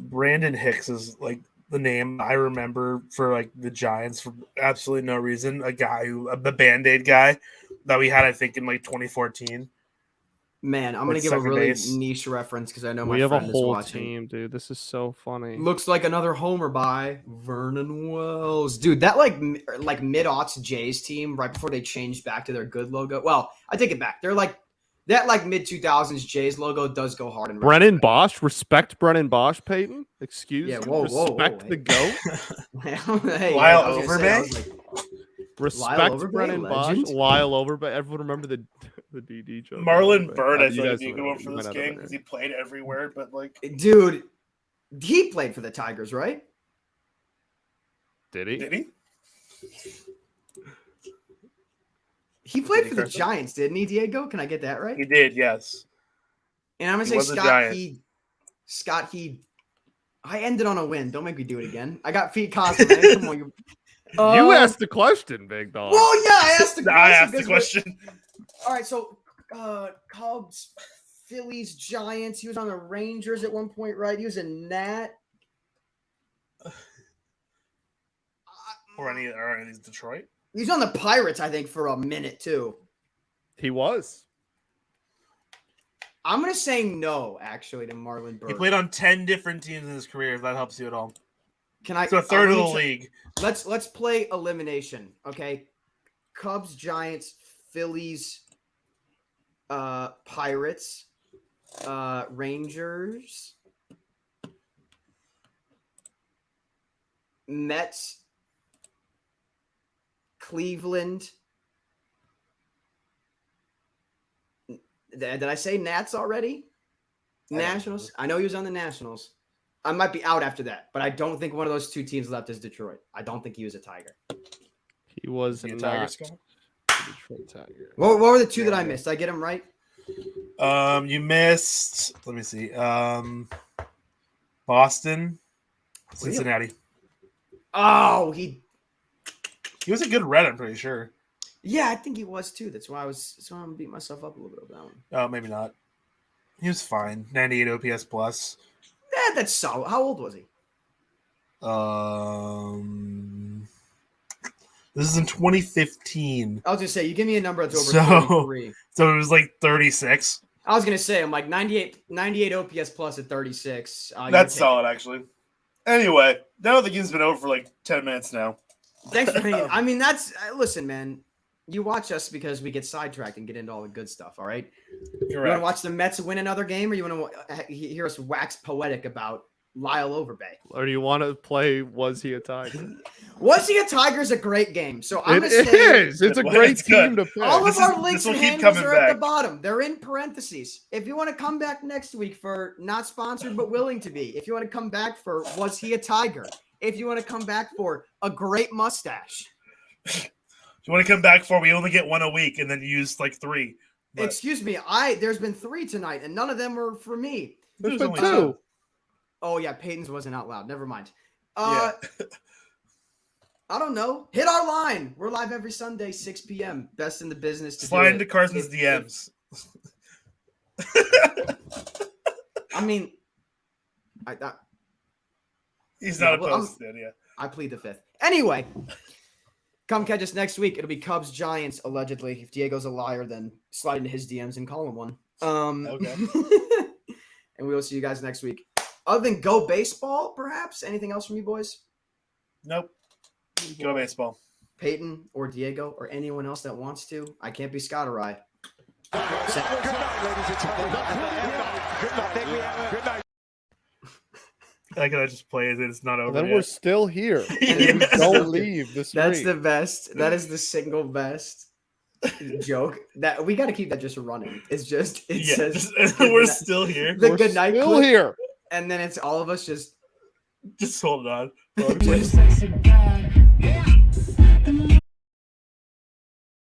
B: Brandon Hicks is like the name I remember for like the Giants for absolutely no reason. A guy the Band-Aid guy that we had, I think, in like 2014.
C: Man, I'm
B: Like
C: gonna give a
B: second
C: really
B: base.
C: niche reference because I know my
A: We have a
C: friend is
A: whole
C: watching.
A: team, dude. This is so funny.
C: Looks like another homer by Vernon Wells. Dude, that like mid-aughts Jays team right before they changed back to their good logo. Well, I take it back. They're like that like mid-2000s Jays logo does go hard in
A: Brennan Bosch, respect Brennan Bosch, Peyton. Excuse
C: Yeah,
A: you.
C: whoa,
A: respect
C: hey.
A: the GOAT.
C: Hey,
B: Lyle
C: I was gonna say, I was like,
A: Respect
C: Overbay,
A: Brennan Bosch.
C: legend.
A: Lyle Overbay. Everyone remember the DD joke.
B: Marlon
A: Overbay.
B: Bird, I
A: You
B: feel like
A: guys
B: would be a good
A: might
B: one
A: not-
B: for
A: you
B: this
A: might not
B: game
A: have
B: because
A: heard.
B: he played everywhere, but like
C: dude, he played for the Tigers, right?
A: Did he?
B: did he?
C: He played
B: he,
C: for the
B: Carson?
C: Giants, didn't he, Diego? Can I get that right?
B: He did, yes.
C: And I'm gonna
B: He
C: say
B: was a
C: Scott
B: Giant.
C: Heed. Scott Heed. I ended on a win. Don't make me do it again. I got Pete Cosmo. Man. Come on, you.
A: You asked the question, big dog.
C: Well, yeah, I asked the question.
B: I asked the
C: because we're-
B: question.
C: All right, so Cubs, Phillies, Giants. He was on the Rangers at one point, right? He was a Nat.
B: Or any of these Detroit.
C: He was on the Pirates, I think, for a minute too.
A: He was.
C: I'm gonna say no, actually, to Marlon Bird.
B: He played on 10 different teams in his career, if that helps you at all.
C: Can I?
B: So a third of
C: let
B: the
C: me
B: league.
C: Let's play elimination, okay? Cubs, Giants, Phillies, Pirates, Rangers, Mets, Cleveland. Did I say Nats already? Nationals. I know he was on the Nationals. I might be out after that, but I don't think one of those two teams left is Detroit. I don't think he was a Tiger.
A: He was
B: Is he a
A: not
B: Tiger, Scott?
A: a Detroit Tiger.
C: What were the two that I missed? Did I get them right?
B: You missed. Let me see. Boston, Cincinnati.
C: Oh, he
B: was a good red. I'm pretty sure.
C: Yeah, I think he was too. That's why I'm beating myself up a little bit over that one.
B: Oh, maybe not. He was fine. 98 OPS plus.
C: Yeah, that's solid. How old was he?
B: This is in 2015.
C: I was gonna say, you give me a number that's over 33.
B: So it was like 36.
C: I was gonna say, I'm like 98 OPS plus at 36.
B: That's solid, actually. Anyway, now the game's been over for like 10 minutes now.
C: Thanks for hanging. I mean, that's listen, man. You watch us because we get sidetracked and get into all the good stuff. All right. You want to watch the Mets win another game, or you want to hear us wax poetic about Lyle Overbay?
A: Or do you want to play Was He a Tiger?
C: Was He a Tiger is a great game. So I'm
A: It
C: going to say
A: is. It's a great team to play.
C: all of our links and handles are at
B: back.
C: the bottom. They're in parentheses. If you want to come back next week for not sponsored but willing to be, if you want to come back for Was He a Tiger, if you want to come back for a great mustache.
B: You want to come back for we only get one a week and then use like 3. But
C: Excuse me, there's been 3 tonight and none of them were for me.
A: There's been
B: only
A: 2.
C: Oh yeah, Peyton's wasn't out loud. Never mind.
B: Yeah.
C: I don't know. Hit our line. We're live every Sunday, 6 p.m. Best in the business. To
B: slide
C: do
B: into
C: it.
B: Carson's DMs.
C: I mean,
B: He's not
C: well,
B: opposed to it, yeah.
C: I plead the fifth. Anyway, come catch us next week. It'll be Cubs Giants, allegedly. If Diego's a liar, then slide into his DMs and call him one.
B: Okay.
C: And we will see you guys next week. Other than go baseball, perhaps? Anything else from you boys?
B: Nope. Go baseball.
C: Peyton or Diego or anyone else that wants to? I can't be Scott or I.
L: Good night, ladies and gentlemen. Good night.
B: I could just play it. It's not over.
A: And then
B: yet.
A: we're still here.
B: Yes.
A: Don't leave this
C: That's
A: week.
C: the best. That is the single best joke. That we got to keep that just running. It's just it says
B: we're still here.
C: The
A: We're
C: good night
A: still
C: clip,
A: here.
C: and then it's all of us just
B: Just hold on.
C: just